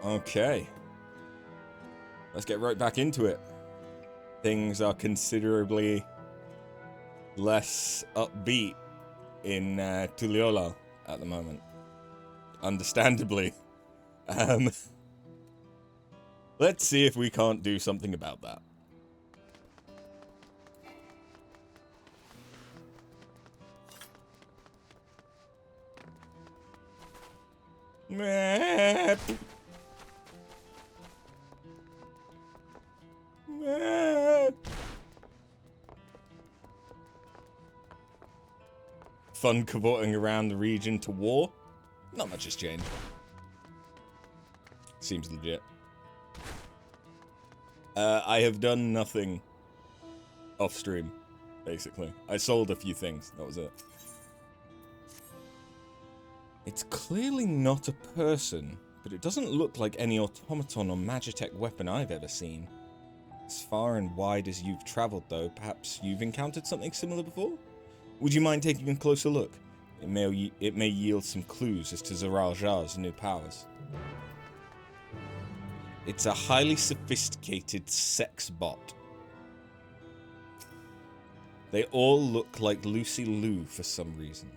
Okay. Let's get right back into it. Things are considerably less upbeat in Tuliolo at the moment. Understandably. Let's see if we can't do something about that. Meh. Fun cavorting around the region to war. Not much has changed. Seems legit. I have done nothing off stream, basically. I sold a few things, that was it. It's clearly not a person, but it doesn't look like any automaton or magitech weapon I've ever seen. As far and wide as you've travelled, though, perhaps you've encountered something similar before? Would you mind taking a closer look? It may yield some clues as to Zeral Jar's new powers. It's a highly sophisticated sex bot. They all look like Lucy Liu for some reason.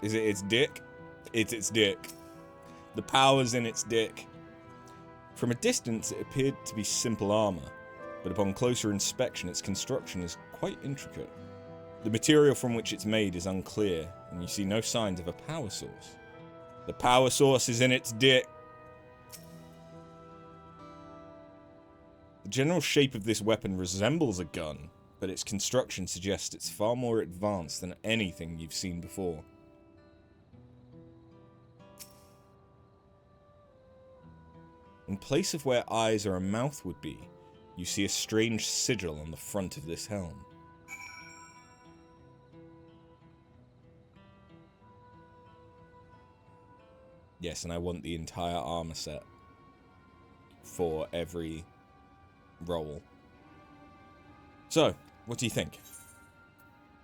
Is it its dick? It's its dick. The power's in its dick. From a distance, it appeared to be simple armor, but upon closer inspection, its construction is quite intricate. The material from which it's made is unclear, and you see no signs of a power source. The power source is in its dick. The general shape of this weapon resembles a gun, but its construction suggests it's far more advanced than anything you've seen before. In place of where eyes or a mouth would be, you see a strange sigil on the front of this helm. Yes, and I want the entire armor set for every role. So, what do you think?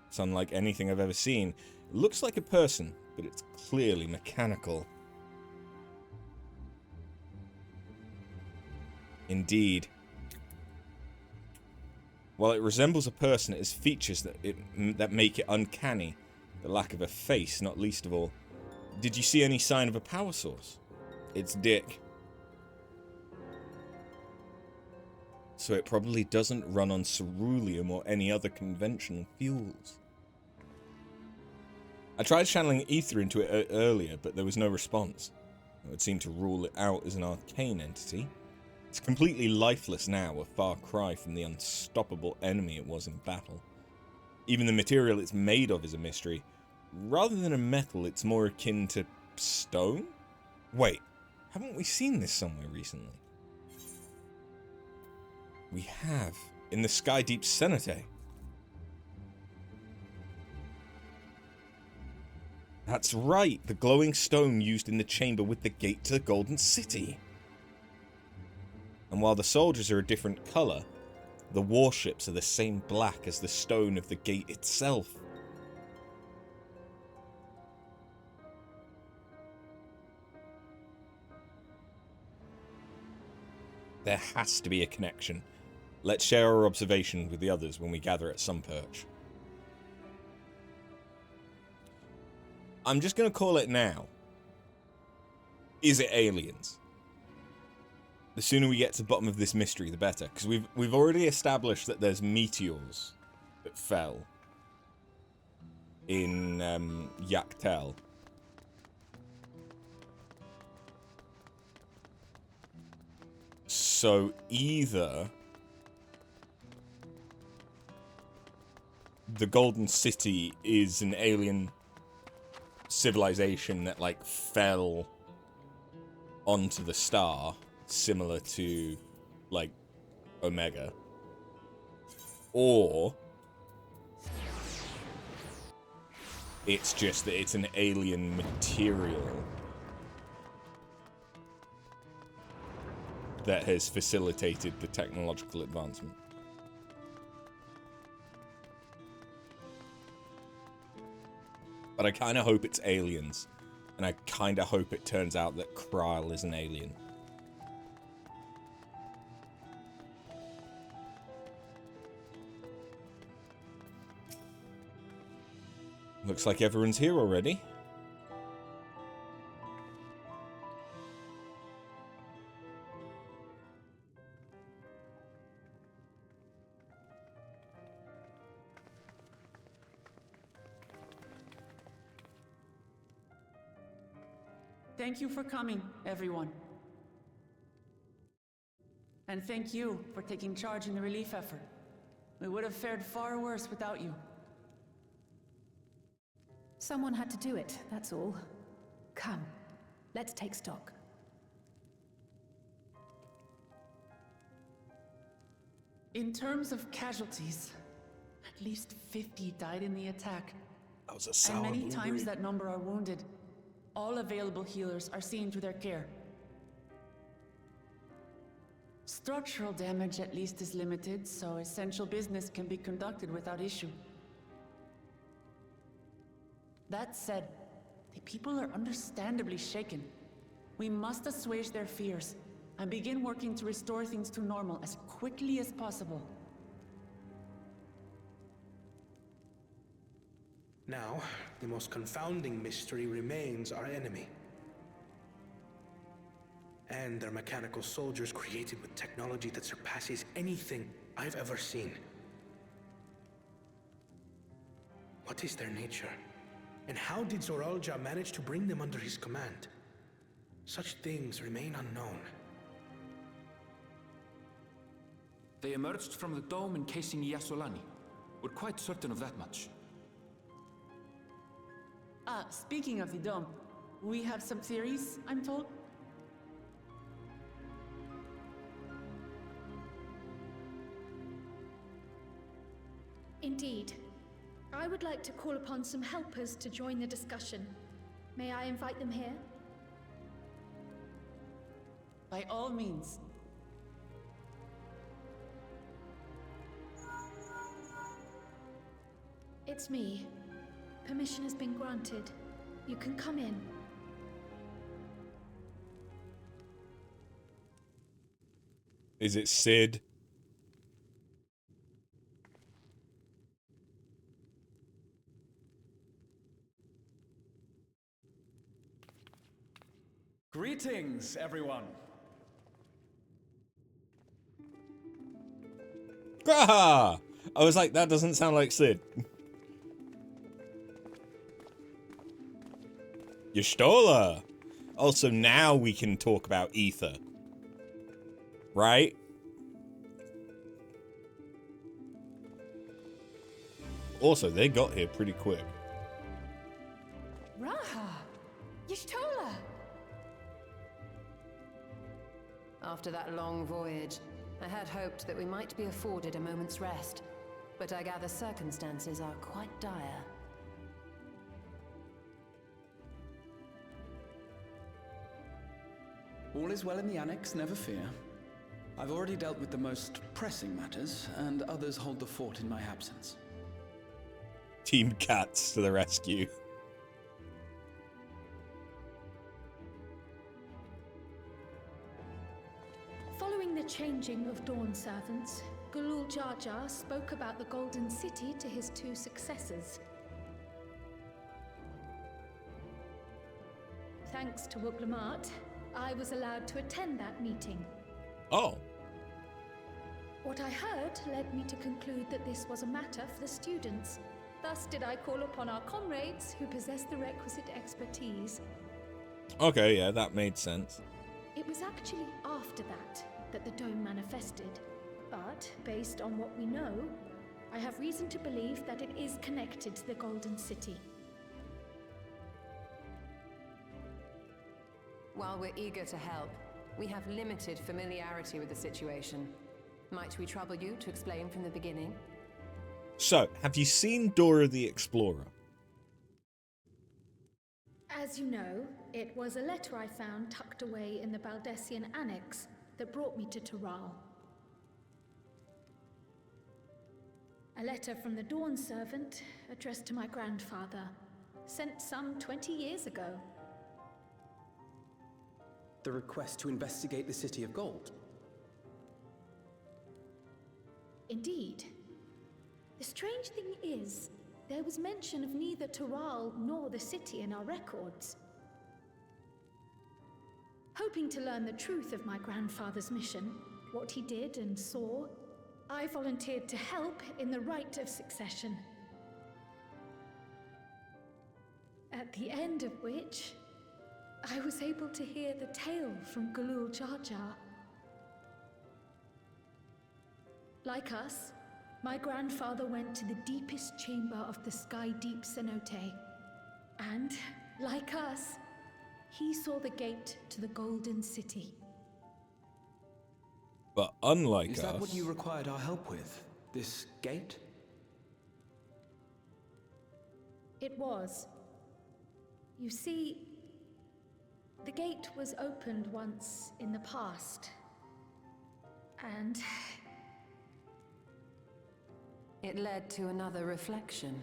It's unlike anything I've ever seen. It looks like a person, but it's clearly mechanical. Indeed. While it resembles a person, it has features that make it uncanny. The lack of a face, not least of all. Did you see any sign of a power source? It's dick. So it probably doesn't run on ceruleum or any other conventional fuels. I tried channeling ether into it earlier, but there was no response. It would seem to rule it out as an arcane entity. It's completely lifeless now, a far cry from the unstoppable enemy it was in battle. Even the material it's made of is a mystery. Rather than a metal, it's more akin to stone? Wait, haven't we seen this somewhere recently? We have, in the Sky Deep Cenote. That's right, the glowing stone used in the chamber with the gate to the Golden City. And while the soldiers are a different colour, the warships are the same black as the stone of the gate itself. There has to be a connection. Let's share our observations with the others when we gather at some perch. I'm just going to call it now. Is it aliens? The sooner we get to the bottom of this mystery, the better. Because we've already established that there's meteors that fell in Yaktel. So either the Golden City is an alien civilization that, like, fell onto the star, similar to, like, Omega. Or it's just that it's an alien material that has facilitated the technological advancement. But I kind of hope it's aliens. And I kind of hope it turns out that Krile is an alien. Looks like everyone's here already. Thank you for coming, everyone. And thank you for taking charge in the relief effort. We would have fared far worse without you. Someone had to do it, that's all. Come, let's take stock. In terms of casualties, at least 50 died in the attack. That was a sour and many blueberry. times that number are wounded. All available healers are seen to their care. Structural damage at least is limited, so essential business can be conducted without issue. That said, the people are understandably shaken. We must assuage their fears and begin working to restore things to normal as quickly as possible. Now, the most confounding mystery remains our enemy. And their mechanical soldiers created with technology that surpasses anything I've ever seen. What is their nature? And how did Zoralja manage to bring them under his command? Such things remain unknown. They emerged from the dome encasing Yasolani. We're quite certain of that much. Speaking of the dome, we have some theories, I'm told. Indeed. I would like to call upon some helpers to join the discussion. May I invite them here? By all means. It's me. Permission has been granted. You can come in. Is it Sid? Greetings, everyone. Ah! I was like, that doesn't sound like Sid. Y'shtola! Also, now we can talk about Ether. Right? Also, they got here pretty quick. Raha! Y'shtola! After that long voyage, I had hoped that we might be afforded a moment's rest, but I gather circumstances are quite dire. All is well in the Annex, never fear. I've already dealt with the most pressing matters, and others hold the fort in my absence. Team Cats to the rescue. Following the changing of Dawn servants, Gulul Jar Jar spoke about the Golden City to his two successors. Thanks to Wuglamart, I was allowed to attend that meeting. Oh. What I heard led me to conclude that this was a matter for the students. Thus did I call upon our comrades who possess the requisite expertise. Okay, yeah, that made sense. It was actually after that the dome manifested. But, based on what we know, I have reason to believe that it is connected to the Golden City. While we're eager to help, we have limited familiarity with the situation. Might we trouble you to explain from the beginning? So, have you seen Dora the Explorer? As you know, it was a letter I found tucked away in the Baldessian Annex that brought me to Taral. A letter from the Dawn servant addressed to my grandfather. sent some 20 years ago. The request to investigate the City of Gold? Indeed. The strange thing is, there was mention of neither Toral nor the city in our records. Hoping to learn the truth of my grandfather's mission, what he did and saw, I volunteered to help in the rite of succession. At the end of which, I was able to hear the tale from Galul Jar Jar. Like us, my grandfather went to the deepest chamber of the Sky Deep Cenote. And, like us, he saw the gate to the Golden City. But unlike us... Is that what you required our help with? This gate? It was. You see, the gate was opened once in the past. And... it led to another reflection.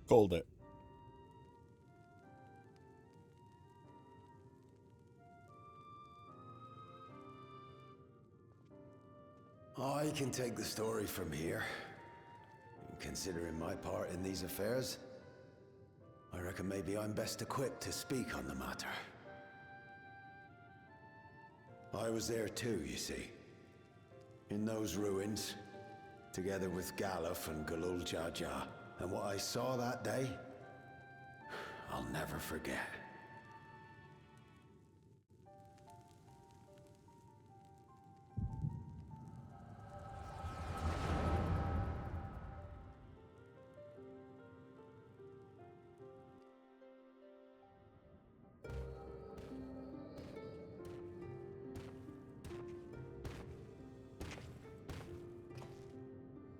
Called it. I can take the story from here. Considering my part in these affairs, I reckon maybe I'm best equipped to speak on the matter. I was there too, you see. In those ruins, together with Galuf and Galul Jar Jar. And what I saw that day, I'll never forget.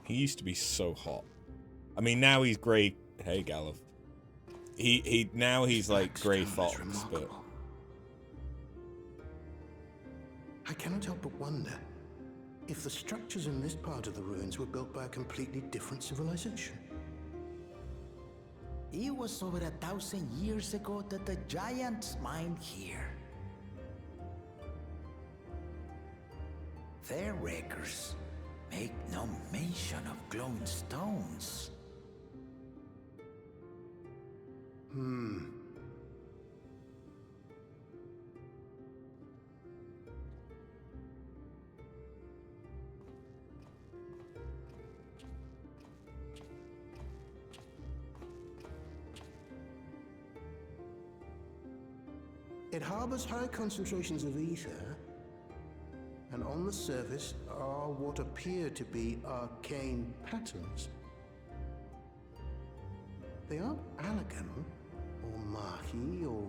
He used to be so hot. I mean, now he's grey. Hey, Galuf. Now he's like Grey Fox, but... I cannot help but wonder if the structures in this part of the ruins were built by a completely different civilization. It was over 1,000 years ago that the giants mined here. Their records make no mention of glowing stones. It harbors high concentrations of ether, and on the surface are what appear to be arcane patterns. They aren't Allegan, or Mahi, or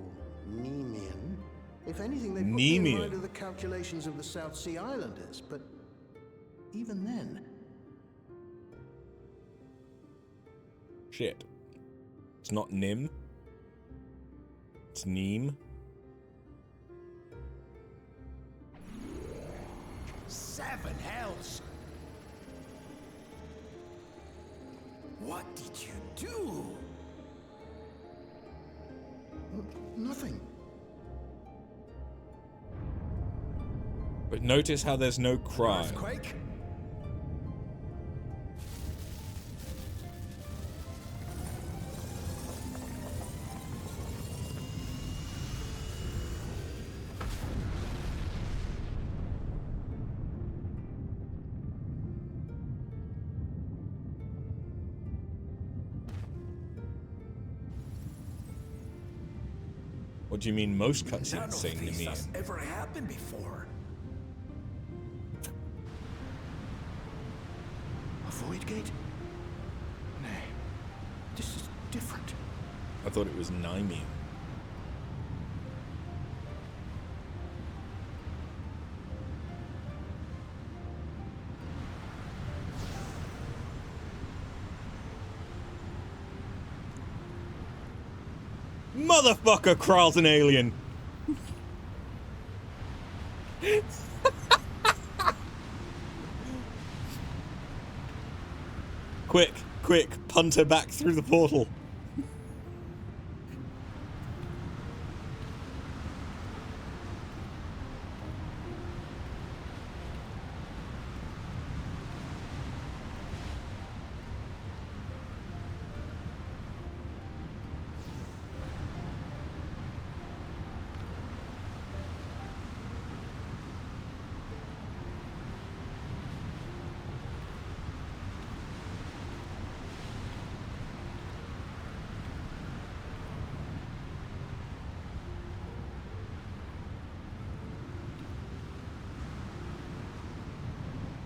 Nemean. If anything, they put me in mind of the calculations of the South Sea Islanders, but even then... Shit. It's not Nim. It's Neem. 7 hells! What did you do? Nothing. But notice how there's no crime. Earthquake? What do you mean most cutscenes None say of this Nemean? has ever happened before. A void gate? Nay, this is different. I thought it was Nemean. Motherfucker crawls an alien. Quick, quick, punt her back through the portal.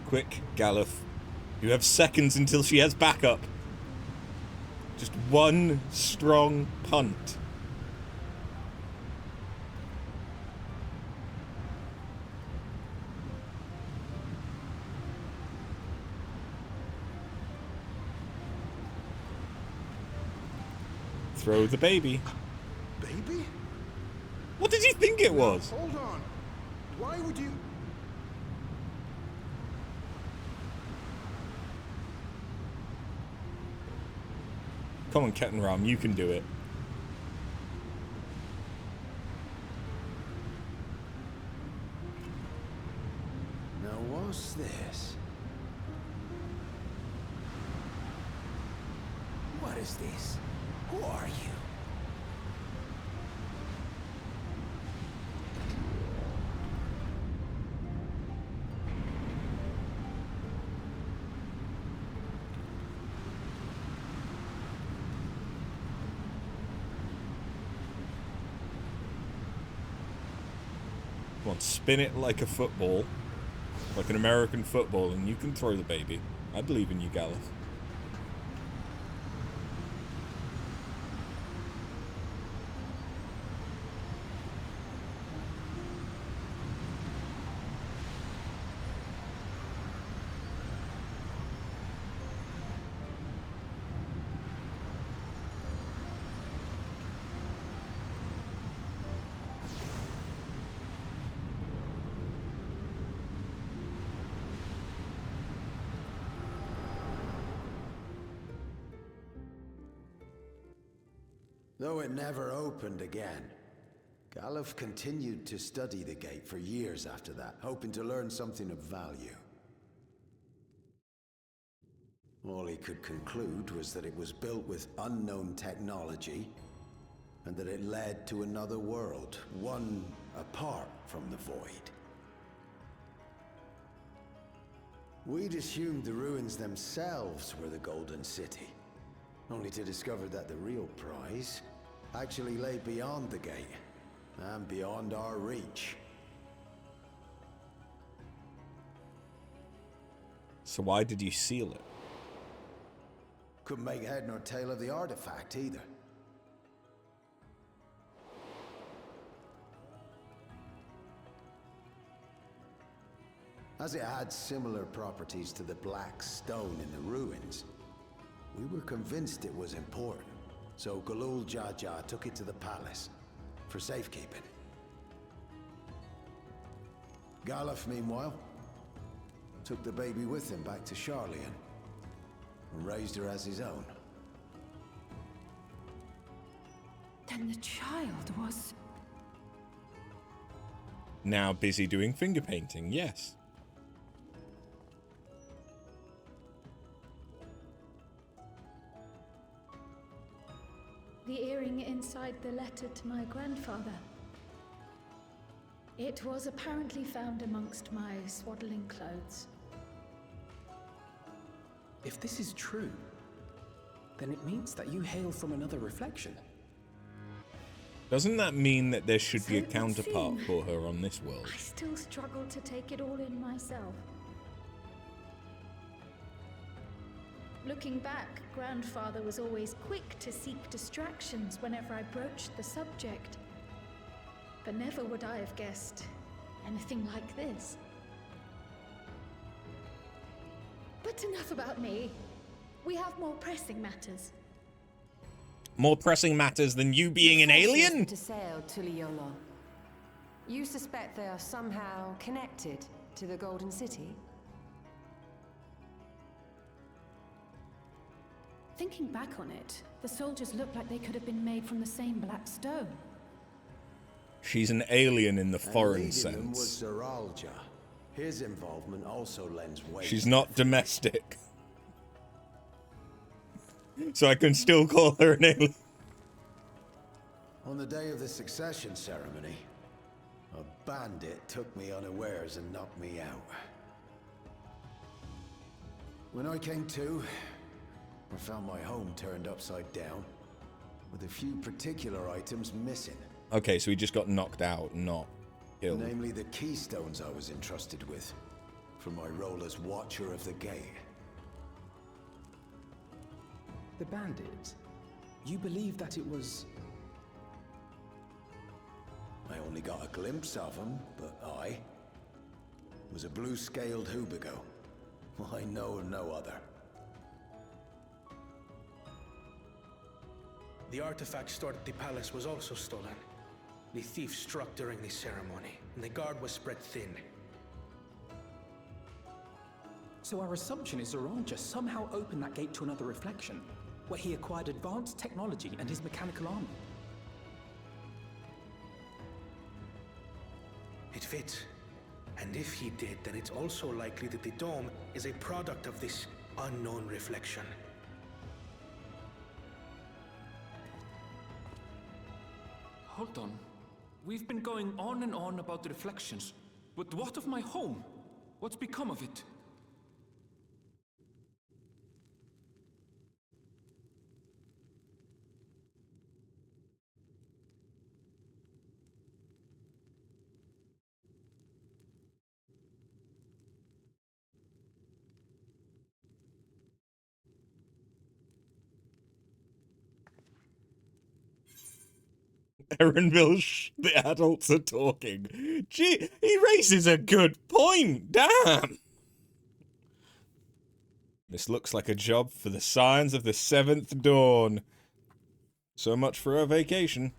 Quick, Galuf. You have seconds until she has backup. Just one strong punt. Throw the baby. Baby? What did you think it was? Hold on. Why would you... Come on, Kettenram, you can do it. Now what's this? What is this? Who are you? Come on, spin it like a football. Like an American football, and you can throw the baby. I believe in you, Galuf. Though it never opened again, Galuf continued to study the gate for years after that, hoping to learn something of value. All he could conclude was that it was built with unknown technology, and that it led to another world, one apart from the Void. We'd assumed the ruins themselves were the Golden City, only to discover that the real prize actually lay beyond the gate, and beyond our reach. So why did you seal it? Couldn't make head nor tail of the artifact either. As it had similar properties to the black stone in the ruins, we were convinced it was important, so Galul Jaja took it to the palace for safekeeping. Galuf, meanwhile, took the baby with him back to Sharlayan and raised her as his own. Then the child was... Now busy doing finger painting, yes. The earring inside the letter to my grandfather. It was apparently found amongst my swaddling clothes. If this is true, then it means that you hail from another reflection. Doesn't that mean that there should be a counterpart for her on this world? I still struggle to take it all in myself. Looking back, Grandfather was always quick to seek distractions whenever I broached the subject. But never would I have guessed anything like this. But enough about me. We have more pressing matters. More pressing matters than you being an alien? To sail Tuliyola. You suspect they are somehow connected to the Golden City? Thinking back on it, the soldiers look like they could have been made from the same black stone. She's an alien in the foreign and leading them was sense. Zeralja. His involvement also lends weight. She's not domestic. So I can still call her an alien. On the day of the succession ceremony, a bandit took me unawares and knocked me out. When I came to, I found my home turned upside down, with a few particular items missing. Okay, so he just got knocked out, not killed. Namely the keystones I was entrusted with, for my role as Watcher of the Gate. The bandit? You believe that it was... I only got a glimpse of him, but I was a blue-scaled Hubigo. I know of no other. The artifact stored at the palace was also stolen. The thief struck during the ceremony, and the guard was spread thin. So our assumption is Zeralja somehow opened that gate to another reflection, where he acquired advanced technology and his mechanical army. It fits. And if he did, then it's also likely that the dome is a product of this unknown reflection. Hold on. We've been going on and on about the reflections, but what of my home? What's become of it? Erenville, the adults are talking. Gee, he raises a good point. Damn. This looks like a job for the Scions of the Seventh Dawn. So much for our vacation.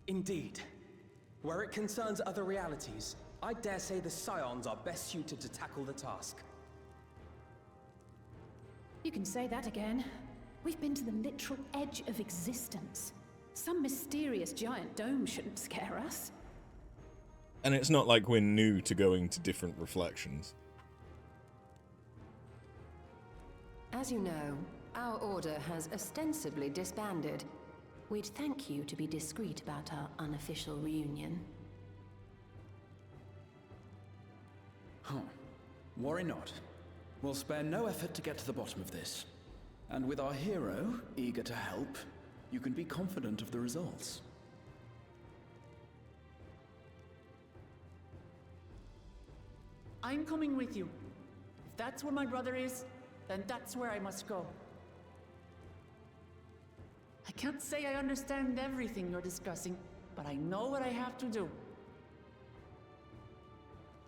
Indeed. Where it concerns other realities, I dare say the Scions are best suited to tackle the task. You can say that again. We've been to the literal edge of existence. Some mysterious giant dome shouldn't scare us. And it's not like we're new to going to different reflections. As you know, our order has ostensibly disbanded. We'd thank you to be discreet about our unofficial reunion. Huh. Worry not. We'll spare no effort to get to the bottom of this. And with our hero eager to help, you can be confident of the results. I'm coming with you. If that's where my brother is, then that's where I must go. I can't say I understand everything you're discussing, but I know what I have to do.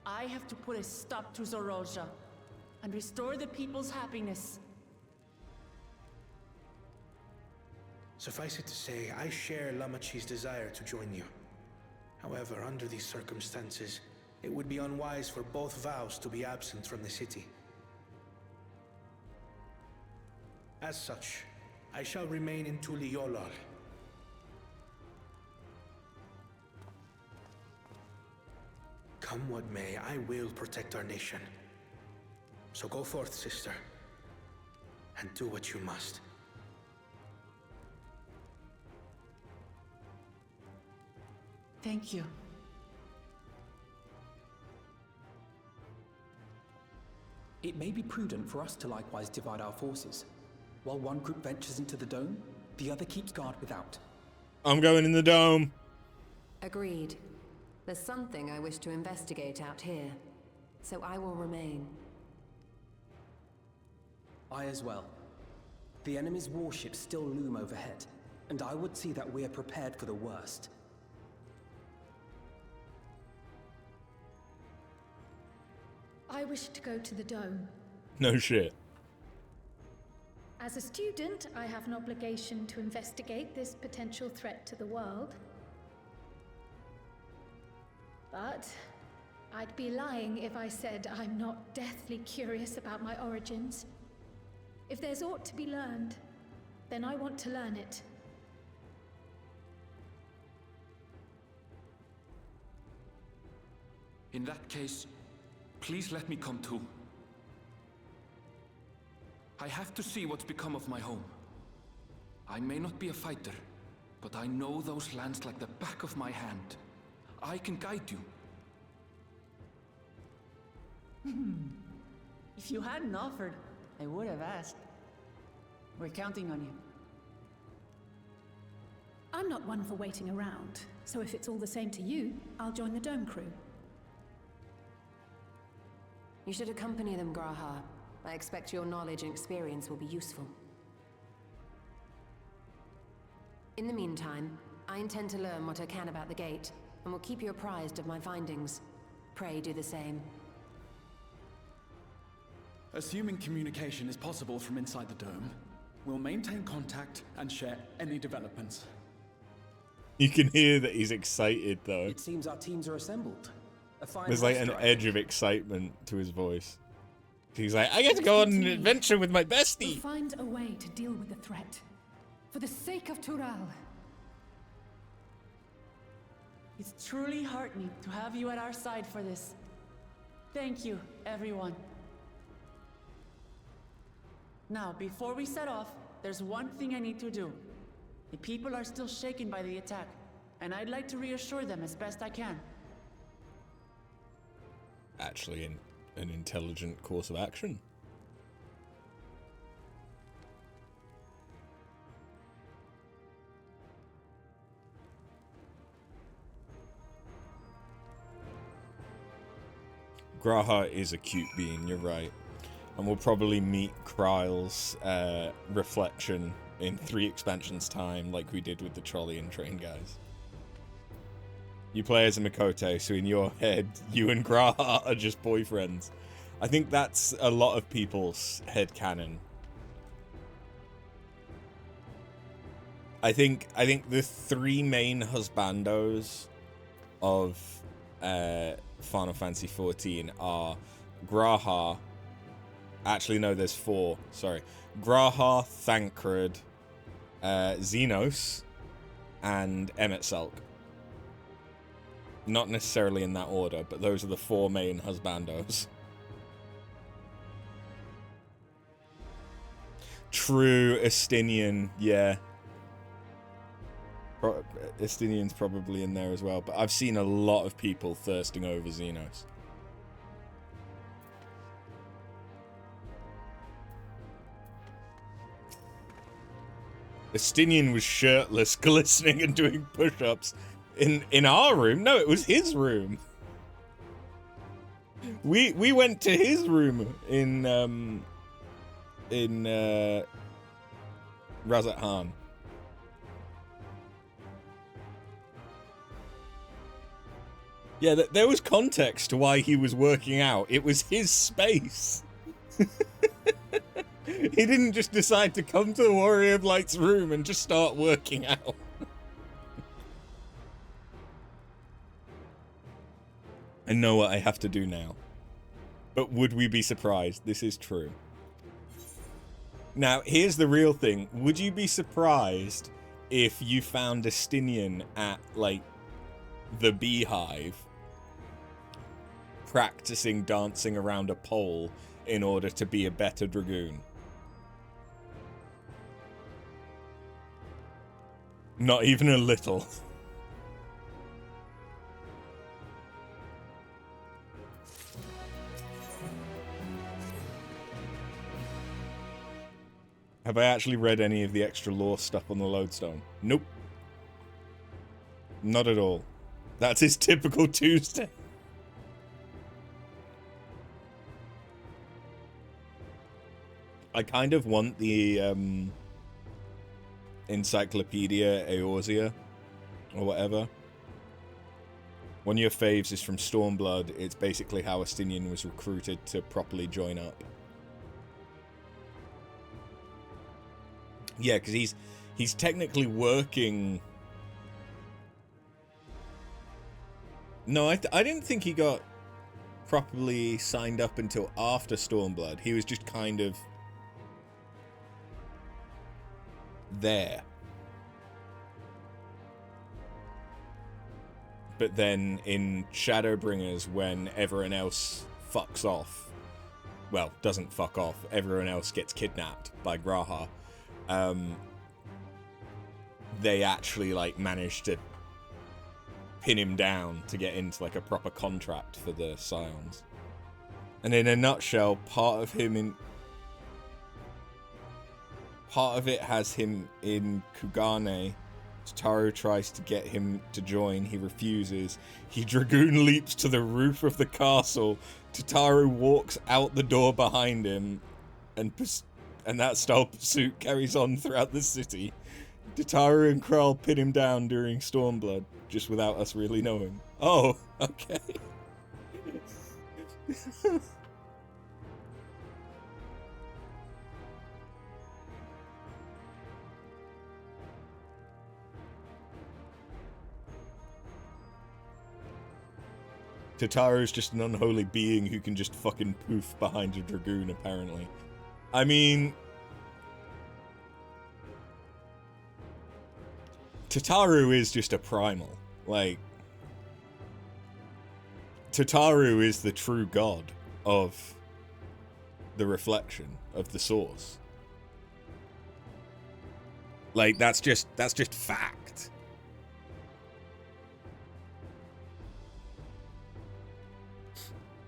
I have to put a stop to Zeralja and restore the people's happiness. Suffice it to say, I share Lamachi's desire to join you. However, under these circumstances, it would be unwise for both vows to be absent from the city. As such, I shall remain in Tuliolal. Come what may, I will protect our nation. So go forth, sister, and do what you must. Thank you. It may be prudent for us to likewise divide our forces. While one group ventures into the dome, the other keeps guard without. I'm going in the dome. Agreed. There's something I wish to investigate out here, so I will remain. I as well. The enemy's warships still loom overhead, and I would see that we are prepared for the worst. I wish to go to the dome. No shit. As a student, I have an obligation to investigate this potential threat to the world. But I'd be lying if I said I'm not deathly curious about my origins. If there's aught to be learned, then I want to learn it. In that case, please let me come too. I have to see what's become of my home. I may not be a fighter, but I know those lands like the back of my hand. I can guide you. If you hadn't offered, I would have asked. We're counting on you. I'm not one for waiting around, so if it's all the same to you, I'll join the Dome crew. You should accompany them, Graha. I expect your knowledge and experience will be useful. In the meantime, I intend to learn what I can about the gate, and will keep you apprised of my findings. Pray do the same. Assuming communication is possible from inside the dome, we'll maintain contact and share any developments. You can hear that he's excited, though. It seems our teams are assembled. There's like an edge of excitement to his voice. He's like, I get to go on an adventure with my bestie. We'll find a way to deal with the threat. For the sake of Tural. It's truly heartening to have you at our side for this. Thank you, everyone. Now, before we set off, there's one thing I need to do. The people are still shaken by the attack, and I'd like to reassure them as best I can. Actually, an intelligent course of action. Graha is a cute being, you're right. And we'll probably meet Kryle's reflection in 3 expansions time, like we did with the trolley and train guys. You play as a Mikote, so in your head, you and Graha are just boyfriends. I think that's a lot of people's headcanon. I think the 3 main husbandos of Final Fantasy XIV are Graha. Actually, no, there's 4. Sorry. Graha, Thancred, Xenos, and Emet-Selch. Not necessarily in that order, but those are the 4 main husbandos. True, Estinian, yeah. Estinian's probably in there as well, but I've seen a lot of people thirsting over Xenos. Estinian was shirtless, glistening and doing push-ups in our room. No, it was his room. We went to his room in Razat Han. Yeah, there was context to why he was working out. It was his space. He didn't just decide to come to the Warrior of Light's room and just start working out. I know what I have to do now. But would we be surprised? This is true. Now, here's the real thing. Would you be surprised if you found Estinian at, like, the Beehive practicing dancing around a pole in order to be a better Dragoon? Not even a little. Have I actually read any of the extra lore stuff on the Lodestone? Nope. Not at all. That's his typical Tuesday. I kind of want the Encyclopedia Eorzea or whatever. One of your faves is from Stormblood. It's basically how Estinian was recruited to properly join up. Yeah, because he's technically working. No, I didn't think he got properly signed up until after Stormblood. He was just kind of there. But then in Shadowbringers, when everyone else fucks off, well, doesn't fuck off, everyone else gets kidnapped by Graha, they actually, like, managed to pin him down to get into, like, a proper contract for the Scions. And in a nutshell, part of it has him in Kugane. Tataru tries to get him to join. He refuses. He Dragoon leaps to the roof of the castle. Tataru walks out the door behind him, and that style pursuit carries on throughout the city. Tataru and Kral pin him down during Stormblood, just without us really knowing. Oh, okay. Tataru's just an unholy being who can just fucking poof behind a Dragoon, apparently. I mean, Tataru is just a primal. Like, Tataru is the true god of the reflection of the source. Like, that's just fact.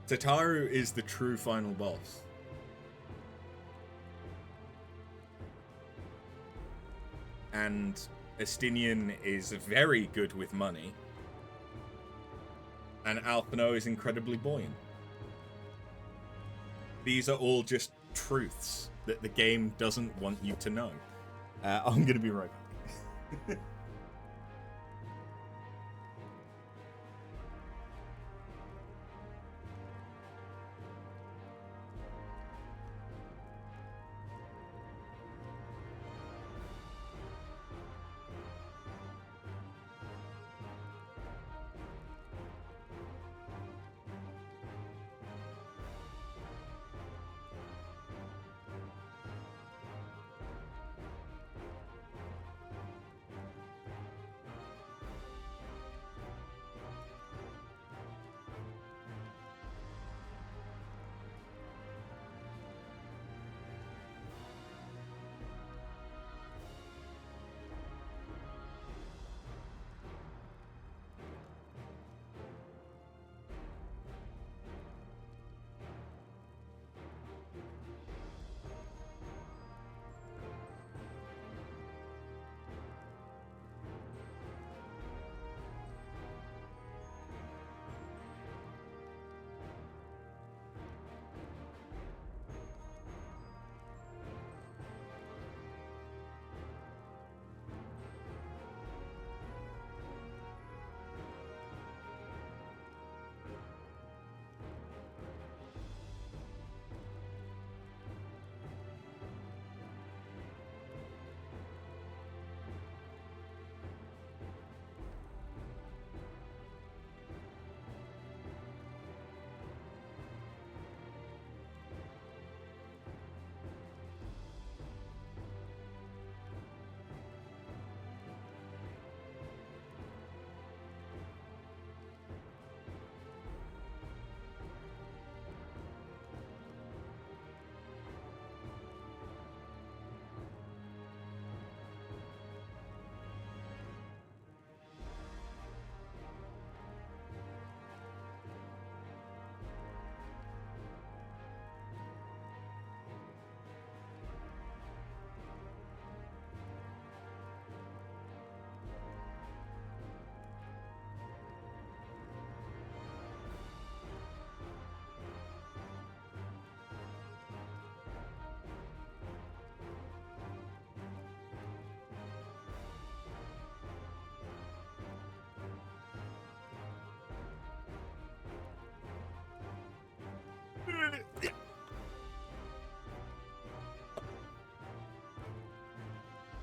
Tataru is the true final boss. And Estinian is very good with money. And Alphino is incredibly buoyant. These are all just truths that the game doesn't want you to know. I'm gonna be right back.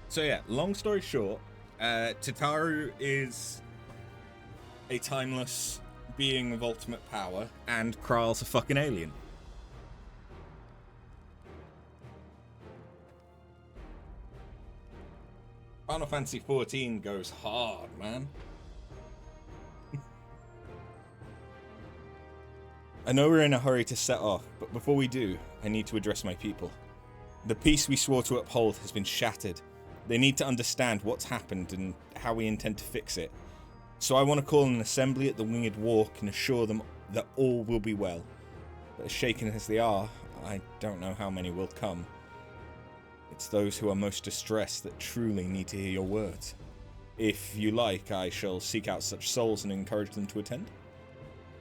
So yeah, long story short, Tataru is a timeless being of ultimate power, and Kraal's a fucking alien. Final Fantasy XIV goes hard, man. I know we're in a hurry to set off, but before we do, I need to address my people. The peace we swore to uphold has been shattered. They need to understand what's happened and how we intend to fix it. So I want to call an assembly at the Winged Walk and assure them that all will be well. But as shaken as they are, I don't know how many will come. It's those who are most distressed that truly need to hear your words. If you like, I shall seek out such souls and encourage them to attend.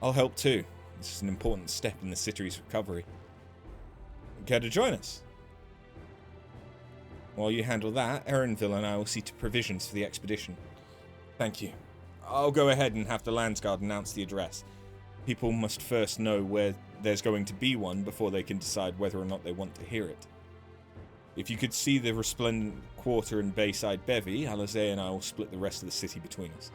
I'll help too. This is an important step in the city's recovery. Care to join us? While you handle that, Erenville and I will see to provisions for the expedition. Thank you. I'll go ahead and have the Landsguard announce the address. People must first know where there's going to be one before they can decide whether or not they want to hear it. If you could see the resplendent quarter and Bayside bevy, Alizé and I will split the rest of the city between us.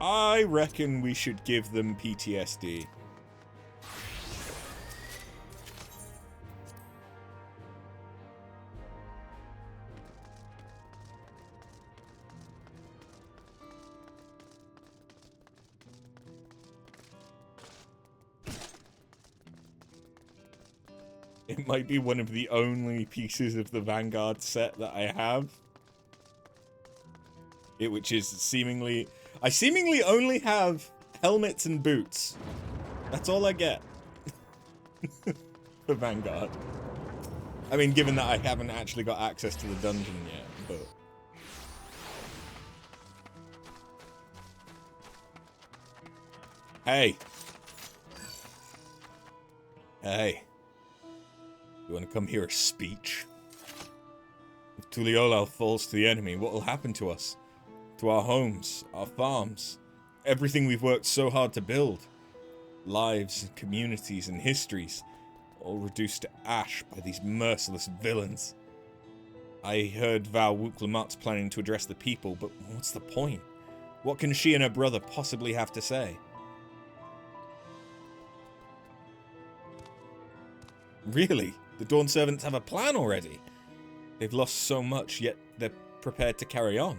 I reckon we should give them PTSD. It might be one of the only pieces of the Vanguard set that I have. Which is seemingly... I seemingly only have helmets and boots. That's all I get. For Vanguard. I mean, given that I haven't actually got access to the dungeon yet, but... Hey. Hey. You want to come hear a speech? If Tuliolal falls to the enemy, what will happen to us? To our homes, our farms, everything we've worked so hard to build. Lives, and communities, and histories, all reduced to ash by these merciless villains. I heard Val Wuklamat's planning to address the people, but what's the point? What can she and her brother possibly have to say? Really? The Dawn Servants have a plan already? They've lost so much, yet they're prepared to carry on.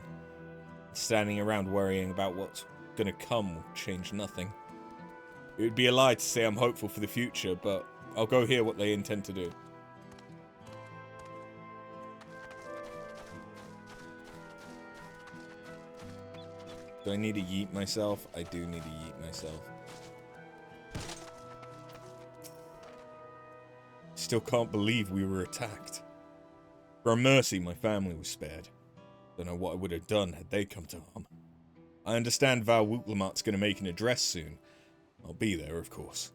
Standing around worrying about what's gonna come will change nothing. It would be a lie to say I'm hopeful for the future, but I'll go hear what they intend to do. Do I need to yeet myself? I do need to yeet myself. Still can't believe we were attacked. For a mercy, my family was spared. Don't know what I would have done had they come to harm. I understand Val Wuklamat's going to make an address soon. I'll be there, of course.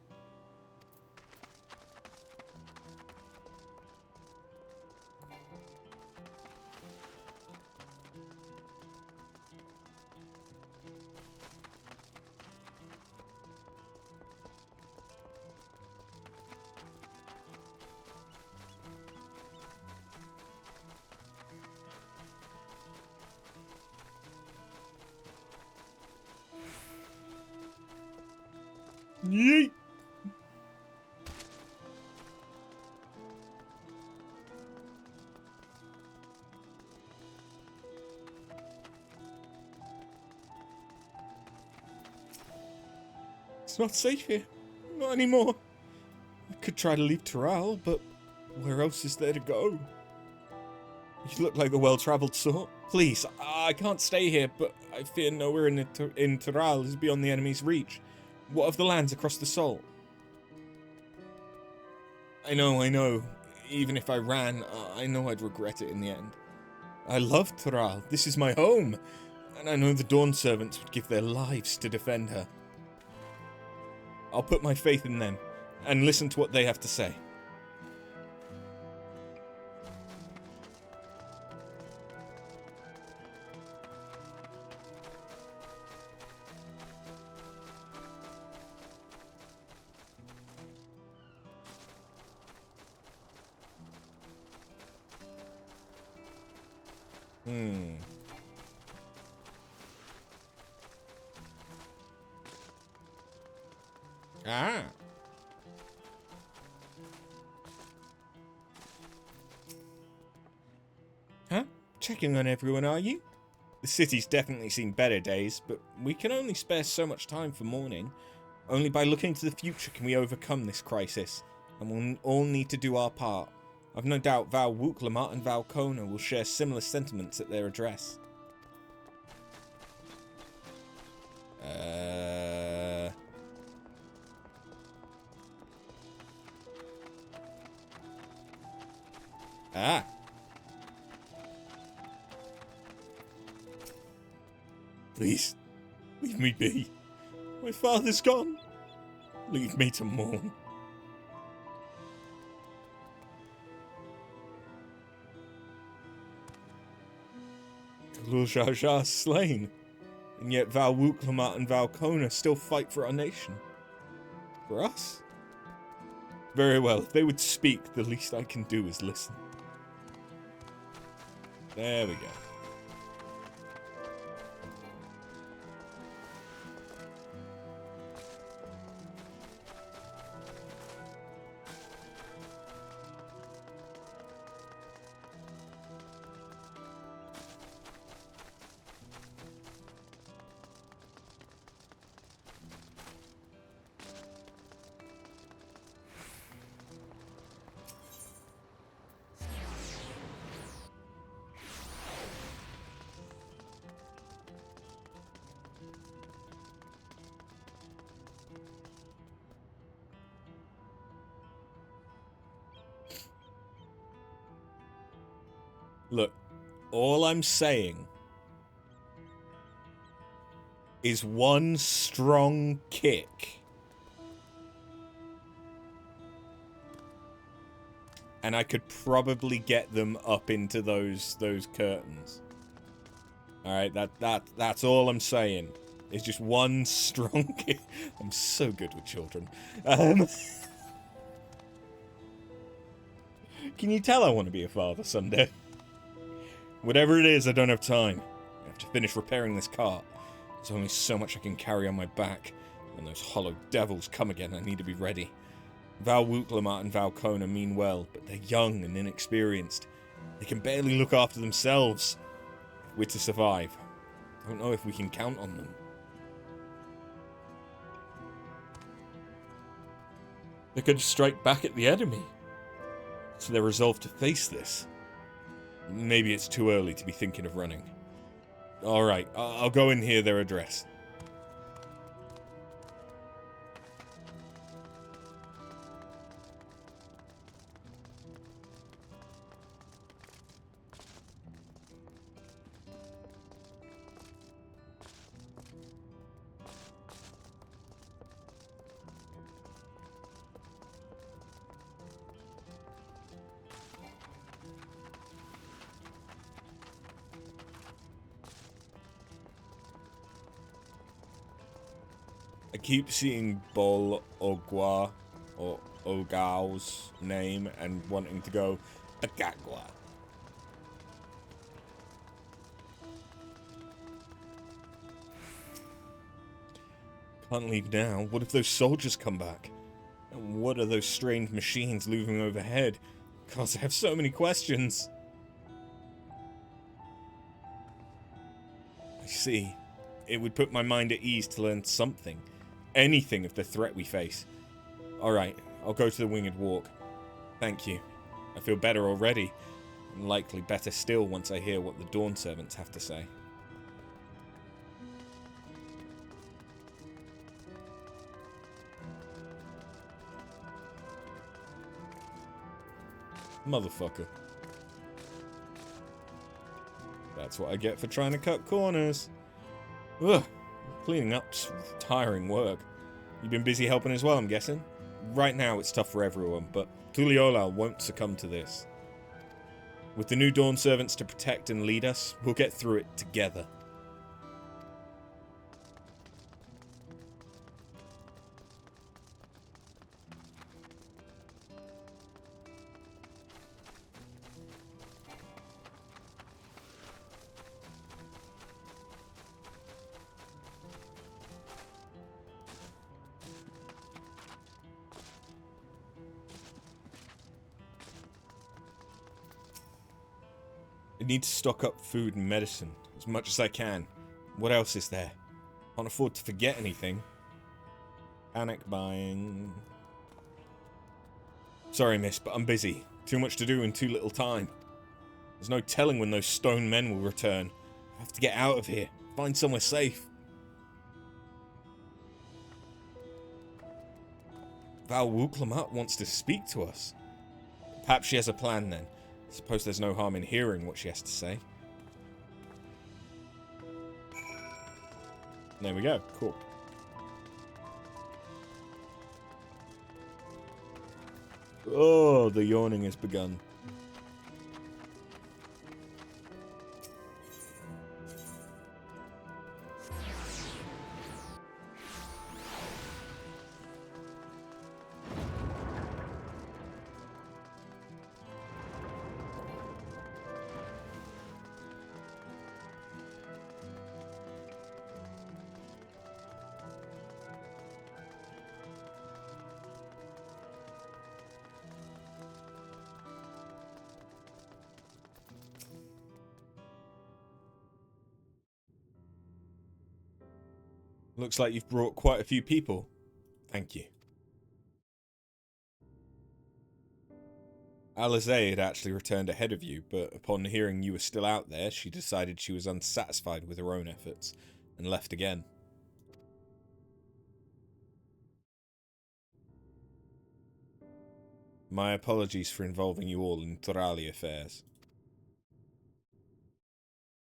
Yeet! It's not safe here. Not anymore. I could try to leave Tural, but where else is there to go? You look like the well-traveled sort. Please, I can't stay here, but I fear nowhere in Tural is beyond the enemy's reach. What of the lands across the Salt? I know. Even if I ran, I know I'd regret it in the end. I love Tural. This is my home. And I know the Dawn Servants would give their lives to defend her. I'll put my faith in them and listen to what they have to say. Ah. Huh? Checking on everyone, are you? The city's definitely seen better days, but we can only spare so much time for mourning. Only by looking to the future can we overcome this crisis, and we'll all need to do our part. I've no doubt Val Wuklamat and Val Kona will share similar sentiments at their address. Ah. Please, leave me be. My father's gone. Leave me to mourn. Galul Jar Jar's slain, and yet Val Wuklamat and Val Kona still fight for our nation. For us? Very well, if they would speak, the least I can do is listen. There we go. Look, all I'm saying is one strong kick. And I could probably get them up into those curtains. Alright, that's all I'm saying. It's just one strong kick. I'm so good with children. Can you tell I want to be a father someday? Whatever it is, I don't have time. I have to finish repairing this cart. There's only so much I can carry on my back. When those hollow devils come again, I need to be ready. Val Wuklamat and Val Kona mean well, but they're young and inexperienced. They can barely look after themselves. If we're to survive, I don't know if we can count on them. They could strike back at the enemy. So they're resolved to face this. Maybe it's too early to be thinking of running. Alright, I'll go and hear their address. I keep seeing Bol Ogwa or Ogao's name and wanting to go Agagwa. Can't leave now. What if those soldiers come back? And what are those strange machines looming overhead? God, I have so many questions. I see. It would put my mind at ease to learn something. Anything of the threat we face. Alright, I'll go to the Winged Walk. Thank you. I feel better already. And likely better still once I hear what the Dawn Servants have to say. Motherfucker. That's what I get for trying to cut corners. Ugh. Cleaning up's tiring work. You've been busy helping as well, I'm guessing? Right now it's tough for everyone, but Tuliolal won't succumb to this. With the new Dawn Servants to protect and lead us, we'll get through it together. need to stock up food and medicine as much as I can. What else is there? Can't afford to forget anything. Panic buying. Sorry, miss, but I'm busy. Too much to do in too little time. There's no telling when those stone men will return. I have to get out of here. Find somewhere safe. Val Wuklamat wants to speak to us. Perhaps she has a plan then. Suppose there's no harm in hearing what she has to say. There we go. Cool. Oh, the yawning has begun. Looks like you've brought quite a few people. Thank you. Alizé had actually returned ahead of you, but upon hearing you were still out there, she decided she was unsatisfied with her own efforts and left again. My apologies for involving you all in Torali affairs.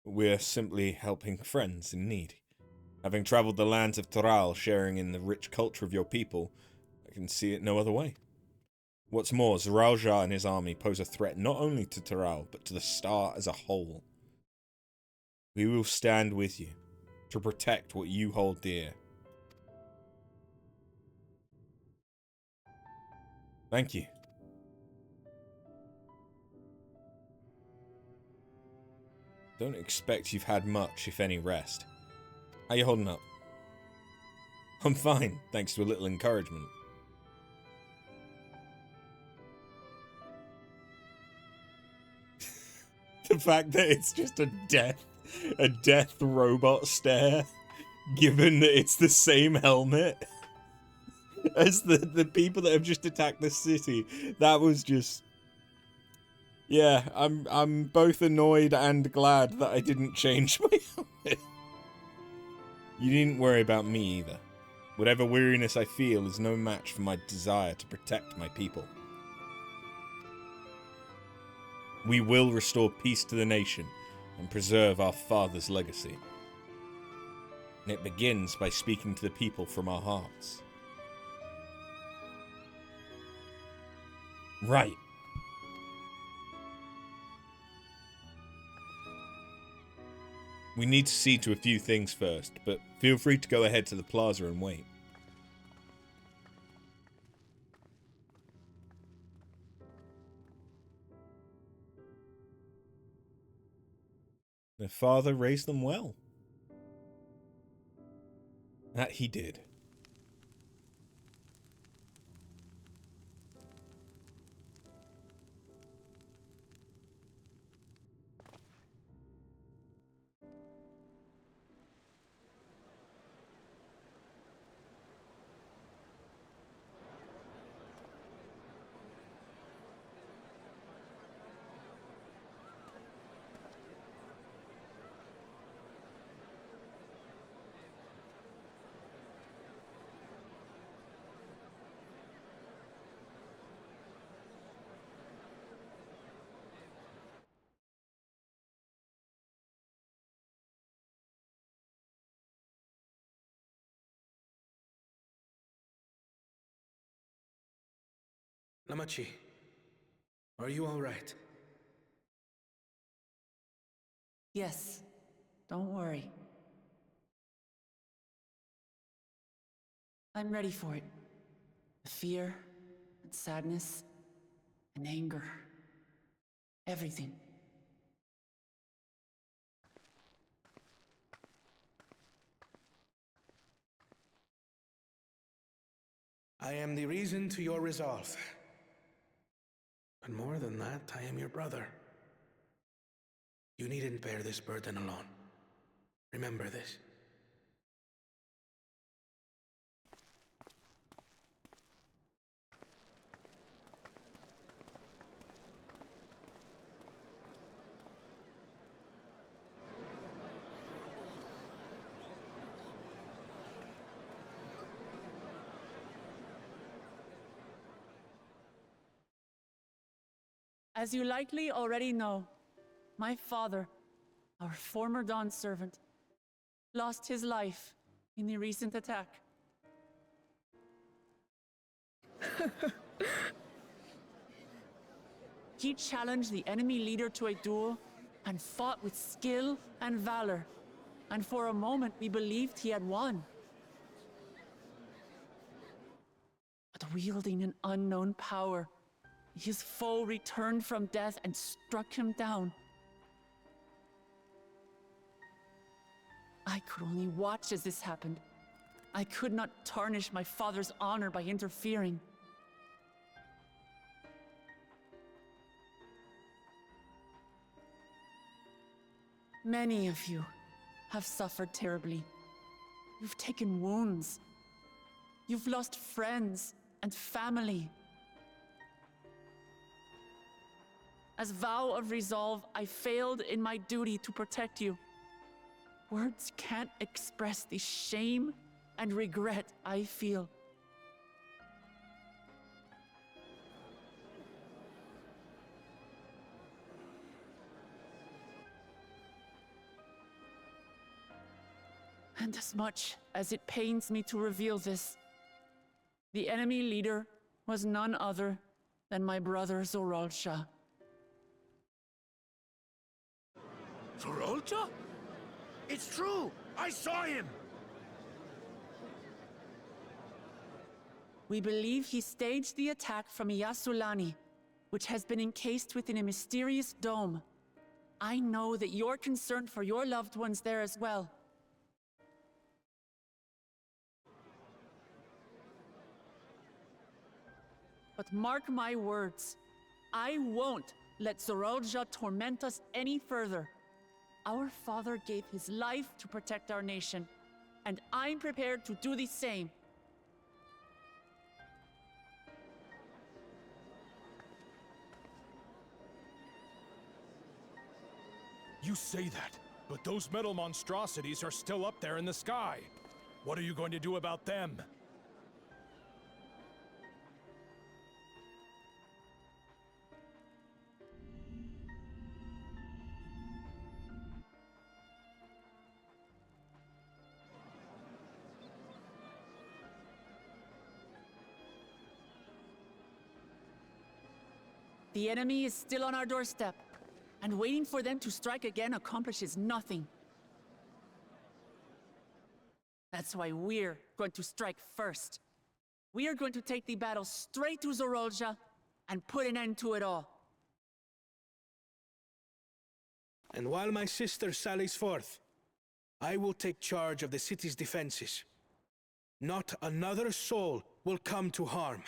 We're simply helping friends in need. Having travelled the lands of Toral, sharing in the rich culture of your people, I can see it no other way. What's more, Zeralja and his army pose a threat not only to Toral, but to the Star as a whole. We will stand with you, to protect what you hold dear. Thank you. Don't expect you've had much, if any, rest. How you holding up? I'm fine, thanks to a little encouragement. The fact that it's just a death robot stare, given that it's the same helmet as the people that have just attacked the city, that was just... Yeah, I'm both annoyed and glad that I didn't change my helmet. You needn't worry about me either. Whatever weariness I feel is no match for my desire to protect my people. We will restore peace to the nation and preserve our father's legacy. And it begins by speaking to the people from our hearts. Right. We need to see to a few things first, but feel free to go ahead to the plaza and wait. Their father raised them well. That he did. Namachi, are you all right? Yes, don't worry. I'm ready for it. The fear, and sadness, and anger. Everything. I am the reason to your resolve. But more than that, I am your brother. You needn't bear this burden alone. Remember this. As you likely already know, my father, our former Dawn servant, lost his life in the recent attack. He challenged the enemy leader to a duel and fought with skill and valor, and for a moment we believed he had won. But wielding an unknown power, his foe returned from death and struck him down. I could only watch as this happened. I could not tarnish my father's honor by interfering. Many of you have suffered terribly. You've taken wounds. You've lost friends and family. As vow of resolve, I failed in my duty to protect you. Words can't express the shame and regret I feel. And as much as it pains me to reveal this, the enemy leader was none other than my brother Zorolsha. Zorolcha? It's true! I saw him! We believe he staged the attack from Yasulani, which has been encased within a mysterious dome. I know that you're concerned for your loved ones there as well. But mark my words, I won't let Zorolja torment us any further. Our father gave his life to protect our nation, and I'm prepared to do the same. You say that, but those metal monstrosities are still up there in the sky. What are you going to do about them? The enemy is still on our doorstep, and waiting for them to strike again accomplishes nothing. That's why we're going to strike first. We are going to take the battle straight to Zorolja and put an end to it all. And while my sister sallies forth, I will take charge of the city's defenses. Not another soul will come to harm.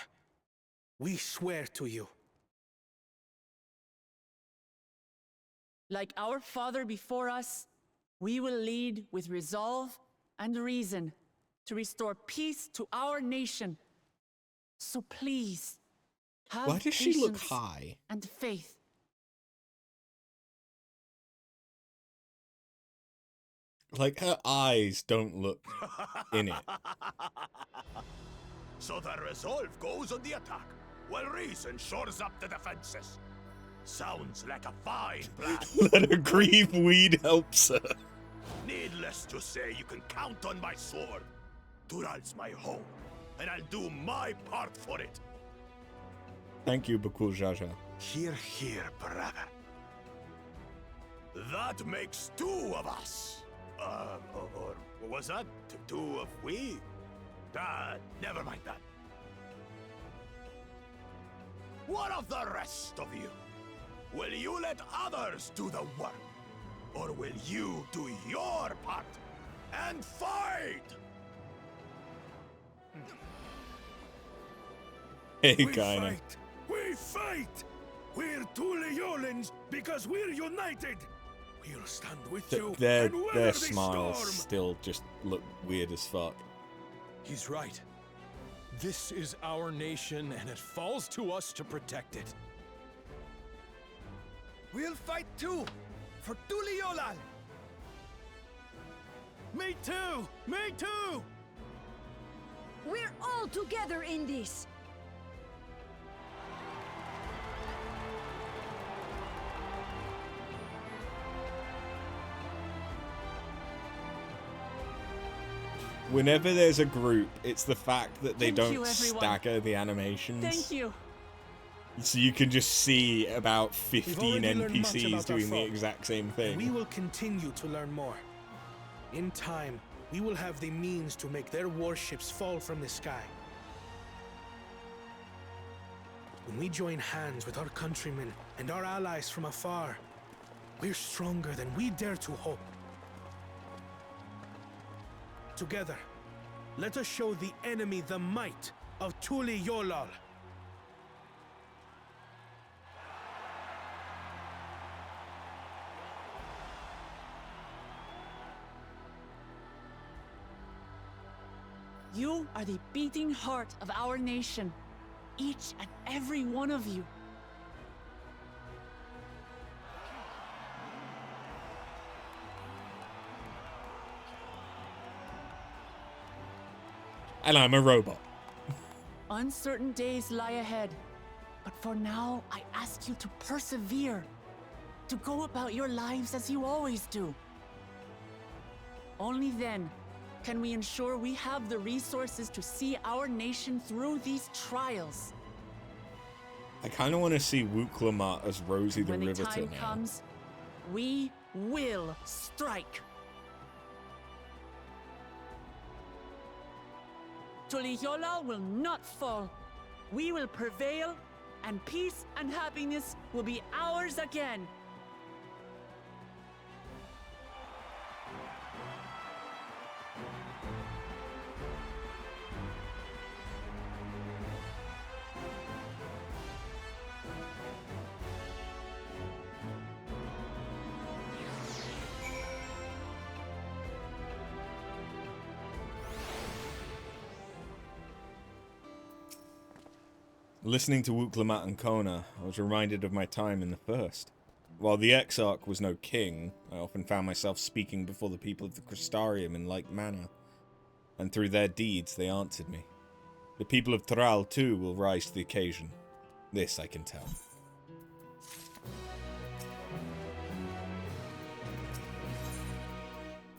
We swear to you. Like our father before us, we will lead with resolve and reason to restore peace to our nation. So please, have Why does she look patience high? and faith. Like, her eyes don't look in it. So the resolve goes on the attack, while reason shores up the defenses. Sounds like a fine plan. Let her grieve weed helps her. Needless to say, you can count on my sword. Tural's my home, and I'll do my part for it. Thank you, Bakul Jaja. Hear, hear, brother. That makes two of us. Or was that two of we? Never mind that. What of the rest of you? Will you let others do the work? Or will you do your part and fight? Hey, We kinda. fight! We fight! We're two Leolins because we're united! We'll stand with you. Their and weather the smiles storm. still just look weird as fuck. He's right. This is our nation, and it falls to us to protect it. We'll fight too, for Tuliyolan. Me too! Me too! We're all together in this. Whenever there's a group, it's the fact that they Thank don't you, everyone. stagger the animations. Thank you. So you can just see about We've 15 already learned much NPCs about our doing the foe, exact same and thing. we will continue to learn more. In time, we will have the means to make their warships fall from the sky. When we join hands with our countrymen and our allies from afar, we're stronger than we dare to hope. Together, let us show the enemy the might of Tuli-Yolal. You are the beating heart of our nation. Each and every one of you. And I'm a robot. Uncertain days lie ahead. But for now, I ask you to persevere. To go about your lives as you always do. Only then can we ensure we have the resources to see our nation through these trials. I kind of want to see Wuklamat as Rosie the When the Riveter time now. comes, we will strike. Tuliyola will not fall. We will prevail, and peace and happiness will be ours again. Listening to Wuklamat and Kona, I was reminded of my time in the first. While the Exarch was no king, I often found myself speaking before the people of the Crystarium in like manner, and through their deeds they answered me. The people of Thrall too will rise to the occasion. This I can tell.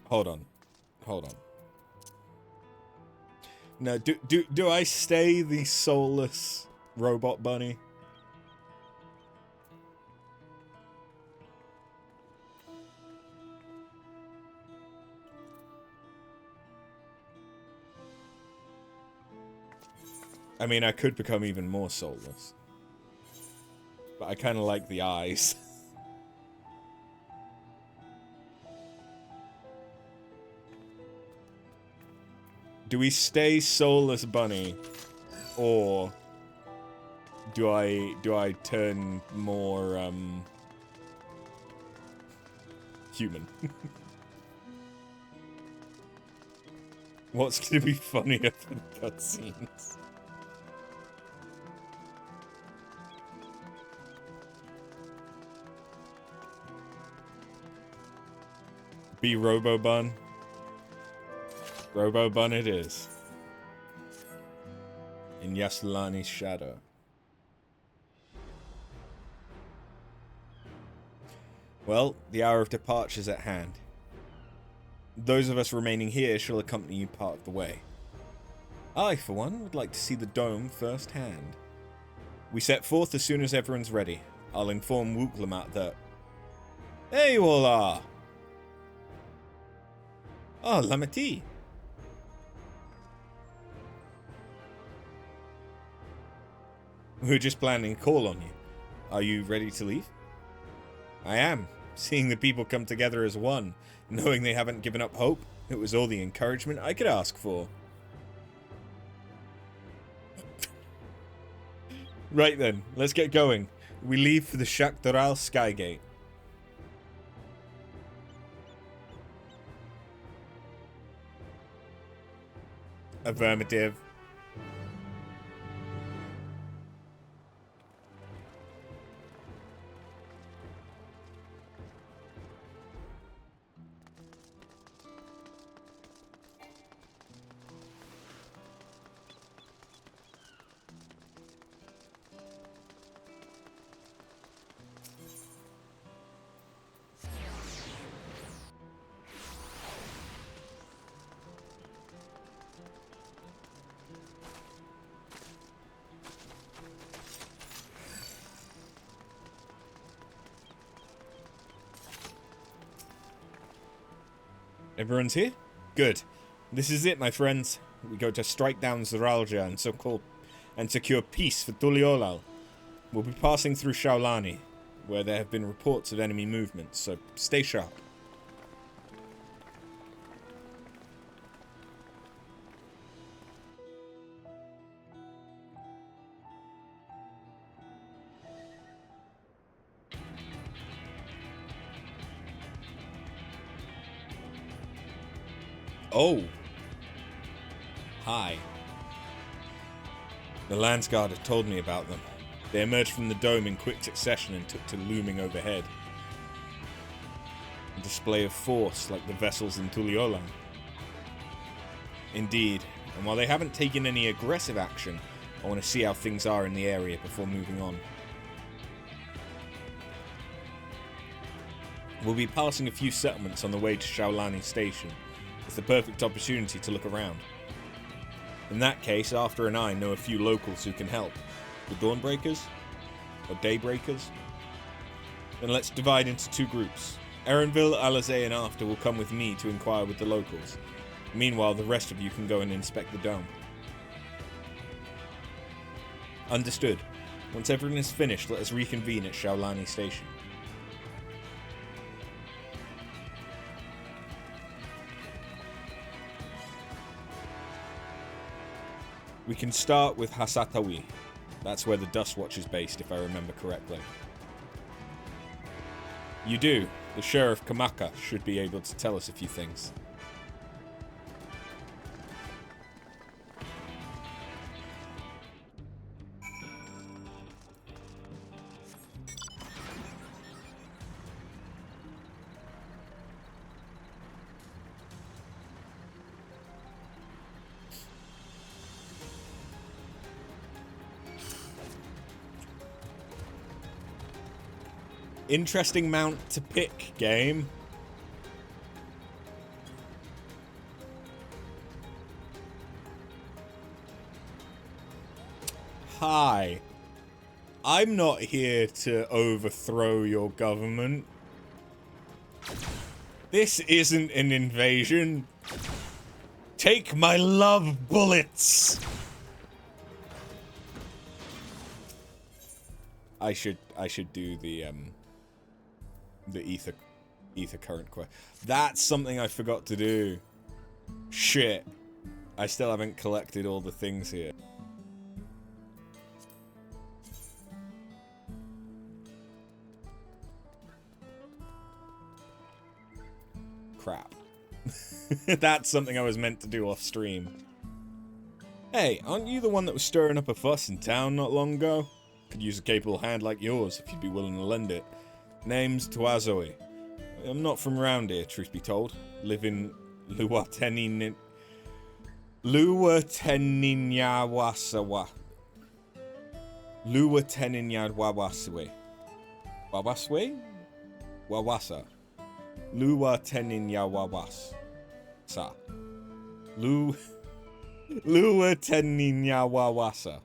Hold on. Now, do I stay the soulless robot bunny? I mean, I could become even more soulless. But I kind of like the eyes. Do we stay soulless bunny, or do I turn more human? What's gonna be funnier for the cutscenes? Be Robobun. Robobun it is. In Yaslani's shadow. Well, the hour of departure is at hand. Those of us remaining here shall accompany you part of the way. I, for one, would like to see the dome firsthand. We set forth as soon as everyone's ready. I'll inform Wuklamat that... There you all are! Oh, Lamati! We were just planning a call on you. Are you ready to leave? I am. Seeing the people come together as one, knowing they haven't given up hope, it was all the encouragement I could ask for. Right then, let's get going. We leave for the Shaktaral Skygate. Affirmative. Everyone's here? Good. This is it, my friends. We go to strike down Zoralja and secure peace for Tuliolal. We'll be passing through Shaolani, where there have been reports of enemy movements, so stay sharp. Oh. Hi. The Landsguard had told me about them. They emerged from the dome in quick succession and took to looming overhead. A display of force like the vessels in Tuliolal. Indeed, and while they haven't taken any aggressive action, I want to see how things are in the area before moving on. We'll be passing a few settlements on the way to Shaolani Station. It's the perfect opportunity to look around. In that case, After and I know a few locals who can help. The Dawnbreakers? Or Daybreakers? Then let's divide into two groups. Erenville, Alizé, and After will come with me to inquire with the locals. Meanwhile, the rest of you can go and inspect the dome. Understood. Once everything is finished, let us reconvene at Shaolani Station. We can start with Hasatawi. That's where the Dust Watch is based, if I remember correctly. You do. The Sheriff Kamaka should be able to tell us a few things. Interesting mount to pick, game. Hi. I'm not here to overthrow your government. This isn't an invasion. Take my love bullets. I should do the ether current quest. That's something I forgot to do. Shit. I still haven't collected all the things here. Crap. That's something I was meant to do off stream. Hey, aren't you the one that was stirring up a fuss in town not long ago? Could use a capable hand like yours if you'd be willing to lend it. Name's Tuazoi. I'm not from round here, truth be told. Live in Luwateninyawaswa. Luwateninyawaswe. Wawaswe? Wawasa. Luwateninyawasa. Luwateninyawasa.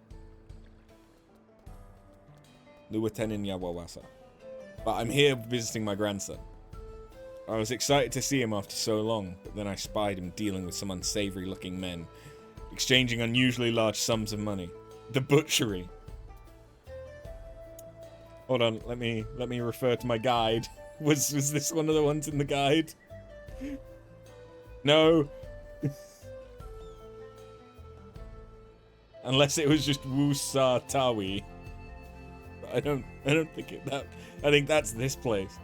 Luwateninyawasa. But I'm here visiting my grandson. I was excited to see him after so long, but then I spied him dealing with some unsavory-looking men, exchanging unusually large sums of money. The butchery. Hold on, let me refer to my guide. Was this one of the ones in the guide? No. Unless it was just Wusa Tawi. I don't think it that. I think that's this place.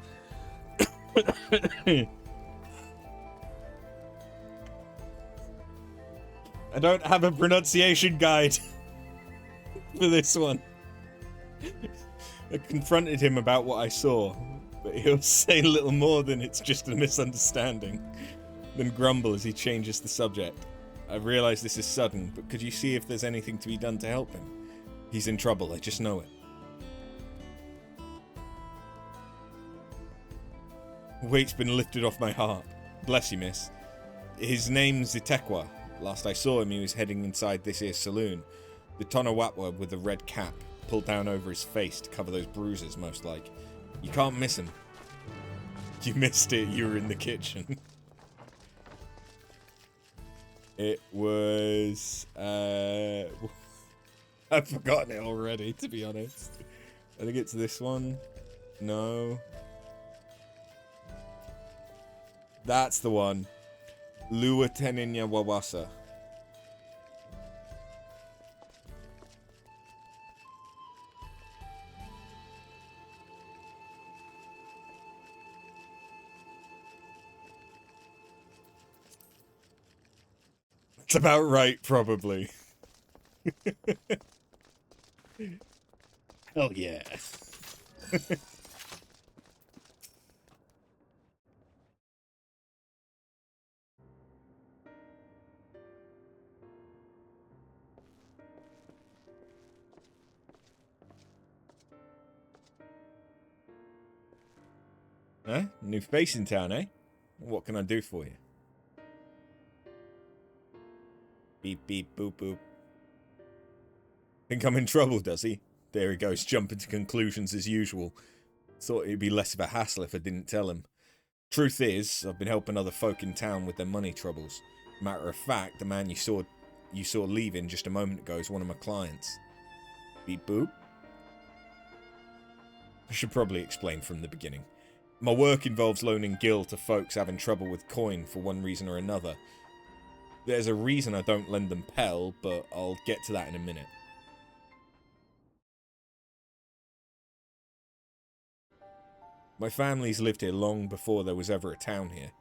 I don't have a pronunciation guide for this one. I confronted him about what I saw, but he'll say little more than it's just a misunderstanding, then grumble as he changes the subject. I realise this is sudden, but could you see if there's anything to be done to help him? He's in trouble, I just know it. Weight's been lifted off my heart. Bless you, miss. His name's Itekwa. Last I saw him, he was heading inside this here saloon. The Tonawatwa with the red cap, pulled down over his face to cover those bruises, most like. You can't miss him. You missed it, you were in the kitchen. It was... I've forgotten it already, to be honest. I think it's this one. No. That's the one. Lua Teninya Wawasa. That's about right, probably. Hell yeah. Huh? New face in town, eh? What can I do for you? Beep, beep, boop, boop. Think I'm in trouble, does he? There he goes, jumping to conclusions as usual. Thought it'd be less of a hassle if I didn't tell him. Truth is, I've been helping other folk in town with their money troubles. Matter of fact, the man you saw leaving just a moment ago is one of my clients. Beep, boop. I should probably explain from the beginning. My work involves loaning gil to folks having trouble with coin for one reason or another. There's a reason I don't lend them Pell, but I'll get to that in a minute. My family's lived here long before there was ever a town here.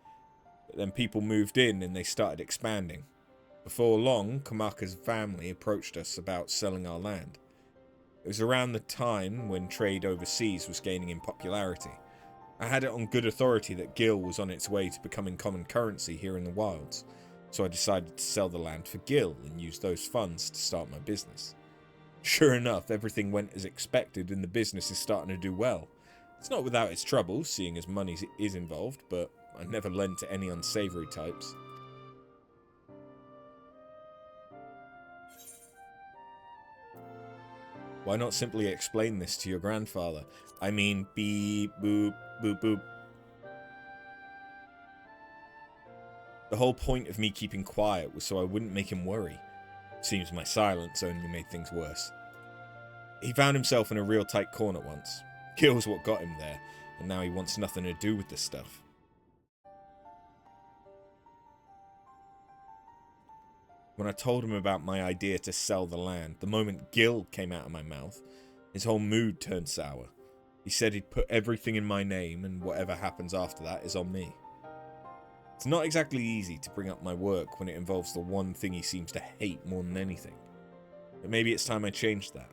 But then people moved in and they started expanding. Before long, Kamaka's family approached us about selling our land. It was around the time when trade overseas was gaining in popularity. I had it on good authority that gil was on its way to becoming common currency here in the wilds, so I decided to sell the land for gil and use those funds to start my business. Sure enough, everything went as expected and the business is starting to do well. It's not without its troubles, seeing as money is involved, but I never lent to any unsavoury types. Why not simply explain this to your grandfather? I mean, beep, boop, boop, boop. The whole point of me keeping quiet was so I wouldn't make him worry. Seems my silence only made things worse. He found himself in a real tight corner once. Gil's what got him there, and now he wants nothing to do with this stuff. When I told him about my idea to sell the land, the moment Gil came out of my mouth, his whole mood turned sour. He said he'd put everything in my name, and whatever happens after that is on me. It's not exactly easy to bring up my work when it involves the one thing he seems to hate more than anything. But maybe it's time I changed that.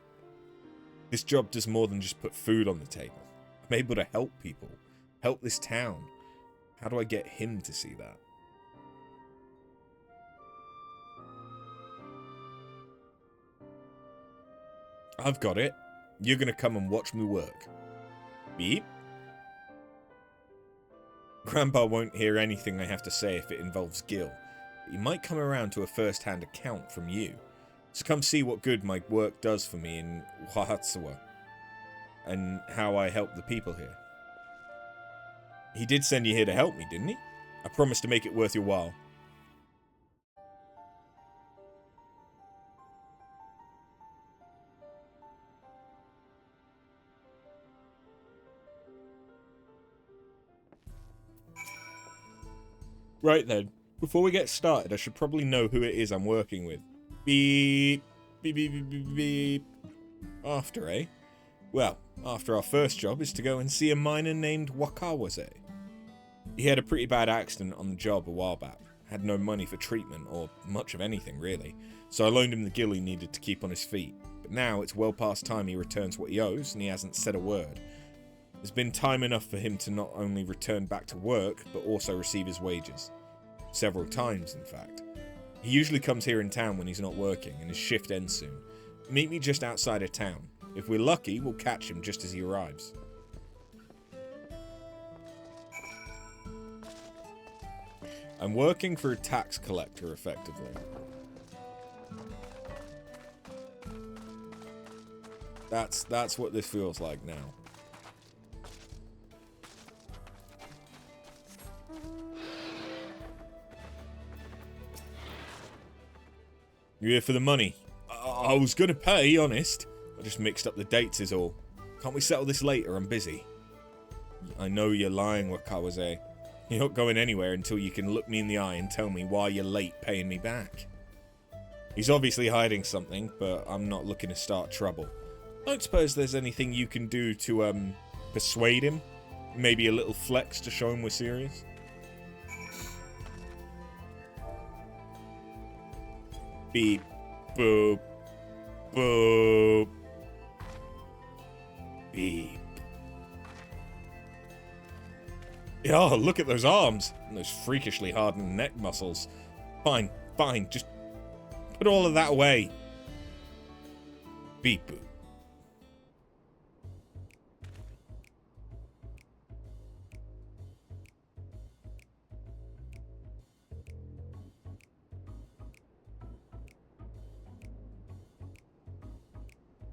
This job does more than just put food on the table. I'm able to help people, help this town. How do I get him to see that? I've got it. You're gonna come and watch me work. Beep. Grandpa won't hear anything I have to say if it involves Gil. But he might come around to a first-hand account from you. So come see what good my work does for me in Wahatsawa. And how I help the people here. He did send you here to help me, didn't he? I promised to make it worth your while. Right then, before we get started, I should probably know who it is I'm working with. Beep, beep, beep, beep, beep, beep. After, eh? Well, after our first job is to go and see a miner named Wakawase. He had a pretty bad accident on the job a while back. had no money for treatment, or much of anything really, so I loaned him the gil he needed to keep on his feet. But now it's well past time he returns what he owes, and he hasn't said a word. There's been time enough for him to not only return back to work, but also receive his wages. Several times, in fact. He usually comes here in town when he's not working, and his shift ends soon. Meet me just outside of town. If we're lucky, we'll catch him just as he arrives. I'm working for a tax collector, effectively. That's what this feels like now. You here for the money? I was gonna pay, honest. I just mixed up the dates is all. Can't we settle this later? I'm busy. I know you're lying, Wakawaze. You're not going anywhere until you can look me in the eye and tell me why you're late paying me back. He's obviously hiding something, but I'm not looking to start trouble. I don't suppose there's anything you can do to, persuade him? Maybe a little flex to show him we're serious? Beep. Boop. Boop. Beep. Oh, look at those arms. And those freakishly hardened neck muscles. Fine, fine. Just put all of that away. Beep boop.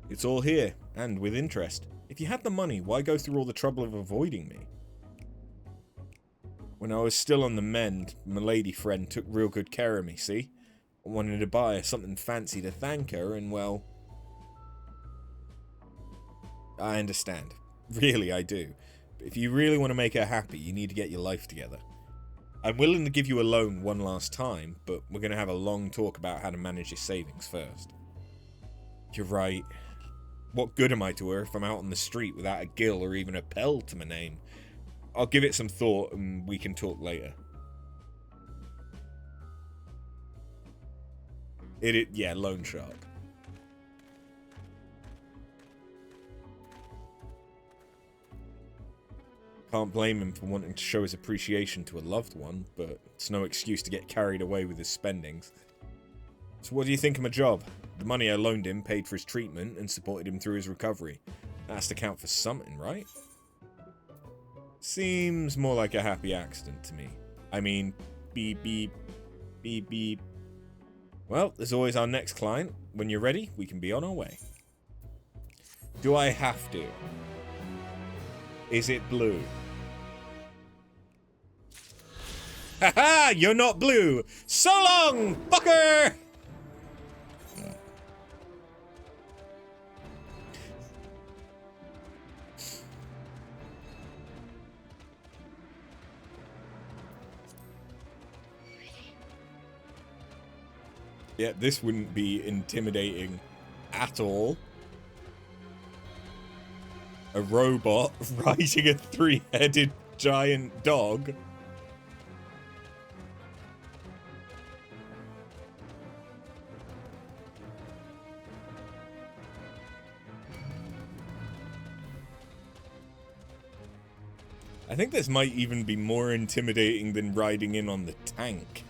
It's all here, and with interest. If you had the money, why go through all the trouble of avoiding me? When I was still on the mend, my lady friend took real good care of me, see? I wanted to buy her something fancy to thank her, and well... I understand. Really, I do. But if you really want to make her happy, you need to get your life together. I'm willing to give you a loan one last time, but we're going to have a long talk about how to manage your savings first. You're right. What good am I to her if I'm out on the street without a gil or even a pell to my name? I'll give it some thought and we can talk later. Yeah, loan shark. Can't blame him for wanting to show his appreciation to a loved one, but it's no excuse to get carried away with his spendings. So what do you think of my job? The money I loaned him paid for his treatment and supported him through his recovery. That has to count for something, right? Seems more like a happy accident to me. I mean, beep, beep, beep, beep. Well, there's always our next client. When you're ready, we can be on our way. Do I have to? Is it blue? Haha! You're not blue! So long, fucker! Yeah, this wouldn't be intimidating at all. A robot riding a three-headed giant dog. I think this might even be more intimidating than riding in on the tank.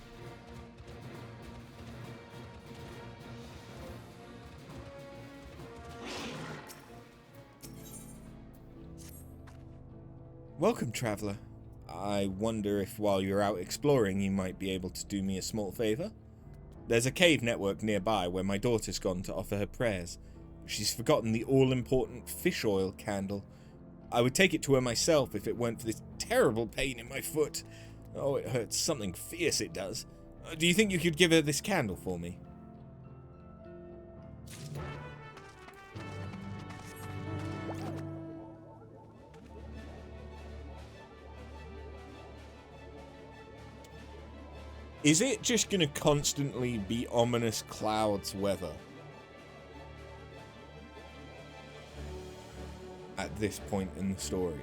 Welcome, traveler. I wonder if while you're out exploring you might be able to do me a small favor? There's a cave network nearby where my daughter's gone to offer her prayers. She's forgotten the all-important fish oil candle. I would take it to her myself if it weren't for this terrible pain in my foot. Oh, it hurts something fierce, it does. Do you think you could give her this candle for me? Is it just gonna constantly be ominous clouds weather? At this point in the story.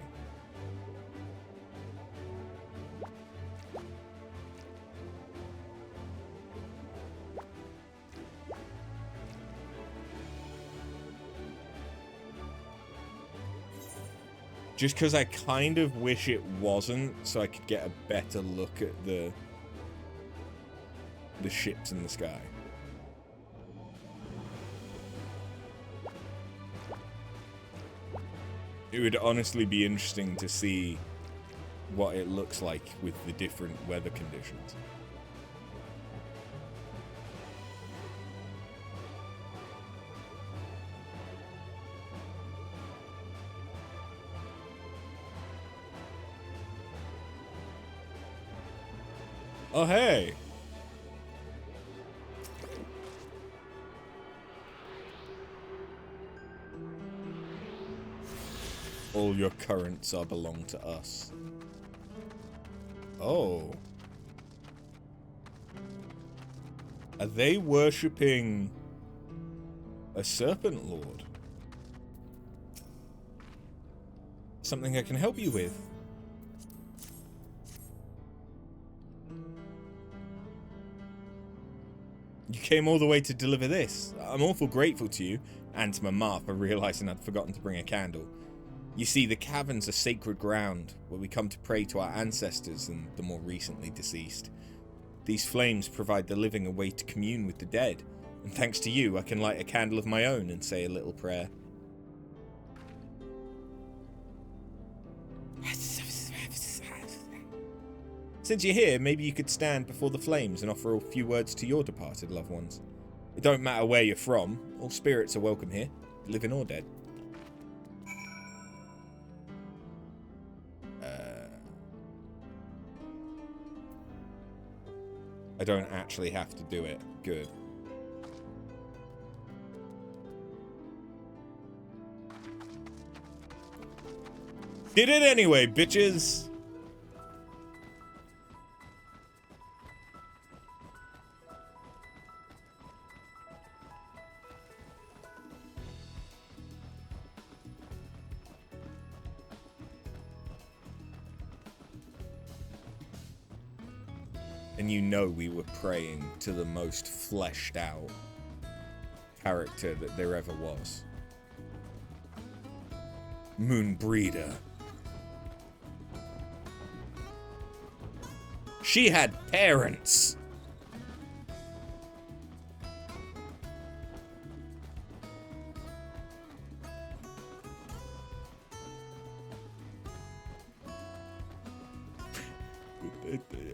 Just because I kind of wish it wasn't, so I could get a better look at the ships in the sky. It would honestly be interesting to see what it looks like with the different weather conditions. Oh, hey! All your currents are belong to us. Oh. Are they worshipping a serpent lord? Something I can help you with? You came all the way to deliver this. I'm awful grateful to you, and to my ma for realizing I'd forgotten to bring a candle. You see, the caverns are sacred ground, where we come to pray to our ancestors and the more recently deceased. These flames provide the living a way to commune with the dead, and thanks to you, I can light a candle of my own and say a little prayer. Since you're here, maybe you could stand before the flames and offer a few words to your departed loved ones. It don't matter where you're from, all spirits are welcome here, living or dead. I don't actually have to do it. Good. Did it anyway, bitches! And you know we were praying to the most fleshed out character that there ever was. Moonbreeder. She had parents!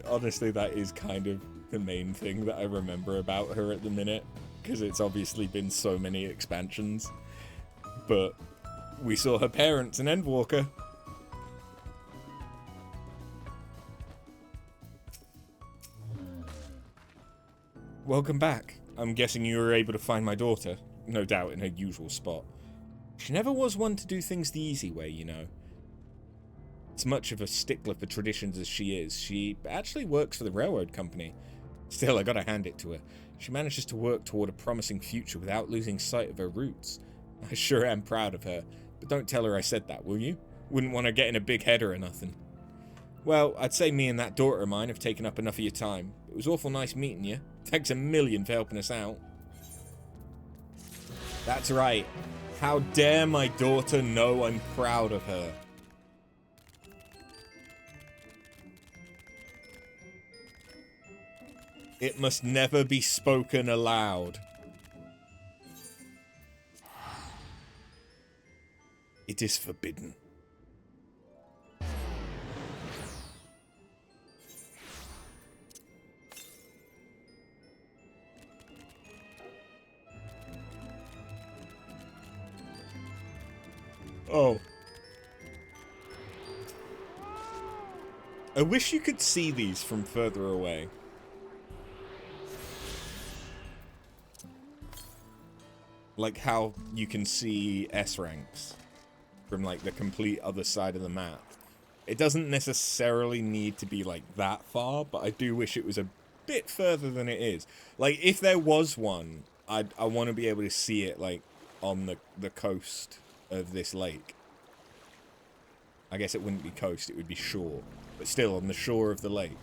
Honestly, that is kind of the main thing that I remember about her at the minute, because it's obviously been so many expansions. But we saw her parents in Endwalker. Welcome back. I'm guessing you were able to find my daughter, no doubt in her usual spot. She never was one to do things the easy way, you know. As much of a stickler for traditions as she is, she actually works for the railroad company. Still, I gotta hand it to her. She manages to work toward a promising future without losing sight of her roots. I sure am proud of her, but don't tell her I said that, will you? Wouldn't want her getting a big header or nothing. Well, I'd say me and that daughter of mine have taken up enough of your time. It was awful nice meeting you. Thanks a million for helping us out. That's right. How dare my daughter know I'm proud of her. It must never be spoken aloud. It is forbidden. Oh. I wish you could see these from further away. Like how you can see S ranks from like the complete other side of the map. It doesn't necessarily need to be like that far, but I do wish it was a bit further than it is. Like if there was one, I want to be able to see it like on the coast of this lake. I guess it wouldn't be coast, it would be shore, but still on the shore of the lake.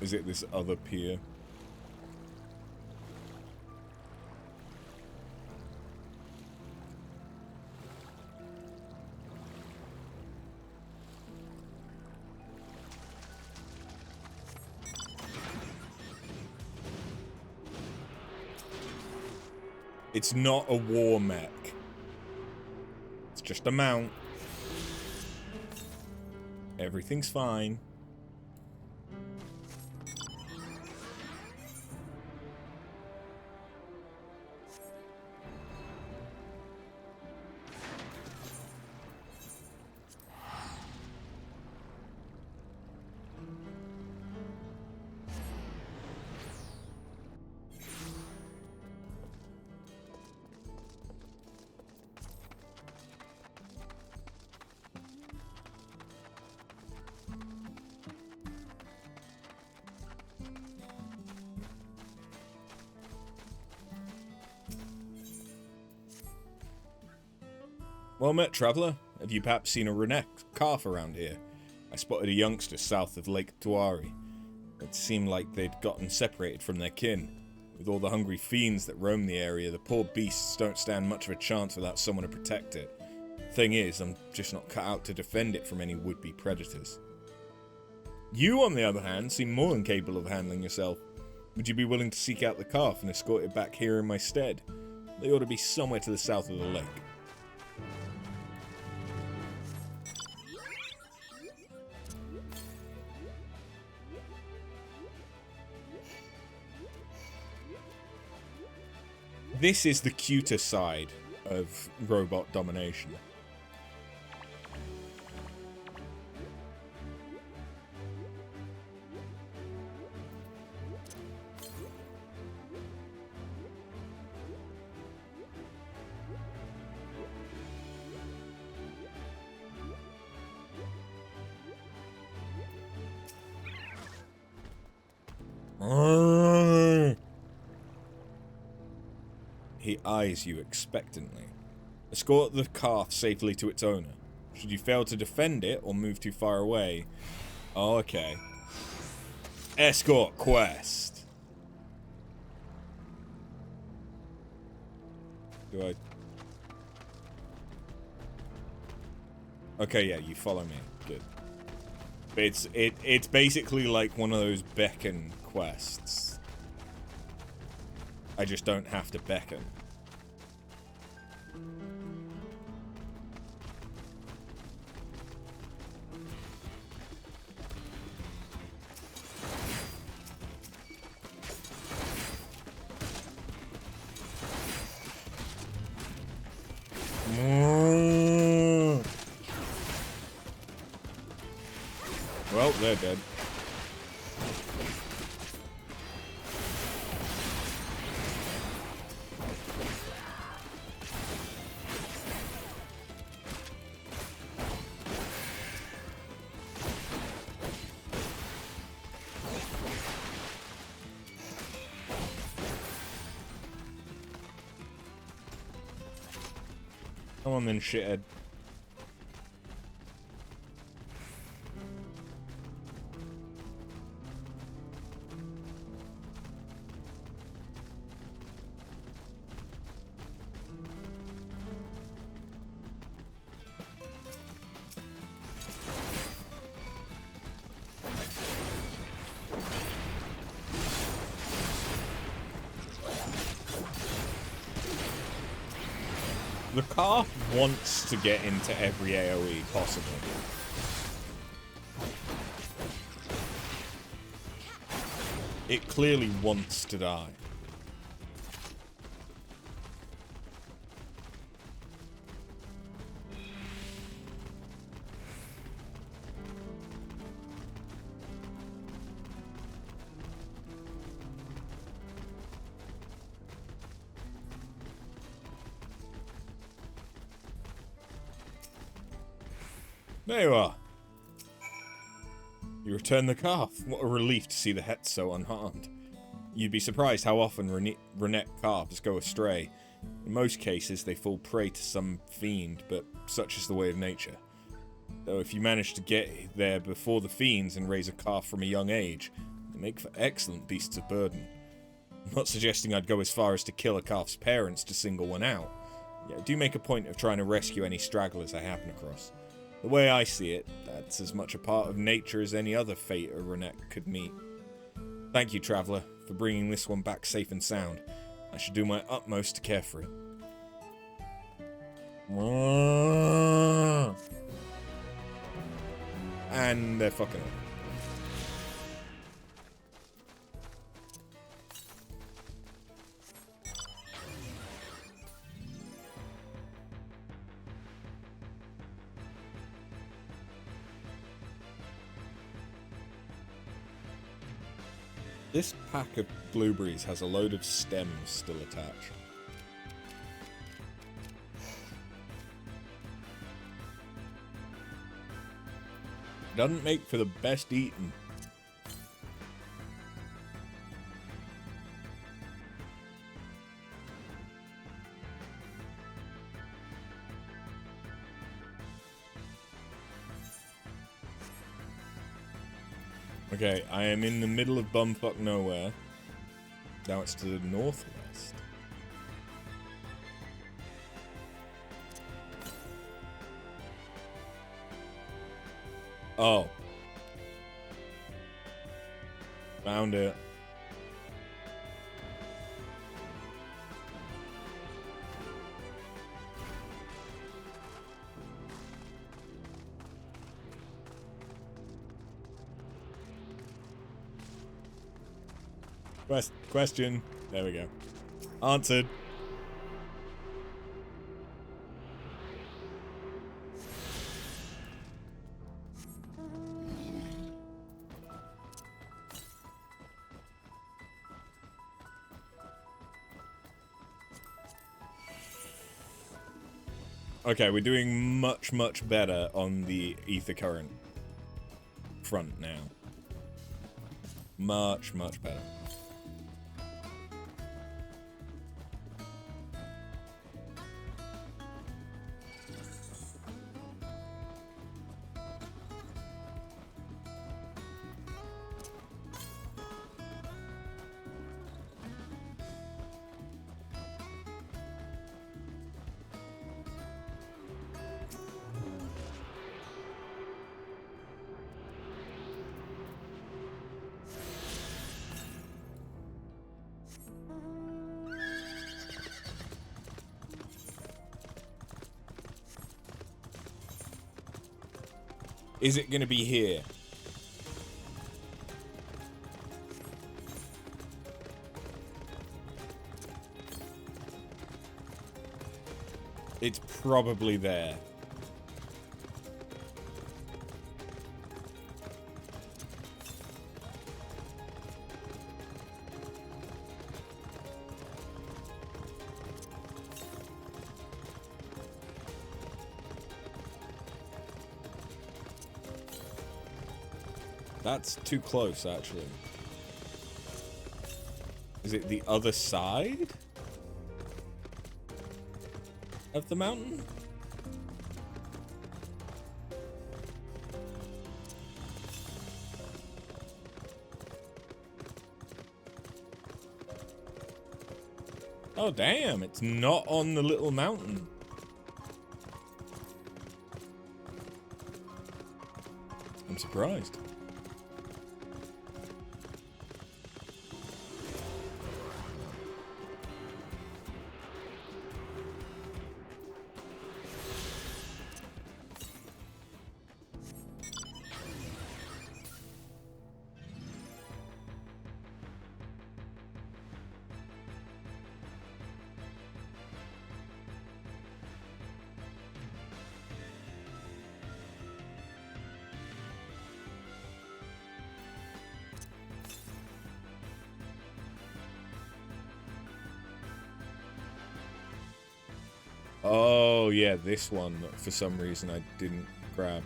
Is it this other pier? It's not a war mech. It's just a mount. Everything's fine. Well met, traveller. Have you perhaps seen a Renek calf around here? I spotted a youngster south of Lake Tuari. It seemed like they'd gotten separated from their kin. With all the hungry fiends that roam the area, the poor beasts don't stand much of a chance without someone to protect it. Thing is, I'm just not cut out to defend it from any would-be predators. You, on the other hand, seem more than capable of handling yourself. Would you be willing to seek out the calf and escort it back here in my stead? They ought to be somewhere to the south of the lake. This is the cuter side of robot domination. He eyes you expectantly. Escort the calf safely to its owner. Should you fail to defend it or move too far away... Oh, okay. Escort quest. Do I... Okay, yeah, you follow me. Good. But it's basically like one of those beckon quests. I just don't have to beckon. Well, they're dead. Come on then, shithead. The calf wants to get into every AoE possible. It clearly wants to die. There you are. You returned the calf. What a relief to see the het so unharmed. You'd be surprised how often Renek calves go astray. In most cases, they fall prey to some fiend, but such is the way of nature. Though if you manage to get there before the fiends and raise a calf from a young age, They make for excellent beasts of burden. I'm not suggesting I'd go as far as to kill a calf's parents to single one out. Yeah, I do make a point of trying to rescue any stragglers I happen across. The way I see it, that's as much a part of nature as any other fate a Renette could meet. Thank you, Traveller, for bringing this one back safe and sound. I should do my utmost to care for it. And they're fucking up. This pack of blueberries has a load of stems still attached. Doesn't make for the best eating. Okay, I am in the middle of bumfuck nowhere. Now it's to the northwest. Oh. Found it. Question. There we go. Answered. Okay, we're doing much, much better on the ether current front now. Much, much better. Is it going to be here? It's probably there. That's too close, actually. Is it the other side of the mountain? Oh, damn, it's not on the little mountain. I'm surprised. Oh, yeah, this one, for some reason, I didn't grab.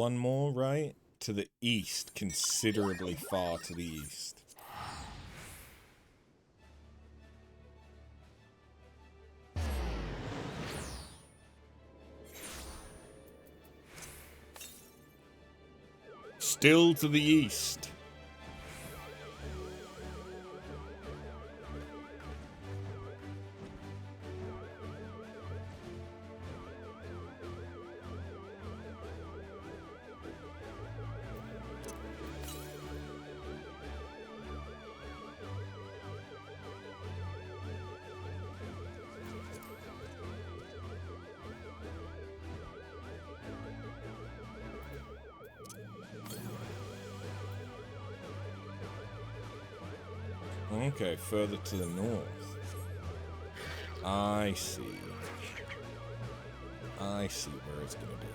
one more, right? To the east, considerably far to the east. Still to the east. Okay, further to the north. I see. I see where it's gonna be.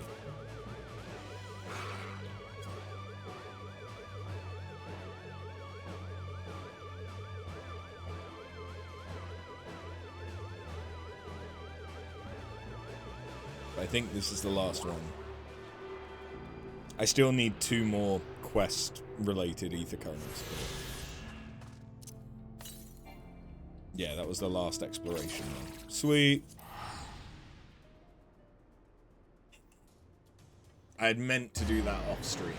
I think this is the last one. I still need 2 more quest-related ether currents. Yeah, that was the last exploration one. Sweet. I had meant to do that off stream.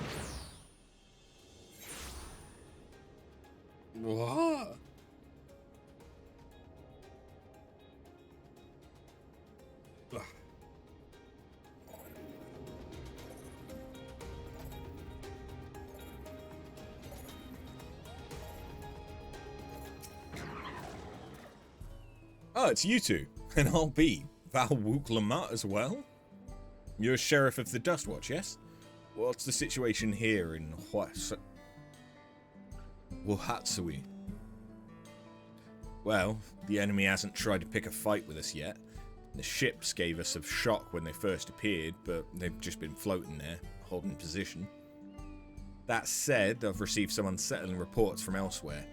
What? Ugh. Oh, it's you two. And I'll be Val Wook Lamont as well? You're Sheriff of the Dustwatch, yes? What's the situation here in Wahatsui? Well, the enemy hasn't tried to pick a fight with us yet. The ships gave us a shock when they first appeared, but they've just been floating there, holding position. That said, I've received some unsettling reports from elsewhere.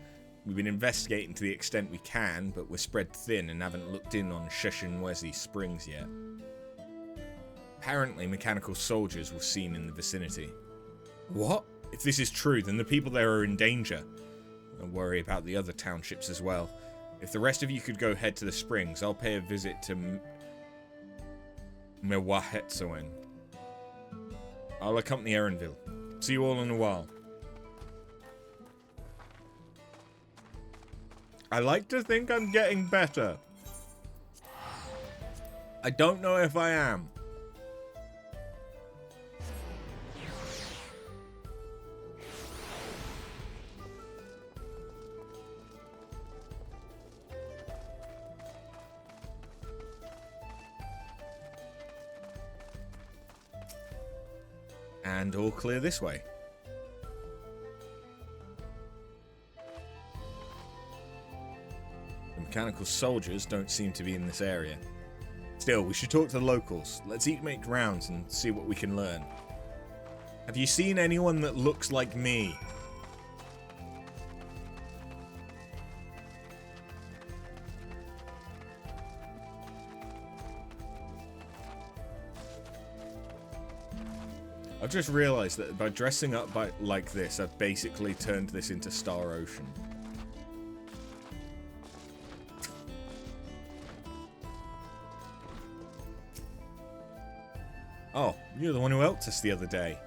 We've been investigating to the extent we can, but we're spread thin and haven't looked in on Sheshinwezi Springs yet. Apparently, mechanical soldiers were seen in the vicinity. What? If this is true, then the people there are in danger. I worry about the other townships as well. If the rest of you could go head to the springs, I'll pay a visit to Mewahetsoen. I'll accompany Erenville. See you all in a while. I like to think I'm getting better. I don't know if I am. And all clear this way. The mechanical soldiers don't seem to be in this area. Still, we should talk to the locals. Let's each make rounds and see what we can learn. Have you seen anyone that looks like me? I've just realised that by dressing up like this, I've basically turned this into Star Ocean. Oh, you're the one who helped us the other day.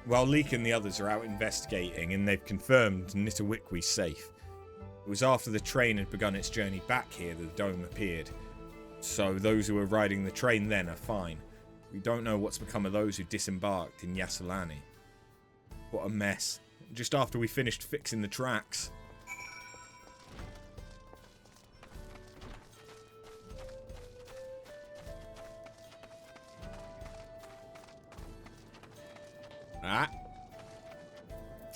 While Leek and the others are out investigating, and they've confirmed Nitawikwi's safe. It was after the train had begun its journey back here that the dome appeared. So those who were riding the train then are fine. We don't know what's become of those who disembarked in Yasulani. What a mess. Just after we finished fixing the tracks. Ah.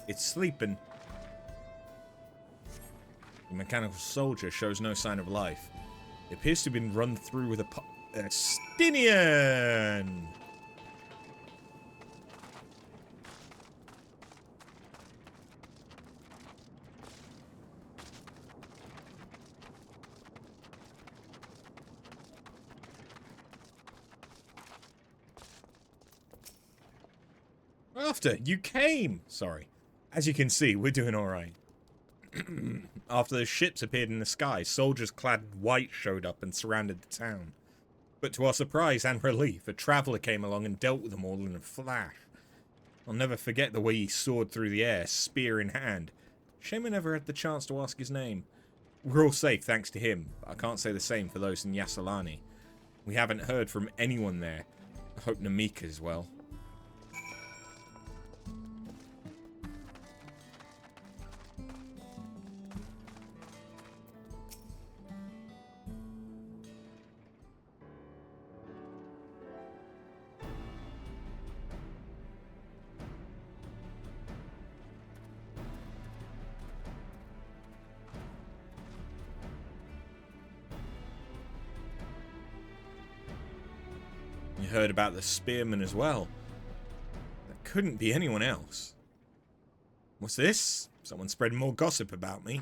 It's sleeping. The mechanical soldier shows no sign of life. It appears to have been run through with a Stinian! After you came! Sorry. As you can see, we're doing alright. After the ships appeared in the sky, soldiers clad in white showed up and surrounded the town. But to our surprise and relief, a traveller came along and dealt with them all in a flash. I'll never forget the way he soared through the air, spear in hand. Shame I never had the chance to ask his name. We're all safe thanks to him, but I can't say the same for those in Yasselani. We haven't heard from anyone there. I hope Namika is well. You heard about the spearman as well. That couldn't be anyone else. What's this? Someone spreading more gossip about me.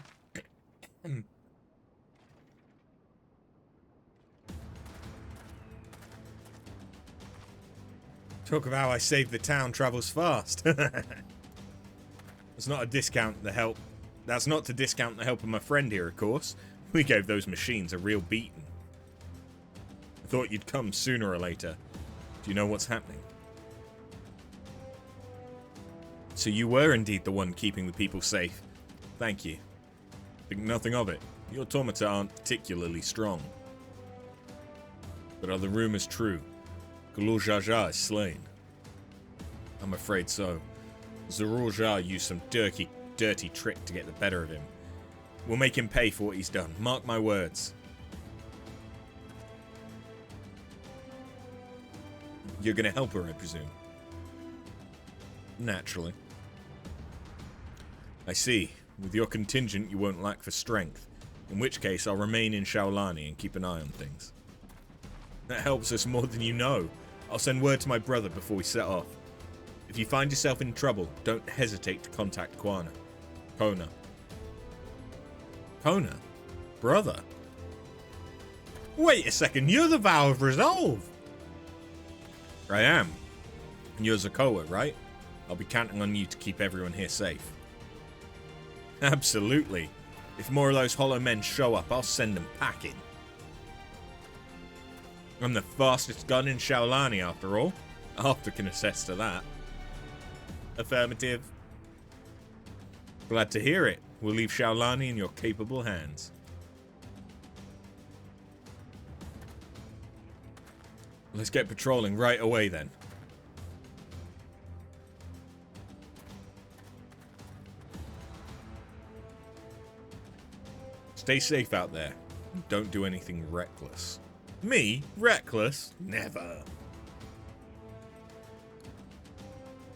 Talk of how I saved the town travels fast. That's not a discount the help. That's not to discount the help of my friend here, of course. We gave those machines a real beating. I thought you'd come sooner or later. Do you know what's happening? So you were indeed the one keeping the people safe. Thank you. Think nothing of it. Your automata aren't particularly strong. But are the rumors true? Galul Jaja is slain. I'm afraid so. Zarul Jah used some dirty trick to get the better of him. We'll make him pay for what he's done. Mark my words. You're gonna help her, I presume. Naturally. I see. With your contingent, you won't lack for strength. In which case, I'll remain in Shaolani and keep an eye on things. That helps us more than you know. I'll send word to my brother before we set off. If you find yourself in trouble, don't hesitate to contact Kona. Kona? Brother? Wait a second, you're the Vow of Resolve! I am. And you're Zakoa, right? I'll be counting on you to keep everyone here safe. Absolutely. If more of those hollow men show up, I'll send them packing. I'm the fastest gun in Shaolani, after all. Arthur can attest to that. Affirmative. Glad to hear it. We'll leave Shaolani in your capable hands. Let's get patrolling right away then. Stay safe out there. Don't do anything reckless. Me? Reckless? Never.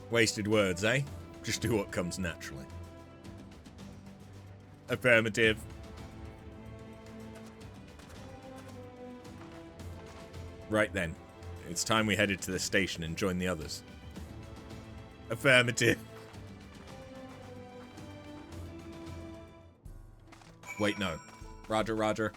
Wasted words, eh? Just do what comes naturally. Affirmative. Right then. It's time we headed to the station and joined the others. Affirmative. Wait, no. Roger, roger.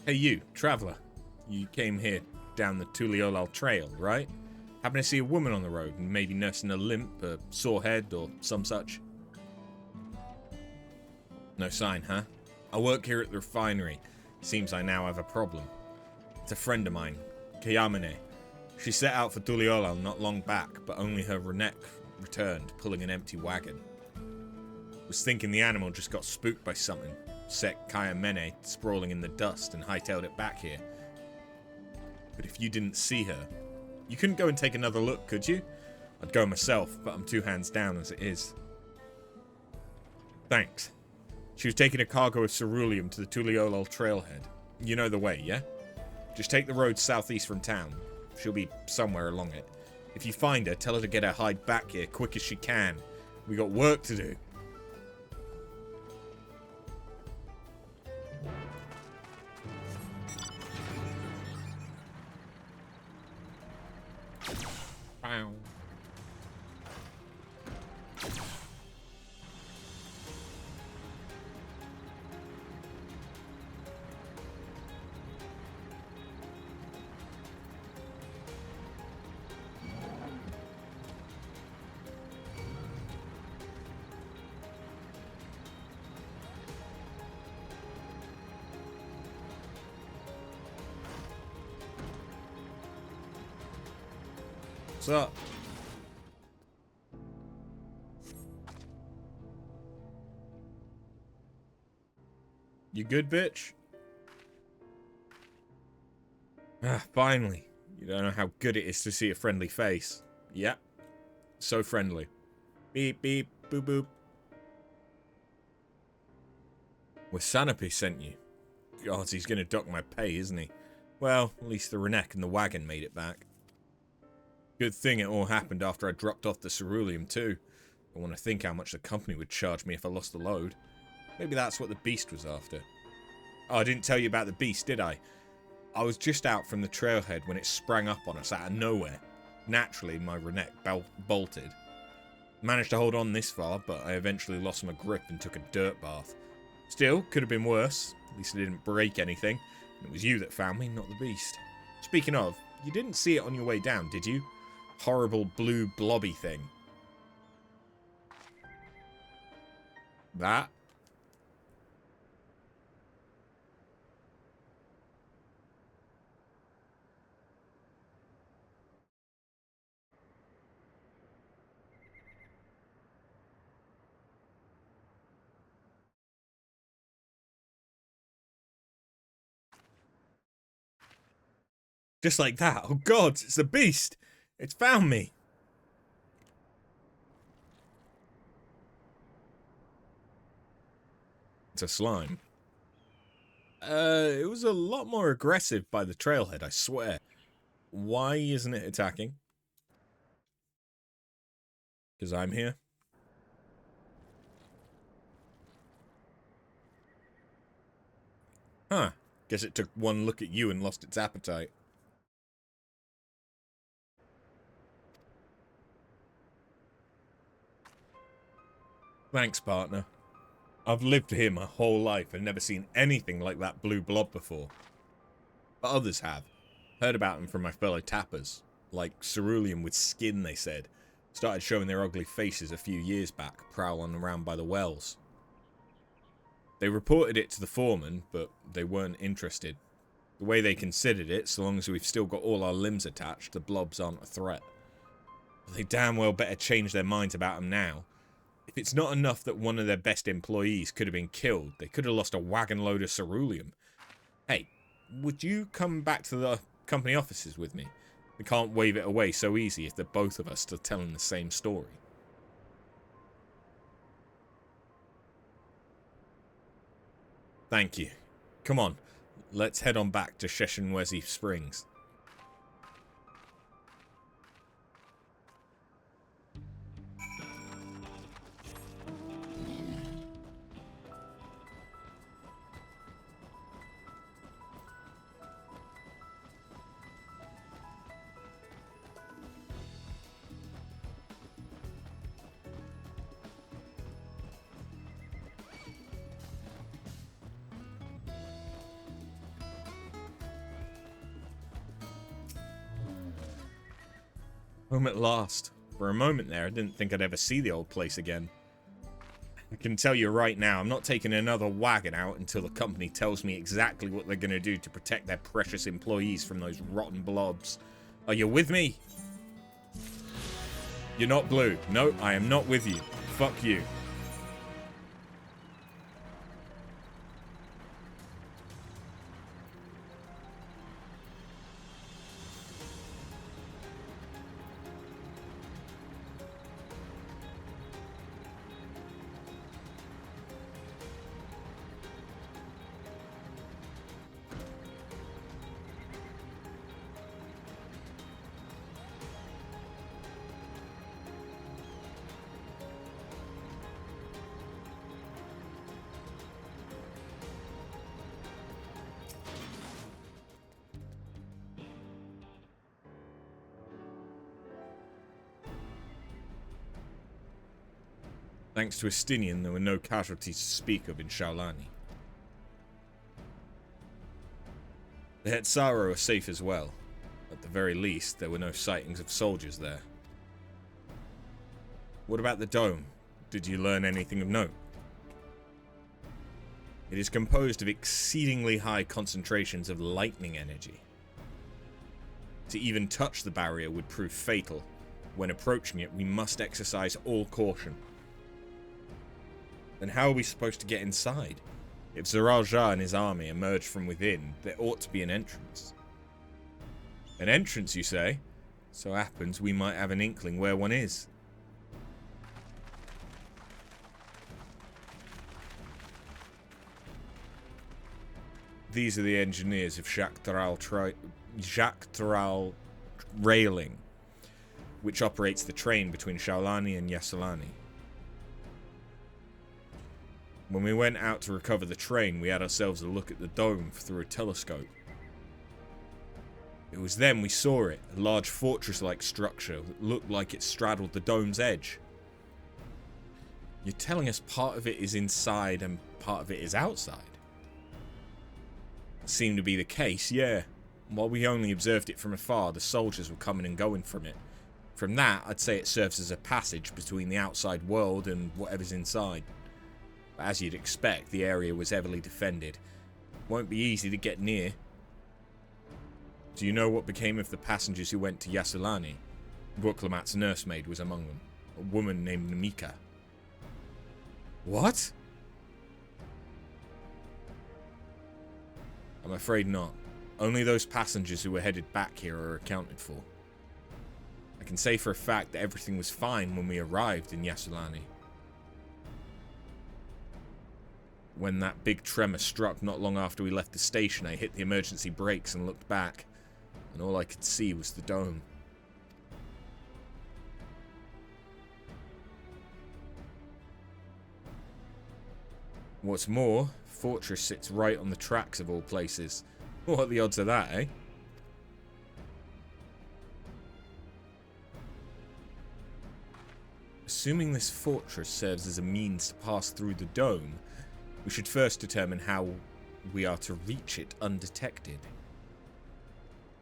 Hey you, traveler. You came here down the Tuliolal Trail, right? Happen to see a woman on the road and maybe nursing a limp, a sore head, or some such? No sign, huh? I work here at the refinery. Seems I now have a problem. It's a friend of mine, Kayamine. She set out for Tuliolal not long back, but only her Renek returned, pulling an empty wagon. Was thinking the animal just got spooked by something. Set Kayamine sprawling in the dust and hightailed it back here. But if you didn't see her, you couldn't go and take another look, could you? I'd go myself, but I'm 2 hands down as it is. Thanks. She was taking a cargo of ceruleum to the Tuliolal trailhead. You know the way, yeah? Just take the road southeast from town. She'll be somewhere along it. If you find her, tell her to get her hide back here quick as she can. We got work to do. What's up? You good, bitch? Ah, finally. You don't know how good it is to see a friendly face. Yep. So friendly. Beep, beep, boop, boop. Well, Sanapi sent you. God, he's gonna dock my pay, isn't he? Well, at least the Renek and the wagon made it back. Good thing it all happened after I dropped off the ceruleum, too. I want to think how much the company would charge me if I lost the load. Maybe that's what the beast was after. Oh, I didn't tell you about the beast, did I? I was just out from the trailhead when it sprang up on us out of nowhere. Naturally, my Renek bolted. Managed to hold on this far, but I eventually lost my grip and took a dirt bath. Still, could have been worse. At least I didn't break anything. And it was you that found me, not the beast. Speaking of, you didn't see it on your way down, did you? Horrible blue blobby thing. That? Just like that. Oh god, it's a beast. It's found me. It's a slime. It was a lot more aggressive by the trailhead, I swear. Why isn't it attacking? Because I'm here? Huh. Guess it took one look at you and lost its appetite. Thanks, partner. I've lived here my whole life and never seen anything like that blue blob before. But others have. Heard about them from my fellow tappers. Like ceruleum with skin, they said. Started showing their ugly faces a few years back, prowling around by the wells. They reported it to the foreman, but they weren't interested. The way they considered it, so long as we've still got all our limbs attached, the blobs aren't a threat. But they damn well better change their minds about them now. If it's not enough that one of their best employees could have been killed, they could have lost a wagon load of ceruleum. Hey, would you come back to the company offices with me? We can't wave it away so easy if the both of us are telling the same story. Thank you. Come on, let's head on back to Sheshenwezi Springs. Home at last. For a moment there, I didn't think I'd ever see the old place again. I can tell you right now, I'm not taking another wagon out until the company tells me exactly what they're going to do to protect their precious employees from those rotten blobs. Are you with me? You're not blue. No, I am not with you. Fuck you. Thanks to Estinian, there were no casualties to speak of in Shaolani. The Hetsaro are safe as well. At the very least, there were no sightings of soldiers there. What about the dome? Did you learn anything of note? It is composed of exceedingly high concentrations of lightning energy. To even touch the barrier would prove fatal, When approaching it, we must exercise all caution. Then how are we supposed to get inside? If Zeralja and his army emerge from within, there ought to be an entrance. An entrance, you say? So happens we might have an inkling where one is. These are the engineers of Jacques Taral Railing, which operates the train between Shaolani and Yasselani. When we went out to recover the train, we had ourselves a look at the dome through a telescope. It was then we saw it, a large fortress-like structure that looked like it straddled the dome's edge. You're telling us part of it is inside and part of it is outside? It seemed to be the case, yeah. While we only observed it from afar, the soldiers were coming and going from it. From that, I'd say it serves as a passage between the outside world and whatever's inside. But as you'd expect, the area was heavily defended. Won't be easy to get near. Do you know what became of the passengers who went to Yasselani? Buklamat's nursemaid was among them, a woman named Namika. What? I'm afraid not. Only those passengers who were headed back here are accounted for. I can say for a fact that everything was fine when we arrived in Yasselani. When that big tremor struck not long after we left the station, I hit the emergency brakes and looked back, and all I could see was the dome. What's more, Fortress sits right on the tracks of all places. What are the odds of that, eh? Assuming this fortress serves as a means to pass through the dome, we should first determine how we are to reach it undetected.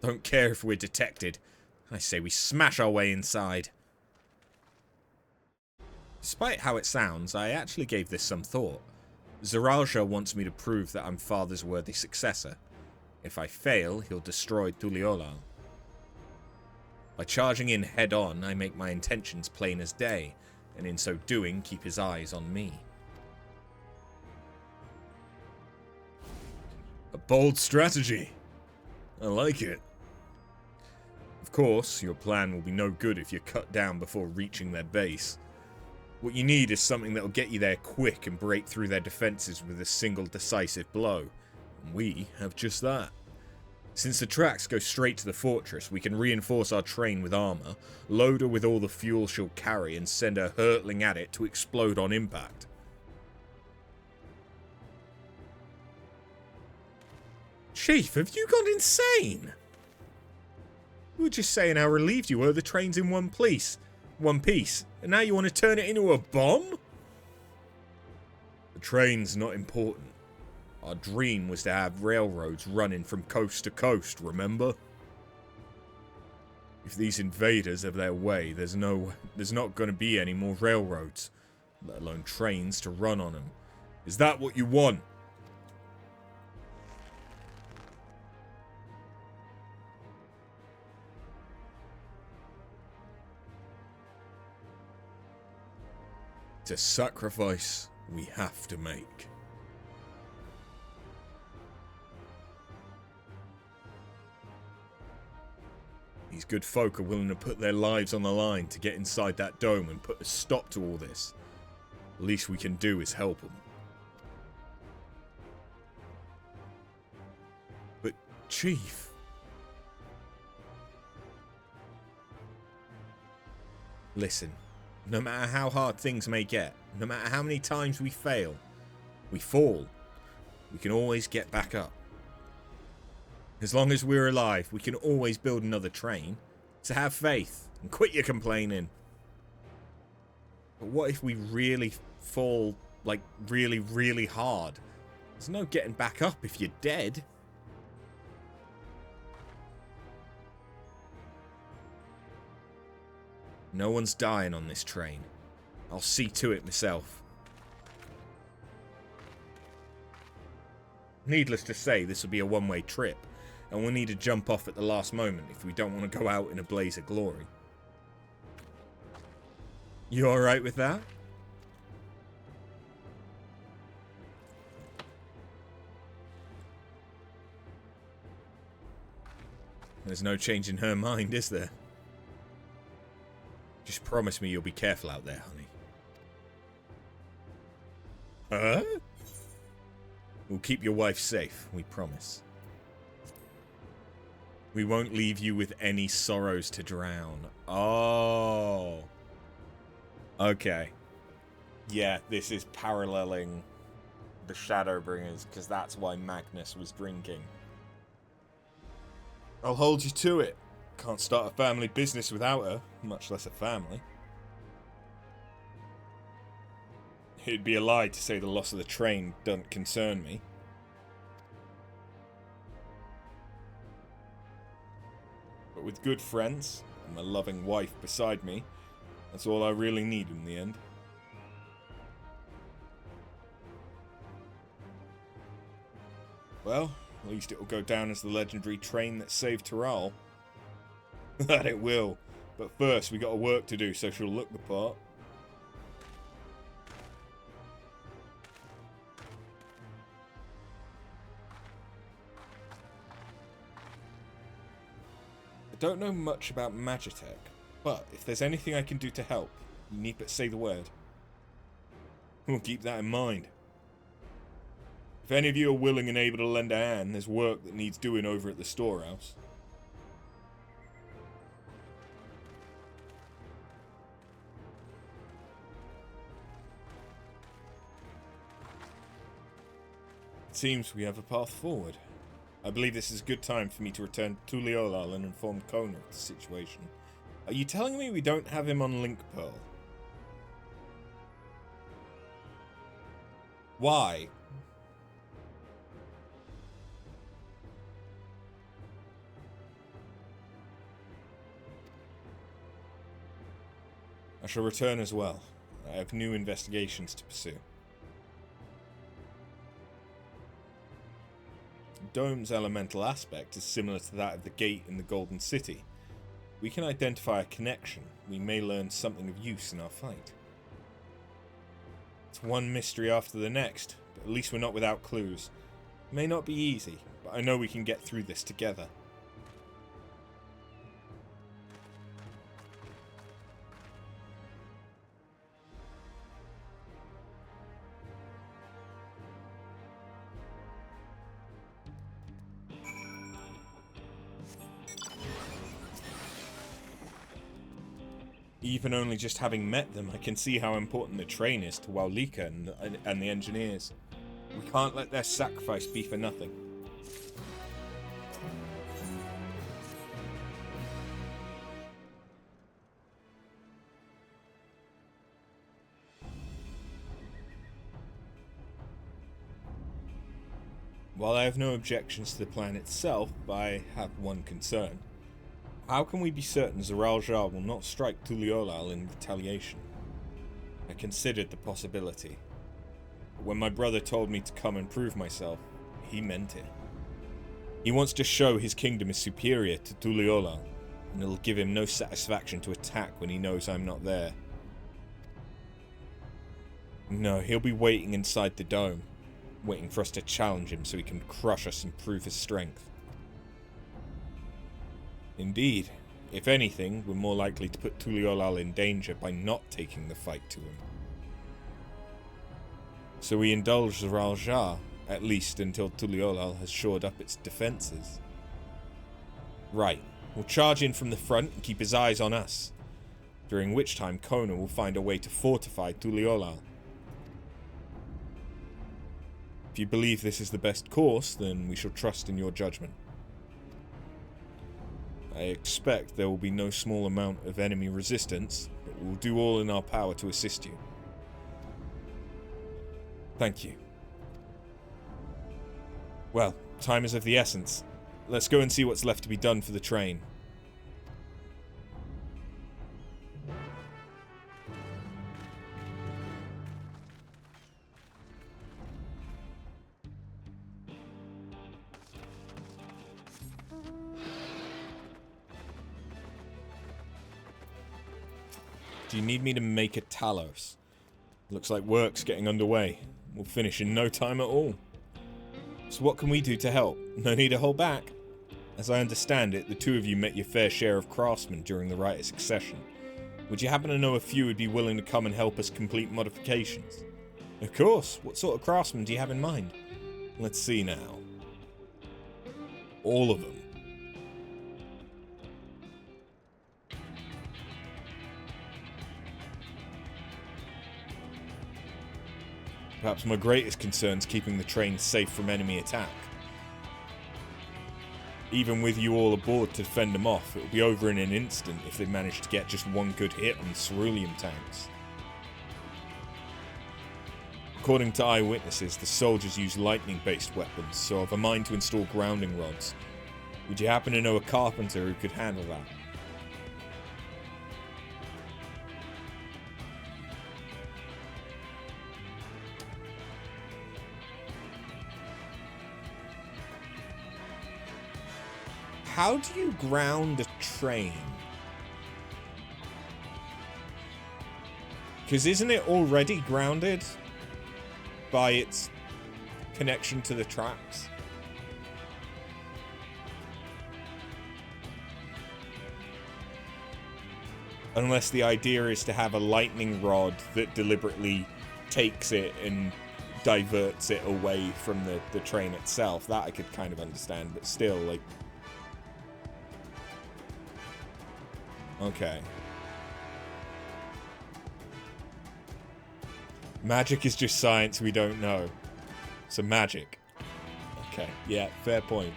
Don't care if we're detected. I say we smash our way inside. Despite how it sounds, I actually gave this some thought. Zeralja wants me to prove that I'm father's worthy successor. If I fail, he'll destroy Tuliolal. By charging in head-on, I make my intentions plain as day, and in so doing, keep his eyes on me. A bold strategy. I like it. Of course, your plan will be no good if you're cut down before reaching their base. What you need is something that'll get you there quick and break through their defenses with a single decisive blow. And we have just that. Since the tracks go straight to the fortress, we can reinforce our train with armor, load her with all the fuel she'll carry, and send her hurtling at it to explode on impact. Chief, have you gone insane? We were just saying how relieved you were the train's in one piece, and now you want to turn it into a bomb? The train's not important. Our dream was to have railroads running from coast to coast, remember? If these invaders have their way, there's not going to be any more railroads, let alone trains to run on them. Is that what you want? It's a sacrifice we have to make. These good folk are willing to put their lives on the line to get inside that dome and put a stop to all this. The least we can do is help them. But, Chief... Listen, no matter how hard things may get, no matter how many times we fail, we fall, we can always get back up. As long as we're alive, we can always build another train. So have faith and quit your complaining. But what if we really fall, like, really, really hard? There's no getting back up if you're dead. No one's dying on this train. I'll see to it myself. Needless to say, this will be a one-way trip, and we'll need to jump off at the last moment if we don't want to go out in a blaze of glory. You alright with that? There's no change in her mind, is there? Just promise me you'll be careful out there, honey. Huh? We'll keep your wife safe, we promise. We won't leave you with any sorrows to drown. Oh. Okay. Yeah, this is paralleling the Shadowbringers, because that's why Magnus was drinking. I'll hold you to it. Can't start a family business without her, much less a family. It'd be a lie to say the loss of the train doesn't concern me. But with good friends, and a loving wife beside me, that's all I really need in the end. Well, at least it'll go down as the legendary train that saved Tyrell. That it will. But first, we got work to do, so she'll look the part. I don't know much about Magitech, but if there's anything I can do to help, you need but say the word. We'll keep that in mind. If any of you are willing and able to lend a hand, there's work that needs doing over at the storehouse. It seems we have a path forward. I believe this is a good time for me to return to Tuliolal and inform Kona of the situation. Are you telling me we don't have him on Link Pearl? Why? I shall return as well. I have new investigations to pursue. Dome's elemental aspect is similar to that of the gate in the Golden City. We can identify a connection. We may learn something of use in our fight. It's one mystery after the next, but at least we're not without clues. It may not be easy, but I know we can get through this together. Even only just having met them, I can see how important the train is to Waulika and the engineers. We can't let their sacrifice be for nothing. While I have no objections to the plan itself, I have one concern. How can we be certain Zoral Jar will not strike Tuliolal in retaliation? I considered the possibility. But when my brother told me to come and prove myself, he meant it. He wants to show his kingdom is superior to Tuliolal, and it'll give him no satisfaction to attack when he knows I'm not there. No, he'll be waiting inside the dome, waiting for us to challenge him so he can crush us and prove his strength. Indeed, if anything, we're more likely to put Tuliolal in danger by not taking the fight to him. So we indulge Zoral Jar, at least until Tuliolal has shored up its defenses. Right, we'll charge in from the front and keep his eyes on us, during which time Kona will find a way to fortify Tuliolal. If you believe this is the best course, then we shall trust in your judgment. I expect there will be no small amount of enemy resistance, but we'll do all in our power to assist you. Thank you. Well, time is of the essence. Let's go and see what's left to be done for the train. Do you need me to make a Talos? Looks like work's getting underway. We'll finish in no time at all. So what can we do to help? No need to hold back. As I understand it, the two of you met your fair share of craftsmen during the Rite of Succession. Would you happen to know a few who'd be willing to come and help us complete modifications? Of course. What sort of craftsmen do you have in mind? Let's see now. All of them. Perhaps my greatest concern is keeping the train safe from enemy attack. Even with you all aboard to fend them off, it'll be over in an instant if they manage to get just one good hit on the cerulean tanks. According to eyewitnesses, the soldiers use lightning-based weapons, so I've a mind to install grounding rods. Would you happen to know a carpenter who could handle that? How do you ground a train? Because isn't it already grounded by its connection to the tracks? Unless the idea is to have a lightning rod that deliberately takes it and diverts it away from the train itself. That I could kind of understand, but still, like... Okay. Magic is just science we don't know. So magic. Okay, yeah, fair point.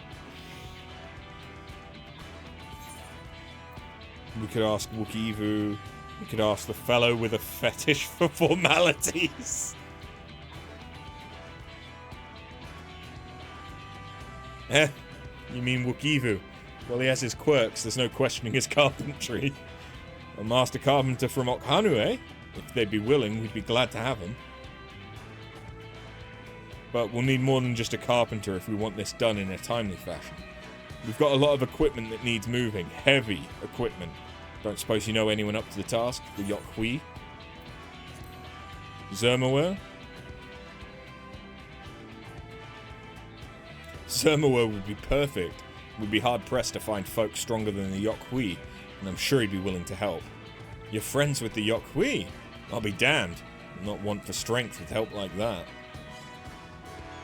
We could ask Wookiee-Vu. We could ask the fellow with a fetish for formalities. Eh? You mean Wookiee-Vu? Well, he has his quirks. There's no questioning his carpentry. A master carpenter from Okhanu, eh? If they'd be willing, we'd be glad to have him. But we'll need more than just a carpenter if we want this done in a timely fashion. We've got a lot of equipment that needs moving. Heavy equipment. Don't suppose you know anyone up to the task? The Yokhui? Zermawer? Zermawer would be perfect. We'd be hard-pressed to find folk stronger than the Yokhui, and I'm sure he'd be willing to help. You're friends with the Yokhui? I'll be damned. I'm not one for strength with help like that.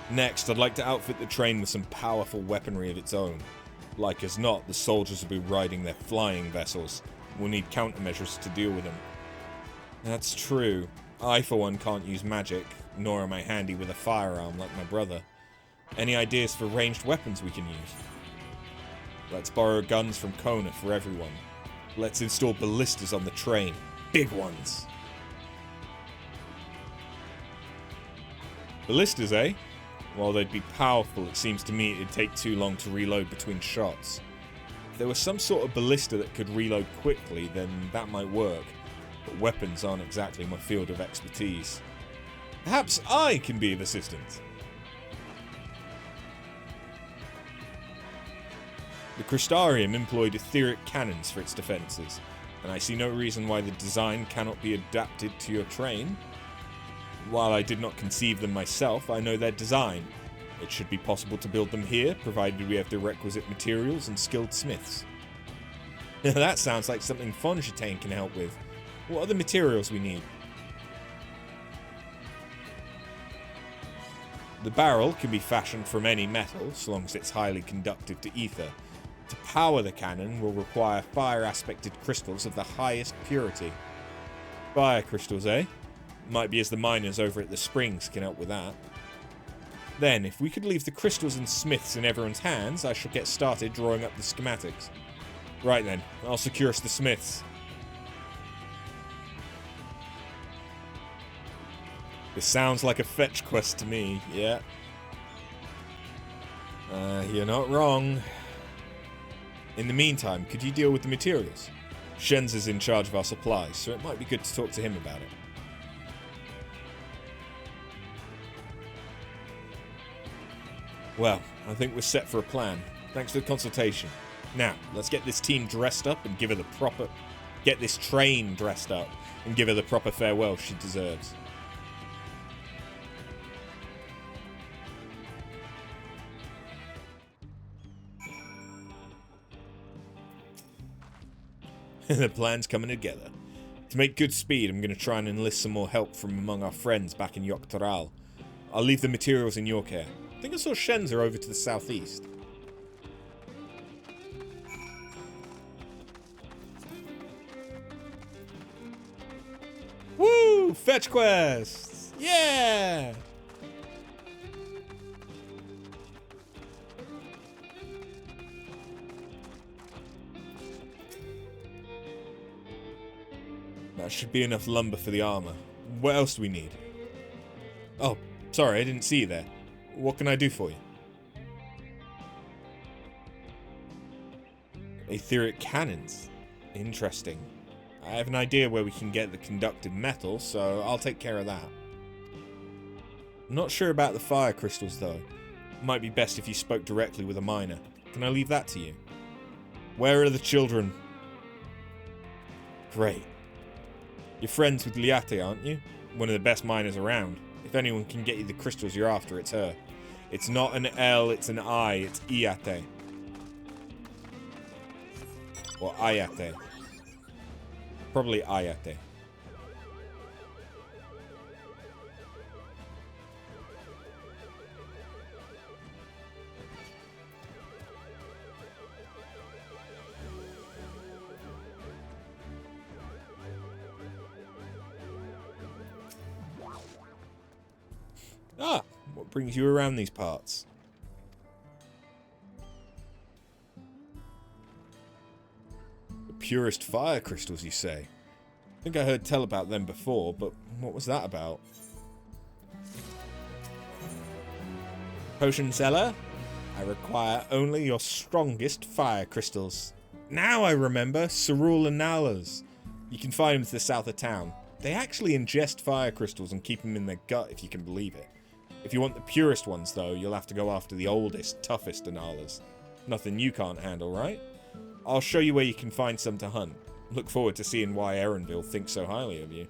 Next, I'd like to outfit the train with some powerful weaponry of its own. Like as not, the soldiers will be riding their flying vessels. We'll need countermeasures to deal with them. That's true. I, for one, can't use magic, nor am I handy with a firearm like my brother. Any ideas for ranged weapons we can use? Let's borrow guns from Kona for everyone. Let's install ballistas on the train. Big ones! Ballistas, eh? While they'd be powerful, it seems to me it'd take too long to reload between shots. If there was some sort of ballista that could reload quickly, then that might work. But weapons aren't exactly my field of expertise. Perhaps I can be of assistance. The Crystarium employed etheric cannons for its defences, and I see no reason why the design cannot be adapted to your train. While I did not conceive them myself, I know their design. It should be possible to build them here, provided we have the requisite materials and skilled smiths. Now that sounds like something Fonjitaine can help with. What are the materials we need? The barrel can be fashioned from any metal, so long as it's highly conductive to ether. To power the cannon will require fire-aspected crystals of the highest purity. Fire crystals, eh? Might be as the miners over at the springs can help with that. Then, if we could leave the crystals and smiths in everyone's hands, I shall get started drawing up the schematics. Right then, I'll secure us the smiths. This sounds like a fetch quest to me, yeah. You're not wrong. In the meantime, could you deal with the materials? Shen's is in charge of our supplies, so it might be good to talk to him about it. Well, I think we're set for a plan. Thanks for the consultation. Now, let's get this team dressed up and give it the proper... get this train dressed up and give her the proper farewell she deserves. The plan's coming together. To make good speed, I'm going to try and enlist some more help from among our friends back in Dawntrail. I'll leave the materials in your care. I think I saw Shenza over to the southeast. Woo! Fetch quests! Yeah! That should be enough lumber for the armor. What else do we need? Oh, sorry, I didn't see you there. What can I do for you? Etheric cannons. Interesting. I have an idea where we can get the conductive metal, so I'll take care of that. I'm not sure about the fire crystals, though. Might be best if you spoke directly with a miner. Can I leave that to you? Where are the children? Great. You're friends with Liate, aren't you? One of the best miners around. If anyone can get you the crystals you're after, it's her. It's not an L, it's an I. It's Iate. Or Ayate. Probably Ayate. Ah, what brings you around these parts? The purest fire crystals, you say? I think I heard tell about them before, but what was that about? Potion seller? I require only your strongest fire crystals. Now I remember, Cerule and Nalas. You can find them to the south of town. They actually ingest fire crystals and keep them in their gut, if you can believe it. If you want the purest ones, though, you'll have to go after the oldest, toughest Analas. Nothing you can't handle, right? I'll show you where you can find some to hunt. Look forward to seeing why Erenville thinks so highly of you.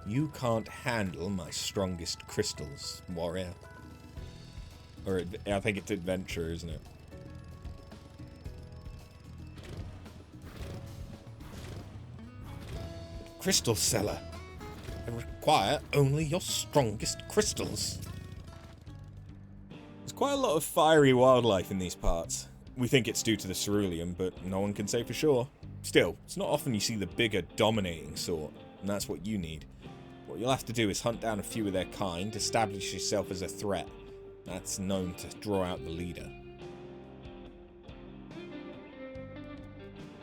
You can't handle my strongest crystals, warrior. Or, I think it's adventure, isn't it? Crystal seller. I require only your strongest crystals. There's quite a lot of fiery wildlife in these parts. We think it's due to the cerulean, but no one can say for sure. Still, it's not often you see the bigger, dominating sort, and that's what you need. What you'll have to do is hunt down a few of their kind, establish yourself as a threat. That's known to draw out the leader.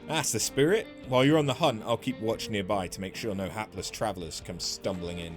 That's the spirit. While you're on the hunt, I'll keep watch nearby to make sure no hapless travelers come stumbling in.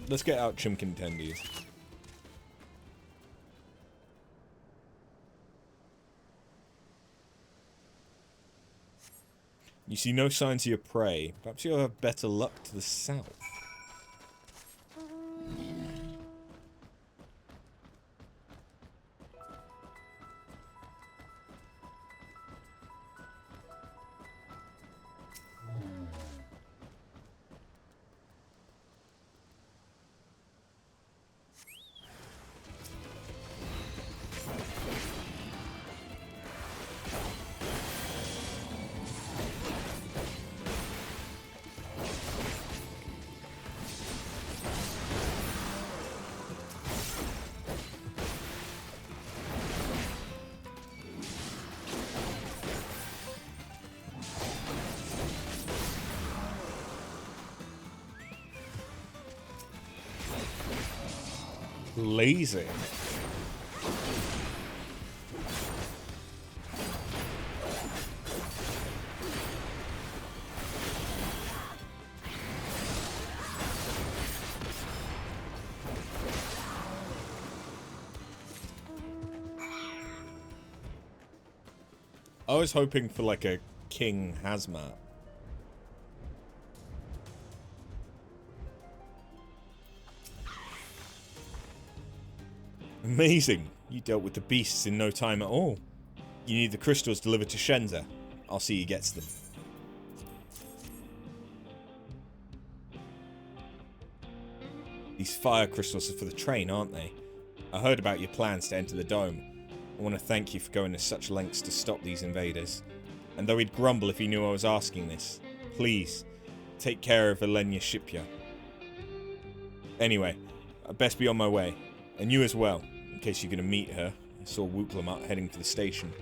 Let's get out Chimcontendies. You see no signs of your prey. Perhaps you'll have better luck to the south. Blazing. I was hoping for like a king hazmat. Amazing. You dealt with the beasts in no time at all. You need the crystals delivered to Shenza. I'll see you gets them. These fire crystals are for the train, aren't they? I heard about your plans to enter the dome. I want to thank you for going to such lengths to stop these invaders. And though he'd grumble if he knew I was asking this, please, take care of Elenia Shipya. Anyway, I'd best be on my way. And you as well, in case you're going to meet her. I saw Wooklamut heading for the station.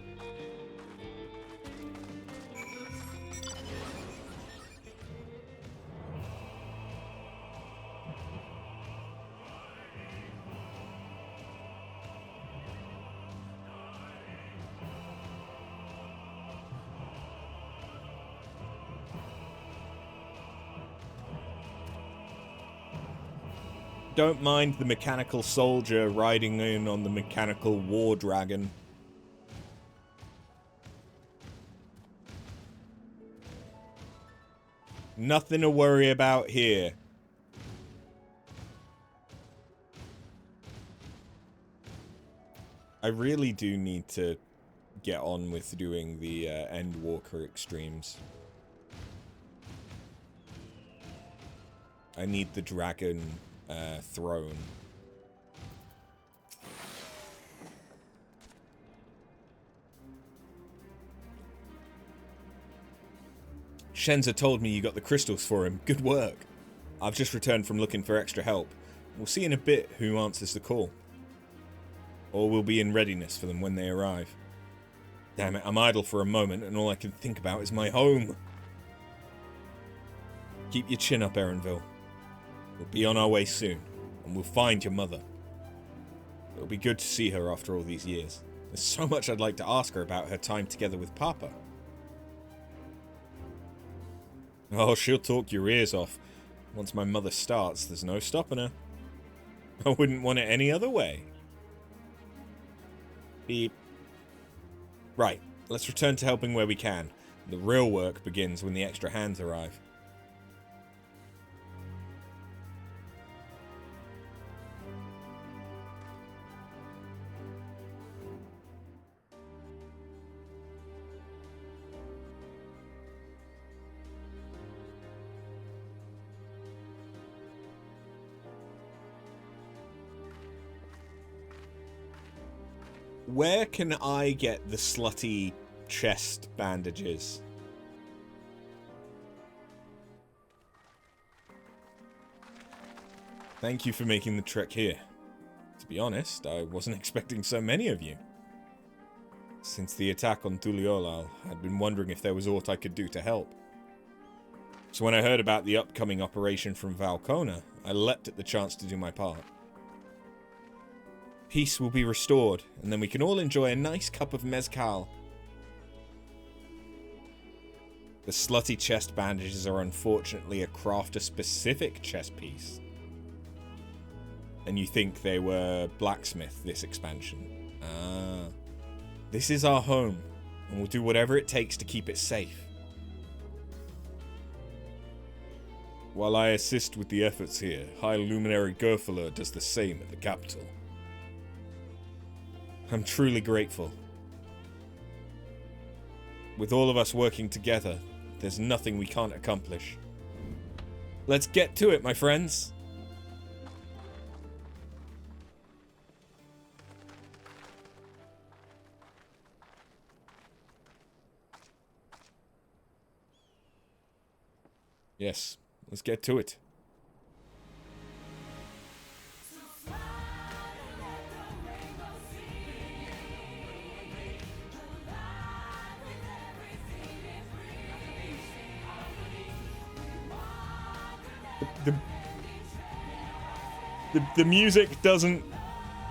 Don't mind the mechanical soldier riding in on the mechanical war dragon. Nothing to worry about here. I really do need to get on with doing the Endwalker extremes. I need the dragon throne. Shenza told me you got the crystals for him. Good work. I've just returned from looking for extra help. We'll see in a bit who answers the call. Or we'll be in readiness for them when they arrive. Damn it, I'm idle for a moment and all I can think about is my home. Keep your chin up, Erenville. We'll be on our way soon, and we'll find your mother. It'll be good to see her after all these years. There's so much I'd like to ask her about her time together with Papa. Oh, she'll talk your ears off. Once my mother starts, there's no stopping her. I wouldn't want it any other way. Beep. Right, let's return to helping where we can. The real work begins when the extra hands arrive. Where can I get the slutty chest bandages? Thank you for making the trek here. To be honest, I wasn't expecting so many of you. Since the attack on Tuliolal, I'd been wondering if there was aught I could do to help. So when I heard about the upcoming operation from Valcona, I leapt at the chance to do my part. Peace will be restored, and then we can all enjoy a nice cup of mezcal. The slutty chest bandages are unfortunately a crafter-specific chest piece. And you think they were blacksmith this expansion. Ah. This is our home, and we'll do whatever it takes to keep it safe. While I assist with the efforts here, High Luminary Gerfler does the same at the capital. I'm truly grateful. With all of us working together, there's nothing we can't accomplish. Let's get to it, my friends! Yes, let's get to it. The music doesn't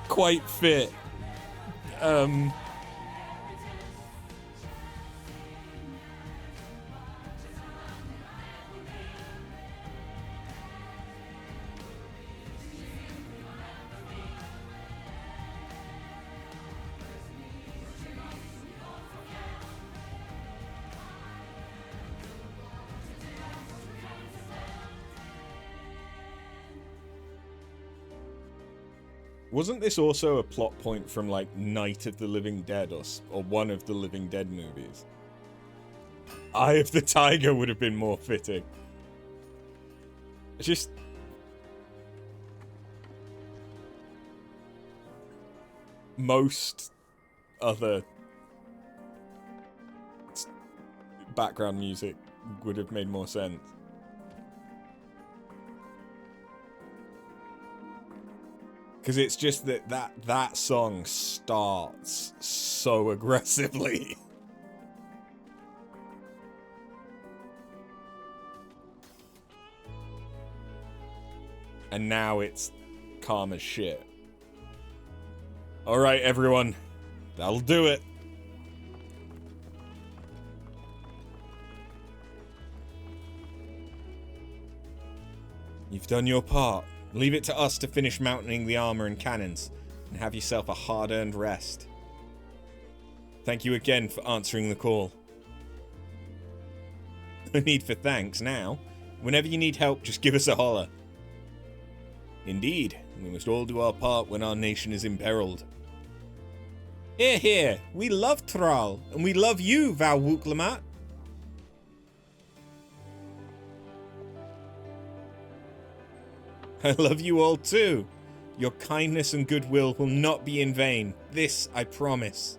quite fit. Wasn't this also a plot point from, like, Night of the Living Dead or one of the Living Dead movies? Eye of the Tiger would have been more fitting. It's just... most other background music would have made more sense. Because it's just that song starts so aggressively. And now it's calm as shit. Alright, everyone. That'll do it. You've done your part. Leave it to us to finish mounting the armor and cannons, and have yourself a hard-earned rest. Thank you again for answering the call. No need for thanks now. Whenever you need help, just give us a holler. Indeed, we must all do our part when our nation is imperiled. Hear, hear, we love Thrall, and we love you, Val Wooklamat. I love you all too. Your kindness and goodwill will not be in vain. This I promise.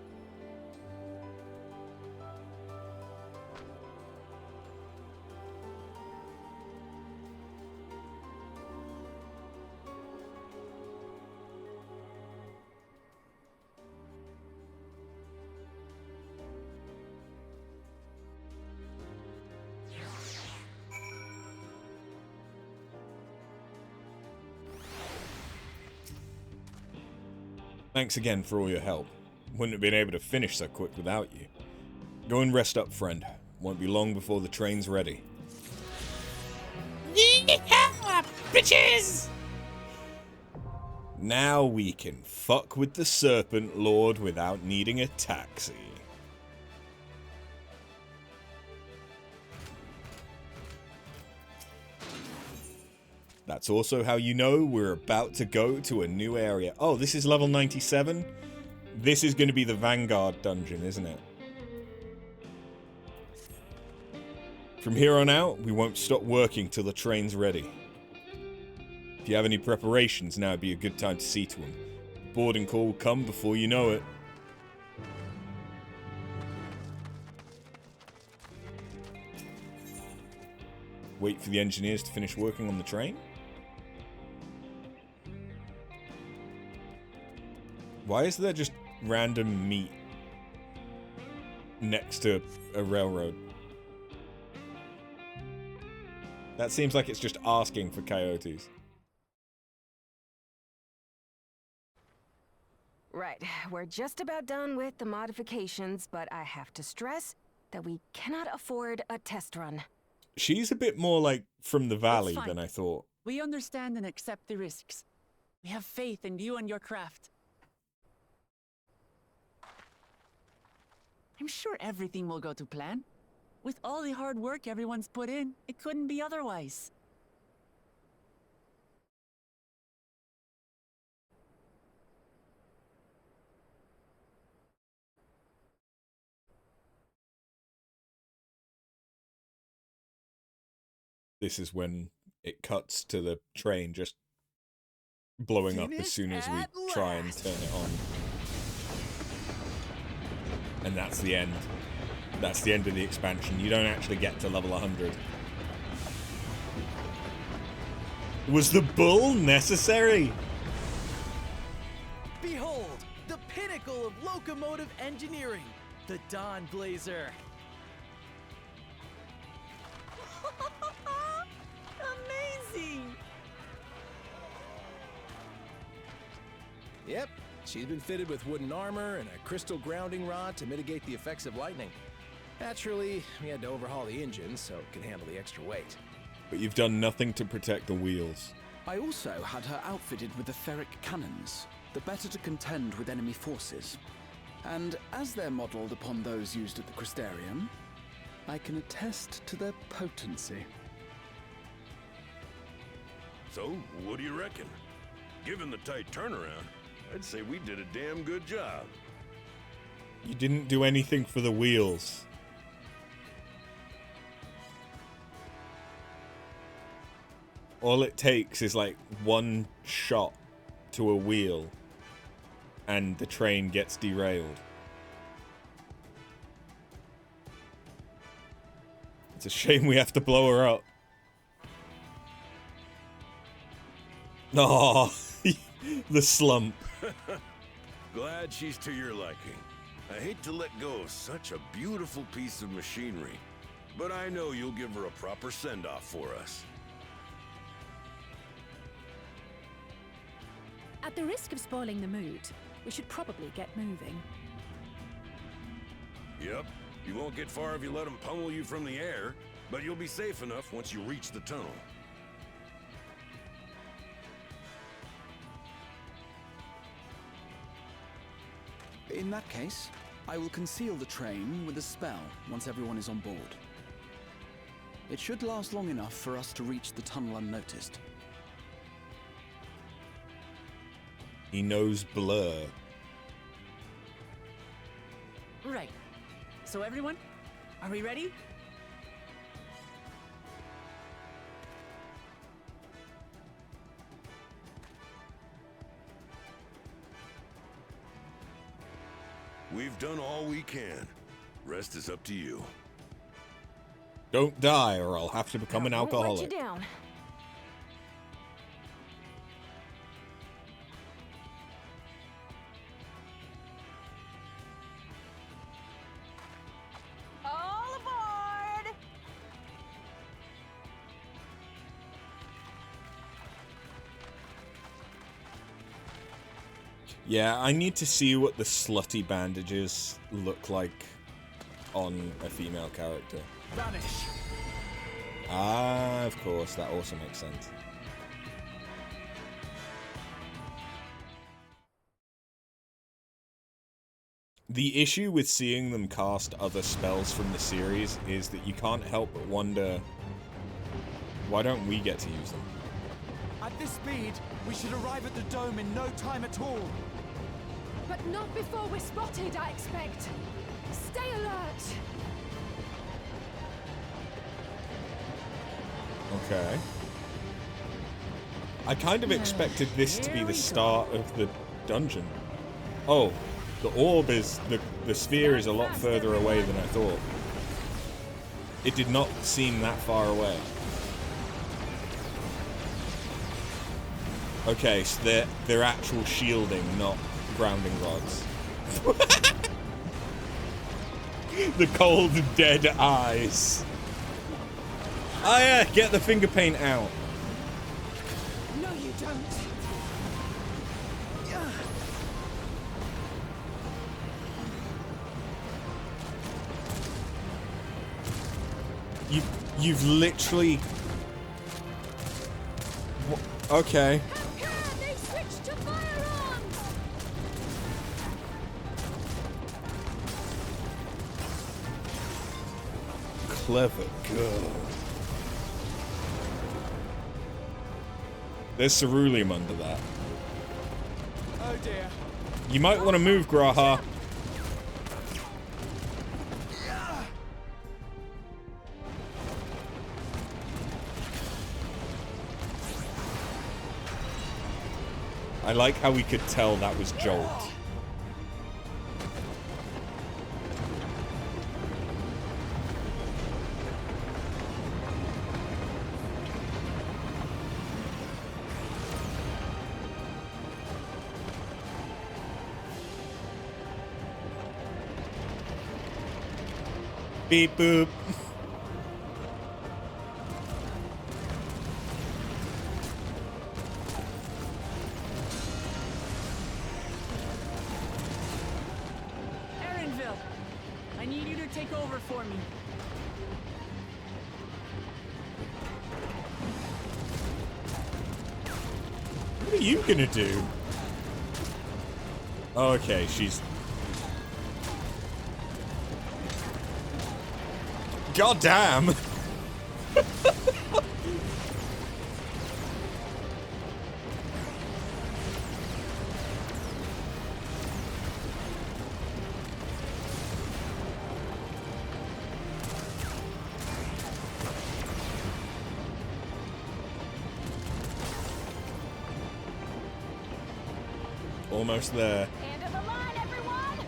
Thanks again for all your help. Wouldn't have been able to finish so quick without you. Go and rest up, friend. Won't be long before the train's ready. Yeah, bitches! Now we can fuck with the Serpent Lord without needing a taxi. That's also how you know we're about to go to a new area. Oh, this is level 97? This is going to be the Vanguard dungeon, isn't it? From here on out, we won't stop working till the train's ready. If you have any preparations, now would be a good time to see to them. The boarding call will come before you know it. Wait for the engineers to finish working on the train? Why is there just random meat next to a railroad? That seems like it's just asking for coyotes. Right, we're just about done with the modifications, but I have to stress that we cannot afford a test run. She's a bit more like from the valley than I thought. We understand and accept the risks. We have faith in you and your craft. I'm sure everything will go to plan. With all the hard work everyone's put in, it couldn't be otherwise. This is when it cuts to the train just blowing up as soon as we try and turn it on. And that's the end. That's the end of the expansion. You don't actually get to level 100. Was the bull necessary? Behold, the pinnacle of locomotive engineering, the Dawn Blazer. Amazing! Yep, she's been fitted with wooden armor and a crystal grounding rod to mitigate the effects of lightning. Naturally, we had to overhaul the engine so it could handle the extra weight. But you've done nothing to protect the wheels. I also had her outfitted with the ferric cannons, the better to contend with enemy forces. And as they're modelled upon those used at the Crystarium, I can attest to their potency. So, what do you reckon? Given the tight turnaround, I'd say we did a damn good job. You didn't do anything for the wheels. All it takes is like one shot to a wheel and the train gets derailed. It's a shame we have to blow her up. Oh, the slump. Glad she's to your liking. I hate to let go of such a beautiful piece of machinery, but I know you'll give her a proper send-off for us. At the risk of spoiling the mood, we should probably get moving. Yep, you won't get far if you let them pummel you from the air, but you'll be safe enough once you reach the tunnel. In that case, I will conceal the train with a spell once everyone is on board. It should last long enough for us to reach the tunnel unnoticed. He knows blur. Right. So everyone, are we ready? We've done all we can. Rest is up to you. Don't die or I'll have to become an alcoholic. Let you down. All aboard! Yeah, I need to see what the slutty bandages look like on a female character. Vanish. Ah, of course, that also makes sense. The issue with seeing them cast other spells from the series is that you can't help but wonder, why don't we get to use them? At this speed, we should arrive at the dome in no time at all. But not before we're spotted, I expect. Stay alert! Okay. I kind of expected this to be the start of the dungeon. Oh, the orb is... the sphere is a lot further away than I thought. It did not seem that far away. Okay, so they're actual shielding, not grounding rods. The cold, dead eyes. Oh yeah, get the finger paint out. No, you don't. You've literally... Okay. They switched to firearms! Clever girl. There's ceruleum under that. Oh dear. You might want to move, Graha. I like how we could tell that was Jolt. Beep boop. Erinville, I need you to take over for me. What are you gonna do? Oh, okay, she's... God damn! Almost there. End of the line, everyone!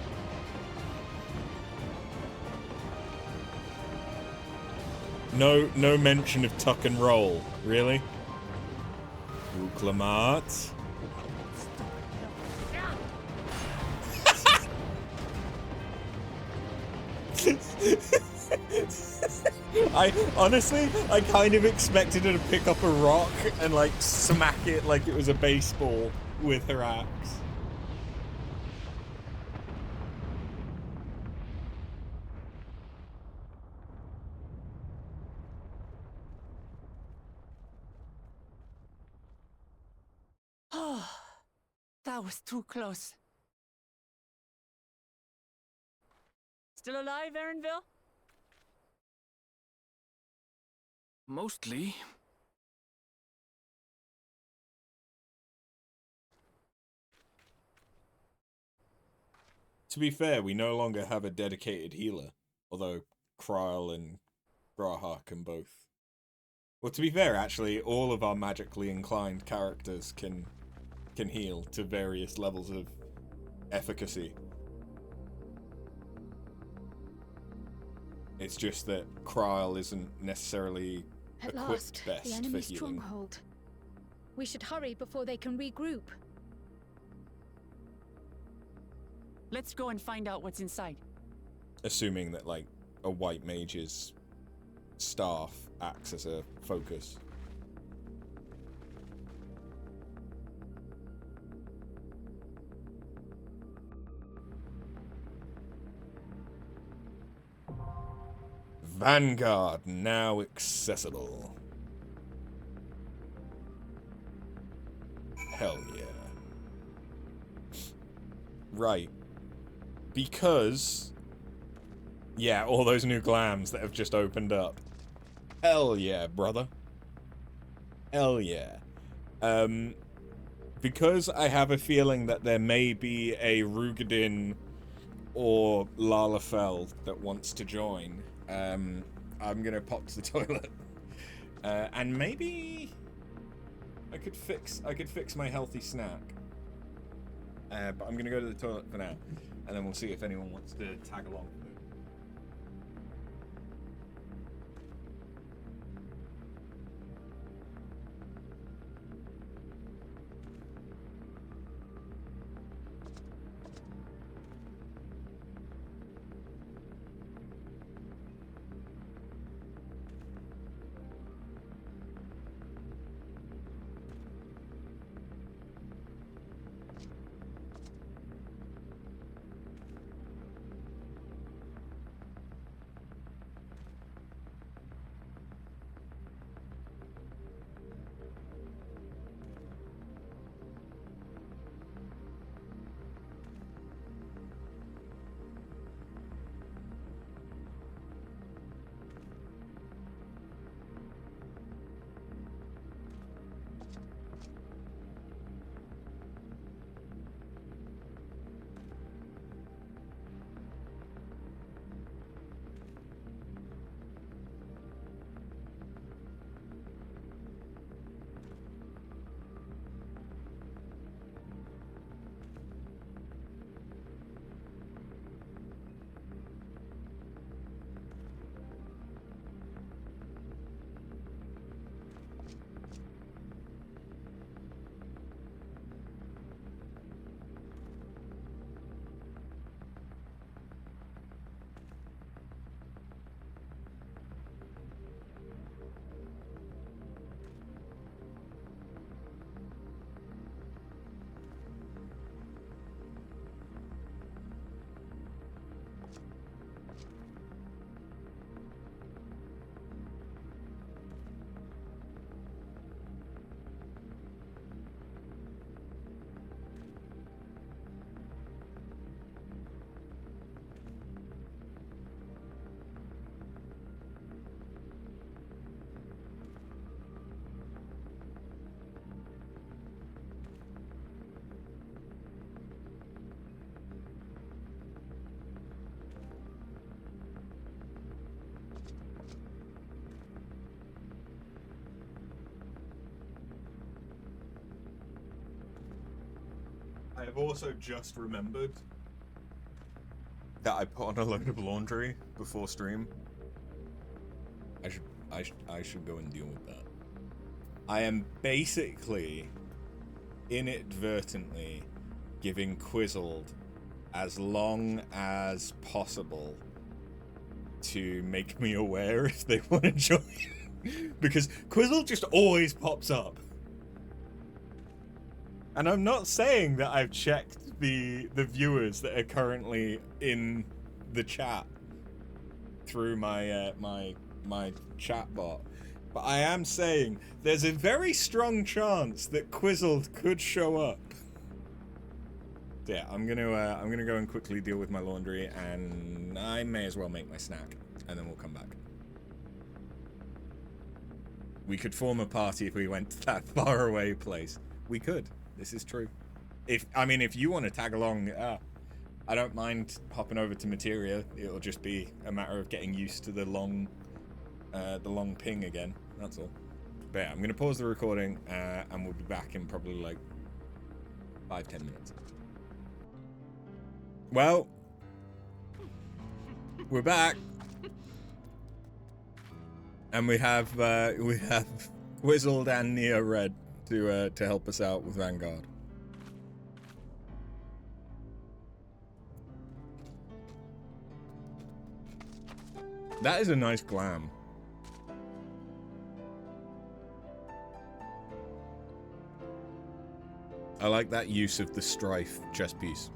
No mention of tuck and roll. Really? Uklamat. I kind of expected her to pick up a rock and like smack it like it was a baseball with her axe. Oh, that was too close. Still alive, Erinville? Mostly. To be fair, we no longer have a dedicated healer, although Kryl and Graha can both. Well, to be fair, actually, all of our magically inclined characters can heal to various levels of efficacy. It's just that Kryl isn't necessarily At equipped last, best the for enemy's healing. stronghold. We should hurry before they can regroup. Let's go and find out what's inside. Assuming that, like, a white mage's staff acts as a focus. Vanguard now accessible. Hell yeah. Right. Because... yeah, all those new glams that have just opened up. Hell yeah, brother. Hell yeah. Because I have a feeling that there may be a Rugadin or Lalafell that wants to join, I'm gonna pop to the toilet. And maybe I could fix my healthy snack. But I'm gonna go to the toilet for now, and then we'll see if anyone wants to tag along. I have also just remembered that I put on a load of laundry before stream. I should go and deal with that. I am basically inadvertently giving Quizzled as long as possible to make me aware if they want to join. Because Quizzled just always pops up. And I'm not saying that I've checked the viewers that are currently in the chat through my my chat bot, but I am saying there's a very strong chance that Quizzled could show up. So yeah, I'm gonna go and quickly deal with my laundry, and I may as well make my snack, and then we'll come back. We could form a party if we went to that far away place. We could. This is true. If you want to tag along, I don't mind hopping over to Materia. It'll just be a matter of getting used to the long ping again. That's all. But yeah, I'm gonna pause the recording, and we'll be back in probably like 5-10 minutes. Well, we're back, and we have Quizzled and Neo Red to help us out with Vanguard. That is a nice glam. I like that use of the Strife chess piece.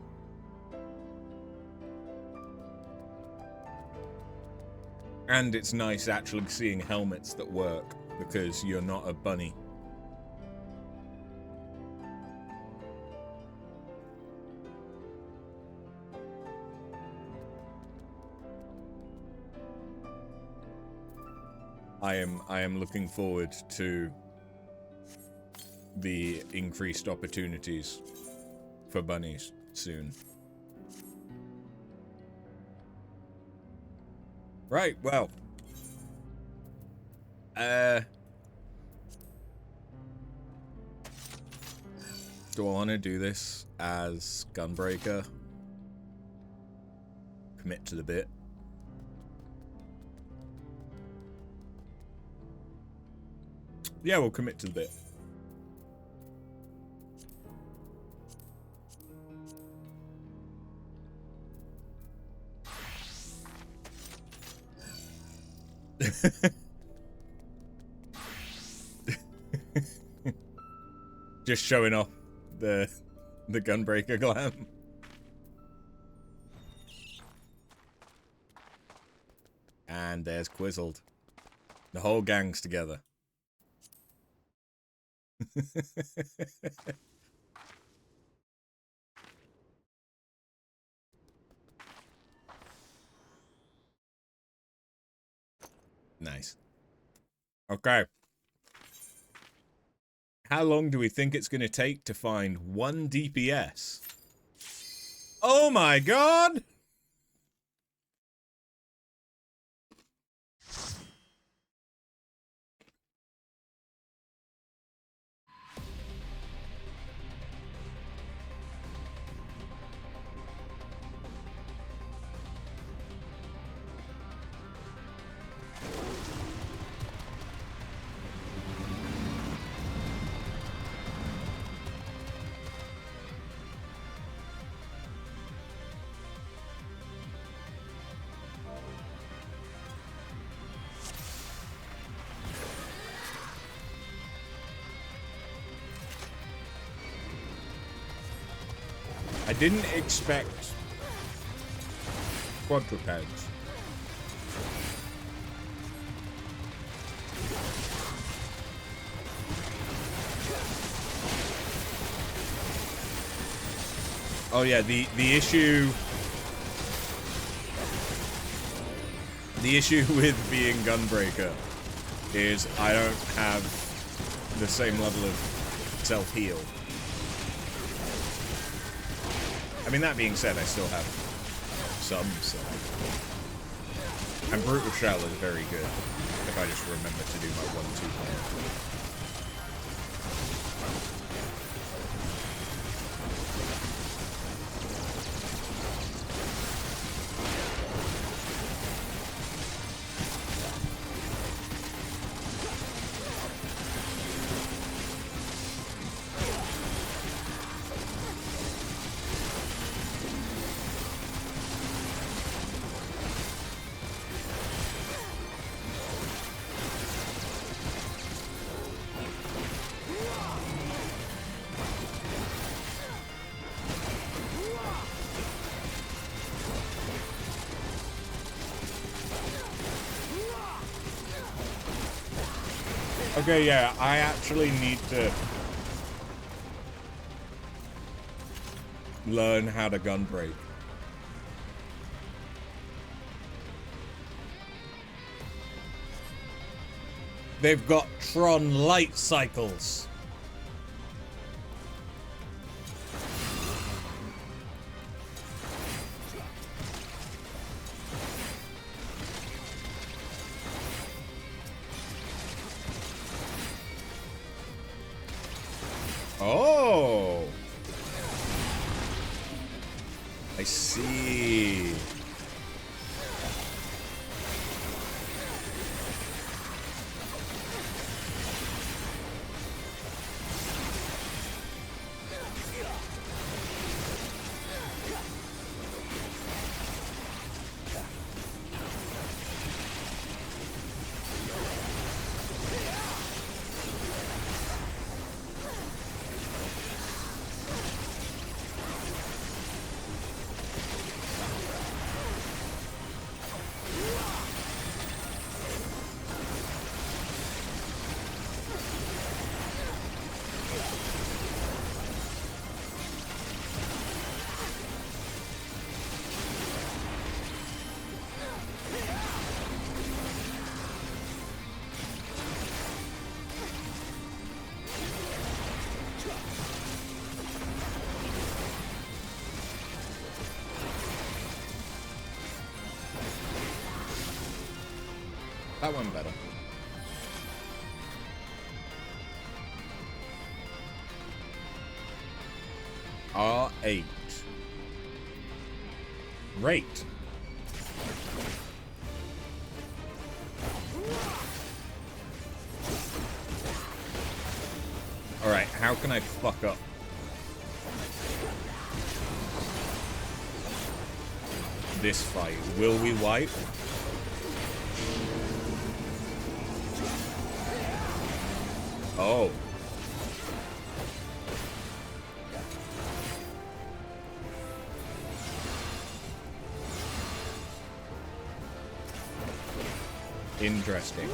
And it's nice actually seeing helmets that work because you're not a bunny. I am looking forward to the increased opportunities for bunnies soon. Right, well. Do I want to do this as Gunbreaker? Commit to the bit. Yeah, we'll commit to the bit. Just showing off the Gunbreaker glam. And there's Quizzled. The whole gang's together. Nice. Okay. How long do we think it's going to take to find 1 DPS? Oh my god! I didn't expect quadrupeds. Oh yeah, the issue with being Gunbreaker is I don't have the same level of self-heal. I mean, that being said, I still have some, so... And Brutal Shell is very good, if I just remember to do my 1-2 plan. Okay, yeah, I actually need to learn how to gun break. They've got Tron light cycles. Oh, I see. That one better. R8. Great. Alright, how can I fuck up? This fight. Will we wipe? Oh. Interesting.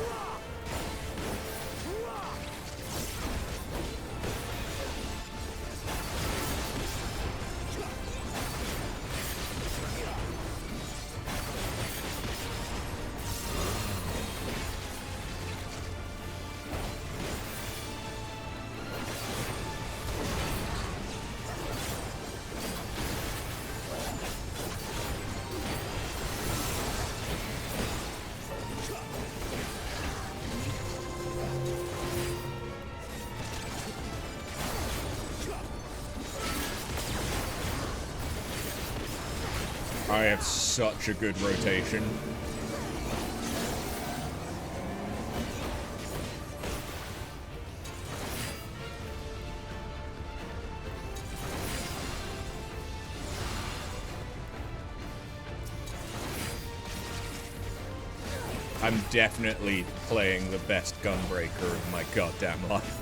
I have such a good rotation. I'm definitely playing the best gunbreaker of my goddamn life.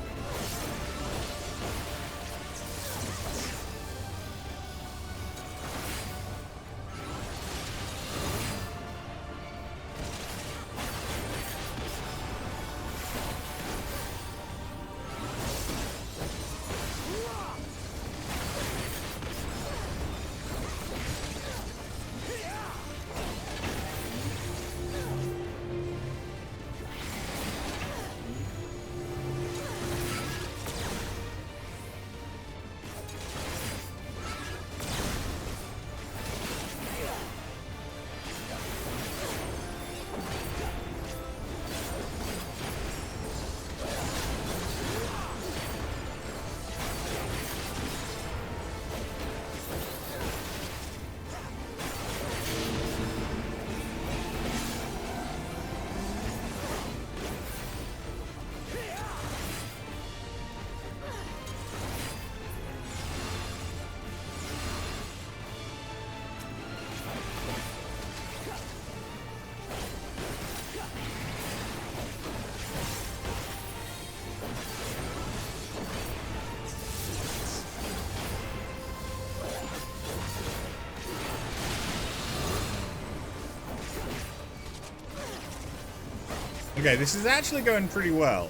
Okay, this is actually going pretty well.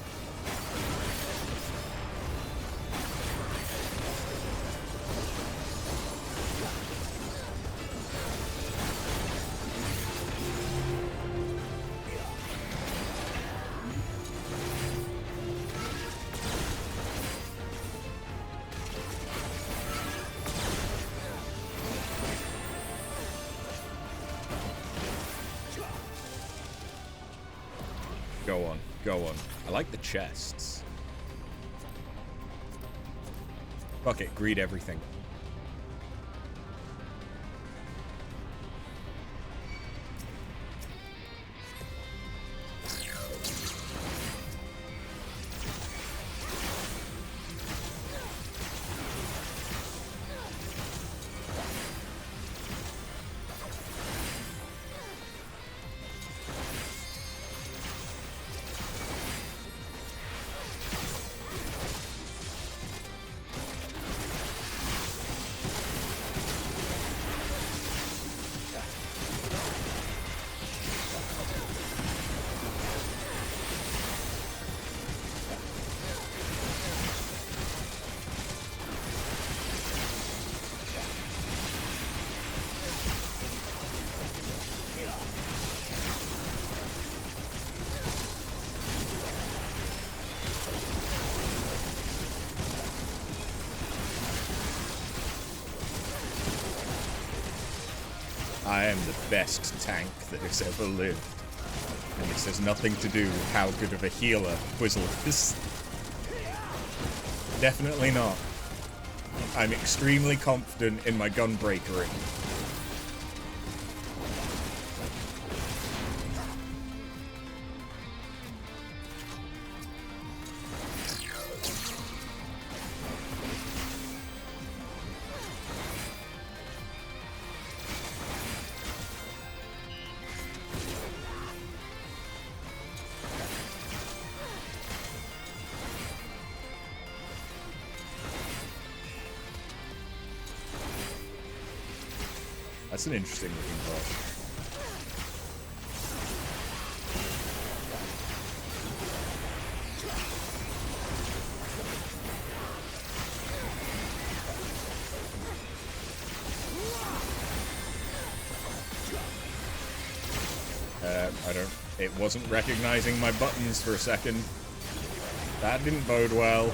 Go on. Go on. I like the chests. Fuck it. Greed everything. I am the best tank that has ever lived. And this has nothing to do with how good of a healer Quizzle is. Definitely not. I'm extremely confident in my gunbreakery. That's an interesting looking boss. It wasn't recognizing my buttons for a second. That didn't bode well.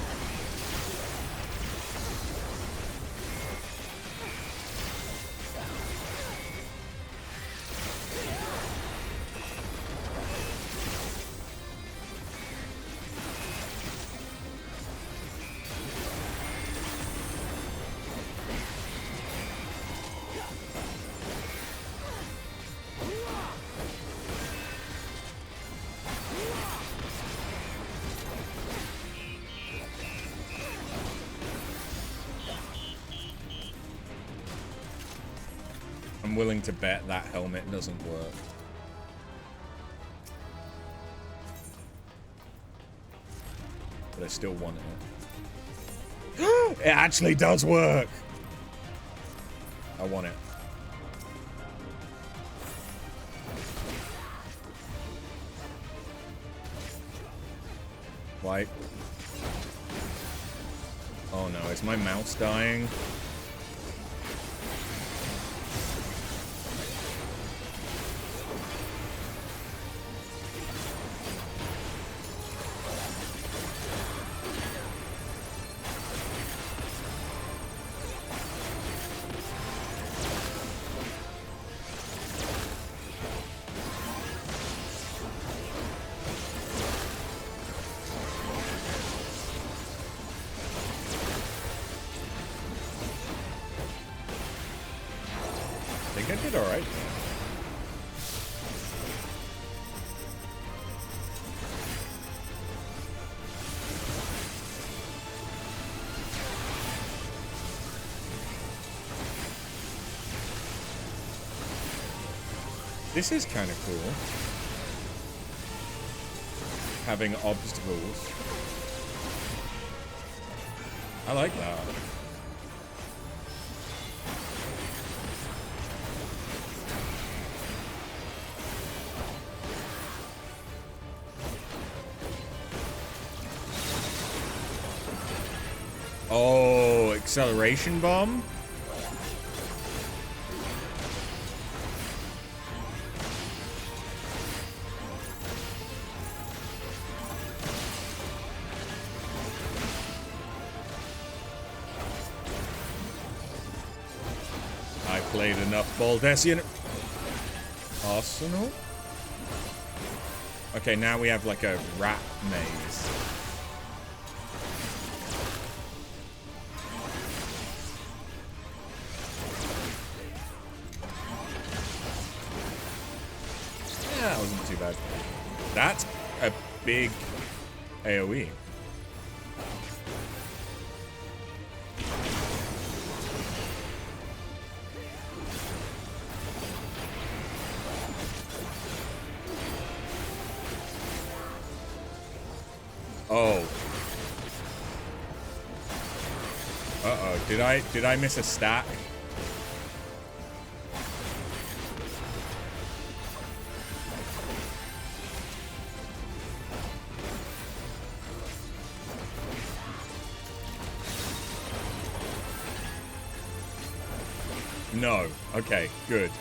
I'm willing to bet that helmet doesn't work. But I still want it. It actually does work! I want it. Wipe. Oh no, is my mouse dying? I did alright. This is kind of cool. Having obstacles. I like that. Oh, acceleration bomb? I played enough Baldessian Arsenal. Okay, now we have like a rat maze. Yeah, that wasn't too bad. That's a big AoE. Oh. Uh-oh. Did I miss a stack? No. Okay, good.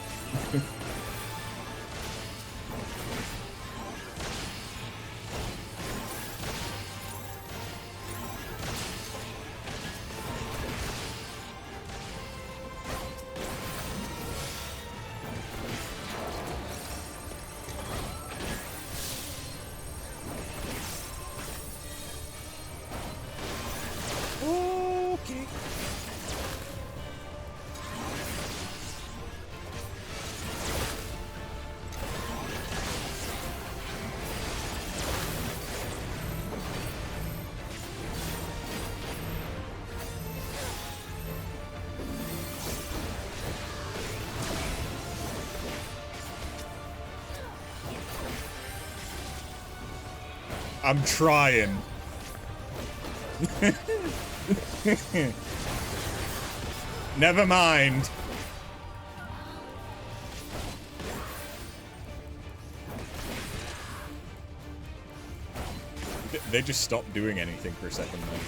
Okay. I'm trying. Never mind. They just stopped doing anything for a second though.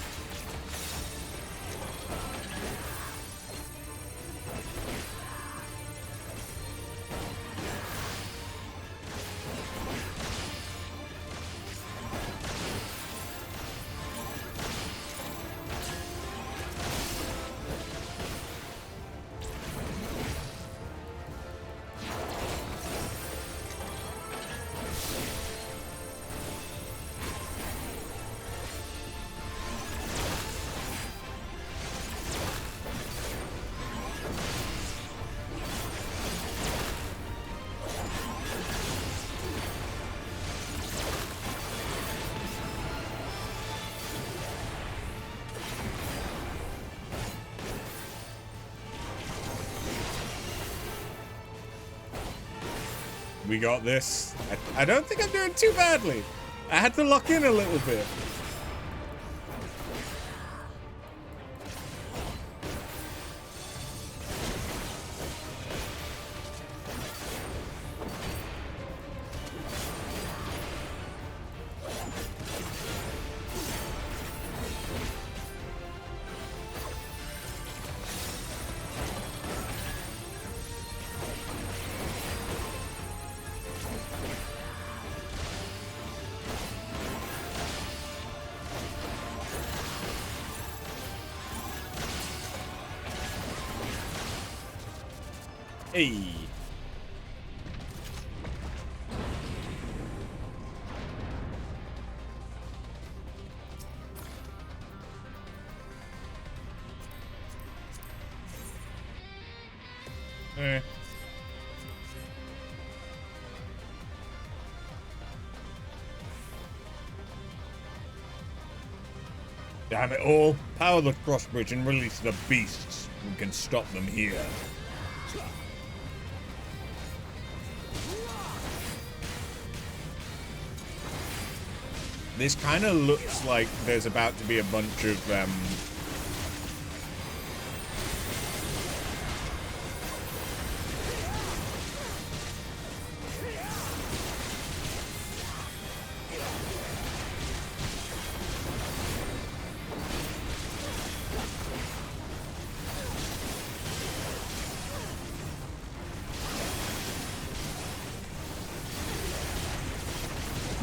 We got this. I don't think I'm doing too badly. I had to lock in a little bit. Hey. Damn it all. Power the crossbridge and release the beasts. We can stop them here. This kind of looks like there's about to be a bunch of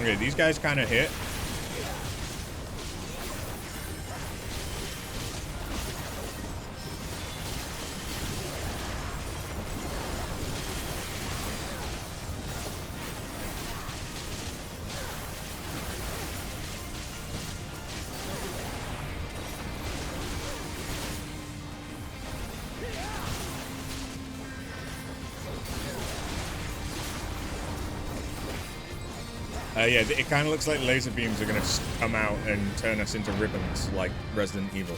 okay, these guys kind of hit. Yeah, it kind of looks like laser beams are going to come out and turn us into ribbons, like Resident Evil.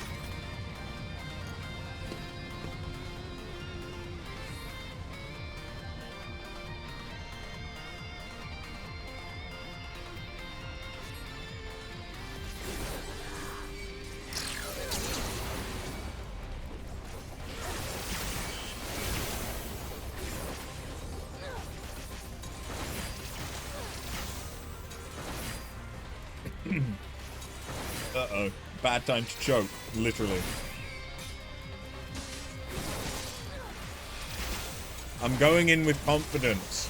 Uh-oh. Bad time to choke, literally. I'm going in with confidence.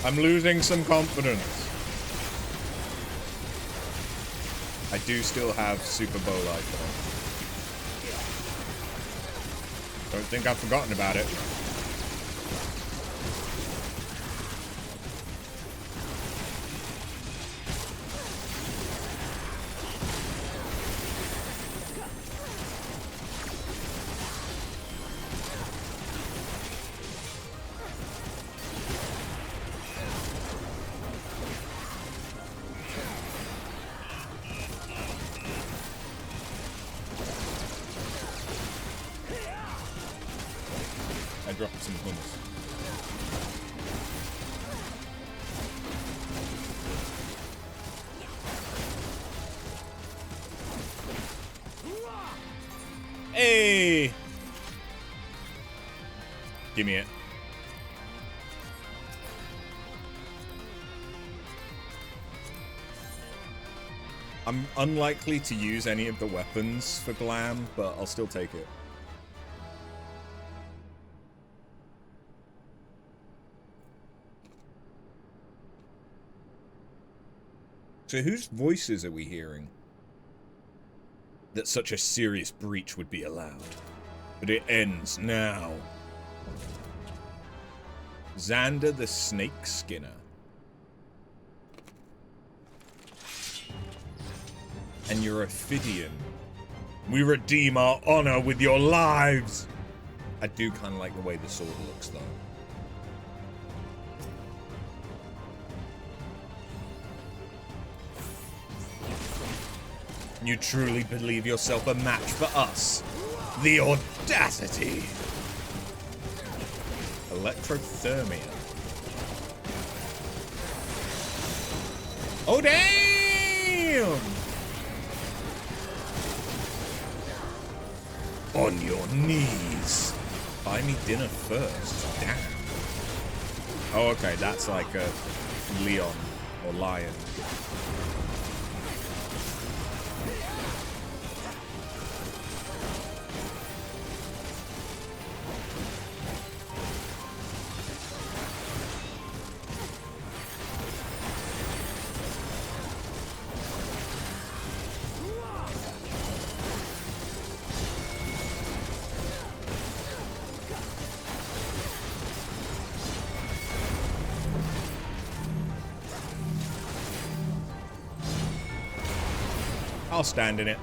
I'm losing some confidence. I do still have Super Bowl Life though. Don't think I've forgotten about it. Dropping some hummus. Hey! Give me it. I'm unlikely to use any of the weapons for glam, but I'll still take it. So whose voices are we hearing? That such a serious breach would be allowed. But it ends now. Xander the Snake Skinner. And you're a Ophidian. We redeem our honor with your lives! I do kind of like the way the sword looks, though. You truly believe yourself a match for us? The audacity! Electrothermia. Oh, damn! On your knees. Buy me dinner first. Damn. Oh, okay, that's like a Leon or Lion. I'll stand in it.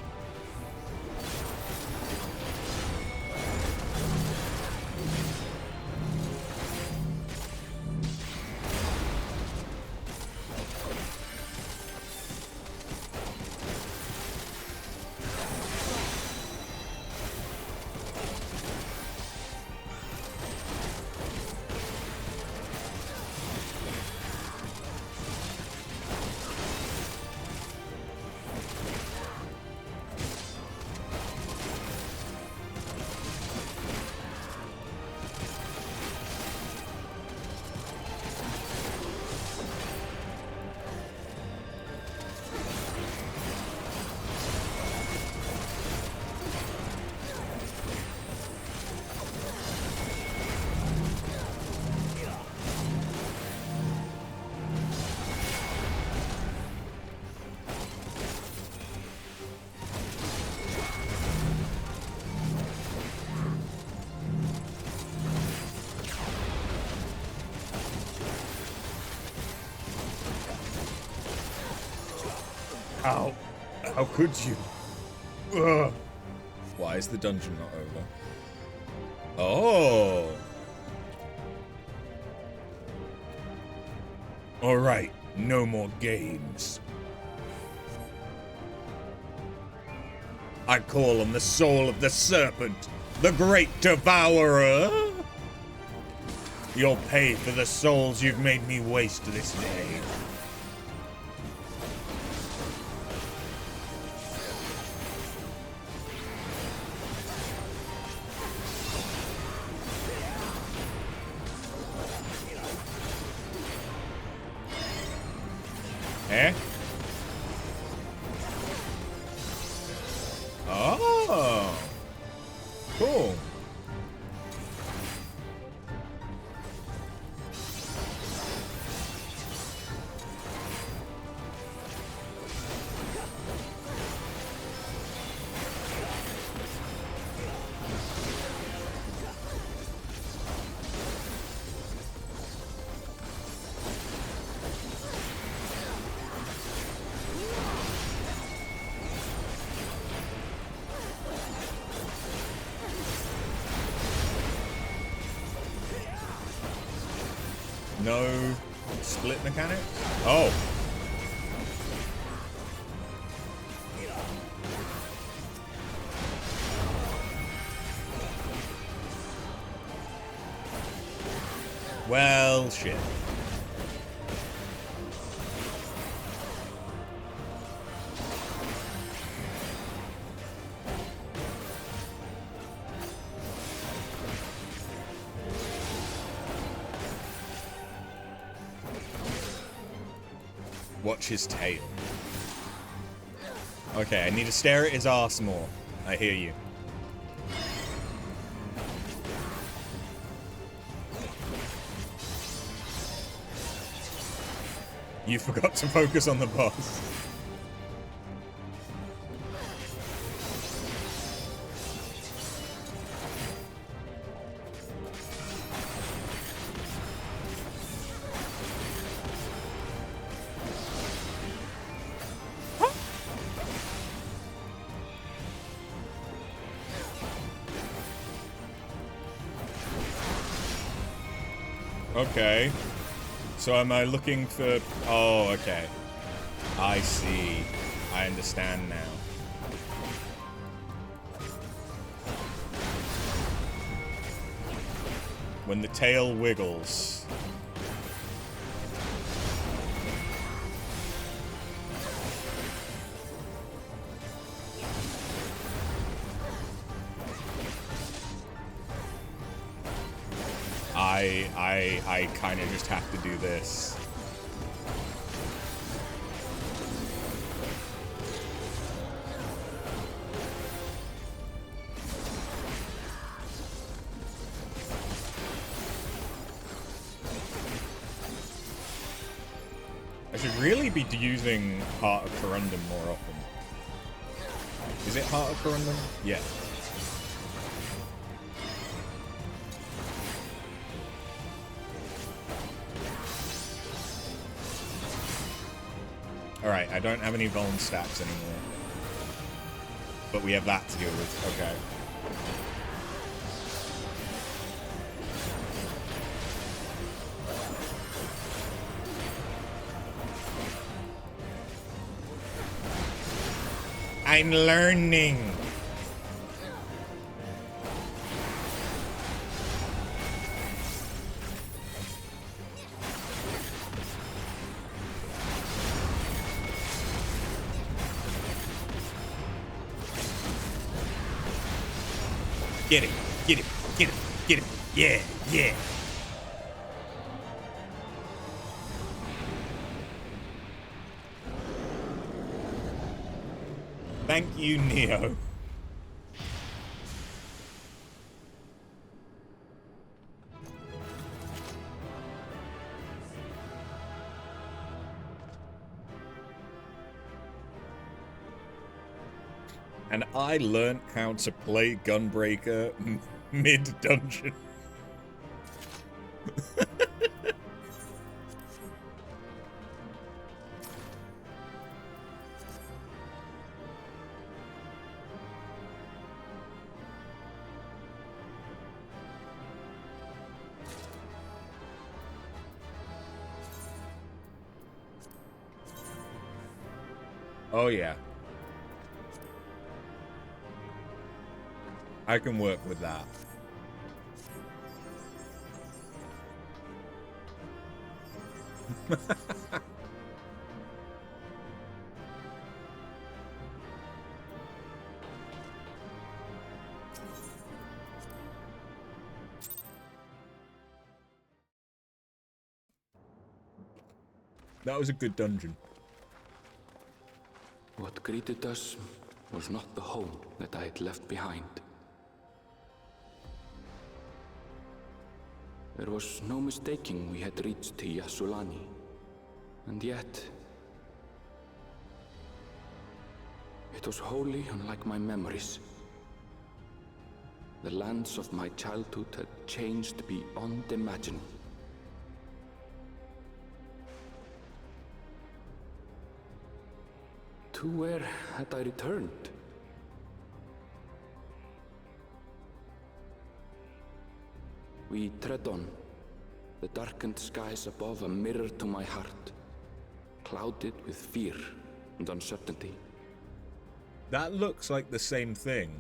How could you? Ugh. Why is the dungeon not over? Oh. All right, no more games. I call on the soul of the serpent, the great devourer. You'll pay for the souls you've made me waste this day. Eh? Oh. Cool. No split mechanic? Oh. Well, shit. Watch his tail. Okay, I need to stare at his arse more. I hear you. You forgot to focus on the boss. Okay. So am I looking for... Oh, okay. I see. I understand now. When the tail wiggles... I kind of just have to do this. I should really be using Heart of Corundum more often. Is it Heart of Corundum? Yeah. Alright, I don't have any Vuln stacks anymore. But we have that to deal with. Okay. I'm learning. Get it, get it, get it, get it. Yeah, yeah. Thank you, Neo. And I learned how to play Gunbreaker mid-dungeon. Oh, yeah. I can work with that. That was a good dungeon. What greeted us was not the home that I had left behind. There was no mistaking we had reached Yassulani, and yet it was wholly unlike my memories. The lands of my childhood had changed beyond imagining. To where had I returned? We tread on, the darkened skies above a mirror to my heart, clouded with fear and uncertainty. That looks like the same thing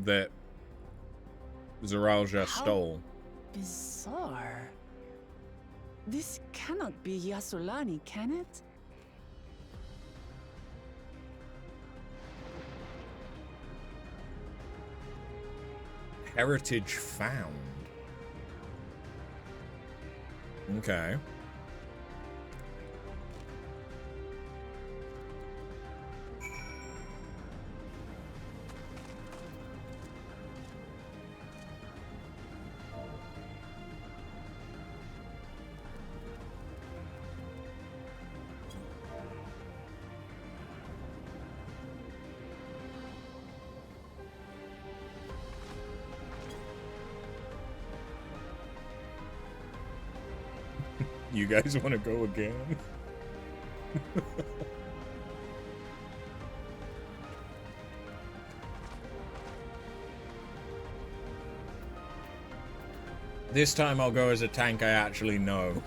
that Zoralja stole. Bizarre. This cannot be Yassulani, can it? Heritage found. Okay. You guys want to go again? This time I'll go as a tank I actually know.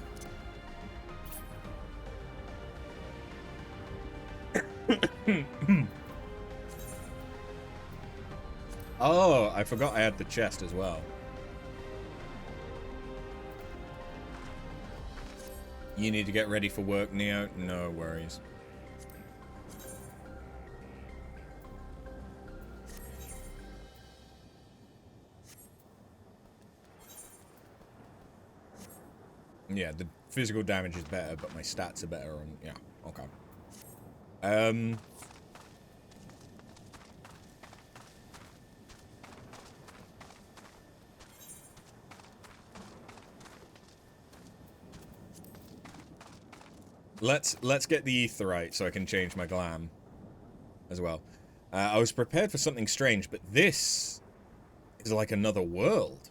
Oh, I forgot I had the chest as well. You need to get ready for work, Neo? No worries. Yeah, the physical damage is better, but my stats are better on... Yeah, okay. Let's get the Aetheryte so I can change my glam as well. I was prepared for something strange, but this is like another world.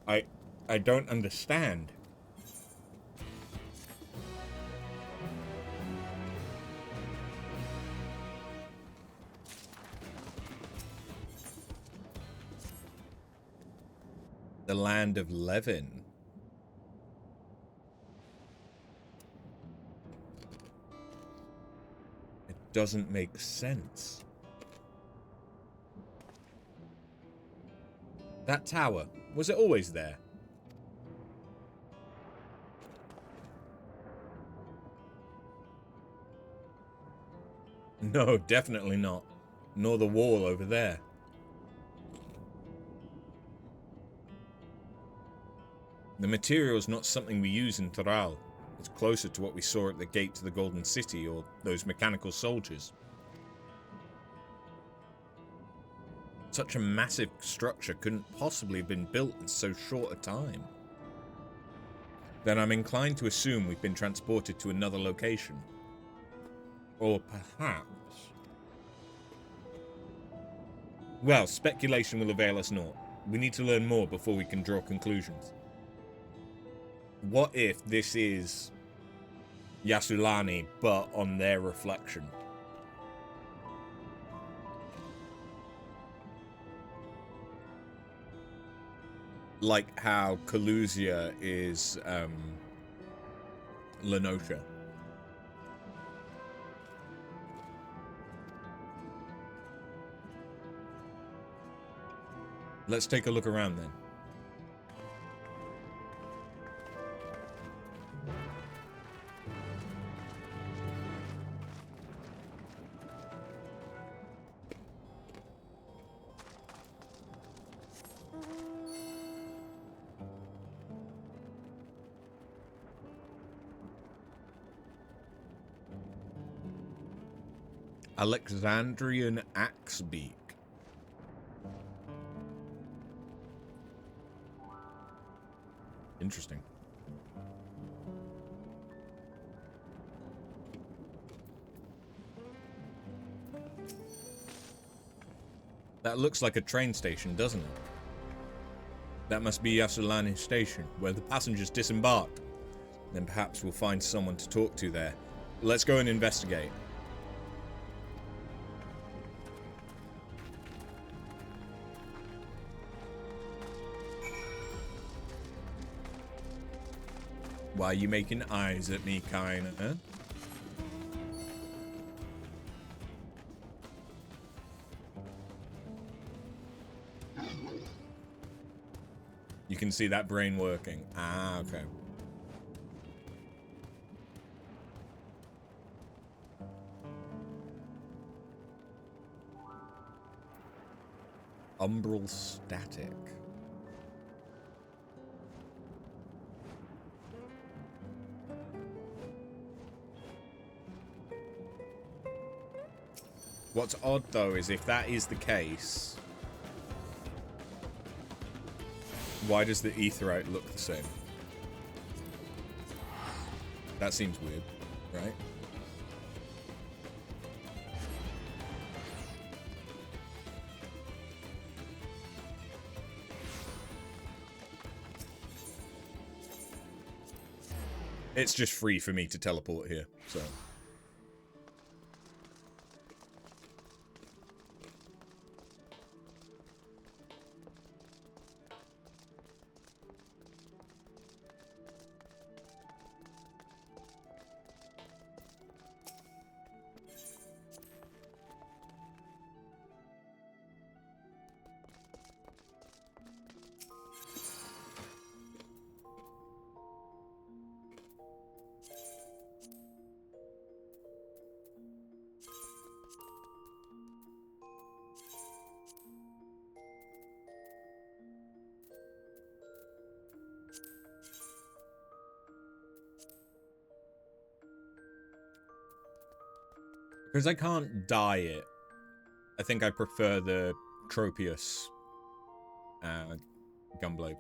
I don't understand. The land of Levin. Doesn't make sense. That tower, was it always there? No, definitely not. Nor the wall over there. The material's not something we use in Taral. It's closer to what we saw at the gate to the Golden City, or those mechanical soldiers. Such a massive structure couldn't possibly have been built in so short a time. Then I'm inclined to assume we've been transported to another location. Or perhaps... Well, speculation will avail us naught. We need to learn more before we can draw conclusions. What if this is Yassulani, but on their reflection? Like how Kalusia is Lenosha. Let's take a look around then. Alexandrian Axebeak. Interesting. That looks like a train station, doesn't it? That must be Yasulani Station, where the passengers disembark. Then perhaps we'll find someone to talk to there. Let's go and investigate. Why are you making eyes at me, kinda? You can see that brain working. Ah, okay. Umbral static. What's odd, though, is if that is the case, why does the aetheryte look the same? That seems weird, right? It's just free for me to teleport here, so... Because I can't dye it, I think I prefer the Tropius Gunblade.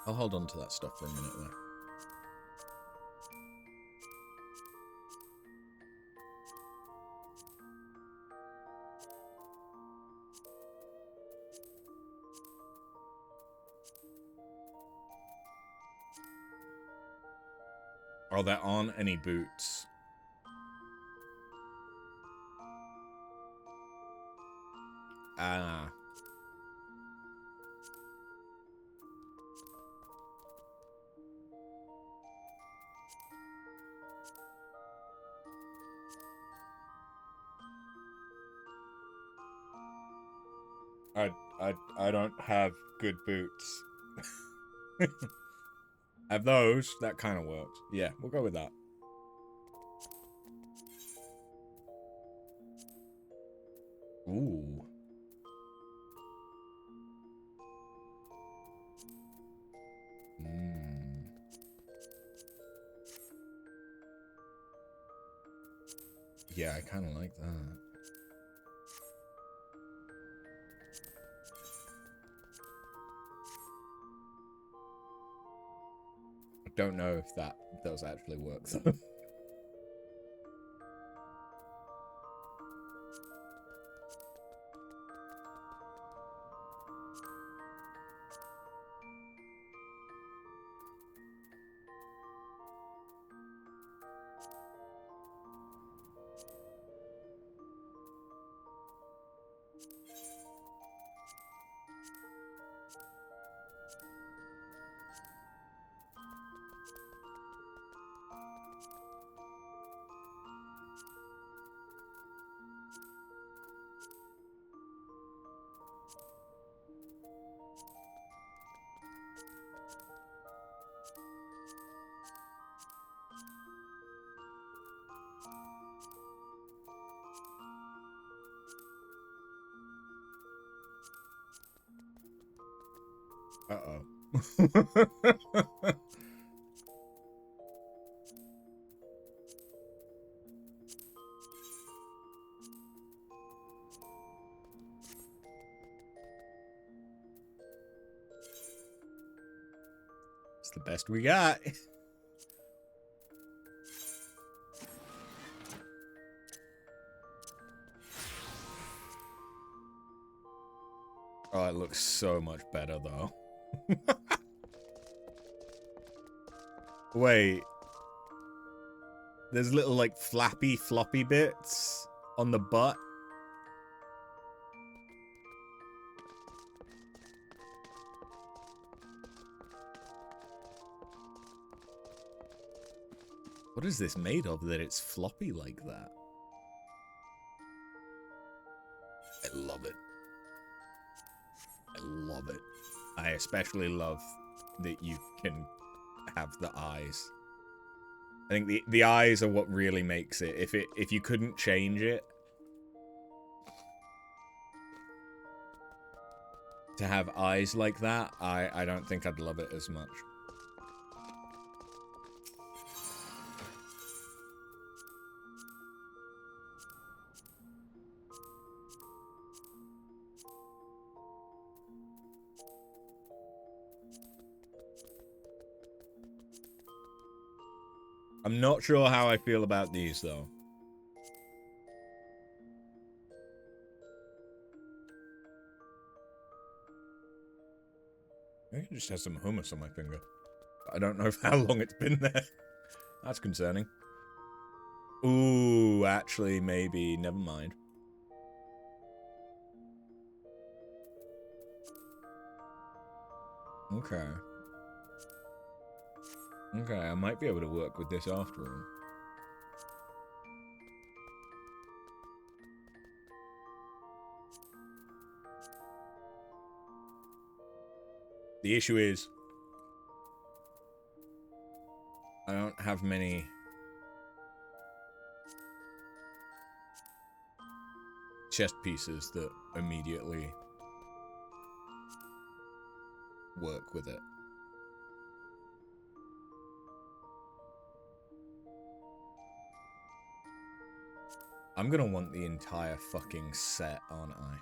I'll hold on to that stuff for a minute though. Oh, there aren't any boots. Ah. I don't have good boots. Have those, that kind of works. Yeah, we'll go with that. Ooh. Yeah, I kind of like that. I don't know if that does actually work though. Uh-oh. It's the best we got. Oh, it looks so much better, though. Wait. There's little, like, flappy, floppy bits on the butt. What is this made of that it's floppy like that? I love it. I love it. I especially love that you can have the eyes. I think the eyes are what really makes it. If you couldn't change it, to have eyes like that, I don't think I'd love it as much. I'm not sure how I feel about these, though. I think it just has some hummus on my finger. I don't know how long it's been there. That's concerning. Ooh, actually, maybe. Never mind. Okay. Okay, I might be able to work with this after all. The issue is, I don't have many chest pieces that immediately work with it. I'm gonna want the entire fucking set, aren't I?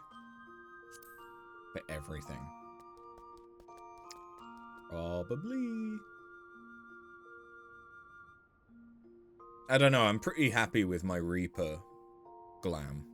For everything. Probably. I don't know, I'm pretty happy with my Reaper glam.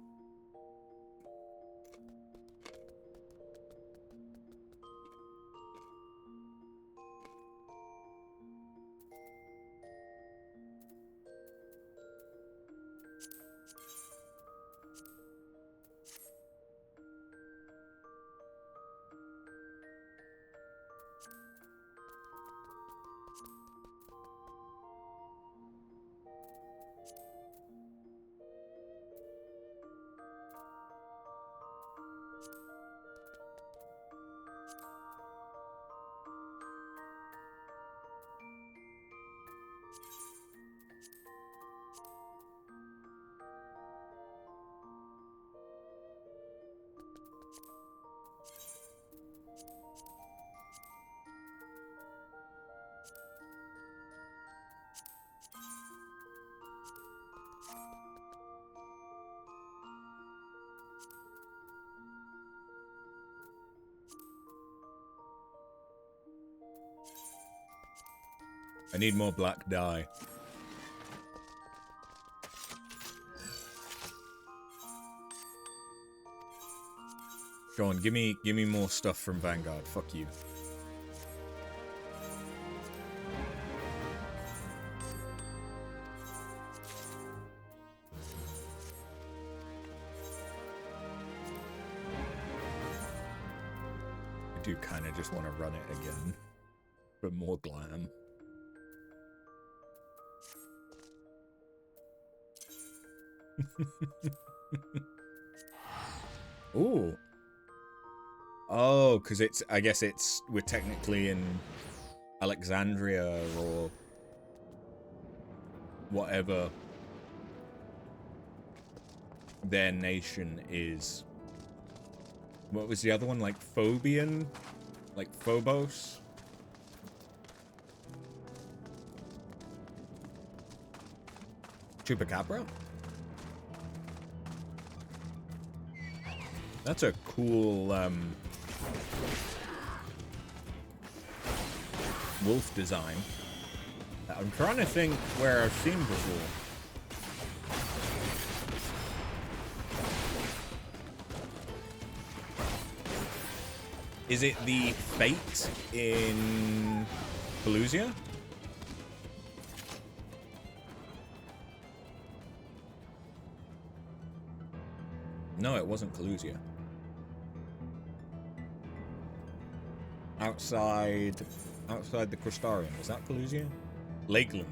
I need more black dye. Go on, give me more stuff from Vanguard. Fuck you. I do kind of just want to run it again, but more glam. Ooh. Oh, because it's, I guess it's, we're technically in Alexandria or whatever their nation is. What was the other one? Like Phobian Like Phobos. Chupacabra? That's a cool, wolf design. I'm trying to think where I've seen before. Is it the Fate in Pelusia? No, it wasn't Pelusia. Outside the Crystarium. Was that Pelusia? Lakeland.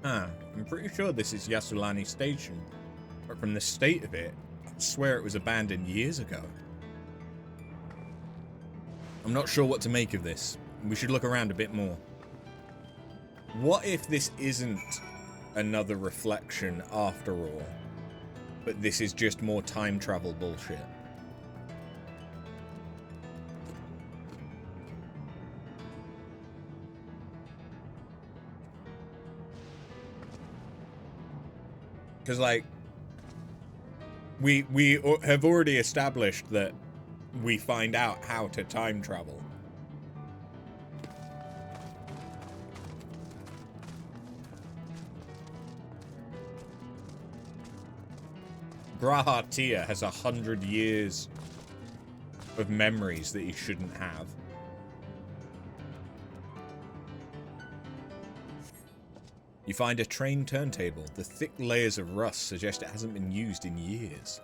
I'm pretty sure this is Yasulani Station, but from the state of it, I swear it was abandoned years ago. I'm not sure what to make of this. We should look around a bit more. What if this isn't another reflection after all, but this is just more time travel bullshit? Because, like, we have already established that we find out how to time travel. Graha Tia has 100 years of memories that he shouldn't have. You find a train turntable. The thick layers of rust suggest it hasn't been used in years.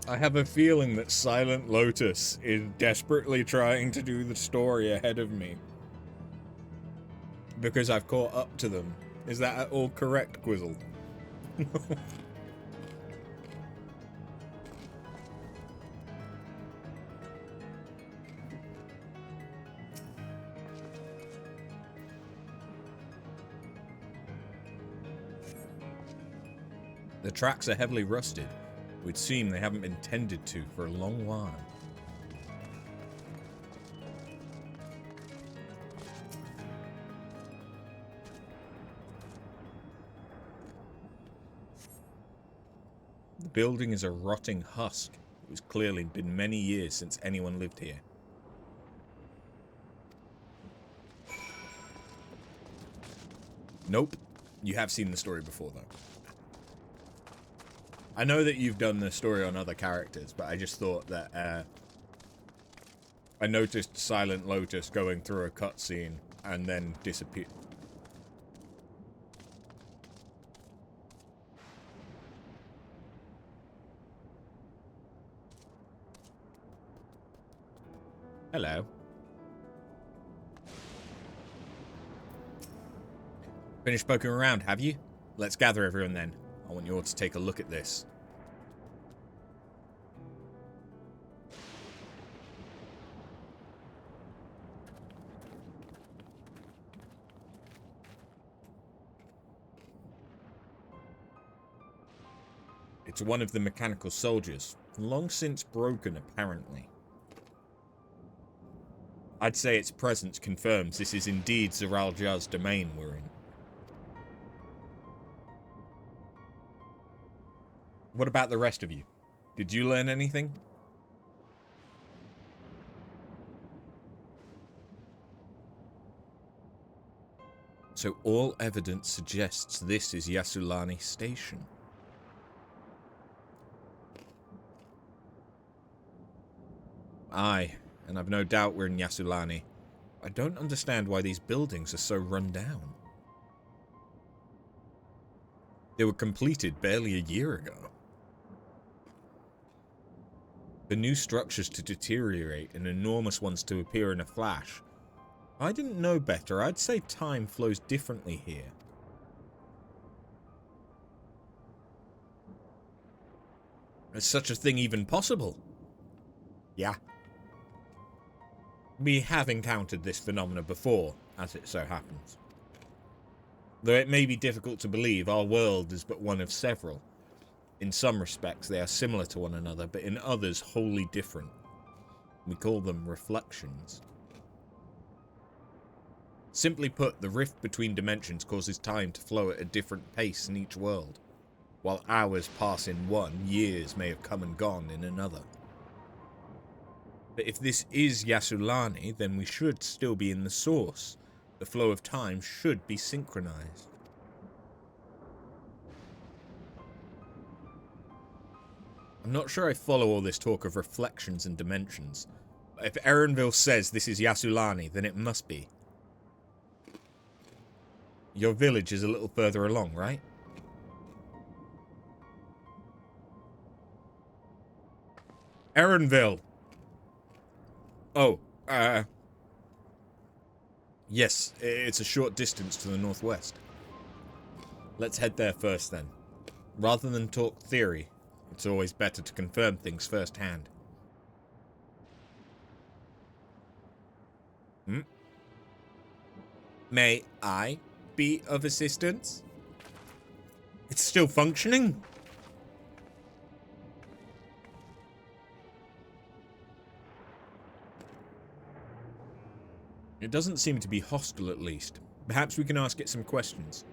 I have a feeling that Silent Lotus is desperately trying to do the story ahead of me. Because I've caught up to them. Is that at all correct, Quizzle? The tracks are heavily rusted. It would seem they haven't been tended to for a long while. The building is a rotting husk. It was clearly been many years since anyone lived here. Nope. You have seen the story before, though. I know that you've done the story on other characters, but I just thought that I noticed Silent Lotus going through a cutscene and then disappear. Hello. Finished poking around, have you? Let's gather everyone then. I want you all to take a look at this. It's one of the mechanical soldiers, long since broken apparently. I'd say its presence confirms this is indeed Zeraljar's domain we're in. What about the rest of you? Did you learn anything? So all evidence suggests this is Yasulani Station. Aye, and I've no doubt we're in Yasulanni. I don't understand why these buildings are so run down. They were completed barely a year ago. For new structures to deteriorate and enormous ones to appear in a flash. If I didn't know better, I'd say time flows differently here. Is such a thing even possible? Yeah. We have encountered this phenomena before, as it so happens. Though it may be difficult to believe, our world is but one of several. In some respects, they are similar to one another, but in others, wholly different. We call them reflections. Simply put, the rift between dimensions causes time to flow at a different pace in each world. While hours pass in one, years may have come and gone in another. But if this is Yasulanni, then we should still be in the source. The flow of time should be synchronized. I'm not sure I follow all this talk of reflections and dimensions. But if Erenville says this is Yasulanni, then it must be. Your village is a little further along, right? Erenville! Oh, yes, it's a short distance to the northwest. Let's head there first, then. Rather than talk theory, it's always better to confirm things firsthand. May I be of assistance? It's still functioning? It doesn't seem to be hostile, at least. Perhaps we can ask it some questions.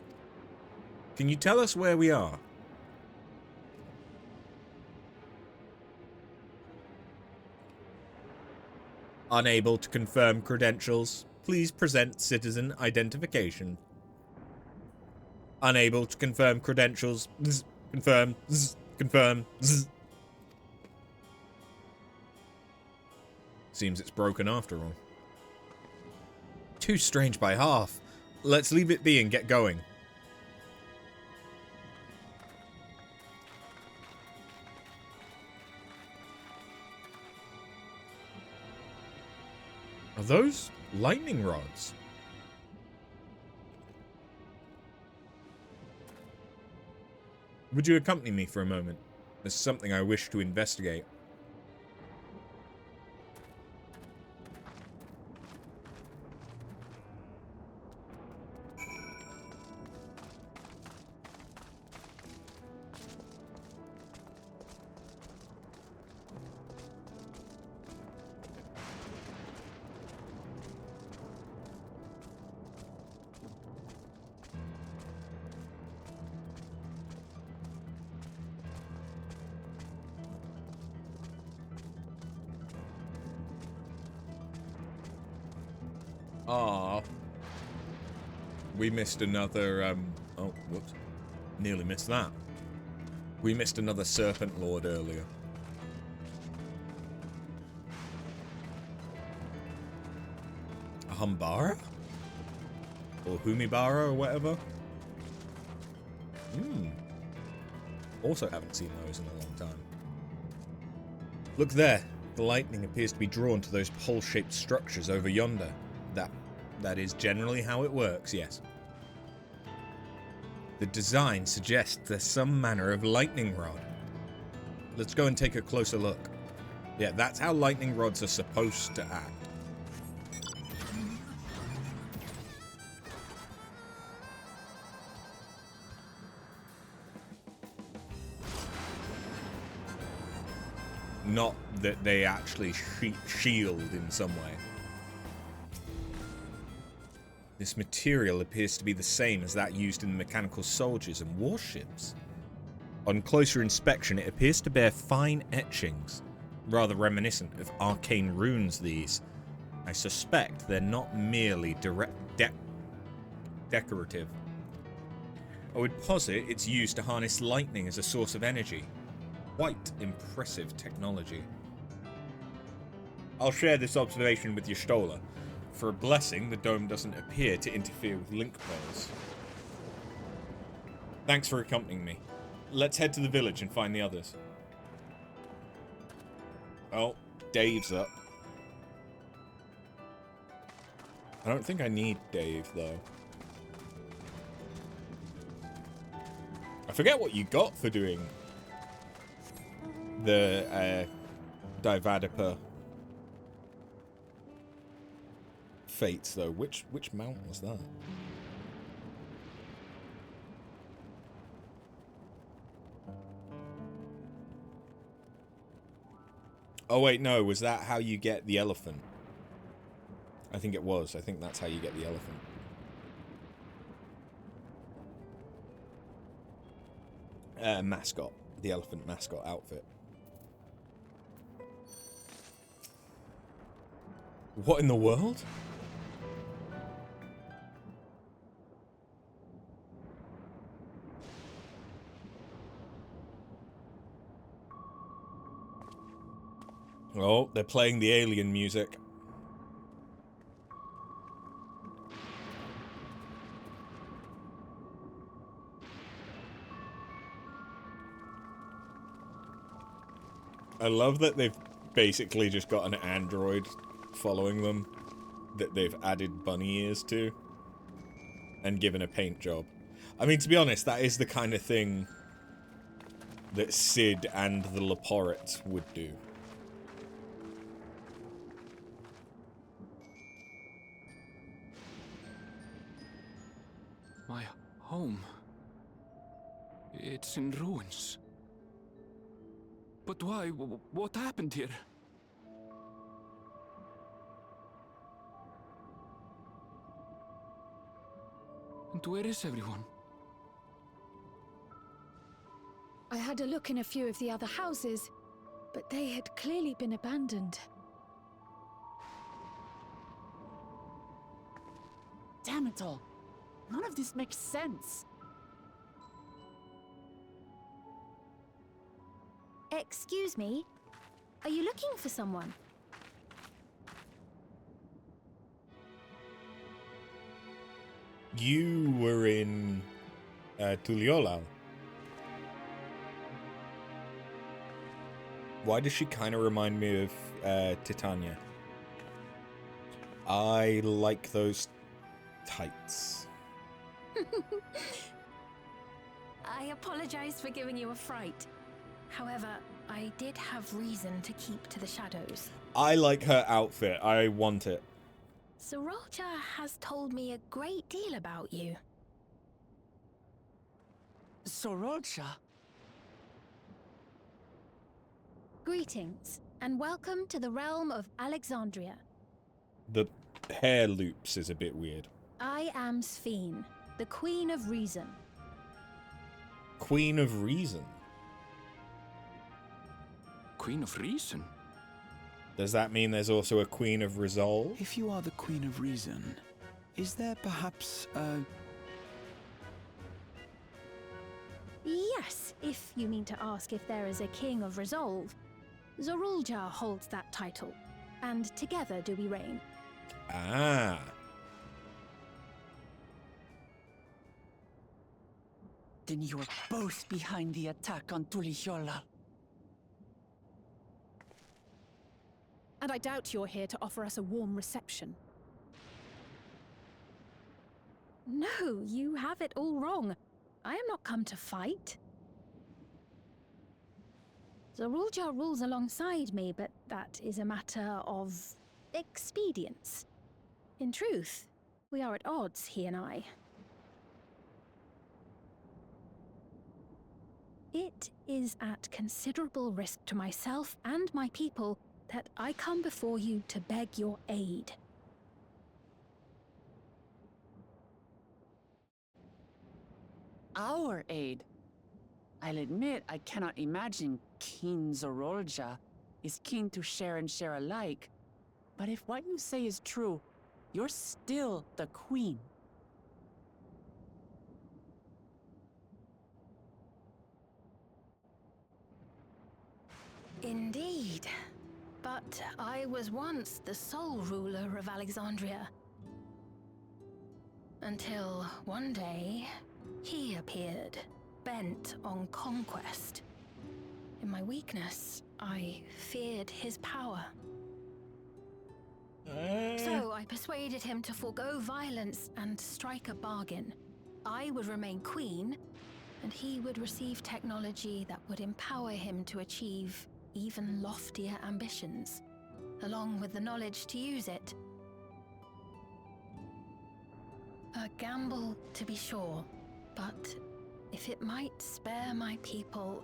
Can you tell us where we are? Unable to confirm credentials. Please present citizen identification. Unable to confirm credentials. Confirm. Confirm. Seems it's broken after all. Too strange by half. Let's leave it be and get going. Are those lightning rods? Would you accompany me for a moment? There's something I wish to investigate. Ah, we missed another, oh, whoops. Nearly missed that. We missed another Serpent Lord earlier. A Humbara? Or Humibara or whatever? Also haven't seen those in a long time. Look there. The lightning appears to be drawn to those pole-shaped structures over yonder. That is generally how it works, yes. The design suggests there's some manner of lightning rod. Let's go and take a closer look. Yeah, that's how lightning rods are supposed to act. Not that they actually shield in some way. This material appears to be the same as that used in mechanical soldiers and warships. On closer inspection, it appears to bear fine etchings, rather reminiscent of arcane runes these. I suspect they're not merely decorative. I would posit it's used to harness lightning as a source of energy. Quite impressive technology. I'll share this observation with Y'shtola. For a blessing, the dome doesn't appear to interfere with link pearls. Thanks for accompanying me. Let's head to the village and find the others. Oh, Dave's up. I don't think I need Dave, though. I forget what you got for doing the Divadipa fates, though. Which mount was that? Oh wait, no, was that how you get the elephant? I think it was. I think that's how you get the elephant. Mascot. The elephant mascot outfit. What in the world? Oh, they're playing the alien music. I love that they've basically just got an android following them that they've added bunny ears to and given a paint job. I mean, to be honest, that is the kind of thing that Sid and the Leporit would do. My home. It's in ruins. But why? What happened here? And where is everyone? I had a look in a few of the other houses, but they had clearly been abandoned. Damn it all. None of this makes sense. Excuse me? Are you looking for someone? You were in Tuliolal. Why does she kind of remind me of Titania? I like those tights. I apologize for giving you a fright. However, I did have reason to keep to the shadows. I like her outfit. I want it. Sorolja has told me a great deal about you. Sorolja? Greetings, and welcome to the realm of Alexandria. The hair loops is a bit weird. I am Sphene, the Queen of Reason. Queen of Reason? Queen of Reason? Does that mean there's also a Queen of Resolve? If you are the Queen of Reason, is there perhaps a... Yes, if you mean to ask if there is a King of Resolve. Zorulja holds that title, and together do we reign. Ah. Then you're both behind the attack on Tuliyollal. And I doubt you're here to offer us a warm reception. No, you have it all wrong. I am not come to fight. Zorulja rules alongside me, but that is a matter of expedience. In truth, we are at odds, he and I. It is at considerable risk to myself and my people that I come before you to beg your aid. Our aid? I'll admit I cannot imagine King Zorolja is keen to share and share alike. But if what you say is true, you're still the queen. Indeed. But I was once the sole ruler of Alexandria. Until one day, he appeared, bent on conquest. In my weakness, I feared his power. So I persuaded him to forego violence and strike a bargain. I would remain queen, and he would receive technology that would empower him to achieve even loftier ambitions, along with the knowledge to use it. A gamble, to be sure, but if it might spare my people...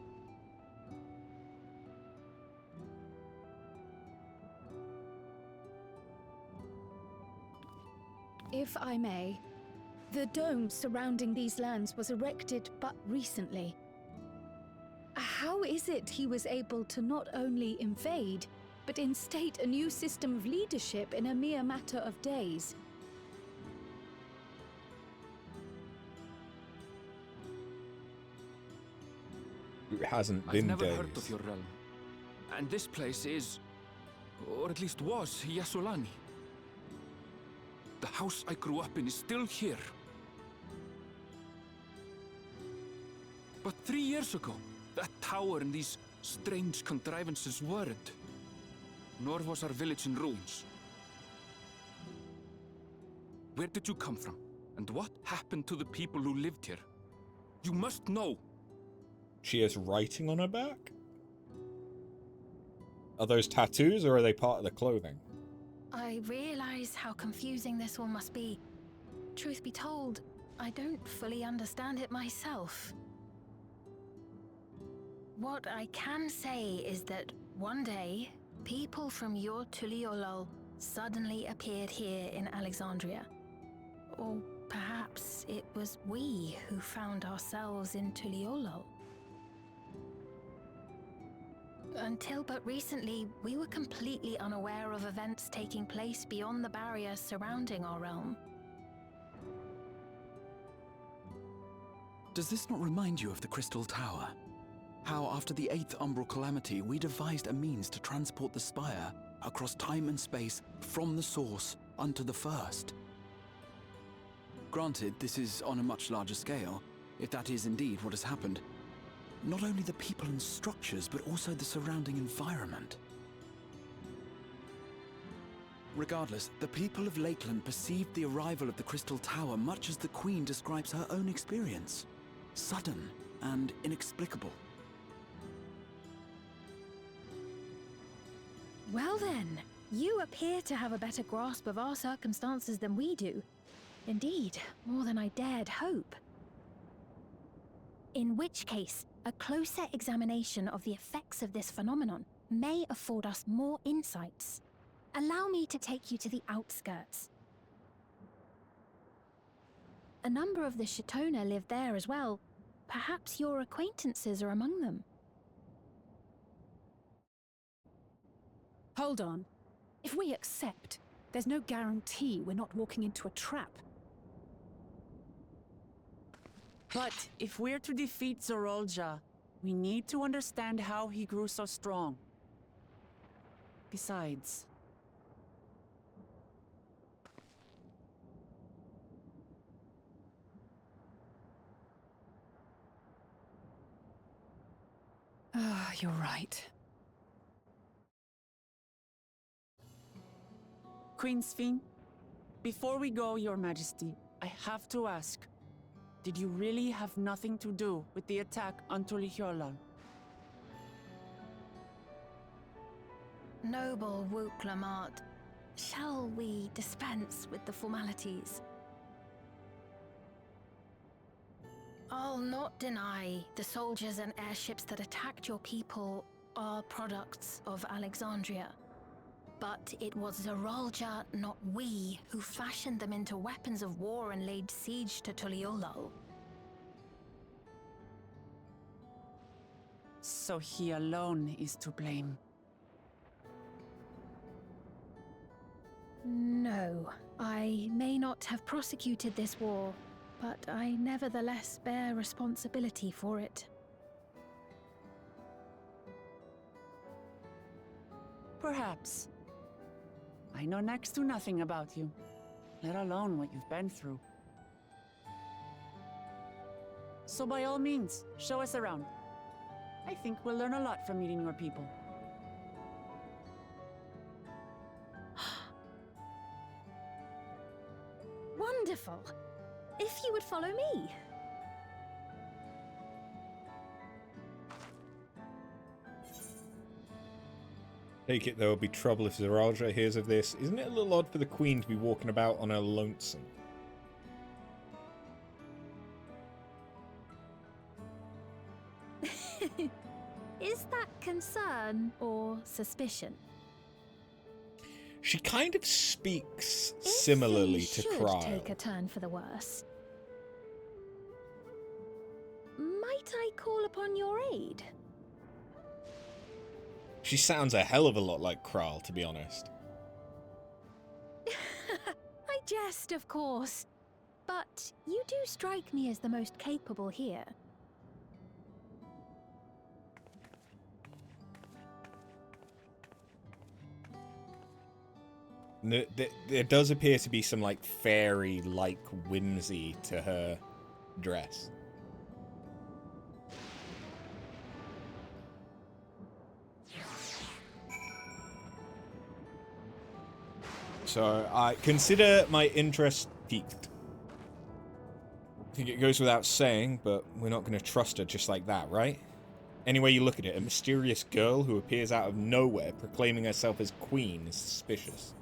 If I may, the dome surrounding these lands was erected but recently. How is it he was able to not only invade, but instate a new system of leadership in a mere matter of days? It hasn't been I've never days. heard of your realm. And this place is, or at least was, Yasolani. The house I grew up in is still here. But 3 years ago, that tower and these strange contrivances weren't. Nor was our village in ruins. Where did you come from? And what happened to the people who lived here? You must know. She has writing on her back? Are those tattoos, or are they part of the clothing? I realize how confusing this all must be. Truth be told, I don't fully understand it myself. What I can say is that one day, people from your Tuliolol suddenly appeared here in Alexandria. Or perhaps it was we who found ourselves in Tuliolol. Until but recently, we were completely unaware of events taking place beyond the barrier surrounding our realm. Does this not remind you of the Crystal Tower? How after the 8th Umbral Calamity, we devised a means to transport the Spire across time and space from the source unto the First. Granted, this is on a much larger scale, if that is indeed what has happened. Not only the people and structures, but also the surrounding environment. Regardless, the people of Lakeland perceived the arrival of the Crystal Tower much as the Queen describes her own experience. Sudden and inexplicable. Well then, you appear to have a better grasp of our circumstances than we do. Indeed, more than I dared hope. In which case, a closer examination of the effects of this phenomenon may afford us more insights. Allow me to take you to the outskirts. A number of the Shitona live there as well. Perhaps your acquaintances are among them. Hold on. If we accept, there's no guarantee we're not walking into a trap. But if we're to defeat Zorolja, we need to understand how he grew so strong. Besides... You're right. Queen Sphene, before we go, Your Majesty, I have to ask, did you really have nothing to do with the attack on Tuliolol? Noble Wook Lamart, shall we dispense with the formalities? I'll not deny the soldiers and airships that attacked your people are products of Alexandria. But it was Zorolja, not we, who fashioned them into weapons of war and laid siege to Tuliolol. So he alone is to blame. No, I may not have prosecuted this war, but I nevertheless bear responsibility for it. Perhaps. I know next to nothing about you, let alone what you've been through. So by all means, show us around. I think we'll learn a lot from meeting your people. Wonderful. If you would follow me. Take it there will be trouble if Zoralja hears of this. Isn't it a little odd for the Queen to be walking about on her lonesome? Is that concern or suspicion? She kind of speaks similarly to Krile. Take a turn for the worse. Might I call upon your aid? She sounds a hell of a lot like Krile, to be honest. I jest, of course. But you do strike me as the most capable here. There does appear to be some, like, fairy-like whimsy to her dress. So, I consider my interest piqued. I think it goes without saying, but we're not going to trust her just like that, right? Any way you look at it, a mysterious girl who appears out of nowhere proclaiming herself as queen is suspicious.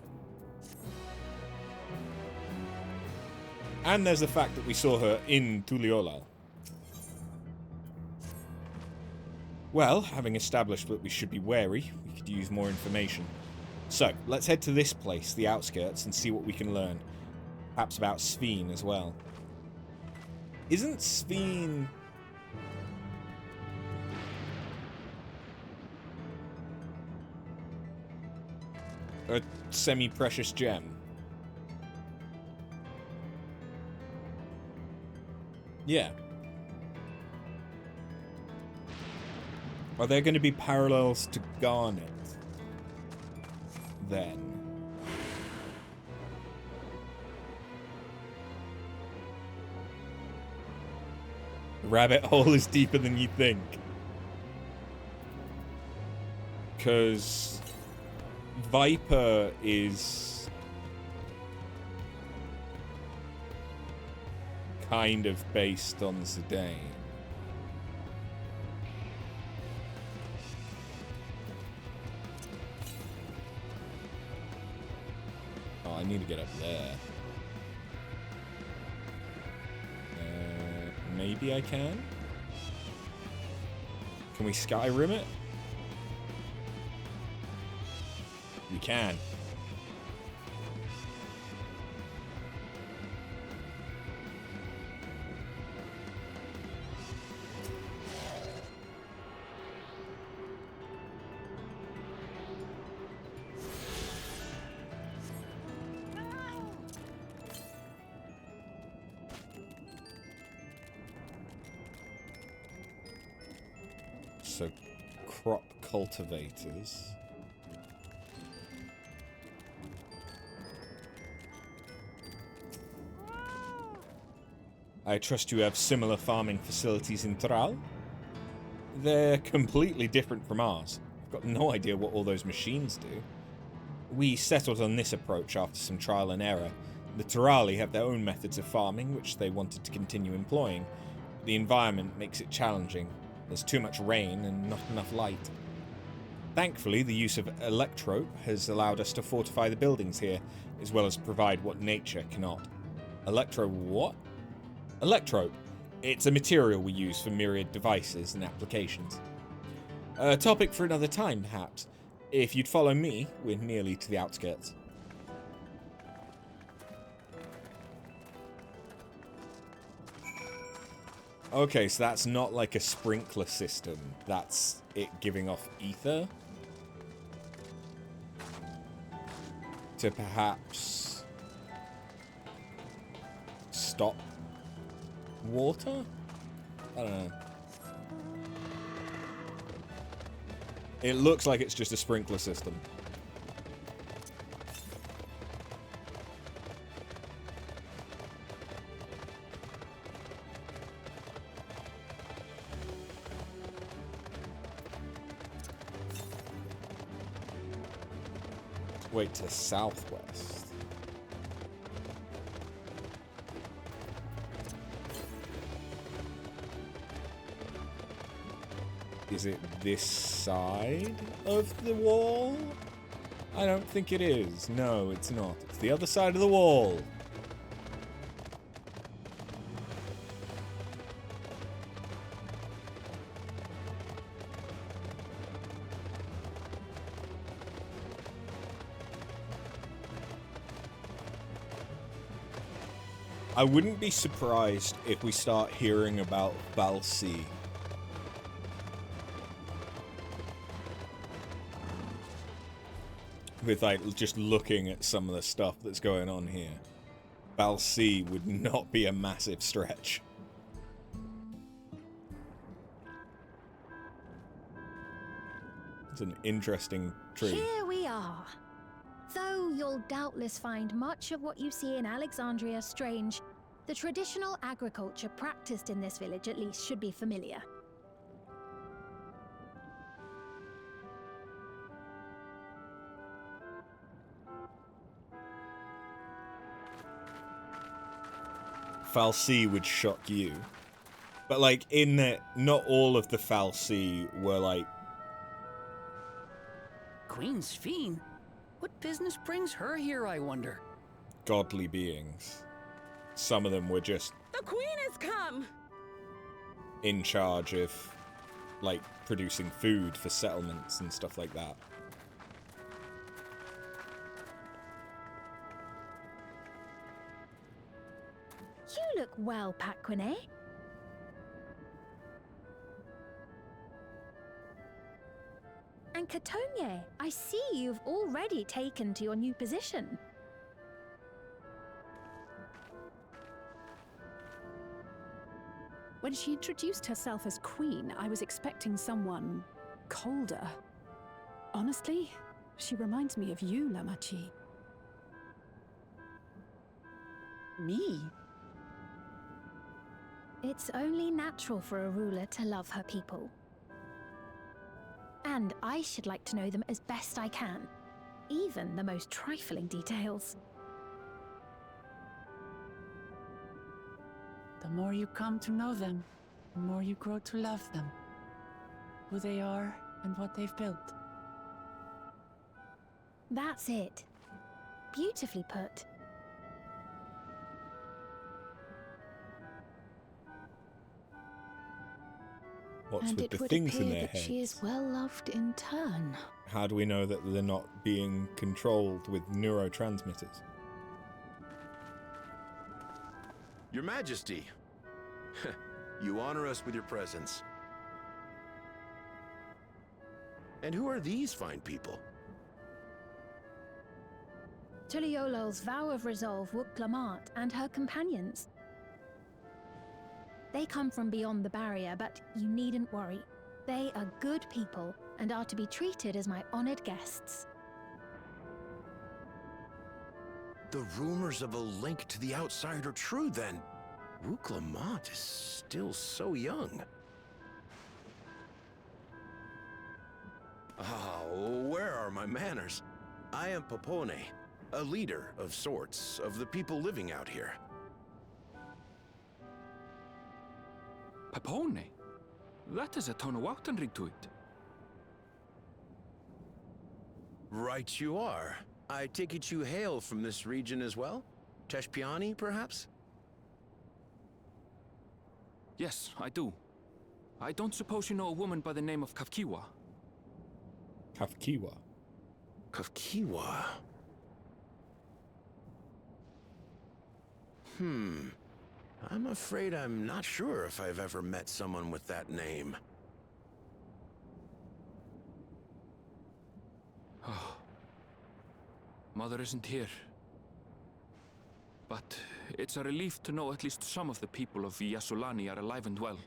And there's the fact that we saw her in Tuliolal. Well, having established that we should be wary, we could use more information. So, let's head to this place, the outskirts, and see what we can learn. Perhaps about Sveen as well. Isn't Sveen... a semi-precious gem? Yeah. Are there going to be parallels to Garnet? Then. The rabbit hole is deeper than you think. Because Viper is kind of based on Zidane. Oh, I need to get up there. Maybe I can? Can we Skyrim it? We can. So, crop cultivators. I trust you have similar farming facilities in Thrall? They're completely different from ours. I've got no idea what all those machines do. We settled on this approach after some trial and error. The Thrali have their own methods of farming, which they wanted to continue employing. The environment makes it challenging. There's too much rain and not enough light. Thankfully, the use of electrope has allowed us to fortify the buildings here, as well as provide what nature cannot. What? Electrope. It's a material we use for myriad devices and applications. A topic for another time, perhaps. If you'd follow me, we're nearly to the outskirts. Okay, so that's not like a sprinkler system. That's it giving off ether? To perhaps stop water? I don't know. It looks like it's just a sprinkler system. Wait, to southwest. Is it this side of the wall? I don't think it is. No, it's not. It's the other side of the wall. I wouldn't be surprised if we start hearing about Balsi. With, like, just looking at some of the stuff that's going on here. Balsi would not be a massive stretch. It's an interesting tree. Here we are. Though you'll doubtless find much of what you see in Alexandria strange, the traditional agriculture practiced in this village at least should be familiar. Fal'Cie would shock you. But, like, in that, not all of the Fal'Cie were, like... Queen Sphene? What business brings her here, I wonder? godly beings. Some of them were just The Queen has come! in charge of, like, producing food for settlements and stuff like that. You look well, Paquine. And Katonye, I see you've already taken to your new position. When she introduced herself as queen, I was expecting someone colder. Honestly, she reminds me of you, Lamachi. Me? It's only natural for a ruler to love her people. And I should like to know them as best I can, even the most trifling details. The more you come to know them, the more you grow to love them. Who they are and what they've built. That's it. Beautifully put. What's And with it the would things in appear their that heads? she is well loved in turn. How do we know that they're not being controlled with neurotransmitters? Your Majesty, you honor us with your presence. And who are these fine people? Tuliolol's vow of resolve Wuk-Lamat and her companions. They come from beyond the barrier, but you needn't worry. They are good people and are to be treated as my honored guests. The rumors of a link to the outside are true, then. Wuk-Lamat is still so young. Where are my manners? I am Popone, a leader of sorts of the people living out here. Popone? That is a Tonawautan ring to it. Right you are. I take it you hail from this region as well? Teshpiani, perhaps? Yes, I do. I don't suppose you know a woman by the name of Kafkiwa? Kafkiwa? Kafkiwa? I'm afraid I'm not sure if I've ever met someone with that name. Oh. Mother isn't here. But it's a relief to know at least some of the people of Yasulani are alive and well.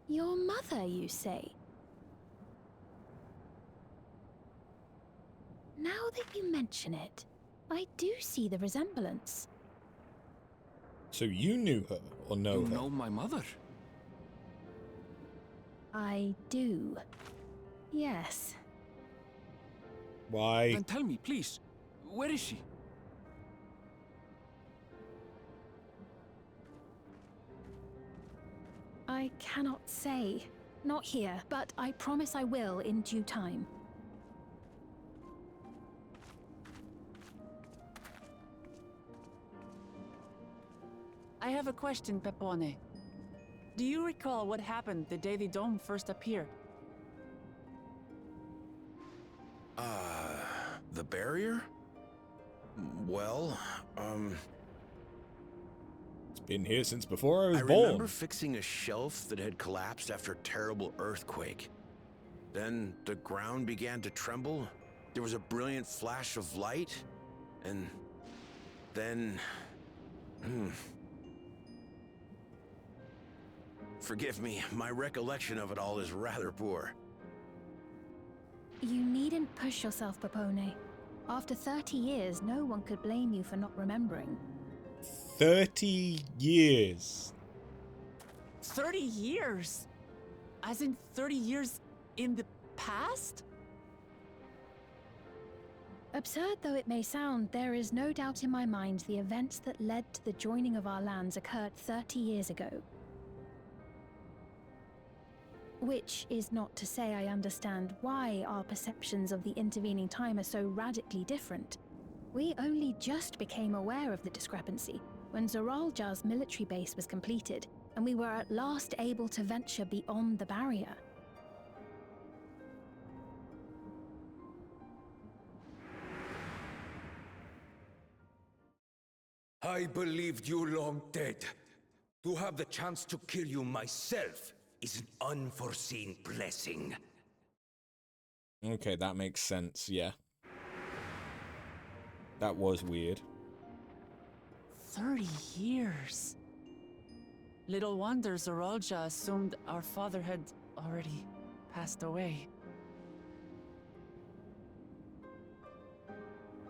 Your mother, you say? Now that you mention it, I do see the resemblance. So you knew her, or know You her? know my mother? I do. Yes. Why? Then tell me, please. Where is she? I cannot say. Not here, but I promise I will in due time. I have a question, Pepone. Do you recall what happened the day the dome first appeared? The barrier? Well, It's been here since before I was I born. remember fixing a shelf that had collapsed after a terrible earthquake. Then the ground began to tremble. There was a brilliant flash of light, and then... Forgive me, my recollection of it all is rather poor. You needn't push yourself, Pepone. After 30 years, no one could blame you for not remembering. 30 years. 30 years? As in 30 years in the past? Absurd though it may sound, there is no doubt in my mind the events that led to the joining of our lands occurred 30 years ago. Which is not to say I understand why our perceptions of the intervening time are so radically different. We only just became aware of the discrepancy when Zoralja's military base was completed, and we were at last able to venture beyond the barrier. I believed you long dead. To have the chance to kill you myself is an unforeseen blessing. Okay, that makes sense, yeah. That was weird. 30 years. Little wonder Zoralja assumed our father had already passed away.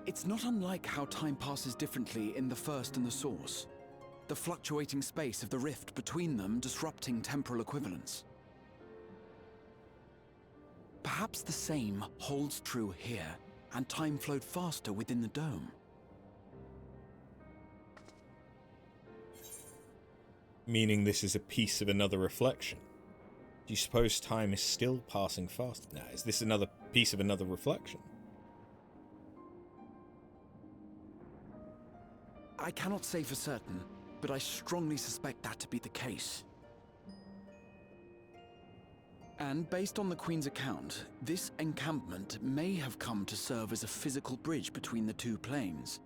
It's not unlike how time passes differently in the First and the Source. The fluctuating space of the rift between them disrupting temporal equivalence. Perhaps the same holds true here, and time flowed faster within the dome. Meaning this is a piece of another reflection. Do you suppose time is still passing fast? Now, is this another piece of another reflection? I cannot say for certain, but I strongly suspect that to be the case. And based on the Queen's account, this encampment may have come to serve as a physical bridge between the two planes,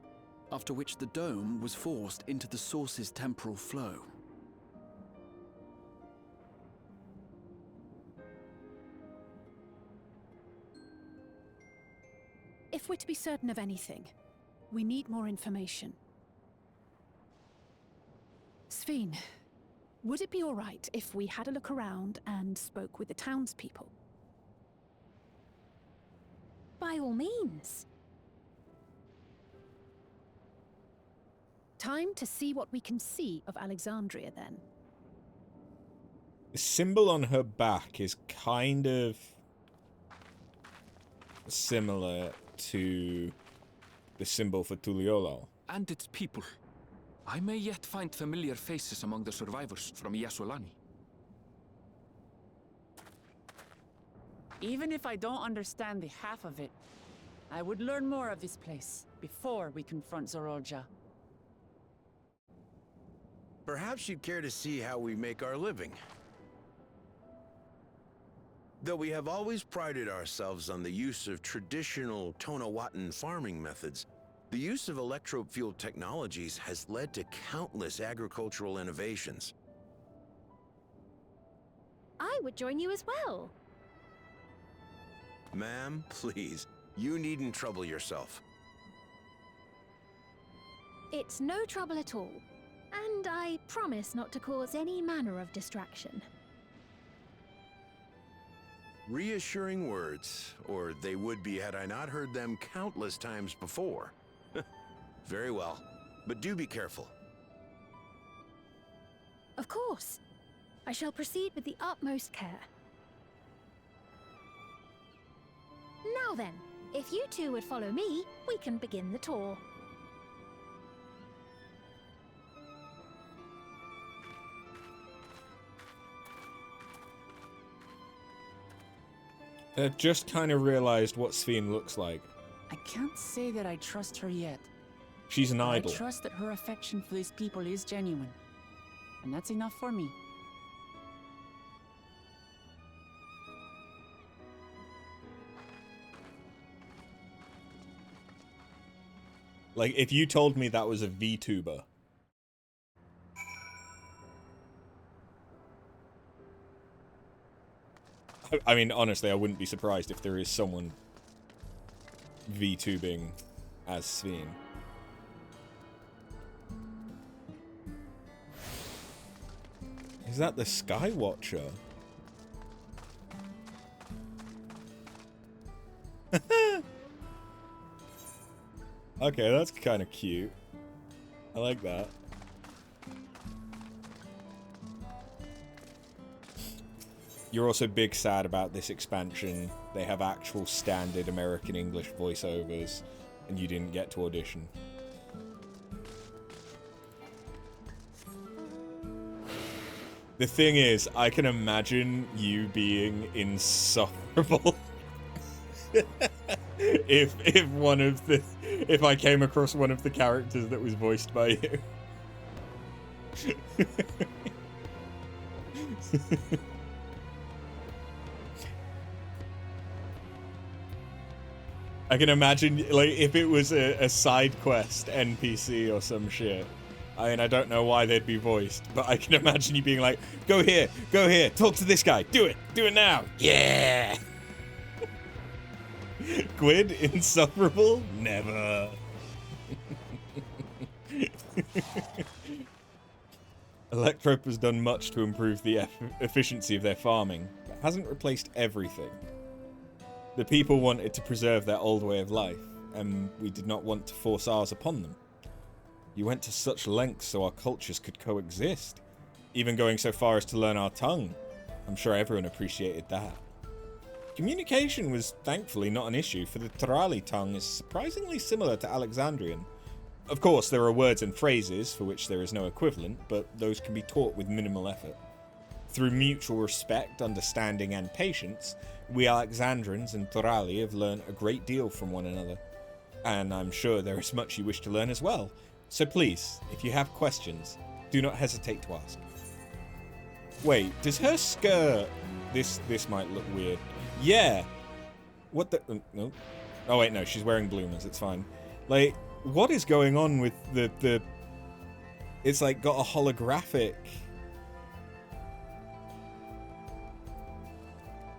after which the dome was forced into the Source's temporal flow. If we're to be certain of anything, we need more information. Sphene, would it be all right if we had a look around and spoke with the townspeople? By all means. Time to see what we can see of Alexandria, then. The symbol on her back is kind of similar to the symbol for Tuliolo. And its people. I may yet find familiar faces among the survivors from Yasulani. Even if I don't understand the half of it, I would learn more of this place before we confront Zoralja. Perhaps you'd care to see how we make our living. Though we have always prided ourselves on the use of traditional Tonawatan farming methods, the use of electro-fueled technologies has led to countless agricultural innovations. I would join you as well. Ma'am, please, you needn't trouble yourself. It's no trouble at all. And I promise not to cause any manner of distraction. Reassuring words, or they would be had I not heard them countless times before. Very well, but do be careful. Of course. I shall proceed with the utmost care. Now then, If you two would follow me, we can begin the tour. I just kind of realized what Sphene looks like. I can't say that I trust her yet. She's an but idol. I trust that her affection for these people is genuine. And that's enough for me. Like, if you told me that was a VTuber. I mean, honestly, I wouldn't be surprised if there is someone VTubing as Sphene. Is that the Skywatcher? Okay, that's kind of cute. I like that. You're also big sad about this expansion. They have actual standard American English voiceovers, and you didn't get to audition. The thing is, I can imagine you being insufferable if I came across one of the characters that was voiced by you. I can imagine, like, if it was a side quest NPC or some shit. I mean, I don't know why they'd be voiced, but I can imagine you being like, go here, talk to this guy, do it now, yeah! Gwyn, insufferable? Never. Electrope has done much to improve the efficiency of their farming, but hasn't replaced everything. The people wanted to preserve their old way of life, and we did not want to force ours upon them. You went to such lengths so our cultures could coexist, even going so far as to learn our tongue. I'm sure everyone appreciated that. Communication was thankfully not an issue, for the Turali tongue is surprisingly similar to Alexandrian. Of course, there are words and phrases for which there is no equivalent, but those can be taught with minimal effort. Through mutual respect, understanding, and patience, we Alexandrians and Turali have learned a great deal from one another. And I'm sure there is much you wish to learn as well. So please, if you have questions, do not hesitate to ask. Wait, does her skirt... This might look weird. Yeah! What the... no. Oh wait, no, she's wearing bloomers, it's fine. Like, what is going on with the... It's like got a holographic...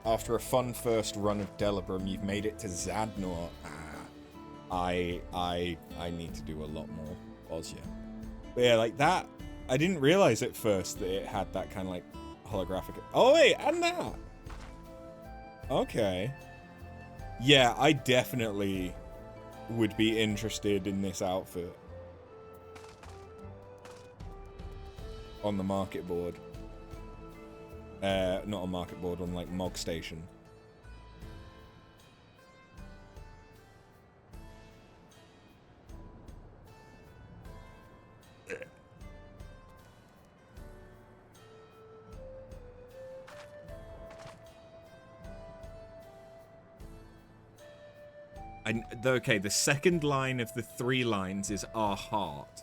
After a fun first run of Delibram, you've made it to Zadnor. I need to do a lot more Ozya. But yeah, like that, I didn't realize at first that it had that kind of like holographic... Oh wait, and that! Okay. Yeah, I definitely would be interested in this outfit. On the market board. Not on market board, on like Mog Station. Okay, the second line of the 3 lines is our heart.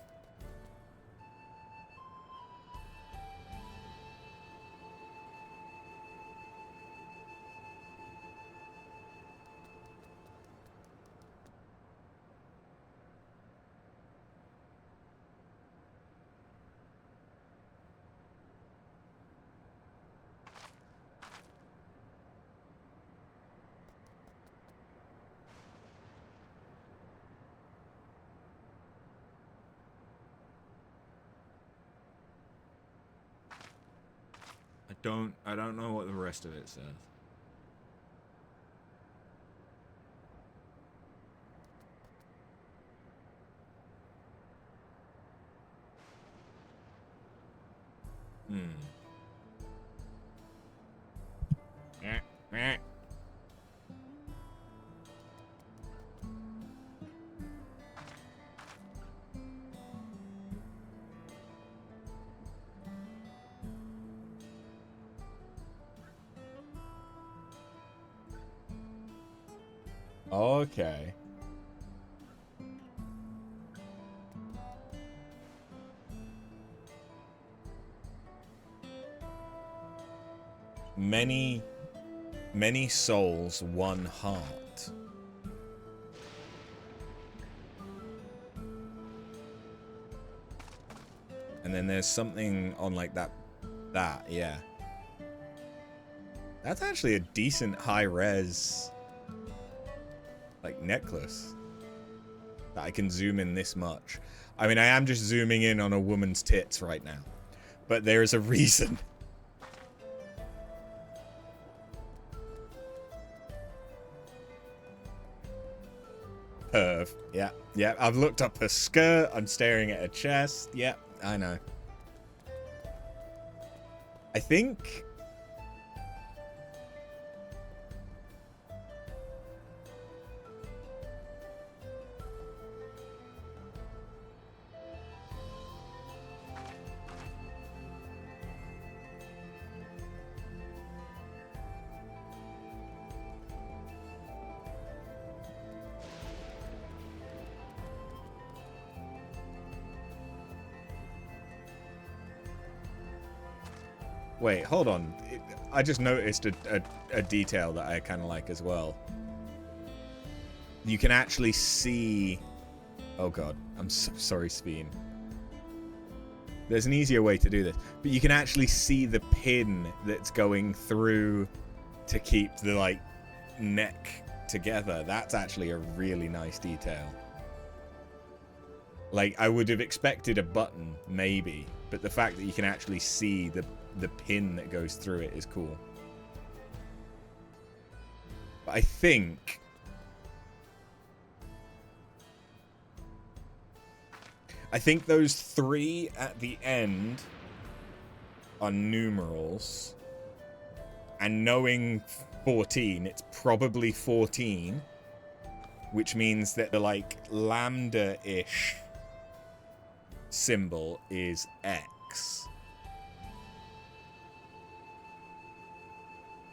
I don't know what the rest of it says. Okay. Many souls, one heart. And then there's something on like that, yeah. That's actually a decent high-res, like, necklace. That I can zoom in this much. I mean, I am just zooming in on a woman's tits right now. But there is a reason. Perv. Yeah, yeah. I've looked up her skirt. I'm staring at her chest. Yeah, I know. I think... Wait, hold on. I just noticed a detail that I kind of like as well. You can actually see... Oh god, I'm so sorry, Sveen. There's an easier way to do this. But you can actually see the pin that's going through to keep the, like, neck together. That's actually a really nice detail. Like, I would have expected a button, maybe. But the fact that you can actually see the pin that goes through it is cool. But I think... those 3 at the end are numerals. And knowing 14, it's probably 14. Which means that the, like, lambda-ish symbol is X.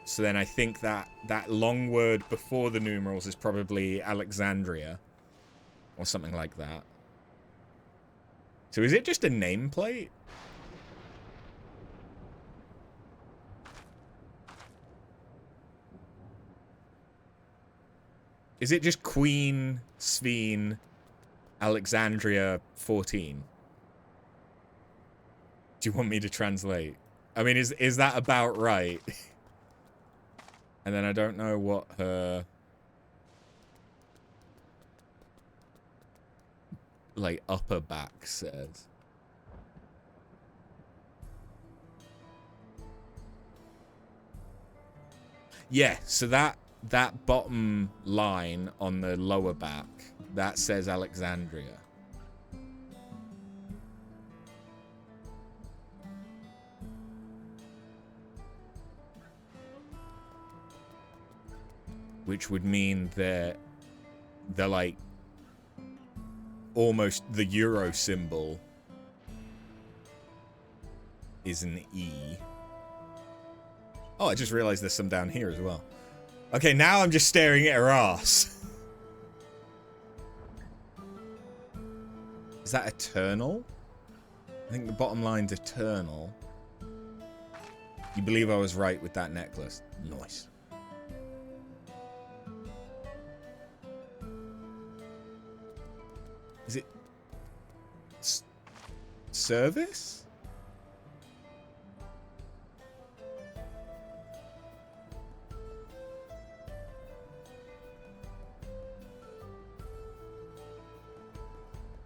So then I think that long word before the numerals is probably Alexandria. Or something like that. So is it just a nameplate? Is it just Queen, Sveen, Alexandria 14? Do you want me to translate? I mean, is that about right? And then I don't know what her... like, upper back says. Yeah, so that bottom line on the lower back, that says Alexandria. Which would mean that they're like almost the Euro symbol is an E. Oh, I just realized there's some down here as well. Okay, now I'm just staring at her ass. Is that eternal? I think the bottom line's eternal. You believe I was right with that necklace? Nice. Is it... service?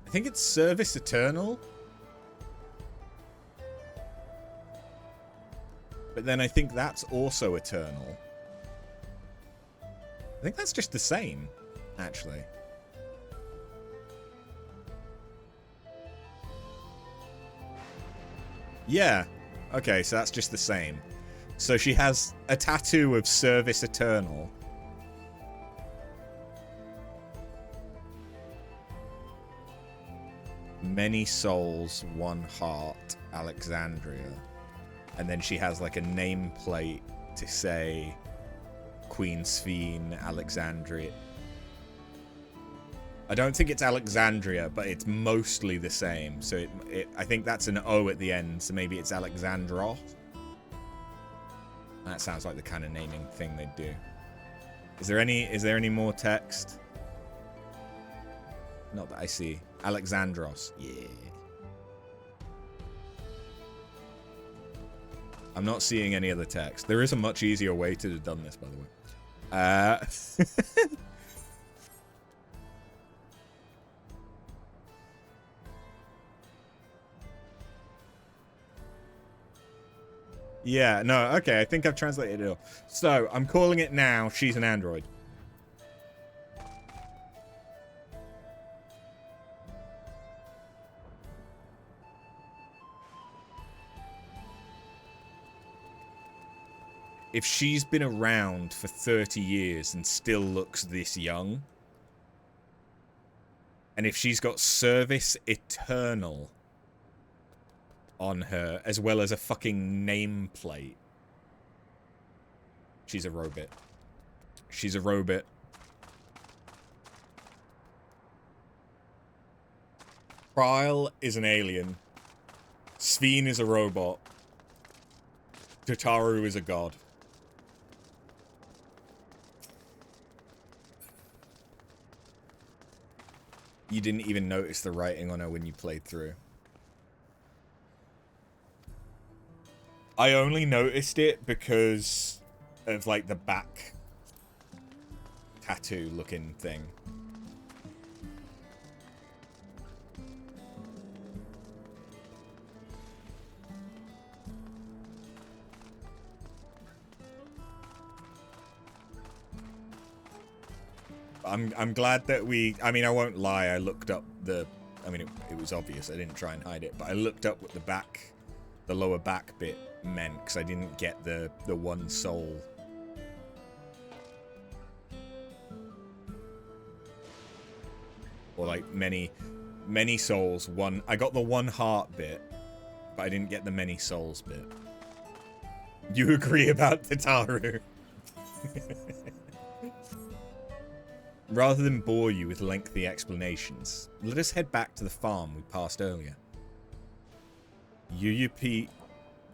I think it's Service Eternal. But then I think that's also Eternal. I think that's just the same, actually. Yeah. Okay, so that's just the same. So she has a tattoo of Service Eternal. Many souls, one heart, Alexandria. And then she has like a nameplate to say Queen Sveen, Alexandria. I don't think it's Alexandria, but it's mostly the same. So I think that's an O at the end, so maybe it's Alexandros. That sounds like the kind of naming thing they'd do. Is there any more text? Not that I see. Alexandros. Yeah. I'm not seeing any other text. There is a much easier way to have done this, by the way. Yeah, no, okay, I think I've translated it all. So, I'm calling it now, she's an android. If she's been around for 30 years and still looks this young, and if she's got service eternal on her, as well as a fucking nameplate, she's a robot. She's a robot. Trial is an alien. Sven is a robot. Tataru is a god. You didn't even notice the writing on her when you played through. I only noticed it because of, like, the back tattoo looking thing. I'm glad that I mean, I won't lie, I looked up the, I mean, it was obvious, I didn't try and hide it, but I looked up what the lower back bit meant, because I didn't get the one soul. Or like many souls, I got the one heart bit, but I didn't get the many souls bit. You agree about Tataru? Rather than bore you with lengthy explanations, let us head back to the farm we passed earlier.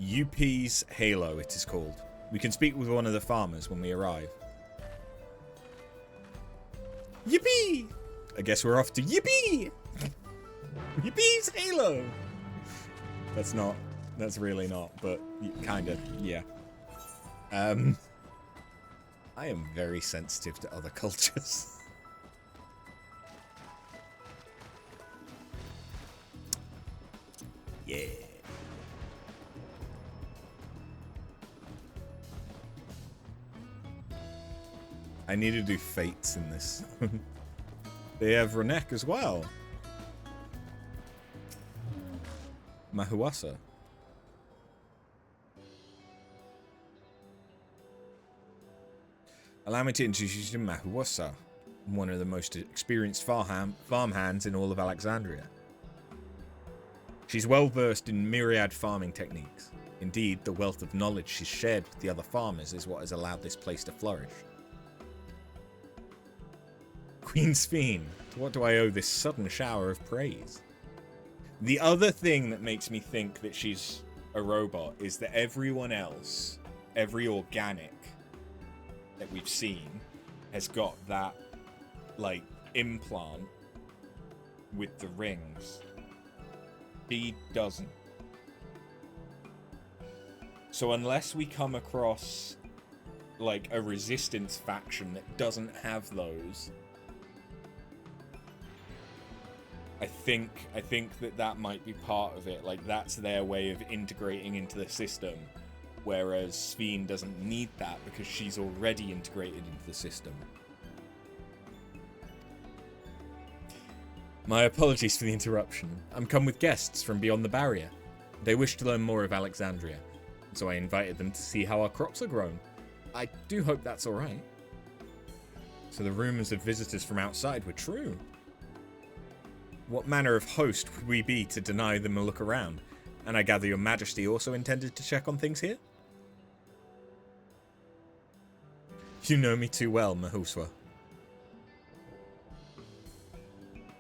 UP's Halo, it is called. We can speak with one of the farmers when we arrive. Yippee! I guess we're off to Yippee! Yippee's Halo! That's really not, but kinda, yeah. I am very sensitive to other cultures. Yeah. I need to do fates in this. They have Renek as well. Mahuasa. Allow me to introduce you to Mahuasa, one of the most experienced farmhands in all of Alexandria. She's well versed in myriad farming techniques. Indeed, the wealth of knowledge she's shared with the other farmers is what has allowed this place to flourish. Queen Sven, to what do I owe this sudden shower of praise? The other thing that makes me think that she's a robot is that everyone else, every organic that we've seen, has got that, like, implant with the rings. He doesn't. So unless we come across, like, a resistance faction that doesn't have those, I think that might be part of it. Like, that's their way of integrating into the system, whereas Sven doesn't need that because she's already integrated into the system. My apologies for the interruption. I'm come with guests from beyond the barrier. They wish to learn more of Alexandria, so I invited them to see how our crops are grown. I do hope that's alright. So the rumours of visitors from outside were true. What manner of host would we be to deny them a look around? And I gather your majesty also intended to check on things here? You know me too well, Mahuswa.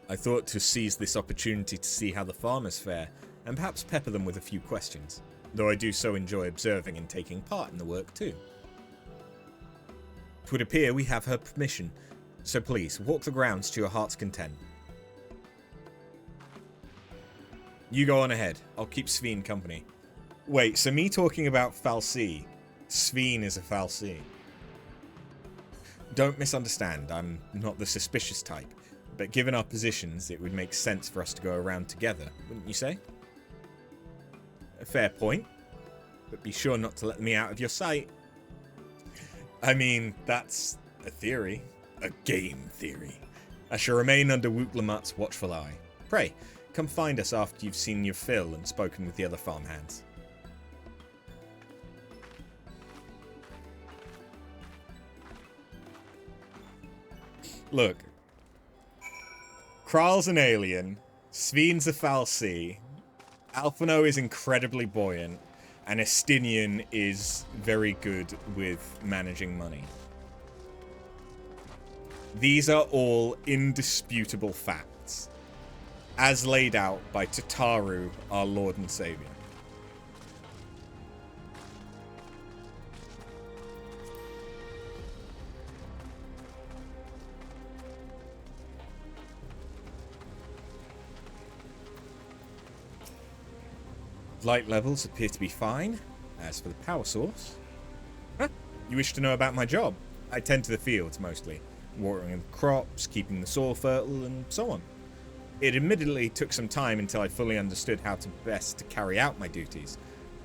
I thought to seize this opportunity to see how the farmers fare, and perhaps pepper them with a few questions, though I do so enjoy observing and taking part in the work too. It would appear we have her permission, so please, walk the grounds to your heart's content. You go on ahead, I'll keep Sveen company. Wait, so me talking about Fal'Cie, Sveen is a Fal'Cie. Don't misunderstand, I'm not the suspicious type, but given our positions, it would make sense for us to go around together, wouldn't you say? A fair point, but be sure not to let me out of your sight. I mean, that's a theory. A game theory. I shall remain under Wootlamut's watchful eye. Pray, come find us after you've seen your fill and spoken with the other farmhands. Look. Kral's an alien, Sveen's a Fal'Cie, Alphino is incredibly buoyant, and Estinian is very good with managing money. These are all indisputable facts, as laid out by Tataru, our Lord and Savior. Light levels appear to be fine. As for the power source... Huh? You wish to know about my job? I tend to the fields mostly, watering the crops, keeping the soil fertile, and so on. It admittedly took some time until I fully understood how to best carry out my duties.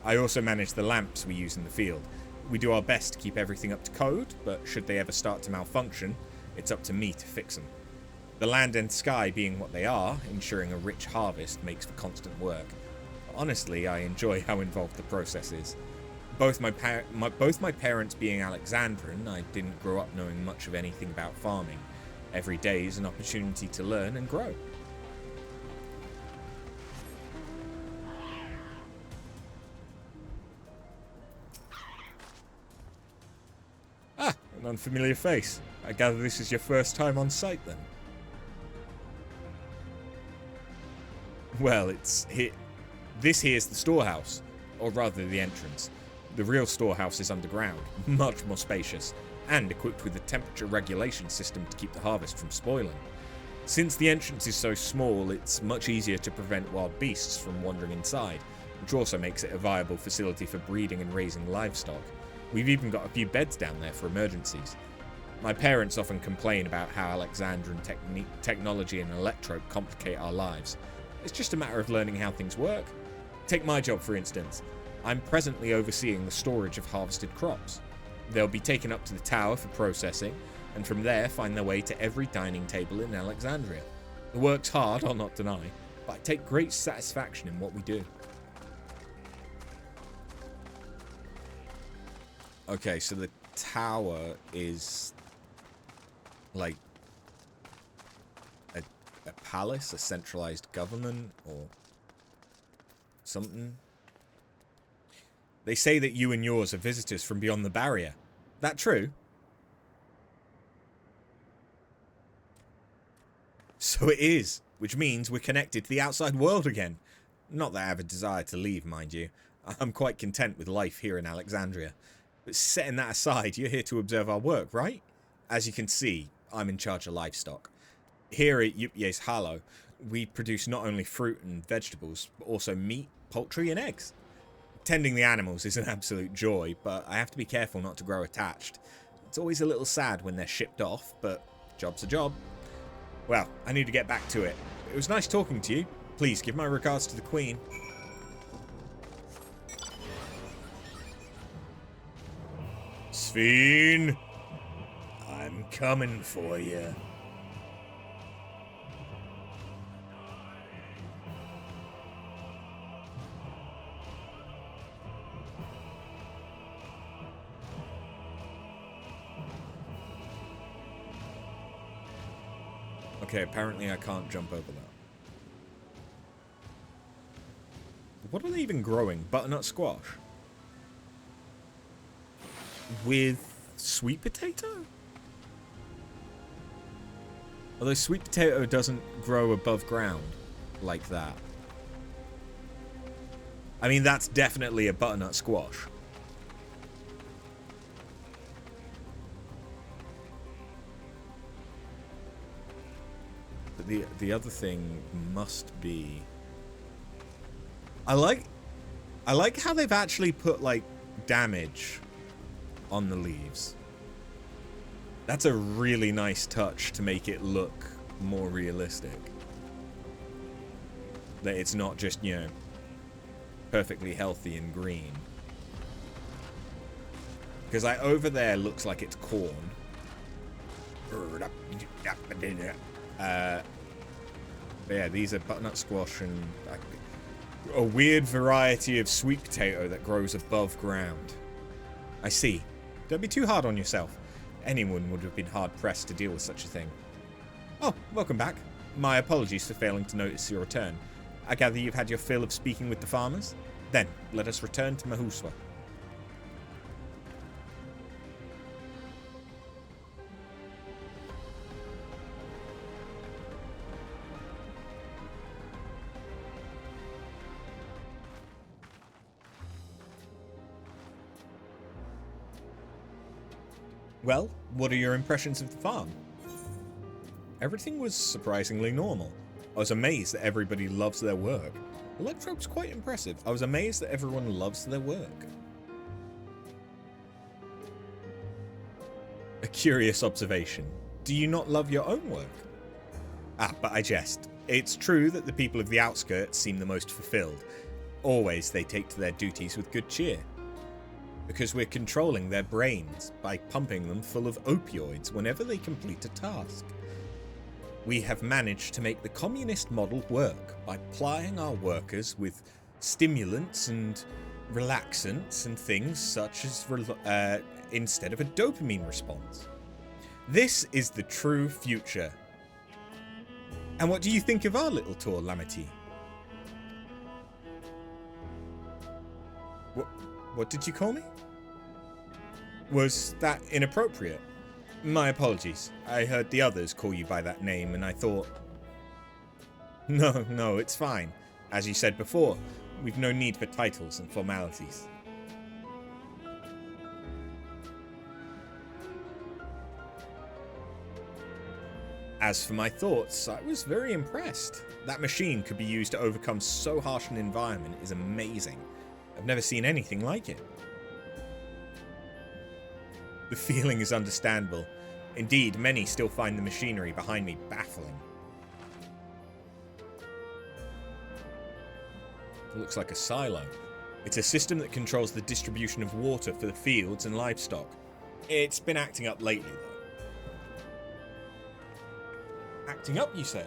I also manage the lamps we use in the field. We do our best to keep everything up to code, but should they ever start to malfunction, it's up to me to fix them. The land and sky being what they are, ensuring a rich harvest makes for constant work. Honestly, I enjoy how involved the process is. Both my parents being Alexandran, I didn't grow up knowing much of anything about farming. Every day is an opportunity to learn and grow. Ah, an unfamiliar face. I gather this is your first time on site then? Well, this here's the storehouse, or rather the entrance. The real storehouse is underground, much more spacious, and equipped with a temperature regulation system to keep the harvest from spoiling. Since the entrance is so small, it's much easier to prevent wild beasts from wandering inside, which also makes it a viable facility for breeding and raising livestock. We've even got a few beds down there for emergencies. My parents often complain about how Alexandran technology and electrope complicate our lives. It's just a matter of learning how things work. Take my job, for instance. I'm presently overseeing the storage of harvested crops. They'll be taken up to the tower for processing, and from there find their way to every dining table in Alexandria. The work's hard, I'll not deny, but I take great satisfaction in what we do. Okay, so the tower is like a palace, a centralized government, or something. They say that you and yours are visitors from beyond the barrier. That true? So it is, which means we're connected to the outside world again. Not that I have a desire to leave, mind you. I'm quite content with life here in Alexandria. But setting that aside, you're here to observe our work, right? As you can see, I'm in charge of livestock. Here at Yupye's Hollow, we produce not only fruit and vegetables, but also meat, poultry, and eggs. Tending the animals is an absolute joy, but I have to be careful not to grow attached. It's always a little sad when they're shipped off, but job's a job. Well, I need to get back to it. It was nice talking to you. Please give my regards to the Queen. Sveen, I'm coming for you. Okay, apparently I can't jump over that. What are they even growing? Butternut squash? With sweet potato? Although sweet potato doesn't grow above ground like that. I mean, that's definitely a butternut squash. But the other thing must be... I like how they've actually put, like, damage on the leaves. That's a really nice touch to make it look more realistic. That it's not just, you know, perfectly healthy and green. Because like over there looks like it's corn. Yeah, these are butternut squash and a weird variety of sweet potato that grows above ground. I see. Don't be too hard on yourself. Anyone would have been hard-pressed to deal with such a thing. Oh, welcome back. My apologies for failing to notice your return. I gather you've had your fill of speaking with the farmers? Then, let us return to Mahuswa. Well, what are your impressions of the farm? Everything was surprisingly normal. I was amazed that everybody loves their work. Electrope's quite impressive. I was amazed that everyone loves their work. A curious observation. Do you not love your own work? Ah, but I jest. It's true that the people of the outskirts seem the most fulfilled. Always they take to their duties with good cheer. Because we're controlling their brains by pumping them full of opioids whenever they complete a task. We have managed to make the communist model work by plying our workers with stimulants and relaxants and things such as instead of a dopamine response. This is the true future. And what do you think of our little tour, Lamity? What did you call me? Was that inappropriate? My apologies. I heard the others call you by that name and I thought... No, it's fine. As you said before, we've no need for titles and formalities. As for my thoughts, I was very impressed. That machine could be used to overcome so harsh an environment is amazing. I've never seen anything like it. The feeling is understandable. Indeed, many still find the machinery behind me baffling. It looks like a silo. It's a system that controls the distribution of water for the fields and livestock. It's been acting up lately, though. Acting up, you say?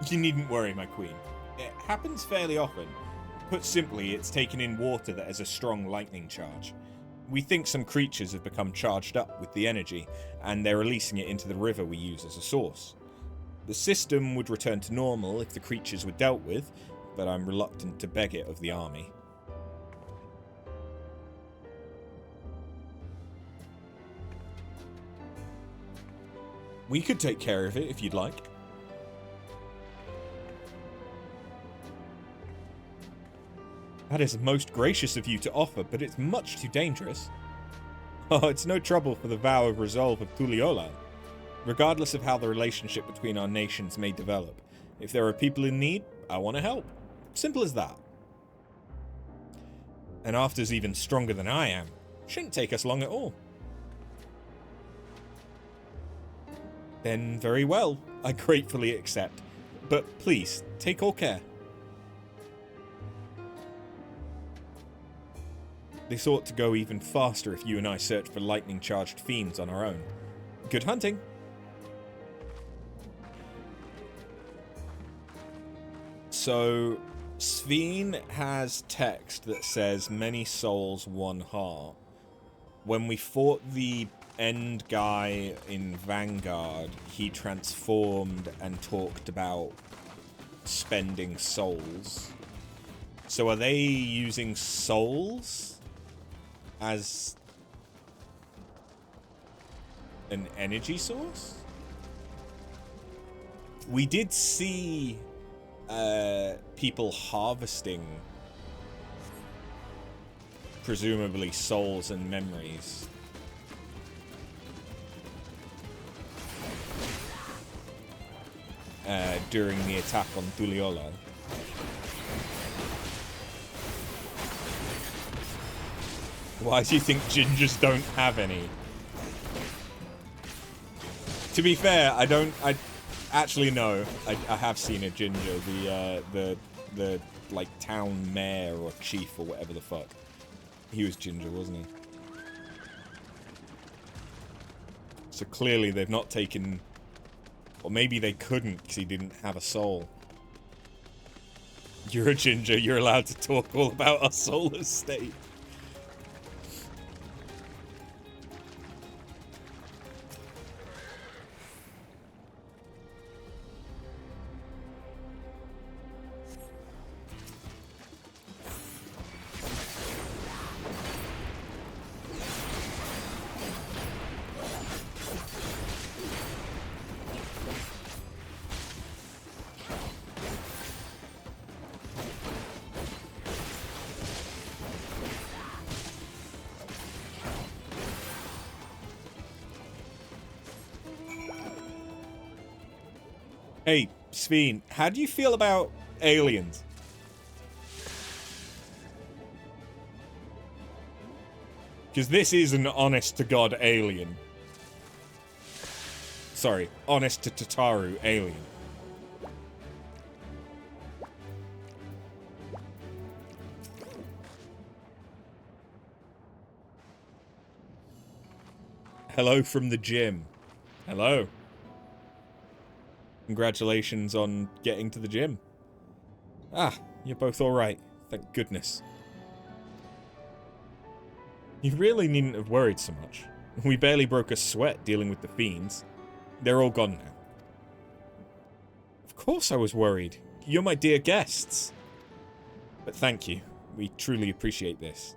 You needn't worry, my queen. It happens fairly often. Put simply, it's taken in water that has a strong lightning charge. We think some creatures have become charged up with the energy, and they're releasing it into the river we use as a source. The system would return to normal if the creatures were dealt with, but I'm reluctant to beg it of the army. We could take care of it if you'd like. That is most gracious of you to offer, but it's much too dangerous. Oh, it's no trouble for the vow of resolve of Tuliyola. Regardless of how the relationship between our nations may develop, if there are people in need, I want to help. Simple as that. And After's even stronger than I am. Shouldn't take us long at all. Then very well, I gratefully accept. But please, take all care. This ought to go even faster if you and I search for lightning-charged fiends on our own. Good hunting! So, Sveen has text that says, many souls, one heart. When we fought the end guy in Vanguard, he transformed and talked about spending souls. So are they using souls as an energy source? We did see people harvesting presumably souls and memories. During the attack on Tuliola. Why do you think gingers don't have any? To be fair, I actually no. I have seen a ginger, the like town mayor or chief or whatever the fuck. He was ginger, wasn't he? So clearly they've not taken, or maybe they couldn't because he didn't have a soul. You're a ginger, you're allowed to talk all about our soulless state. Hey, Sveen, how do you feel about aliens? Because this is an honest-to-God alien. Sorry, honest-to-Tataru alien. Hello from the gym. Hello. Congratulations on getting to the gym. Ah, you're both alright. Thank goodness. You really needn't have worried so much. We barely broke a sweat dealing with the fiends. They're all gone now. Of course I was worried. You're my dear guests. But thank you. We truly appreciate this.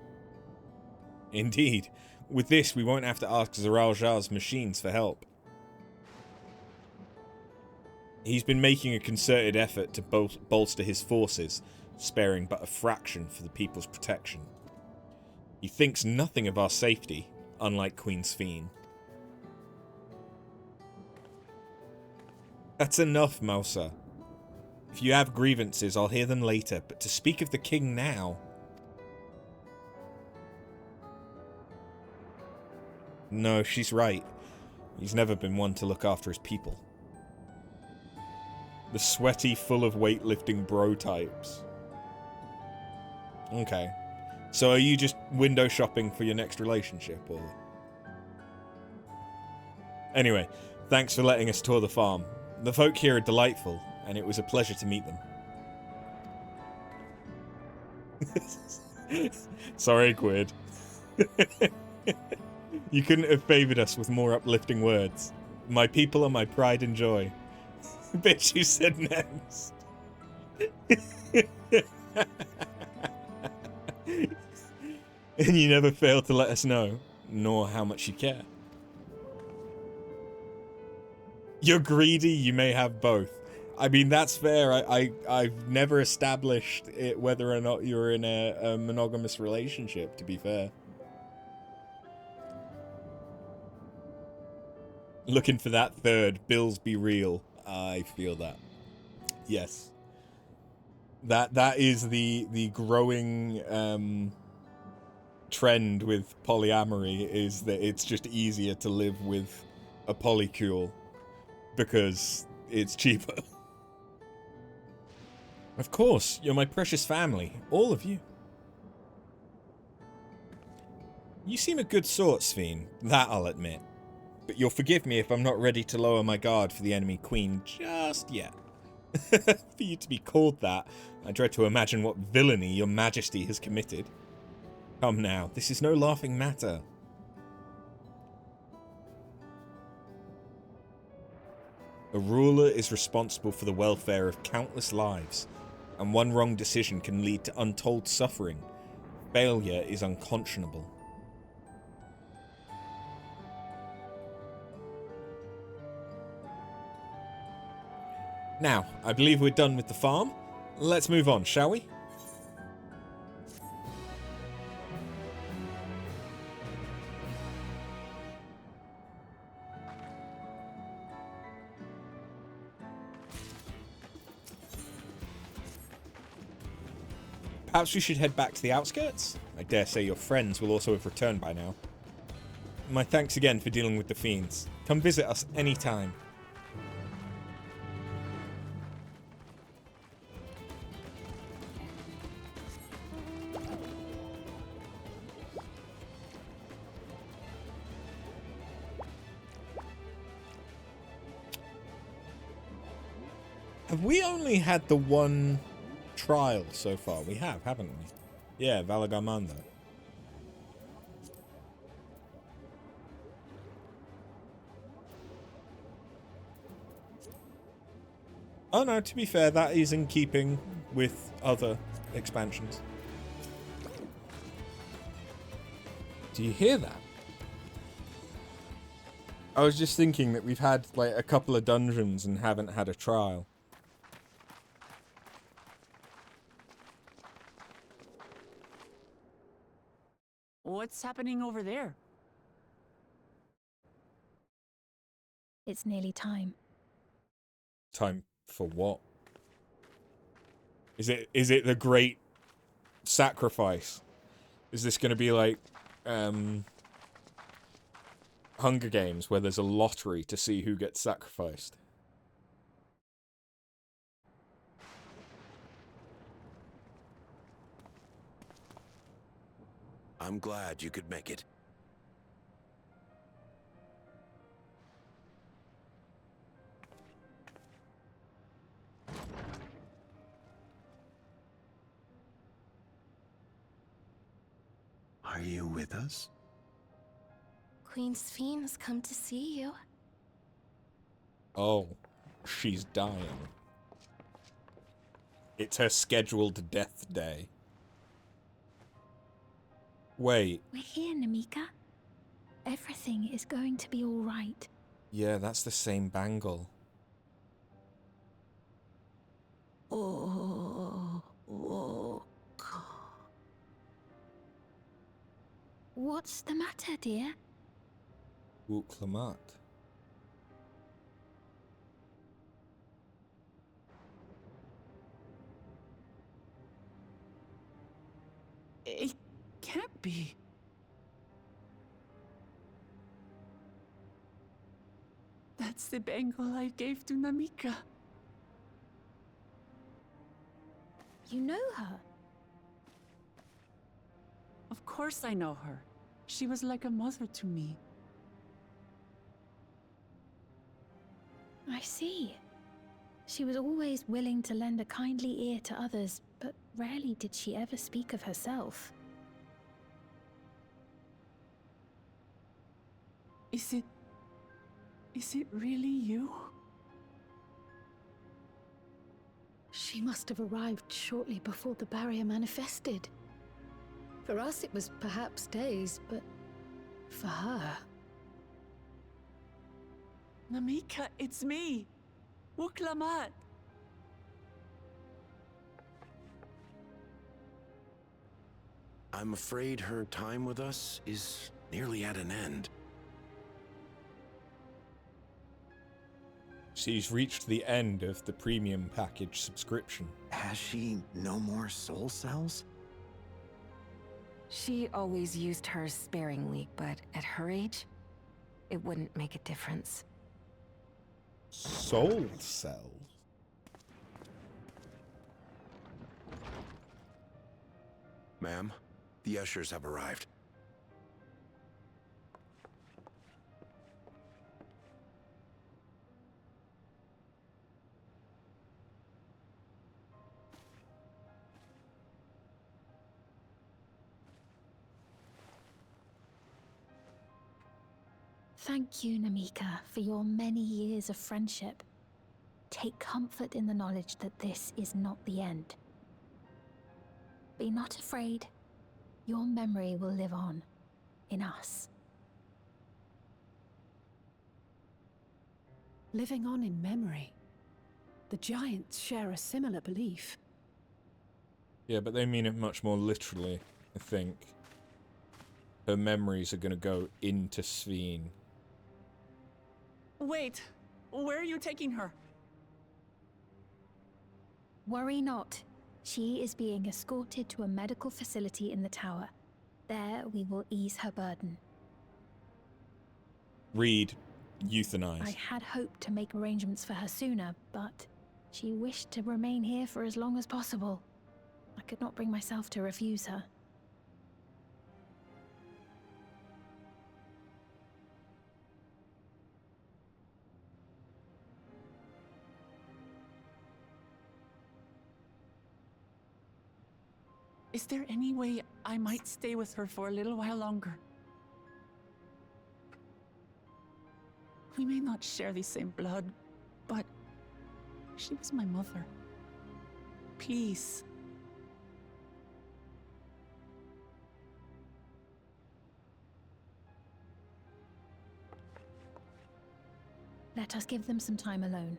Indeed. With this, we won't have to ask Zoral Jar's machines for help. He's been making a concerted effort to bolster his forces, sparing but a fraction for the people's protection. He thinks nothing of our safety, unlike Queen Sphene. That's enough, Mousa. If you have grievances, I'll hear them later, but to speak of the king now... No, she's right. He's never been one to look after his people. The sweaty, full of weightlifting bro types. Okay. So are you just window shopping for your next relationship, or...? Anyway, thanks for letting us tour the farm. The folk here are delightful, and it was a pleasure to meet them. Sorry, Quid. You couldn't have favoured us with more uplifting words. My people are my pride and joy. Bitch, you said next. And you never fail to let us know, nor how much you care. You're greedy, you may have both. I mean, that's fair. I've never established it whether or not you're in a monogamous relationship, to be fair. Looking for that third, bills be real. I feel that. Yes. That is the growing trend with polyamory, is that it's just easier to live with a polycule because it's cheaper. Of course, you're my precious family, all of you. You seem a good sort, Sphene, that I'll admit. But you'll forgive me if I'm not ready to lower my guard for the enemy queen just yet. For you to be called that, I dread to imagine what villainy your majesty has committed. Come now, this is no laughing matter. A ruler is responsible for the welfare of countless lives, and one wrong decision can lead to untold suffering. Failure is unconscionable. Now, I believe we're done with the farm. Let's move on, shall we? Perhaps we should head back to the outskirts? I dare say your friends will also have returned by now. My thanks again for dealing with the fiends. Come visit us anytime. Have we only had the one trial so far? We have, haven't we? Yeah, Valagamanda. Oh no, to be fair, that is in keeping with other expansions. Do you hear that? I was just thinking that we've had like a couple of dungeons and haven't had a trial. What's happening over there? It's nearly time. Time for what? Is it the great sacrifice? Is this going to be like Hunger Games where there's a lottery to see who gets sacrificed? I'm glad you could make it. Are you with us? Queen Sphene has come to see you. Oh, she's dying. It's her scheduled death day. Wait. We're here, Namika. Everything is going to be all right. Yeah, that's the same bangle. What's the matter, dear? Uklamat. It can't be. That's the bangle I gave to Namika. You know her? Of course I know her. She was like a mother to me. I see. She was always willing to lend a kindly ear to others, but rarely did she ever speak of herself. Is it really you? She must have arrived shortly before the barrier manifested. For us, it was perhaps days, but for her... Namika, it's me! Wuklamat! I'm afraid her time with us is nearly at an end. She's reached the end of the premium package subscription. Has she no more soul cells? She always used hers sparingly, but at her age, it wouldn't make a difference. Soul cells? Ma'am, the ushers have arrived. Thank you, Namika, for your many years of friendship. Take comfort in the knowledge that this is not the end. Be not afraid. Your memory will live on, in us. Living on in memory. The giants share a similar belief. Yeah, but they mean it much more literally, I think. Her memories are going to go into Sveen. Wait, where are you taking her? Worry not. She is being escorted to a medical facility in the tower. There we will ease her burden. Read, euthanize. I had hoped to make arrangements for her sooner, but she wished to remain here for as long as possible. I could not bring myself to refuse her. Is there any way I might stay with her for a little while longer? We may not share the same blood, but she was my mother. Please. Let us give them some time alone.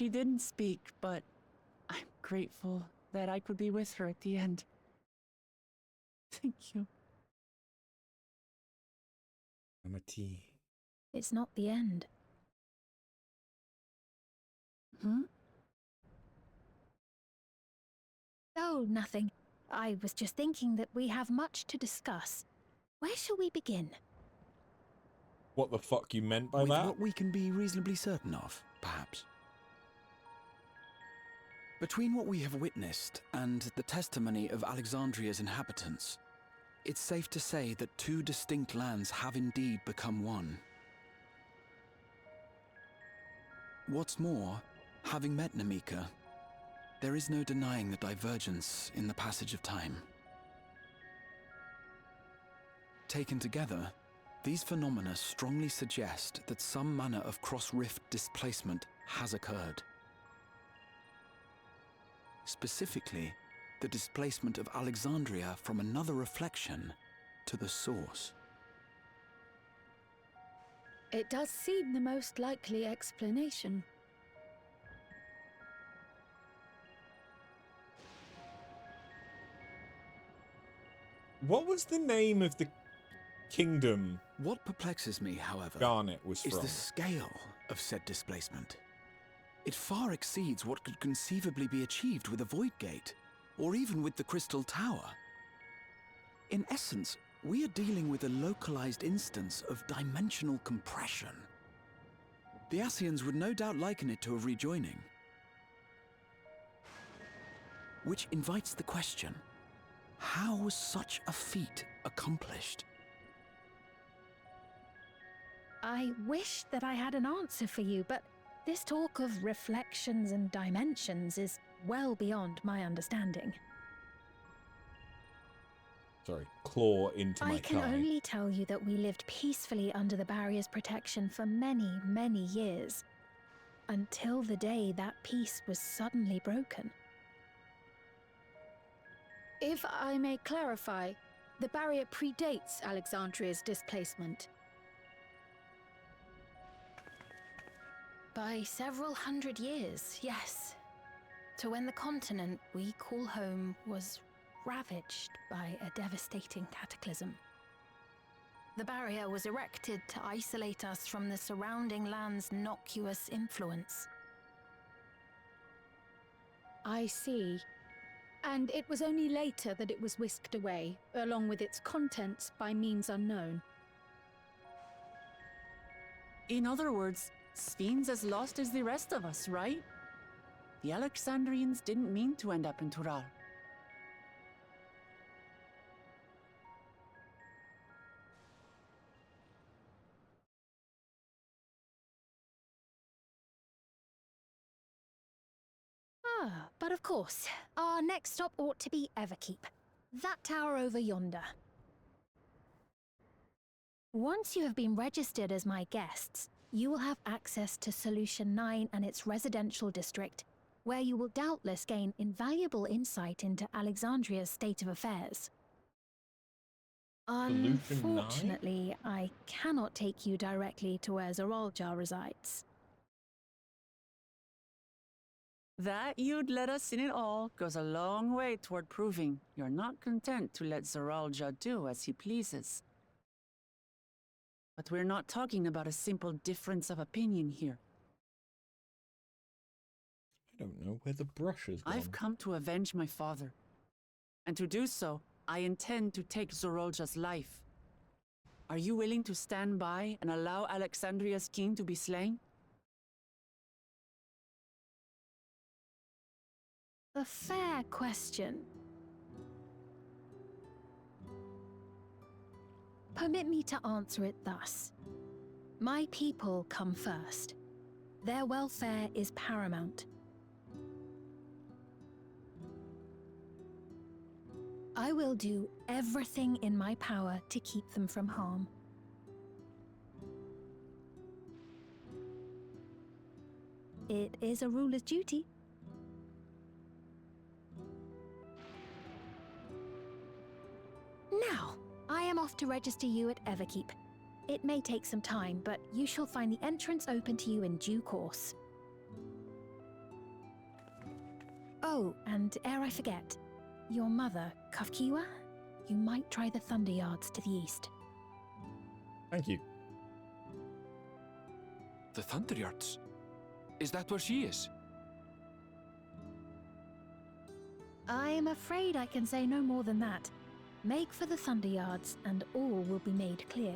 She didn't speak, but I'm grateful that I could be with her at the end. Thank you. Amati. It's not the end. Hmm? Oh, nothing. I was just thinking that we have much to discuss. Where shall we begin? What the fuck you meant by With that? what we can be reasonably certain of, perhaps. Between what we have witnessed and the testimony of Alexandria's inhabitants, it's safe to say that two distinct lands have indeed become one. What's more, having met Namika, there is no denying the divergence in the passage of time. Taken together, these phenomena strongly suggest that some manner of cross-rift displacement has occurred. Specifically, the displacement of Alexandria from another reflection to the source. It does seem the most likely explanation. What was the name of the kingdom? What perplexes me, however, Garnet was is from? the scale of said displacement. It far exceeds what could conceivably be achieved with a Void Gate, or even with the Crystal Tower. In essence, we are dealing with a localized instance of dimensional compression. The Ascians would no doubt liken it to a rejoining. Which invites the question, how was such a feat accomplished? I wish that I had an answer for you, but this talk of reflections and dimensions is well beyond my understanding. Sorry, claw into my I can thigh. only tell you that we lived peacefully under the barrier's protection for many, many years, until the day that peace was suddenly broken. If I may clarify, the barrier predates Alexandria's displacement. By several hundred years, yes. To when the continent we call home was ravaged by a devastating cataclysm. The barrier was erected to isolate us from the surrounding land's noxious influence. I see. And it was only later that it was whisked away, along with its contents, by means unknown. In other words, Sveen's as lost as the rest of us, right? The Alexandrians didn't mean to end up in Tural. But of course, our next stop ought to be Everkeep. That tower over yonder. Once you have been registered as my guests, you will have access to Solution 9 and its residential district, where you will doubtless gain invaluable insight into Alexandria's state of affairs. Unfortunately, I cannot take you directly to where Zoralja resides. That you'd let us in it all goes a long way toward proving you're not content to let Zoralja do as he pleases. But we're not talking about a simple difference of opinion here. I don't know where the brush has gone. I've come to avenge my father. And to do so, I intend to take Zoralja's life. Are you willing to stand by and allow Alexandria's king to be slain? A fair question. Permit me to answer it thus. My people come first. Their welfare is paramount. I will do everything in my power to keep them from harm. It is a ruler's duty. Now, I am off to register you at Everkeep. It may take some time, but you shall find the entrance open to you in due course. Oh, and ere I forget, your mother, Kafkiwa, you might try the Thunder Yards to the east. Thank you. The Thunder Yards? Is that where she is? I'm afraid I can say no more than that. Make for the Thunder Yards, and all will be made clear.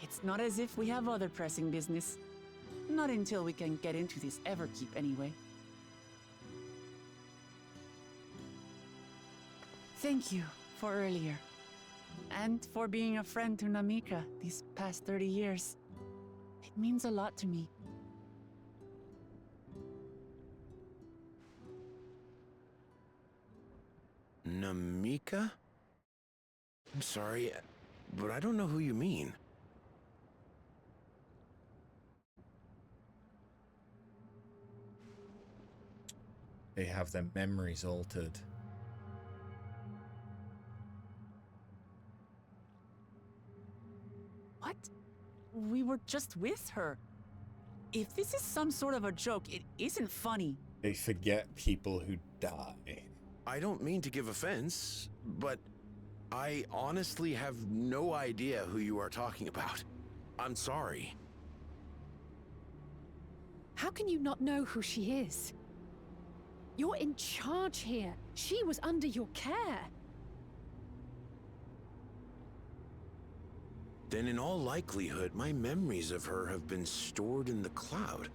It's not as if we have other pressing business. Not until we can get into this Everkeep, anyway. Thank you for earlier. And for being a friend to Namika these past 30 years. It means a lot to me. Namika? I'm sorry, but I don't know who you mean. They have their memories altered. What? We were just with her. If this is some sort of a joke, it isn't funny. They forget people who die. I don't mean to give offense, but I honestly have no idea who you are talking about. I'm sorry. How can you not know who she is? You're in charge here. She was under your care. Then in all likelihood, my memories of her have been stored in the cloud.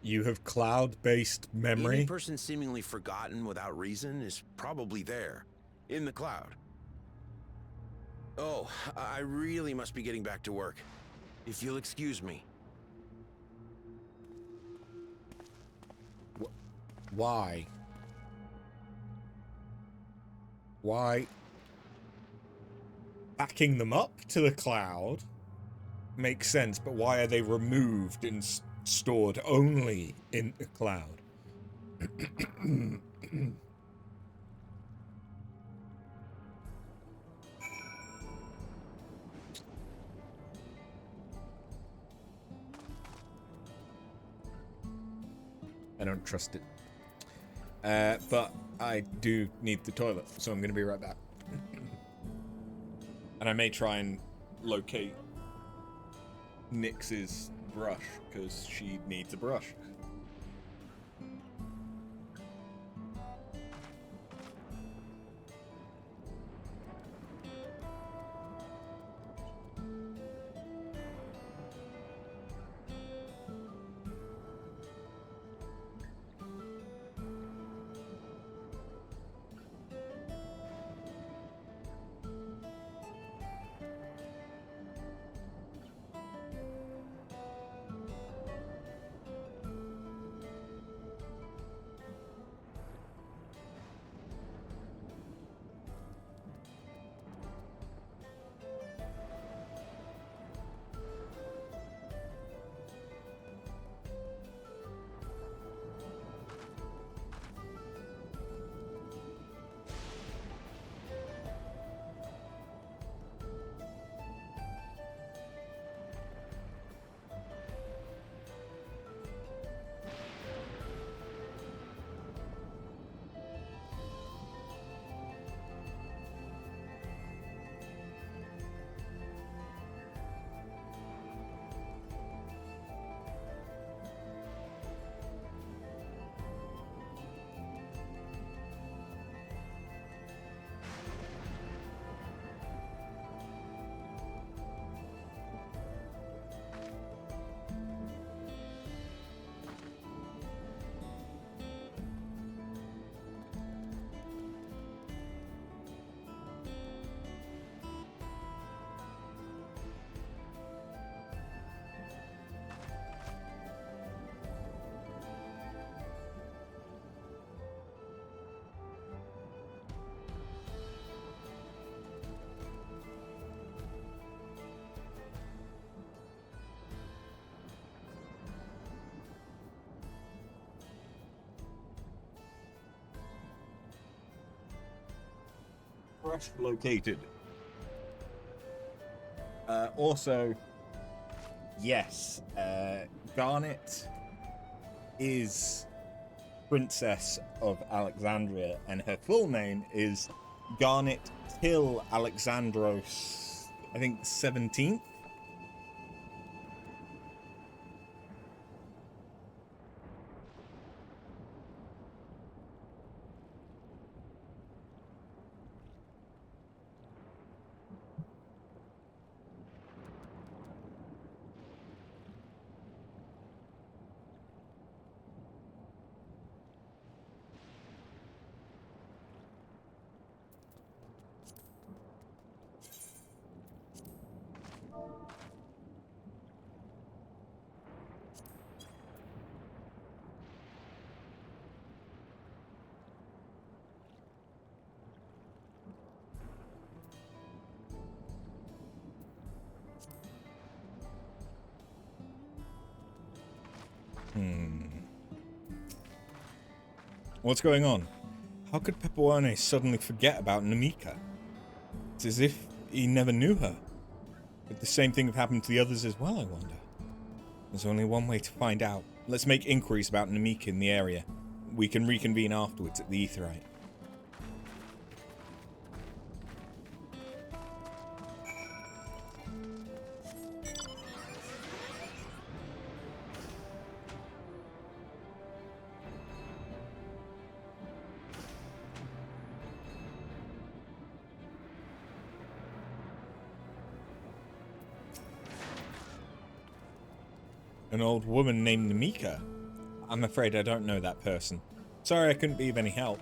You have cloud-based memory? Any person seemingly forgotten without reason is probably there, in the cloud. Oh, I really must be getting back to work. If you'll excuse me. Why? Why? Backing them up to the cloud makes sense, but why are they removed and stored only in the cloud? I don't trust it. But I do need the toilet, so I'm going to be right back. And I may try and locate Nyx's brush, because she needs a brush. Crush located. Also, yes, Garnet is Princess of Alexandria, and her full name is Garnet Till Alexandros, I think 17th. What's going on? How could Pepoane suddenly forget about Namika? It's as if he never knew her. Could the same thing have happened to the others as well, I wonder? There's only one way to find out. Let's make inquiries about Namika in the area. We can reconvene afterwards at the Aetheryte. An old woman named Namika? I'm afraid I don't know that person. Sorry I couldn't be of any help.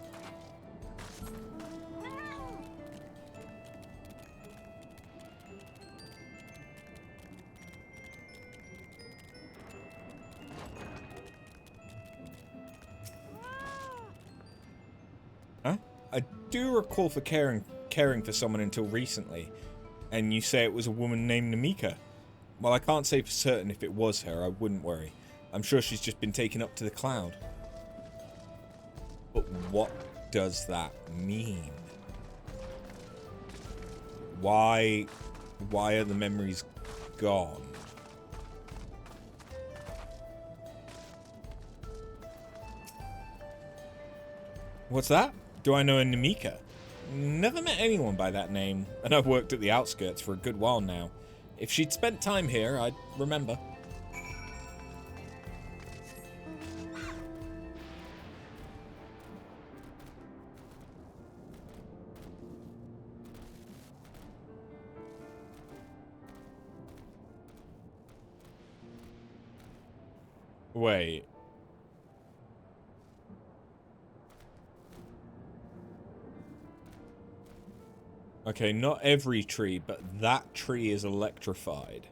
Huh? I do recall for caring for someone until recently, and you say it was a woman named Namika. Well, I can't say for certain if it was her, I wouldn't worry. I'm sure she's just been taken up to the cloud. But what does that mean? Why are the memories gone? What's that? Do I know a Namika? Never met anyone by that name, and I've worked at the outskirts for a good while now. If she'd spent time here, I'd remember. Wait. Okay, not every tree, but that tree is electrified.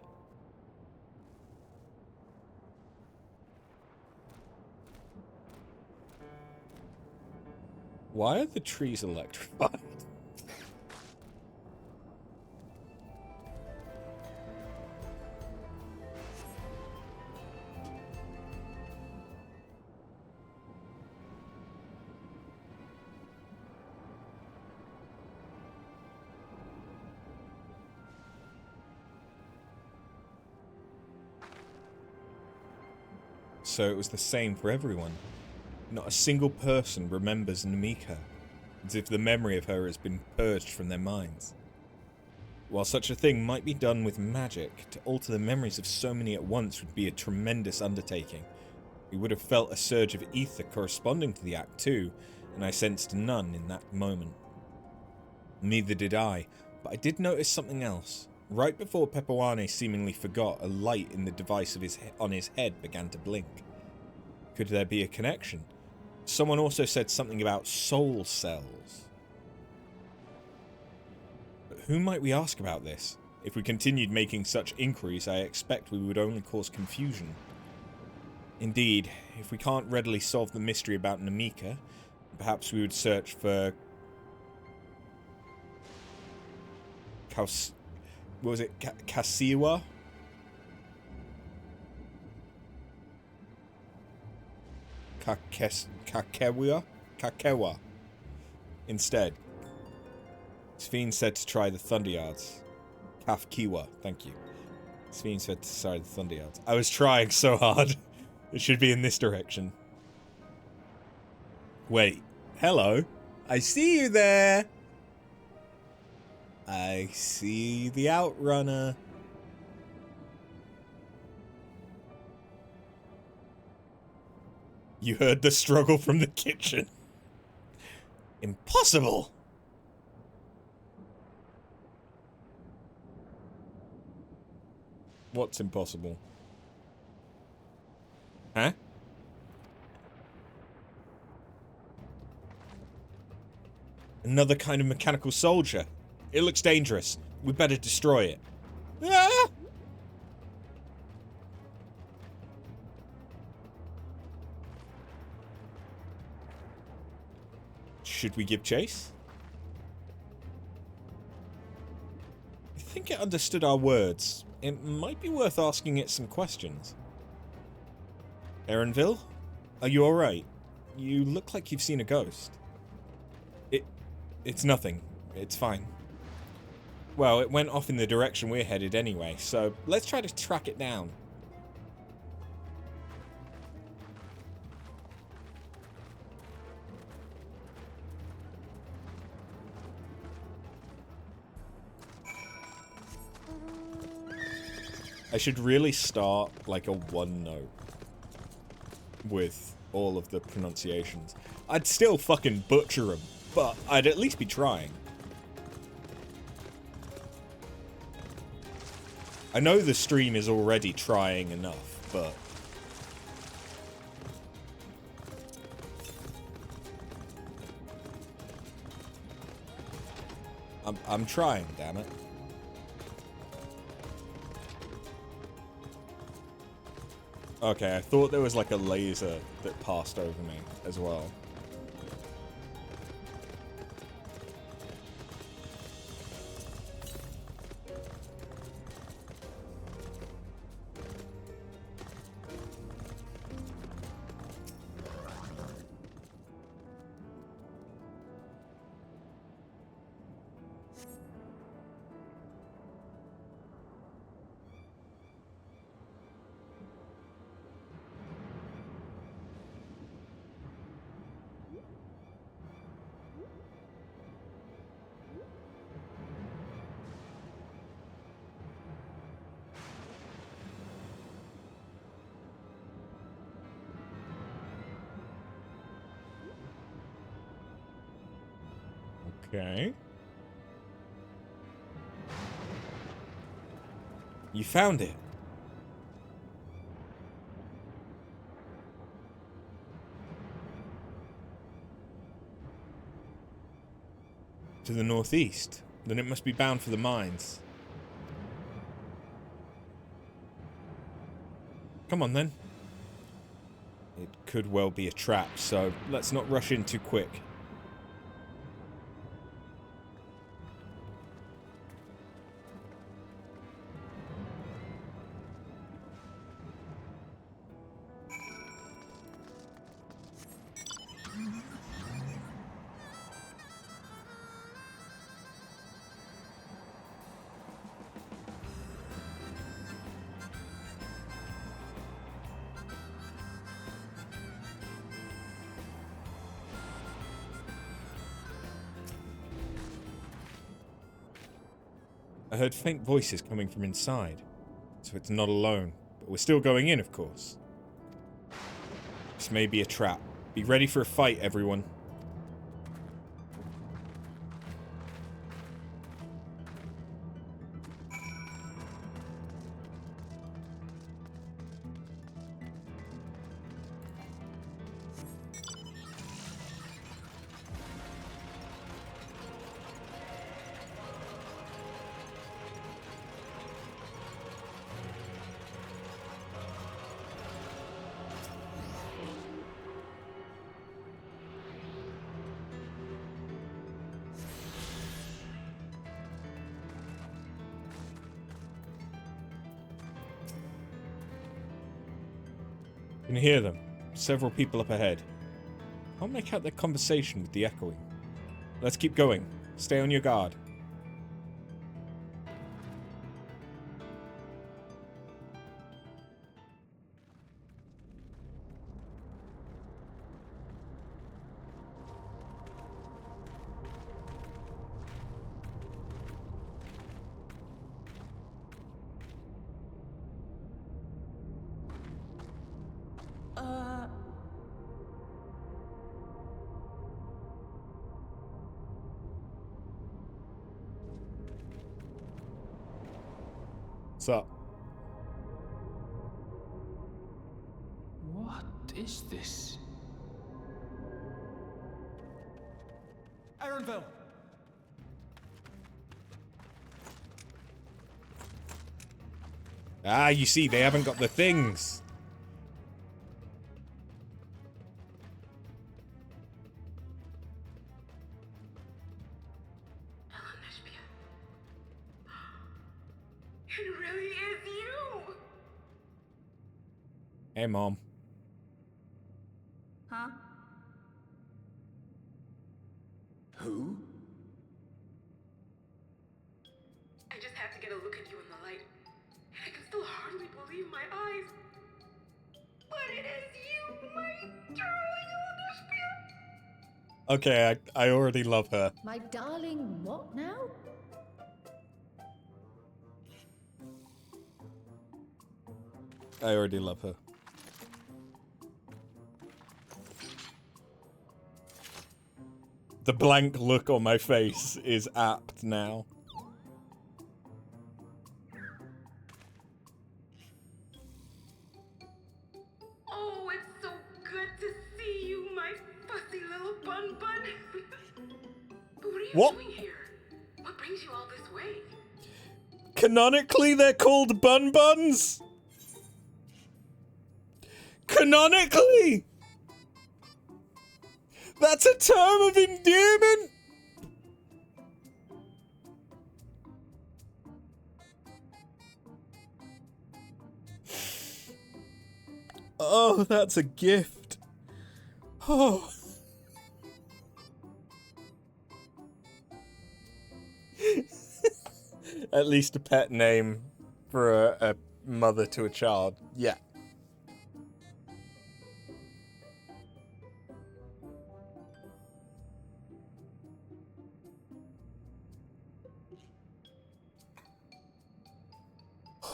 Why are the trees electrified? So it was the same for everyone. Not a single person remembers Namika, as if the memory of her has been purged from their minds. While such a thing might be done with magic, to alter the memories of so many at once would be a tremendous undertaking. We would have felt a surge of ether corresponding to the act too, and I sensed none in that moment. Neither did I, but I did notice something else. Right before Pepoane seemingly forgot, a light in the device of on his head began to blink. Could there be a connection? Someone also said something about soul cells. But who might we ask about this? If we continued making such inquiries, I expect we would only cause confusion. Indeed, if we can't readily solve the mystery about Namika, perhaps we would search for... What was it? Kasiwa? Kakewa? Instead. Sphene said to try the Thunder Yards. Kaf Kiwa, thank you. Sphene said to try the Thunder Yards. I was trying so hard. It should be in this direction. Wait. Hello. I see you there. I see the Outrunner. You heard the struggle from the kitchen. Impossible! What's impossible? Huh? Another kind of mechanical soldier. It looks dangerous. We better destroy it. Ah! Should we give chase? I think it understood our words. It might be worth asking it some questions. Erenville? Are you alright? You look like you've seen a ghost. It's nothing. It's fine. Well, it went off in the direction we're headed anyway, so let's try to track it down. I should really start like a one note with all of the pronunciations. I'd still fucking butcher them, but I'd at least be trying. I know the stream is already trying enough, but... I'm trying, damn it. Okay, I thought there was like a laser that passed over me as well. Okay. You found it. To the northeast. Then it must be bound for the mines. Come on then. It could well be a trap, so let's not rush in too quick. I heard faint voices coming from inside, so it's not alone, but we're still going in, of course. This may be a trap. Be ready for a fight, everyone. I can hear them. Several people up ahead. I'll make out their conversation with the echoing. Let's keep going. Stay on your guard. What's up? What is this? Ironville! Ah, you see, they haven't got the things. It really is you! Hey, Mom. Huh? Who? I just had to get a look at you in the light. And I can still hardly believe my eyes. But it is you, my darling Olympia! Okay, I already love her. My darling, what now? I already love her. The blank look on my face is apt now. Oh, it's so good to see you, my fussy little bun bun. But what are you doing here? What brings you all this way? Canonically, they're called bun buns. Canonically! That's a term of endearment! Oh, that's a gift. Oh. At least a pet name for a mother to a child. Yeah.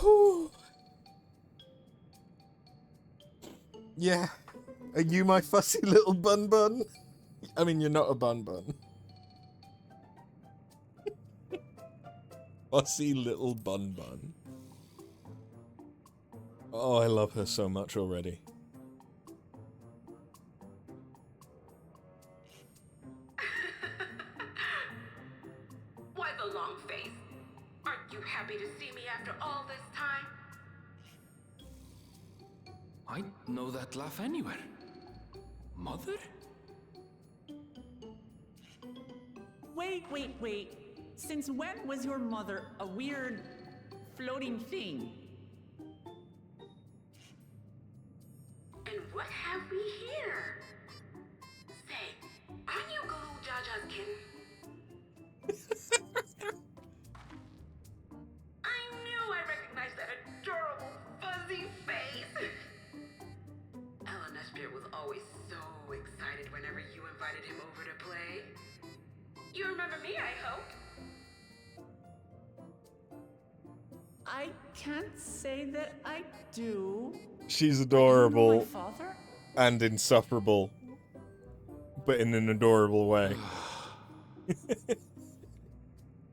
Whew. Yeah. Are you my fussy little bun bun? I mean, you're not a bun bun. Fussy little bun bun. Oh, I love her so much already. Why the long face? Aren't you happy to see me after all this time? I know that laugh anywhere. Mother? Wait. Since when was your mother a weird floating thing? And what have we here? Say, aren't you Galoo Jaja's kitten? I knew I recognized that adorable fuzzy face. Ellen Espia was always so excited whenever you invited him over to play. You remember me, I hope? I can't say that I do. She's My adorable father? and insufferable, but in an adorable way.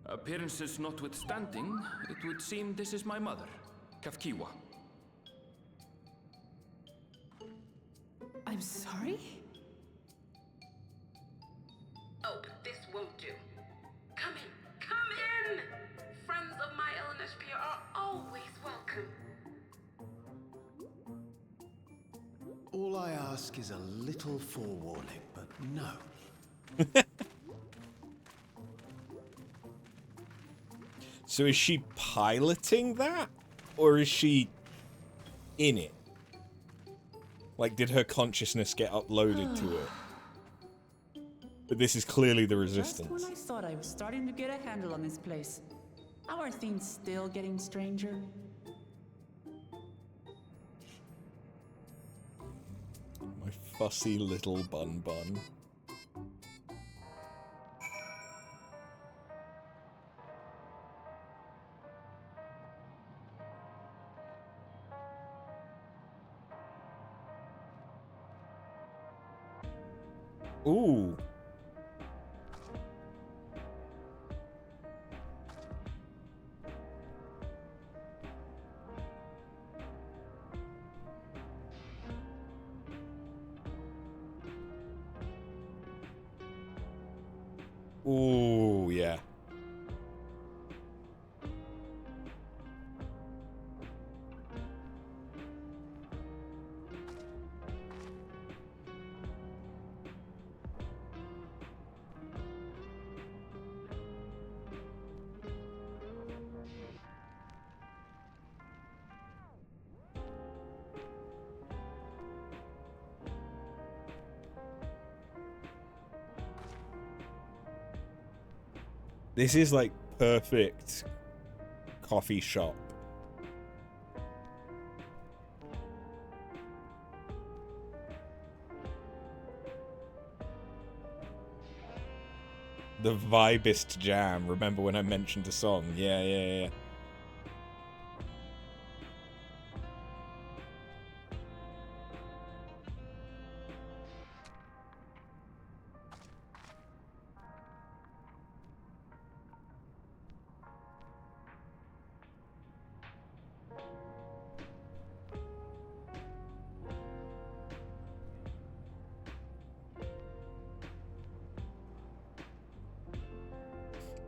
Appearances notwithstanding, it would seem this is my mother, Kafkiwa. I'm sorry? Oh, but this won't do. Come in! Friends of my Ellen Espia are always welcome. All I ask is a little forewarning, but no. So is she piloting that? Or is she in it? Like, did her consciousness get uploaded to it? But this is clearly the resistance. Just when I thought I was starting to get a handle on this place. How are things still getting stranger? My fussy little bun bun. Ooh. Ooh, yeah. This is like perfect coffee shop. The Vibist Jam. Remember when I mentioned the song? Yeah.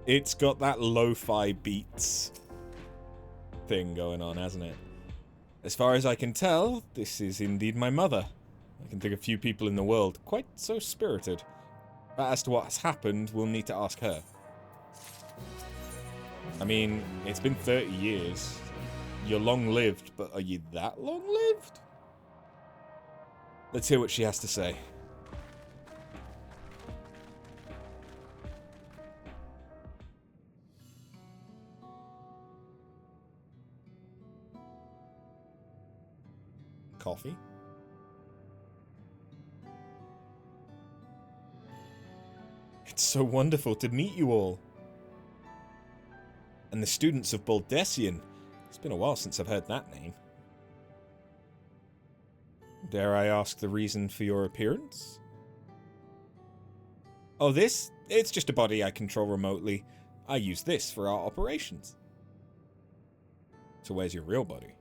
It's got that lo-fi beats thing going on, hasn't it? As far as I can tell, this is indeed my mother. I can think of few people in the world quite so spirited. But as to what has happened, we'll need to ask her. I mean, it's been 30 years. You're long-lived, but are you that long-lived? Let's hear what she has to say. Coffee? It's so wonderful to meet you all. And the students of Baldessian. It's been a while since I've heard that name. Dare I ask the reason for your appearance? Oh, this? It's just a body I control remotely. I use this for our operations. So where's your real body?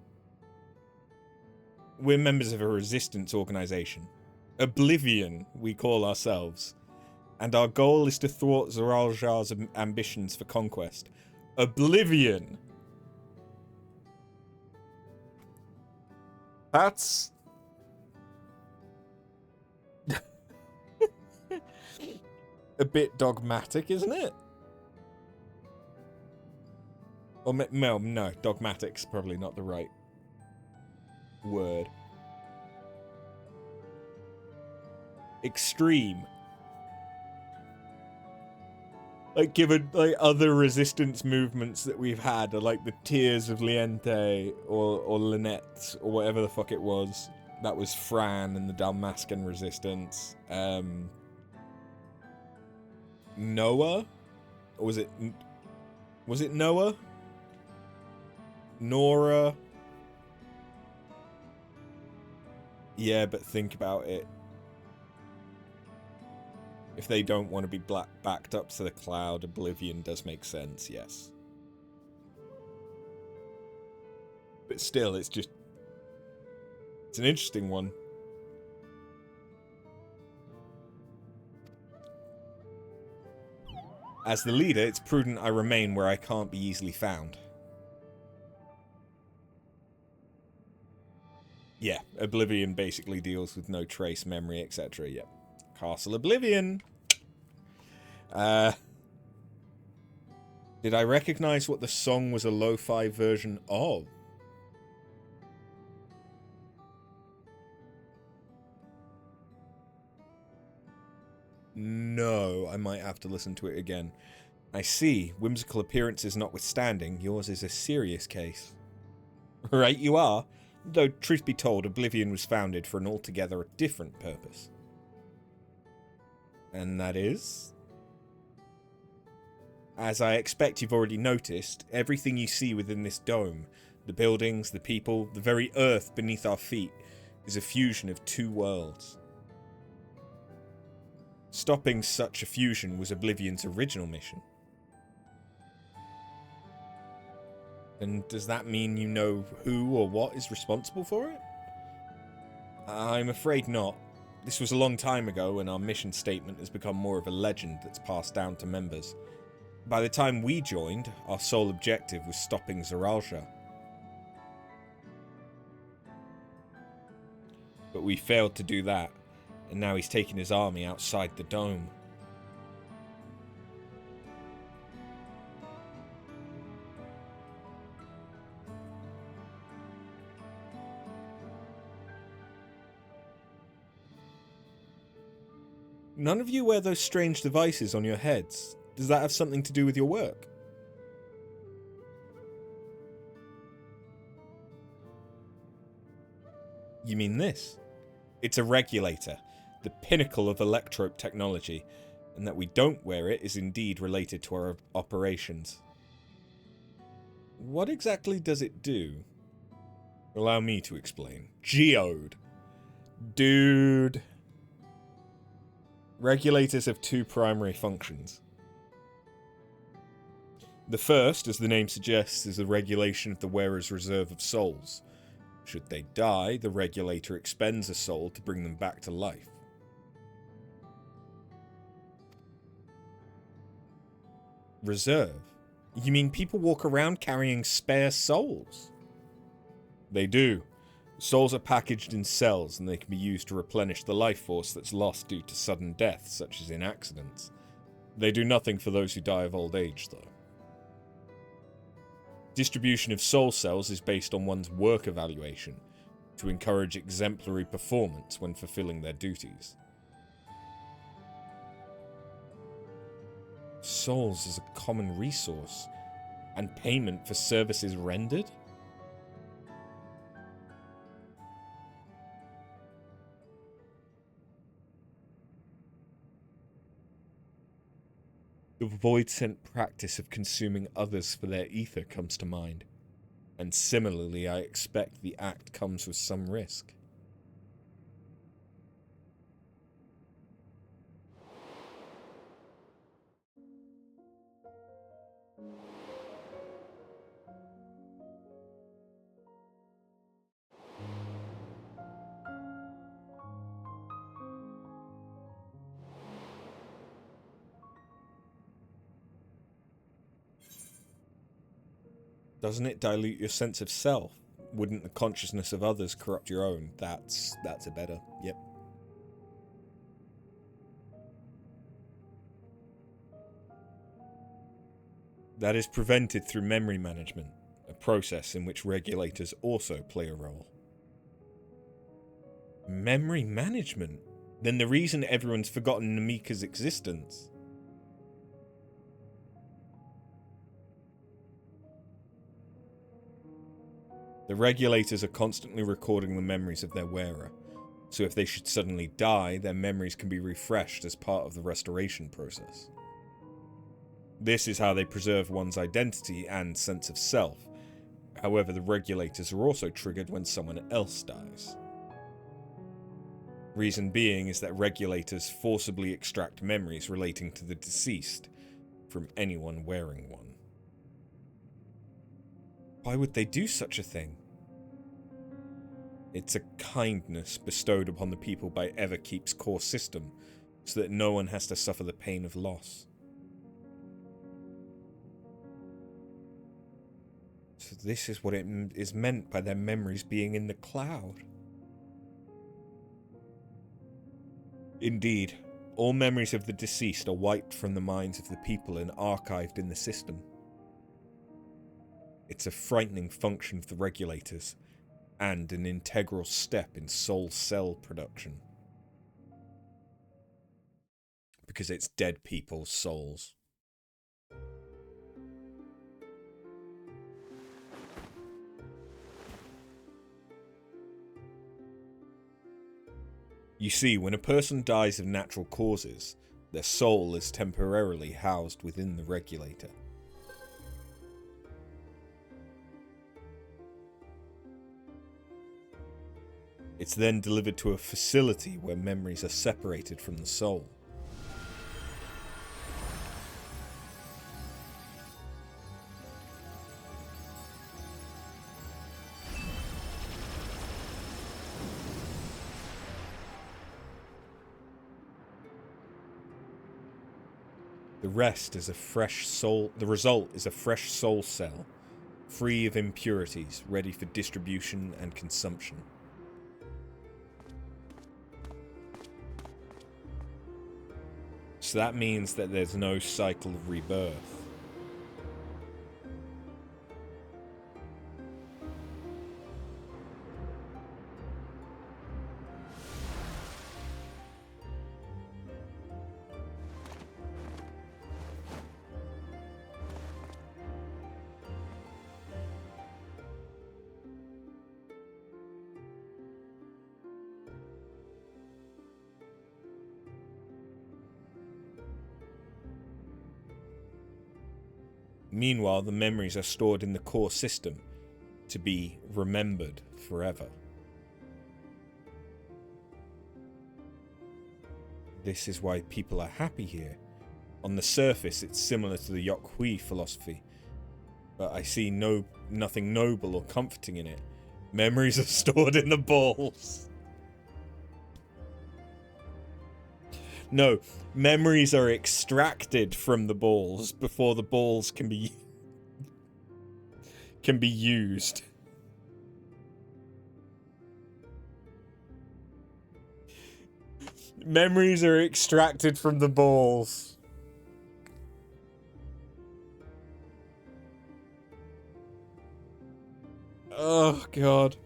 We're members of a resistance organization. Oblivion, we call ourselves. And our goal is to thwart Zoraljar's ambitions for conquest. Oblivion! That's... a bit dogmatic, isn't it? Or no, dogmatic's probably not the right word. Extreme. Like, given like other resistance movements that we've had, are like the Tears of Liente or Lynette or whatever the fuck it was. That was Fran and the Dalmascan resistance. Noah? Or was it Noah? Nora? Yeah, but think about it. If they don't want to be backed up to the cloud, Oblivion does make sense, yes. But still, it's an interesting one. As the leader, it's prudent I remain where I can't be easily found. Yeah, Oblivion basically deals with no trace memory, etc. Yep. Castle Oblivion. Did I recognize what the song was a lo-fi version of? No, I might have to listen to it again. I see. Whimsical appearances notwithstanding, yours is a serious case. Right, you are. Though, truth be told, Oblivion was founded for an altogether different purpose. And that is? As I expect you've already noticed, everything you see within this dome, the buildings, the people, the very earth beneath our feet, is a fusion of two worlds. Stopping such a fusion was Oblivion's original mission. And does that mean you know who or what is responsible for it? I'm afraid not. This was a long time ago, and our mission statement has become more of a legend that's passed down to members. By the time we joined, our sole objective was stopping Zoralja. But we failed to do that, and now he's taking his army outside the dome. None of you wear those strange devices on your heads. Does that have something to do with your work? You mean this? It's a regulator, the pinnacle of electrope technology, and that we don't wear it is indeed related to our operations. What exactly does it do? Allow me to explain. Geode. Dude. Regulators have two primary functions. The first, as the name suggests, is the regulation of the wearer's reserve of souls. Should they die, the regulator expends a soul to bring them back to life. Reserve? You mean people walk around carrying spare souls? They do. Souls are packaged in cells, and they can be used to replenish the life force that's lost due to sudden death, such as in accidents. They do nothing for those who die of old age, though. Distribution of soul cells is based on one's work evaluation, to encourage exemplary performance when fulfilling their duties. Souls as a common resource, and payment for services rendered? The void-sent practice of consuming others for their ether comes to mind, and similarly I expect the act comes with some risk. Doesn't it dilute your sense of self? Wouldn't the consciousness of others corrupt your own? That's a better. Yep. That is prevented through memory management, a process in which regulators also play a role. Memory management? Then the reason everyone's forgotten Namika's existence. The regulators are constantly recording the memories of their wearer, so if they should suddenly die, their memories can be refreshed as part of the restoration process. This is how they preserve one's identity and sense of self. However, the regulators are also triggered when someone else dies. Reason being is that regulators forcibly extract memories relating to the deceased from anyone wearing one. Why would they do such a thing? It's a kindness bestowed upon the people by Everkeep's core system, so that no one has to suffer the pain of loss. So this is what it is meant by their memories being in the cloud. Indeed, all memories of the deceased are wiped from the minds of the people and archived in the system. It's a frightening function of the regulators, and an integral step in soul cell production. Because it's dead people's souls. You see, when a person dies of natural causes, their soul is temporarily housed within the regulator. It's then delivered to a facility where memories are separated from the soul. The result is a fresh soul cell, free of impurities, ready for distribution and consumption. So that means that there's no cycle of rebirth. Meanwhile, the memories are stored in the core system to be remembered forever. This is why people are happy here. On the surface, it's similar to the Yokhui philosophy, but I see nothing noble or comforting in it. Memories are stored in the balls. No, memories are extracted from the balls before the balls can be used. Memories are extracted from the balls. Oh, God.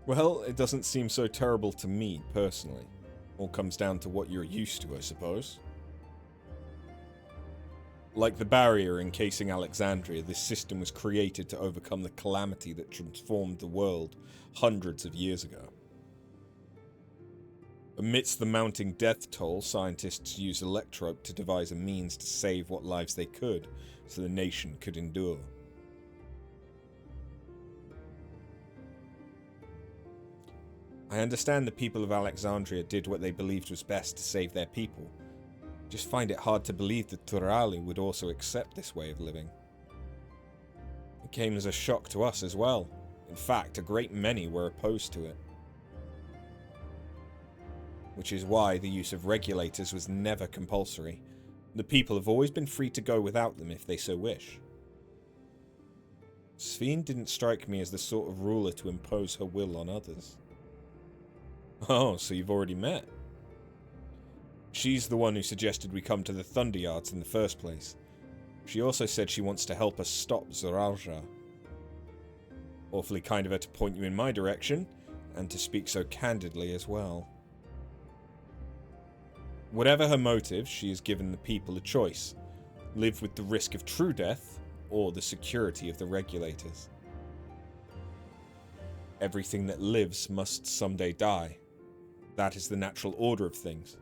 Well, it doesn't seem so terrible to me, personally. All comes down to what you're used to, I suppose. Like the barrier encasing Alexandria, this system was created to overcome the calamity that transformed the world hundreds of years ago. Amidst the mounting death toll, scientists used Electrope to devise a means to save what lives they could, so the nation could endure. I understand the people of Alexandria did what they believed was best to save their people. Just find it hard to believe that Turali would also accept this way of living. It came as a shock to us as well. In fact, a great many were opposed to it. Which is why the use of regulators was never compulsory. The people have always been free to go without them if they so wish. Sphene didn't strike me as the sort of ruler to impose her will on others. Oh, so you've already met? She's the one who suggested we come to the Thunder Yards in the first place. She also said she wants to help us stop Zoralja. Awfully kind of her to point you in my direction, and to speak so candidly as well. Whatever her motive, she has given the people a choice. Live with the risk of true death, or the security of the regulators. Everything that lives must someday die. That is the natural order of things.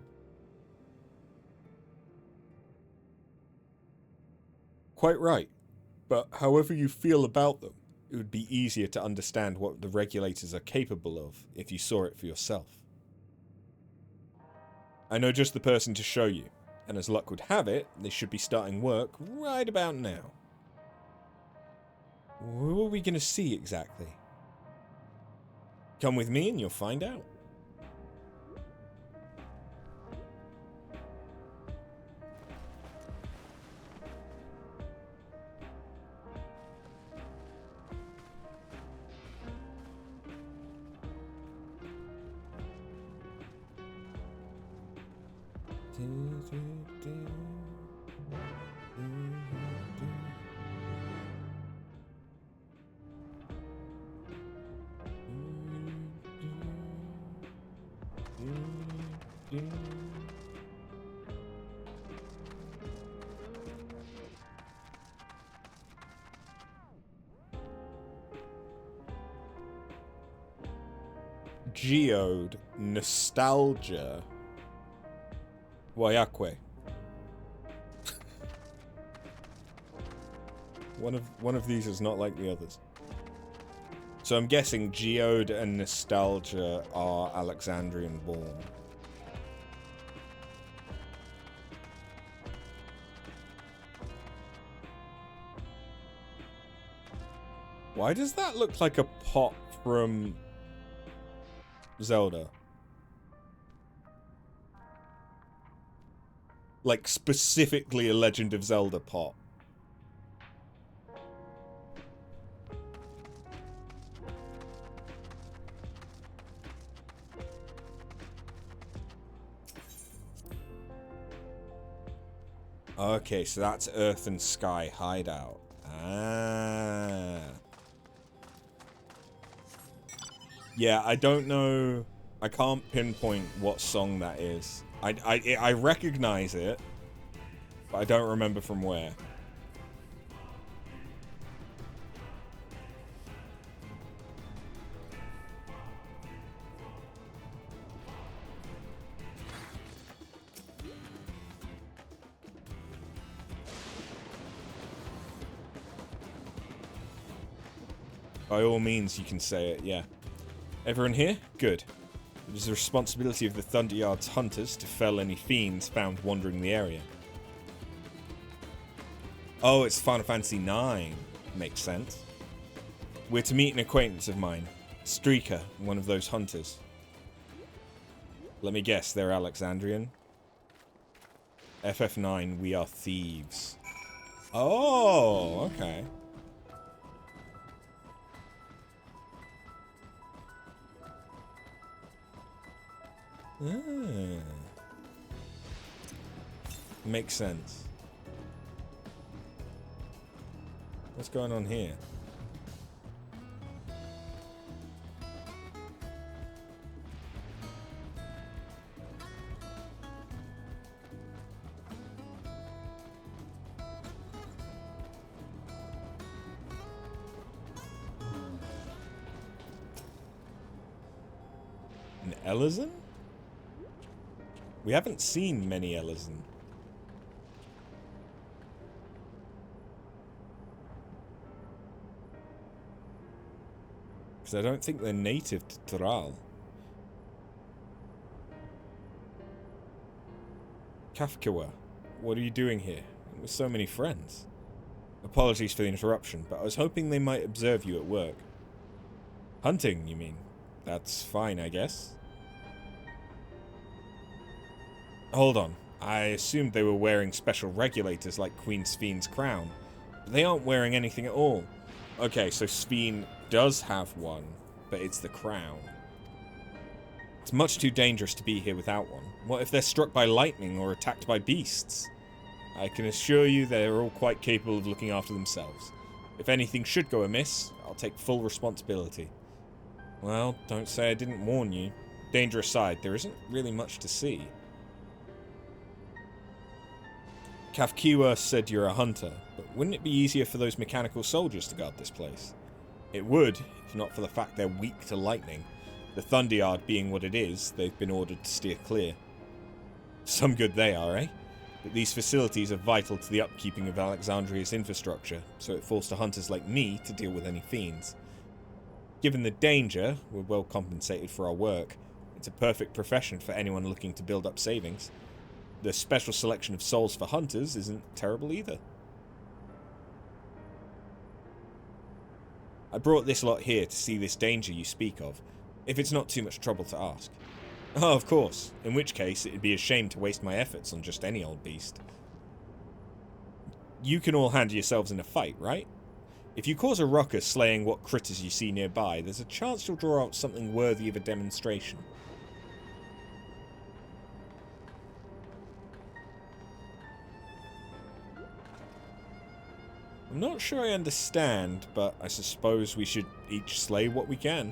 Quite right, but however you feel about them, it would be easier to understand what the regulators are capable of if you saw it for yourself. I know just the person to show you, and as luck would have it, they should be starting work right about now. What are we going to see exactly? Come with me and you'll find out. Geode Nostalgia Wayakwe. One of these is not like the others. So I'm guessing Geode and Nostalgia are Alexandrian born. Why does that look like a pot from Zelda. Like, specifically a Legend of Zelda pot. Okay, so that's Earth and Sky Hideout. Ah. Yeah, I don't know. I can't pinpoint what song that is. I recognize it, but I don't remember from where. By all means, you can say it, yeah. Everyone here? Good. It is the responsibility of the Thunderyard's hunters to fell any fiends found wandering the area. Oh, it's Final Fantasy IX. Makes sense. We're to meet an acquaintance of mine, Streaker, one of those hunters. Let me guess, they're Alexandrian? FF9, we are thieves. Oh, okay. Ah. Makes sense. What's going on here? An Ellison? We haven't seen many Ellison. Because I don't think they're native to Thrall. Kafkawa, what are you doing here? With so many friends. Apologies for the interruption, but I was hoping they might observe you at work. Hunting, you mean? That's fine, I guess. Hold on. I assumed they were wearing special regulators like Queen Spheen's crown. But they aren't wearing anything at all. Okay, so Spheen does have one, but it's the crown. It's much too dangerous to be here without one. What if they're struck by lightning or attacked by beasts? I can assure you they're all quite capable of looking after themselves. If anything should go amiss, I'll take full responsibility. Well, don't say I didn't warn you. Danger aside, there isn't really much to see. Kafkiwa said you're a hunter, but wouldn't it be easier for those mechanical soldiers to guard this place? It would, if not for the fact they're weak to lightning. The Thunderyard being what it is, they've been ordered to steer clear. Some good they are, eh? But these facilities are vital to the upkeeping of Alexandria's infrastructure, so it falls to hunters like me to deal with any fiends. Given the danger, we're well compensated for our work. It's a perfect profession for anyone looking to build up savings. The special selection of souls for hunters isn't terrible either. I brought this lot here to see this danger you speak of, if it's not too much trouble to ask. Oh, of course, in which case it'd be a shame to waste my efforts on just any old beast. You can all handle yourselves in a fight, right? If you cause a ruckus slaying what critters you see nearby, there's a chance you'll draw out something worthy of a demonstration. I'm not sure I understand, but I suppose we should each slay what we can.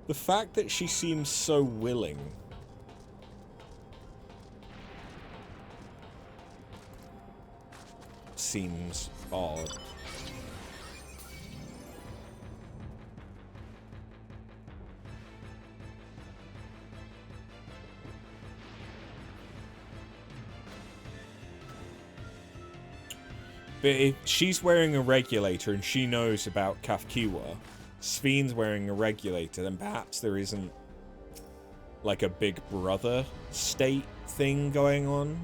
The fact that she seems so willing seems odd. But if she's wearing a regulator and she knows about Kafkiwa, Spheen's wearing a regulator, then perhaps there isn't like a big brother state thing going on.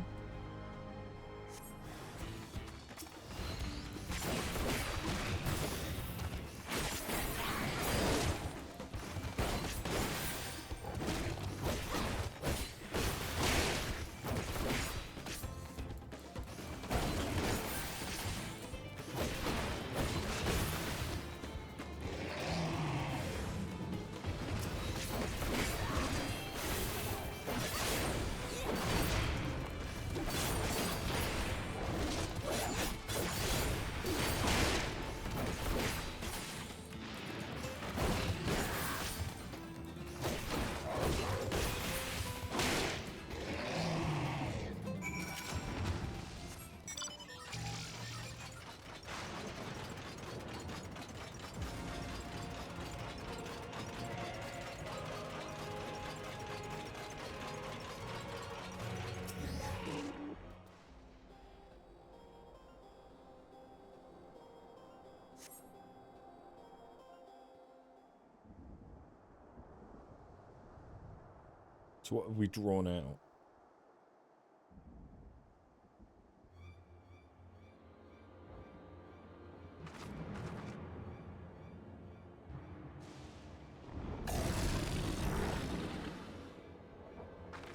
So what have we drawn out?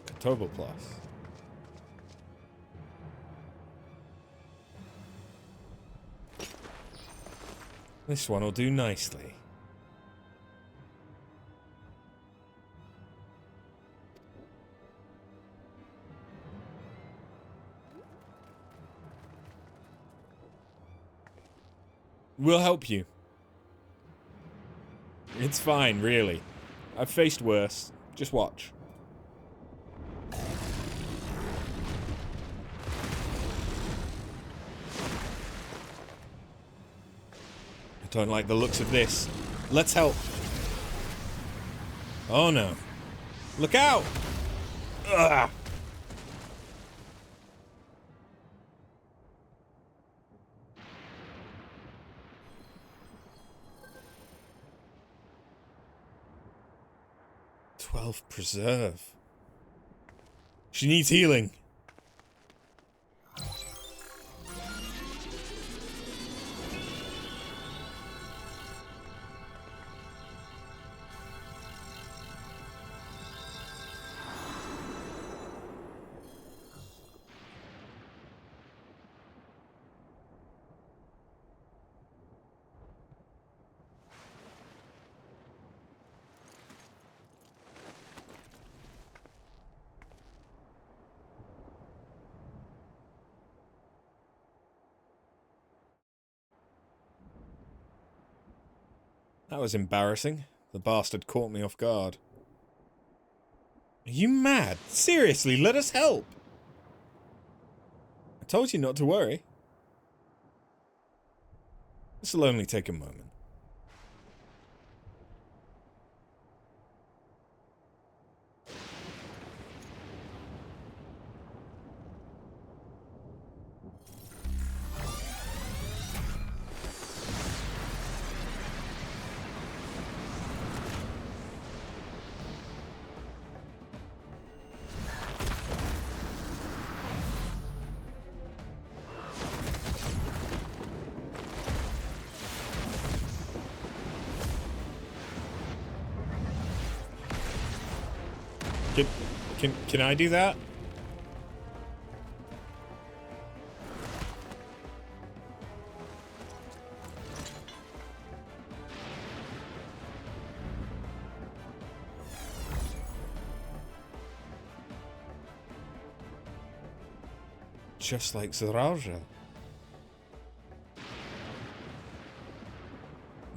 Kotoba Plus. This one will do nicely. We'll help you. It's fine, really. I've faced worse. Just watch. I don't like the looks of this. Let's help. Oh no. Look out! Ugh. Preserve. She needs healing. That was embarrassing. The bastard caught me off guard. Are you mad? Seriously, let us help! I told you not to worry. This'll only take a moment. Can I do that? Just like Zaralja.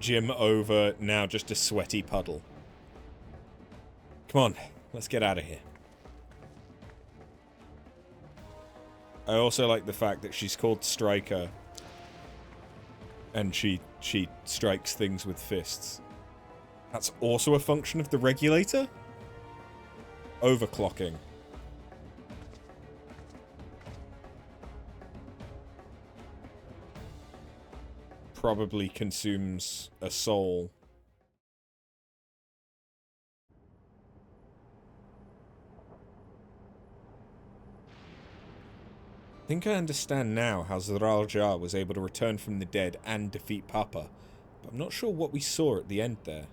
Jim over, now just a sweaty puddle. Come on, let's get out of here. I also like the fact that she's called Striker, and she strikes things with fists. That's also a function of the regulator? Overclocking. Probably consumes a soul. I think I understand now how Zaral Jar was able to return from the dead and defeat Papa, but I'm not sure what we saw at the end there.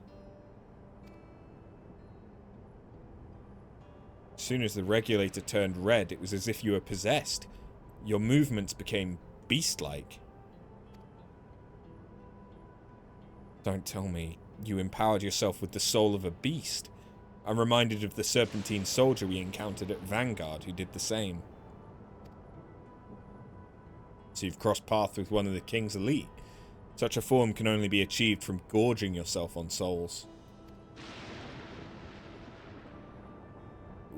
As soon as the regulator turned red, it was as if you were possessed. Your movements became beast-like. Don't tell me you empowered yourself with the soul of a beast. I'm reminded of the Serpentine soldier we encountered at Vanguard who did the same. So you've crossed paths with one of the King's elite. Such a form can only be achieved from gorging yourself on souls.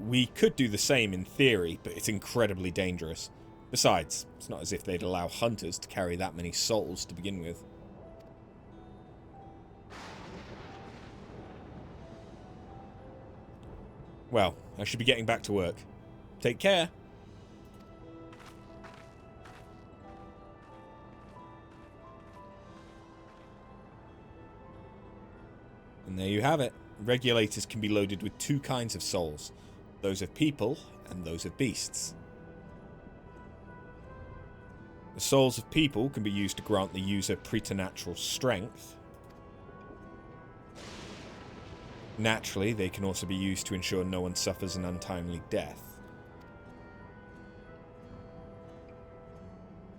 We could do the same in theory, but it's incredibly dangerous. Besides, it's not as if they'd allow hunters to carry that many souls to begin with. Well, I should be getting back to work. Take care. And there you have it. Regulators can be loaded with two kinds of souls. those of people and those of beasts. The souls of people can be used to grant the user preternatural strength. Naturally, they can also be used to ensure no one suffers an untimely death.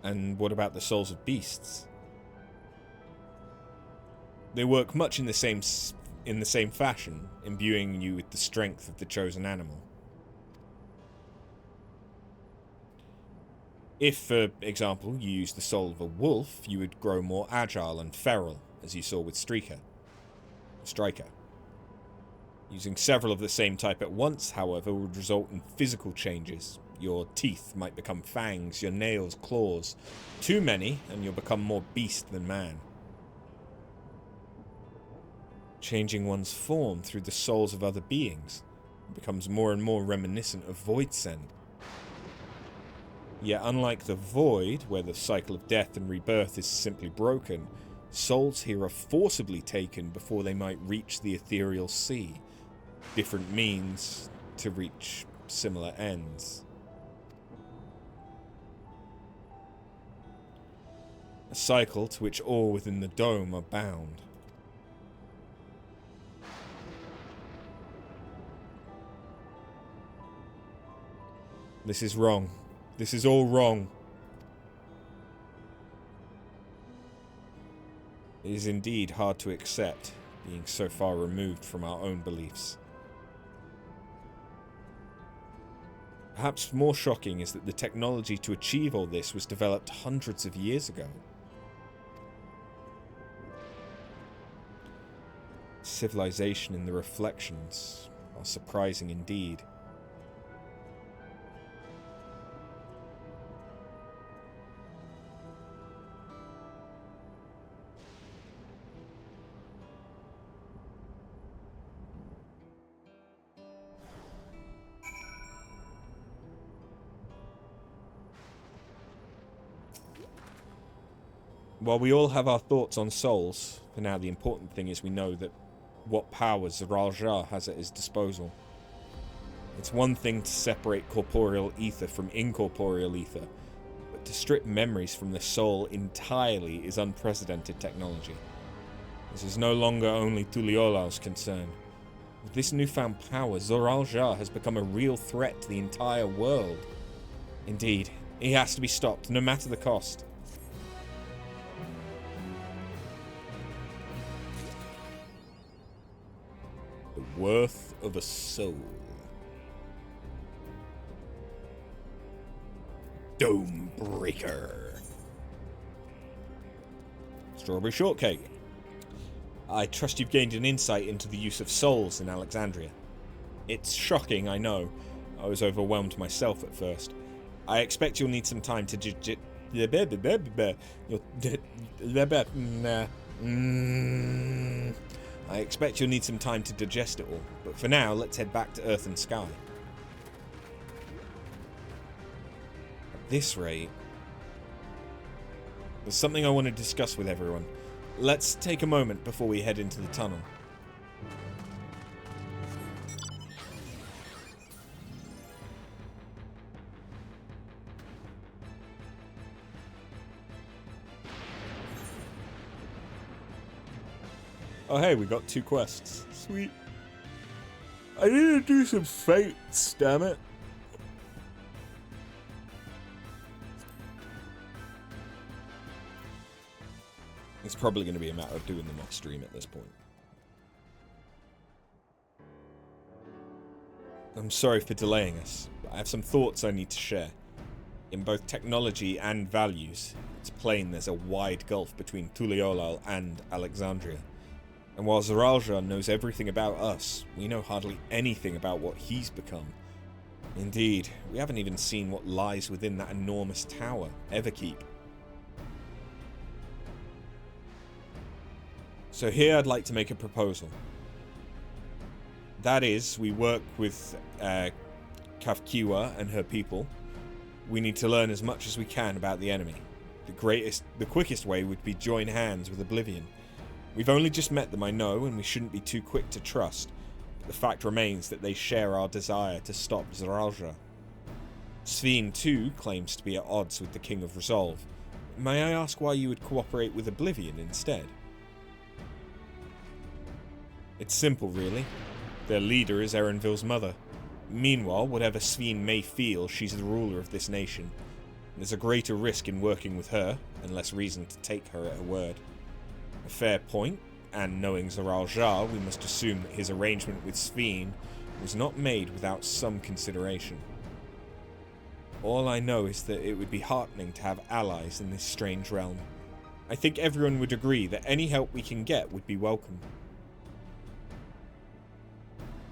And what about the souls of beasts? They work much in the same fashion, imbuing you with the strength of the chosen animal. If, for example, you use the soul of a wolf, you would grow more agile and feral, as you saw with Striker. Using several of the same type at once, however, would result in physical changes. Your teeth might become fangs, your nails claws. Too many, and you'll become more beast than man. Changing one's form through the souls of other beings becomes more and more reminiscent of Voidsend. Yet unlike the Void, where the cycle of death and rebirth is simply broken, souls here are forcibly taken before they might reach the ethereal sea. Different means to reach similar ends. A cycle to which all within the dome are bound. This is wrong. This is all wrong. It is indeed hard to accept, being so far removed from our own beliefs. Perhaps more shocking is that the technology to achieve all this was developed hundreds of years ago. Civilization in the reflections are surprising indeed. While we all have our thoughts on souls, for now the important thing is we know that what powers Zoraal has at his disposal. It's one thing to separate corporeal ether from incorporeal ether, but to strip memories from the soul entirely is unprecedented technology. This is no longer only Tuliola's concern. With this newfound power, Zoraal has become a real threat to the entire world. Indeed, he has to be stopped, no matter the cost. The worth of a soul. Dome Breaker. Strawberry Shortcake. I trust you've gained an insight into the use of souls in Alexandria. It's shocking, I know. I was overwhelmed myself at first. I expect you'll need some time to I expect you'll need some time to digest it all, but for now, let's head back to Earth and Sky. At this rate, there's something I want to discuss with everyone. Let's take a moment before we head into the tunnel. Oh hey, we got 2 quests. Sweet. I need to do some fates, damn it. It's probably going to be a matter of doing them off stream at this point. I'm sorry for delaying us, but I have some thoughts I need to share. In both technology and values, it's plain there's a wide gulf between Tuliolal and Alexandria. And while Zoraal knows everything about us, we know hardly anything about what he's become. Indeed, we haven't even seen what lies within that enormous tower, Everkeep. So here I'd like to make a proposal. That is, we work with Kafkiwa and her people. We need to learn as much as we can about the enemy. The quickest way would be join hands with Oblivion. We've only just met them, I know, and we shouldn't be too quick to trust. The fact remains that they share our desire to stop Zoralja. Sven too claims to be at odds with the King of Resolve. May I ask why you would cooperate with Oblivion instead? It's simple, really. Their leader is Erenville's mother. Meanwhile, whatever Sven may feel, she's the ruler of this nation. There's a greater risk in working with her, and less reason to take her at her word. A fair point, and knowing Zoralja, we must assume that his arrangement with Sven was not made without some consideration. All I know is that it would be heartening to have allies in this strange realm. I think everyone would agree that any help we can get would be welcome.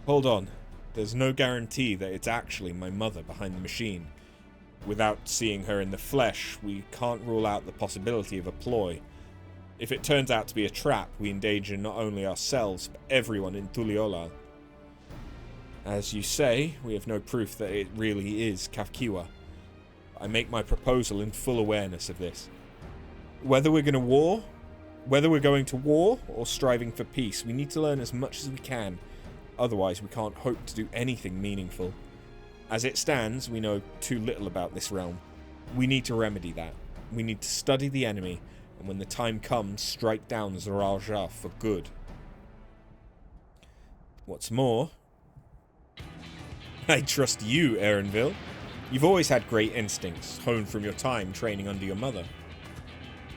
Hold on. There's no guarantee that it's actually my mother behind the machine. Without seeing her in the flesh, we can't rule out the possibility of a ploy. If it turns out to be a trap, we endanger not only ourselves, but everyone in Tuliolal. As you say, we have no proof that it really is Kafkiwa. I make my proposal in full awareness of this. Whether we're going to war or striving for peace, we need to learn as much as we can. Otherwise, we can't hope to do anything meaningful. As it stands, we know too little about this realm. We need to remedy that. We need to study the enemy, and when the time comes, strike down Zoralja for good. What's more, I trust you, Erenville. You've always had great instincts, honed from your time training under your mother.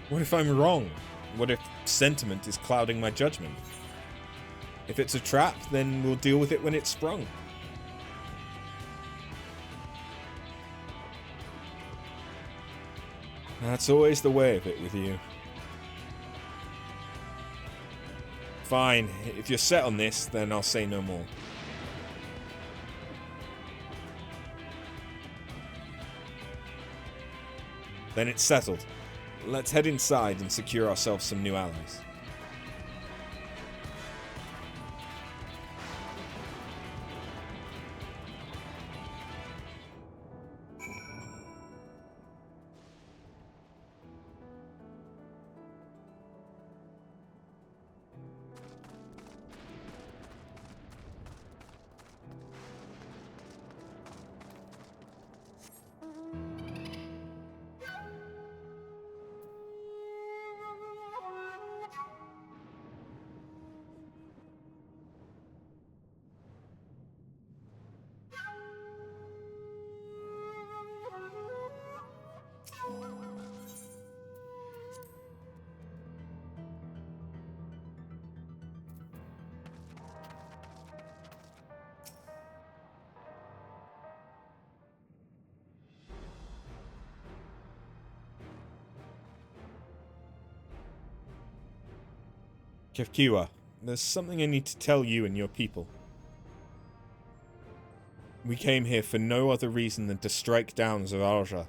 What if I'm wrong? What if sentiment is clouding my judgment? If it's a trap, then we'll deal with it when it's sprung. That's always the way of it with you. Fine, if you're set on this, then I'll say no more. Then it's settled. Let's head inside and secure ourselves some new allies. Kefkiwa, there's something I need to tell you and your people. We came here for no other reason than to strike down Zoralja.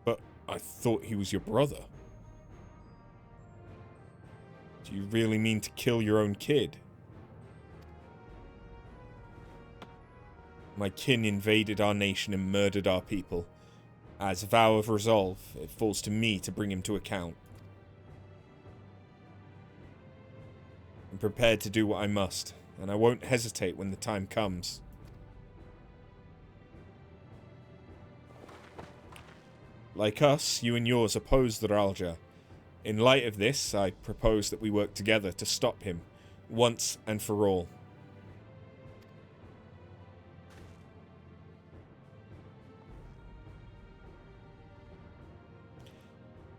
But I thought he was your brother. Do you really mean to kill your own kid? My kin invaded our nation and murdered our people. As a vow of resolve, it falls to me to bring him to account. I'm prepared to do what I must, and I won't hesitate when the time comes. Like us, you and yours oppose Zoralja. In light of this, I propose that we work together to stop him, once and for all.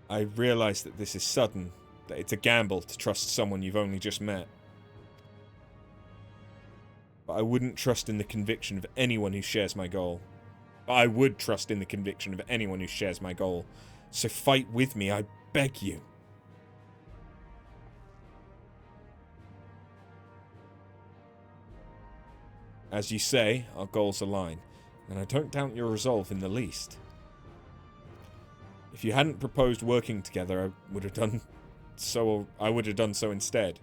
I realize that this is sudden, that it's a gamble to trust someone you've only just met. But I wouldn't trust in the conviction of anyone who shares my goal. But I would trust in the conviction of anyone who shares my goal. So fight with me, I beg you. As you say, our goals align, and I don't doubt your resolve in the least. If you hadn't proposed working together, I would have done so instead.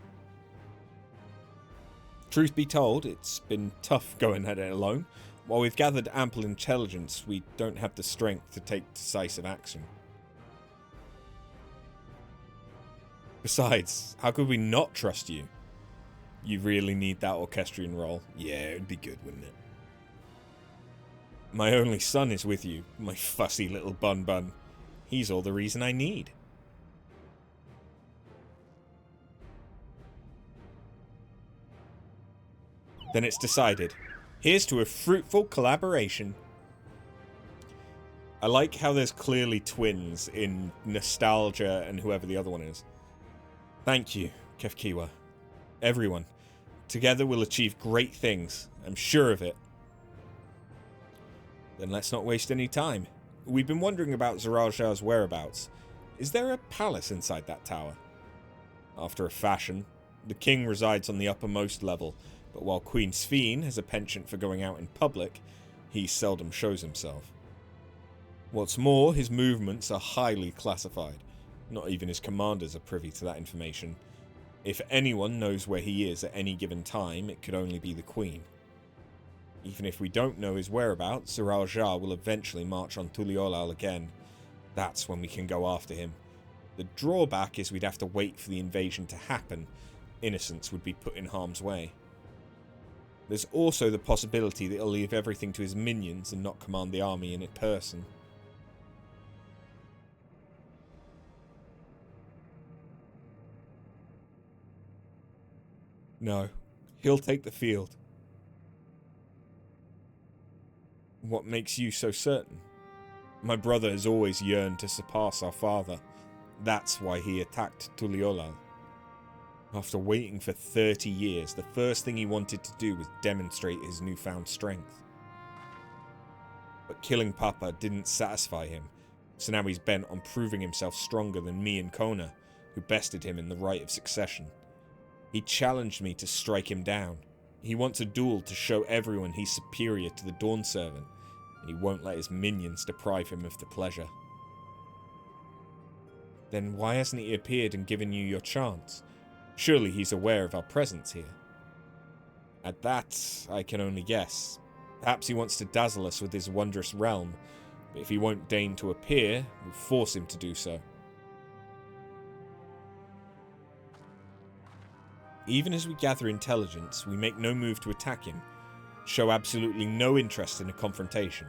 Truth be told, it's been tough going at it alone. While we've gathered ample intelligence, we don't have the strength to take decisive action. Besides, how could we not trust you? You really need that orchestrion role. Yeah, it'd be good, wouldn't it? My only son is with you, my fussy little bun-bun. He's all the reason I need. Then it's decided. Here's to a fruitful collaboration. I like how there's clearly twins in Nostalgia and whoever the other one is. Thank you, Kefkiwa. Everyone. Together we'll achieve great things. I'm sure of it. Then let's not waste any time. We've been wondering about Zeraljar's whereabouts. Is there a palace inside that tower? After a fashion, the king resides on the uppermost level, but while Queen Sphene has a penchant for going out in public, he seldom shows himself. What's more, his movements are highly classified. Not even his commanders are privy to that information. If anyone knows where he is at any given time, it could only be the Queen. Even if we don't know his whereabouts, Zeraljar will eventually march on Tuliolal again. That's when we can go after him. The drawback is we'd have to wait for the invasion to happen. Innocents would be put in harm's way. There's also the possibility that he'll leave everything to his minions and not command the army in person. No, he'll take the field. What makes you so certain? My brother has always yearned to surpass our father. That's why he attacked Tuliolal. After waiting for 30 years, the first thing he wanted to do was demonstrate his newfound strength. But killing Papa didn't satisfy him, so now he's bent on proving himself stronger than me and Kona, who bested him in the right of succession. He challenged me to strike him down. He wants a duel to show everyone he's superior to the Dawn Servant, and he won't let his minions deprive him of the pleasure. Then why hasn't he appeared and given you your chance? Surely he's aware of our presence here. At that, I can only guess. Perhaps he wants to dazzle us with his wondrous realm, but if he won't deign to appear, we'll force him to do so. Even as we gather intelligence, we make no move to attack him, show absolutely no interest in a confrontation.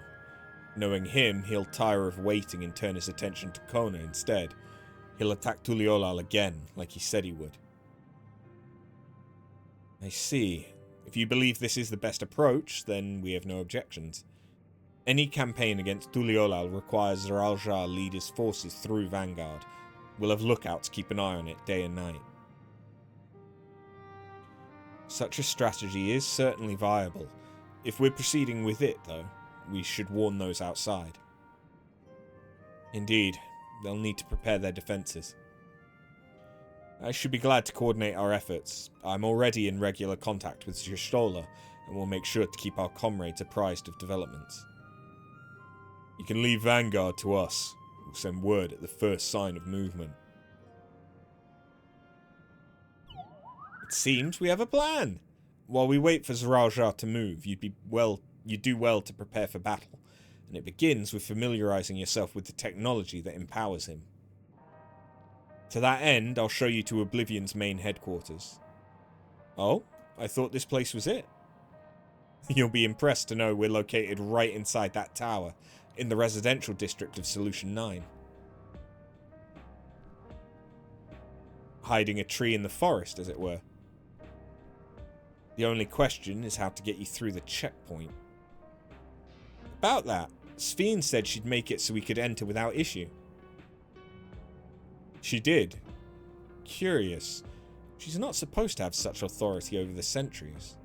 Knowing him, he'll tire of waiting and turn his attention to Kona instead. He'll attack Tuliolal again, like he said he would. I see. If you believe this is the best approach, then we have no objections. Any campaign against Tuliolal requires Zeraljar lead his forces through Vanguard. We'll have lookouts keep an eye on it day and night. Such a strategy is certainly viable. If we're proceeding with it, though, we should warn those outside. Indeed, they'll need to prepare their defences. I should be glad to coordinate our efforts. I'm already in regular contact with Y'shtola, and will make sure to keep our comrades apprised of developments. You can leave Vanguard to us. We'll send word at the first sign of movement. It seems we have a plan. While we wait for Zeraljar to move, you do well to prepare for battle, and it begins with familiarizing yourself with the technology that empowers him. To that end, I'll show you to Oblivion's main headquarters. Oh, I thought this place was it. You'll be impressed to know we're located right inside that tower, in the residential district of Solution 9. Hiding a tree in the forest, as it were. The only question is how to get you through the checkpoint. About that, Sphene said she'd make it so we could enter without issue. She did. Curious. She's not supposed to have such authority over the sentries.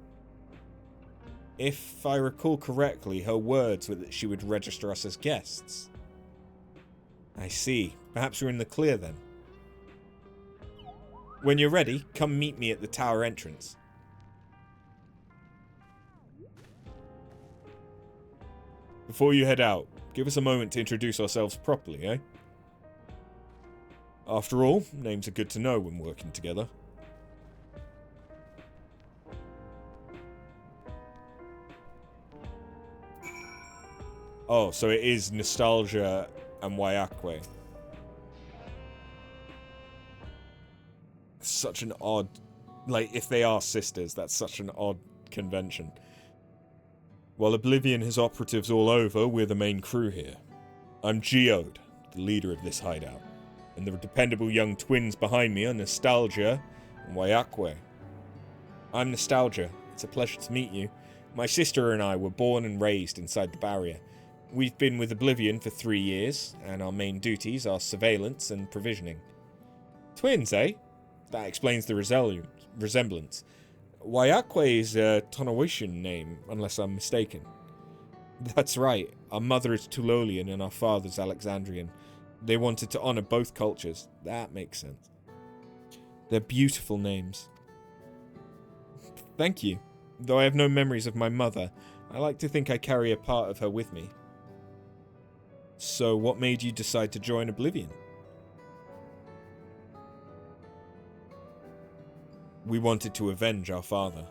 If I recall correctly, her words were that she would register us as guests. I see. Perhaps we're in the clear then. When you're ready, come meet me at the tower entrance. Before you head out, give us a moment to introduce ourselves properly, eh? After all, names are good to know when working together. Oh, so it is Nostalgia and Wayakwe. such an odd... Like, if they are sisters, that's such an odd convention. While Oblivion has operatives all over, we're the main crew here. I'm Geode, the leader of this hideout. And the dependable young twins behind me are Nostalgia and Wayakwe. I'm Nostalgia. It's a pleasure to meet you. My sister and I were born and raised inside the barrier. We've been with Oblivion for 3 years, and our main duties are surveillance and provisioning. Twins, eh? That explains the resemblance. Wayakwe is a Tonawitian name, unless I'm mistaken. That's right. Our mother is Tulolian and our father's Alexandrian. They wanted to honor both cultures. That makes sense. They're beautiful names. Thank you. Though I have no memories of my mother, I like to think I carry a part of her with me. So what made you decide to join Oblivion? We wanted to avenge our father.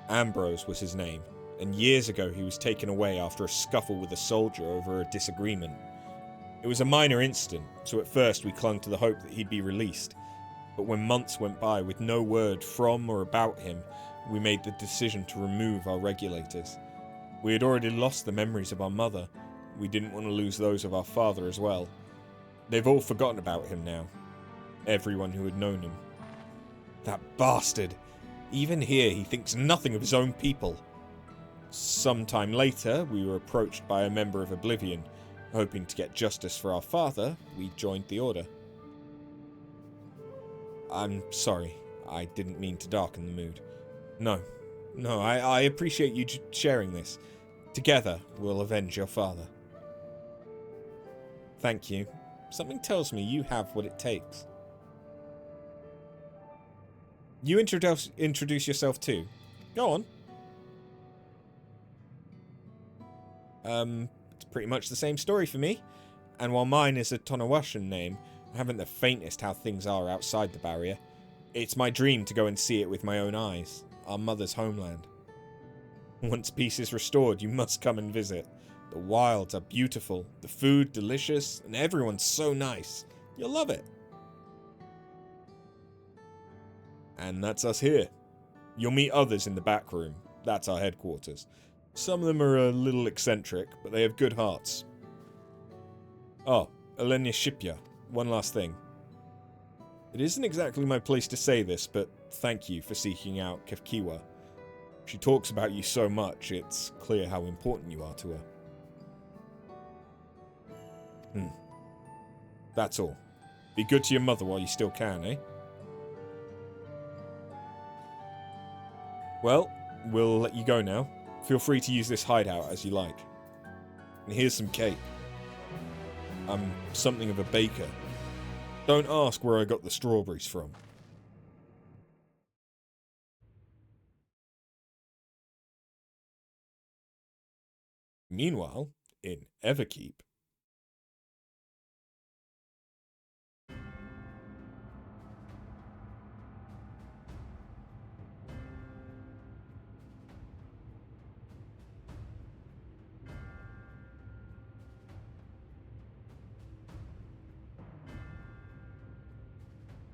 Ambrose was his name, and years ago he was taken away after a scuffle with a soldier over a disagreement. It was a minor incident, so at first we clung to the hope that he'd be released. But when months went by with no word from or about him, we made the decision to remove our regulators. We had already lost the memories of our mother. We didn't want to lose those of our father as well. They've all forgotten about him now. Everyone who had known him. That bastard! Even here, he thinks nothing of his own people. Sometime later, we were approached by a member of Oblivion. Hoping to get justice for our father, we joined the Order. I'm sorry. I didn't mean to darken the mood. No, I appreciate you sharing this. Together, we'll avenge your father. Thank you. Something tells me you have what it takes. You introduce yourself too. Go on. It's pretty much the same story for me. And while mine is a Tonawashan name, I haven't the faintest how things are outside the barrier. It's my dream to go and see it with my own eyes. Our mother's homeland. Once peace is restored, you must come and visit. The wilds are beautiful, the food delicious, and everyone's so nice. You'll love it. And that's us here. You'll meet others in the back room. That's our headquarters. Some of them are a little eccentric, but they have good hearts. Oh, Elenia Shipya, one last thing. It isn't exactly my place to say this, but thank you for seeking out Kefkiwa. She talks about you so much, it's clear how important you are to her. That's all. Be good to your mother while you still can, eh? Well, we'll let you go now. Feel free to use this hideout as you like. And here's some cake. I'm something of a baker. Don't ask where I got the strawberries from. Meanwhile, in Everkeep...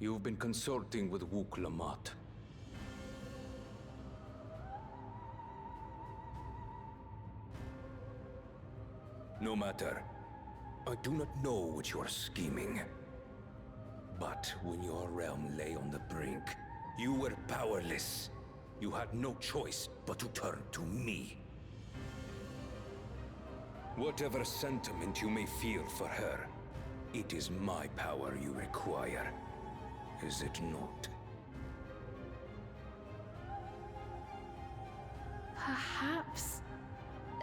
You've been consulting with Wook Lamont. No matter. I do not know what you are scheming. But when your realm lay on the brink, you were powerless. You had no choice but to turn to me. Whatever sentiment you may feel for her, it is my power you require. Is it not? Perhaps.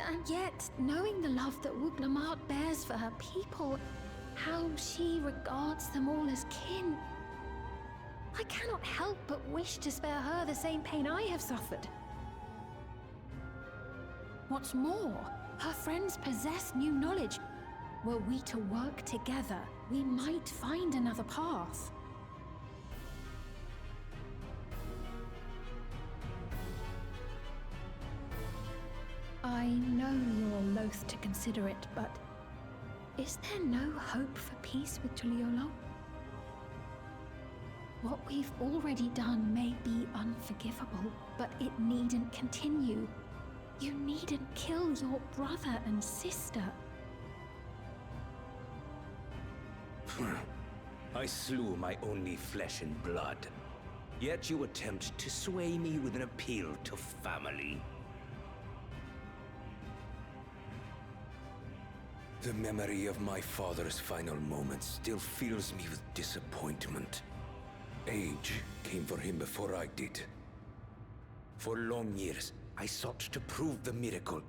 And yet, knowing the love that Wook Lamont bears for her people, how she regards them all as kin, I cannot help but wish to spare her the same pain I have suffered. What's more, her friends possess new knowledge. Were we to work together, we might find another path. I know you're loath to consider it, but is there no hope for peace with Tuliolo? What we've already done may be unforgivable, but it needn't continue. You needn't kill your brother and sister. I slew my only flesh and blood. Yet you attempt to sway me with an appeal to family. The memory of my father's final moments still fills me with disappointment. Age came for him before I did. For long years, I sought to prove the miracle.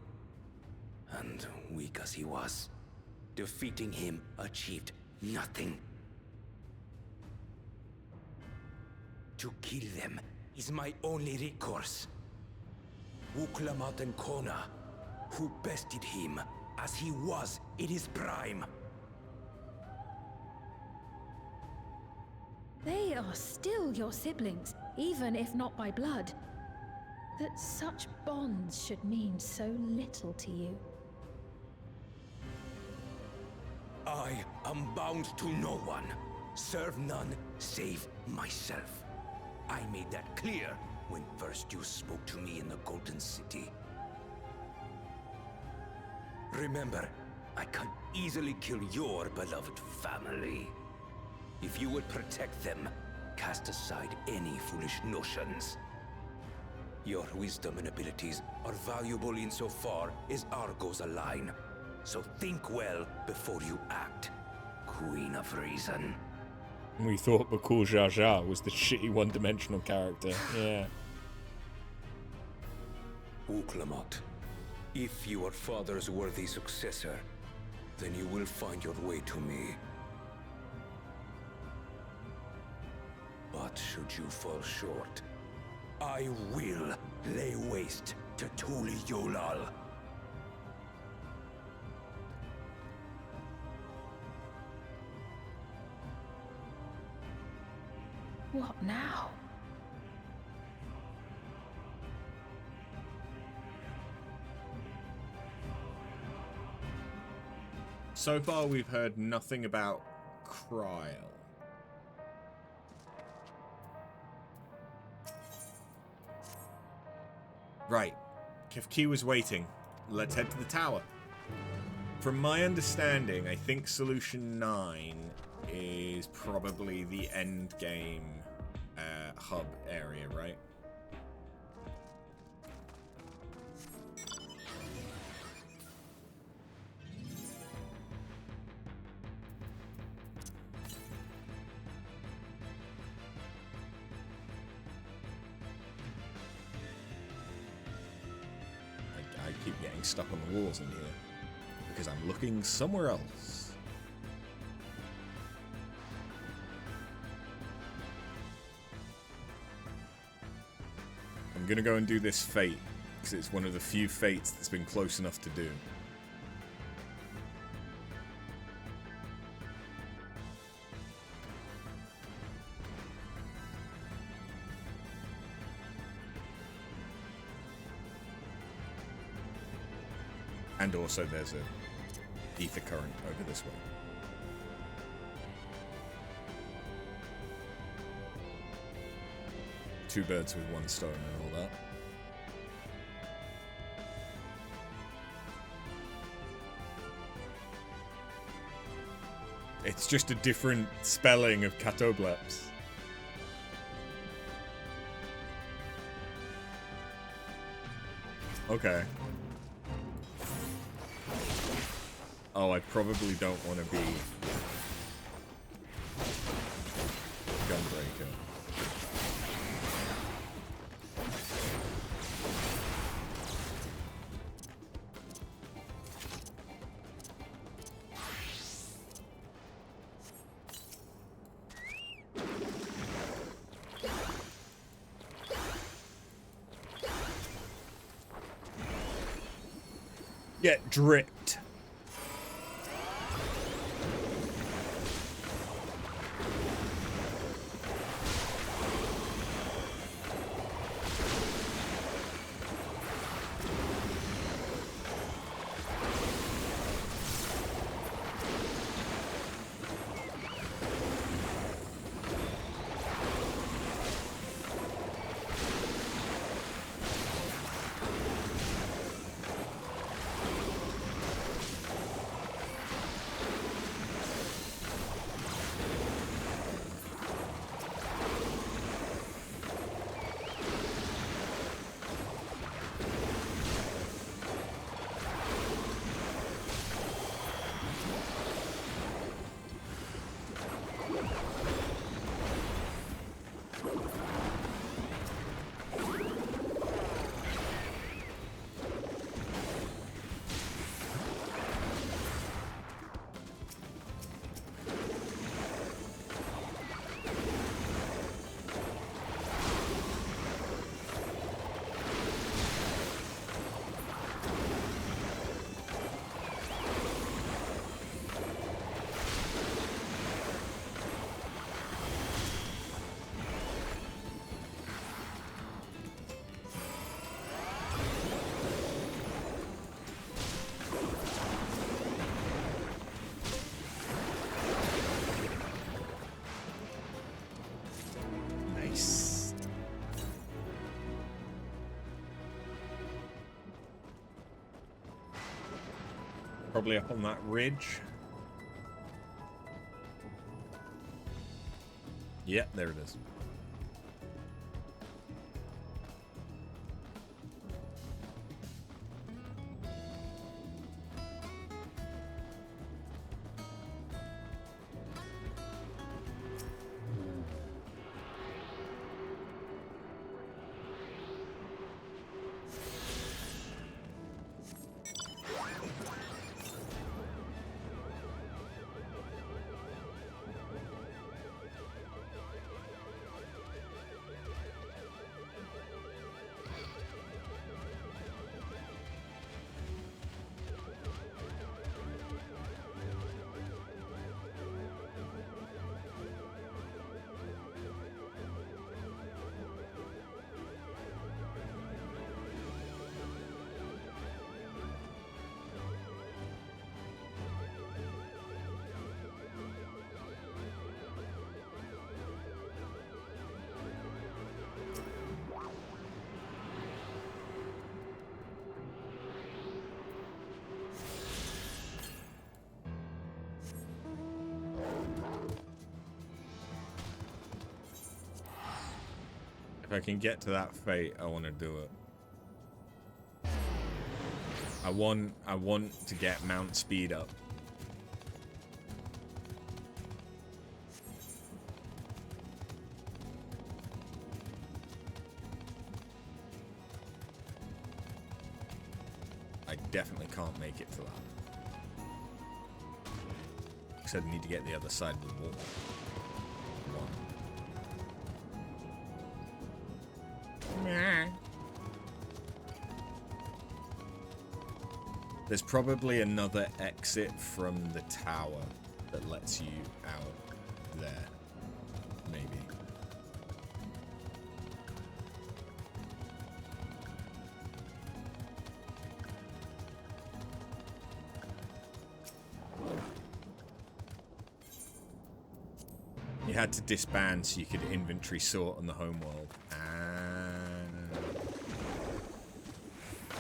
And weak as he was, defeating him achieved nothing. To kill them is my only recourse. Wuklamat and Kona, who bested him as he was in his prime. They are still your siblings, even if not by blood. That such bonds should mean so little to you. I am bound to no one. Serve none save myself. I made that clear when first you spoke to me in the Golden City. Remember, I can easily kill your beloved family. If you would protect them, cast aside any foolish notions. Your wisdom and abilities are valuable insofar as our goals align. So think well before you act, Queen of Reason. We thought Bakul Jar Jar was the shitty one-dimensional character. Yeah. Wuklamat, if you are father's worthy successor, then you will find your way to me. But should you fall short, I will lay waste to Tuli Yolal. What now? So far, we've heard nothing about Kryl. Right. Kefki was waiting. Let's head to the tower. From my understanding, I think Solution 9 is probably the end game hub area, right? I keep getting stuck on the walls in here because I'm looking somewhere else. I'm gonna go and do this fate because it's one of the few fates that's been close enough to do. And also there's a ether current over this way. Two birds with one stone and all that. It's just a different spelling of Catobleps. Okay. Oh, I probably don't want to be Gunbreaker. Get dripped. Probably up on that ridge. Yep, there it is. If I can get to that fate, I want to do it. I want to get mount speed up. I definitely can't make it to that. Because I need to get the other side of the wall. There's probably another exit from the tower that lets you out there. Maybe. You had to disband so you could inventory sort on the homeworld.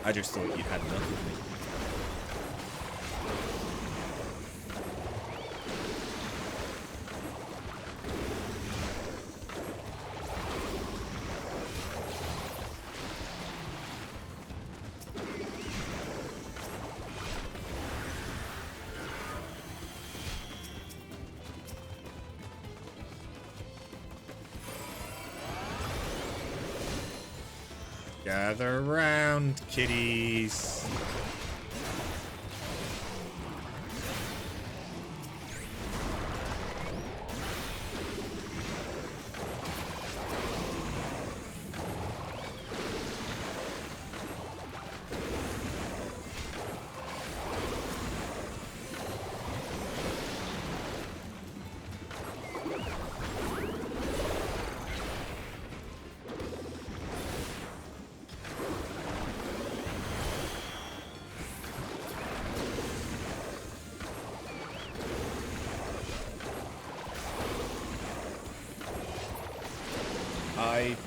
I just thought you'd had enough of me. Gather round, kitties.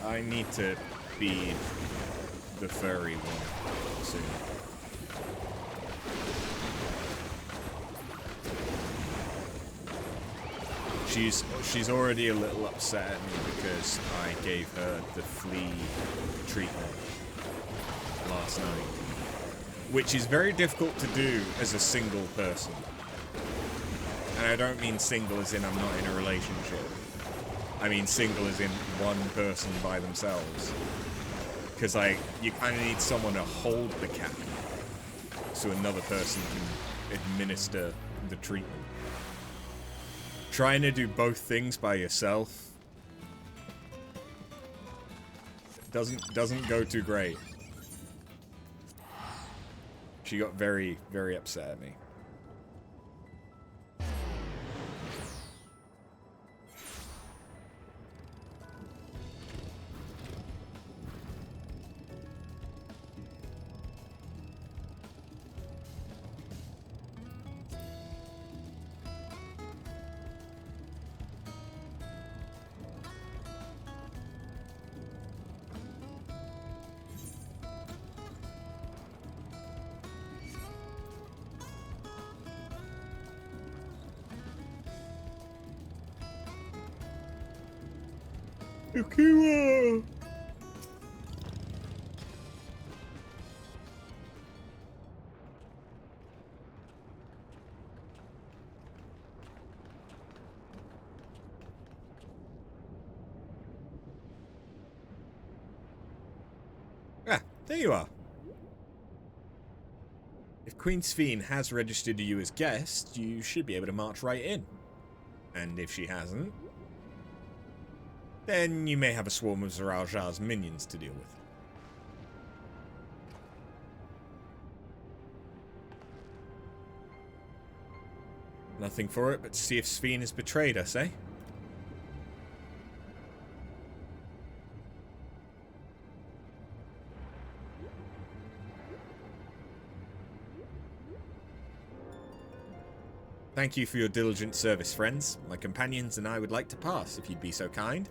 I need to feed the furry one soon. She's already a little upset at me because I gave her the flea treatment last night, which is very difficult to do as a single person. And I don't mean single as in I'm not in a relationship. I mean single as in one person by themselves. Because you kind of need someone to hold the cat so another person can administer the treatment. Trying to do both things by yourself doesn't go too great. She got very, very upset at me. Yukiwa! Ah, there you are. If Queen Sphene has registered you as guest, you should be able to march right in. And if she hasn't, then you may have a swarm of Zeraljar's minions to deal with. Nothing for it but to see if Sphene has betrayed us, eh? Thank you for your diligent service, friends. My companions and I would like to pass, if you'd be so kind.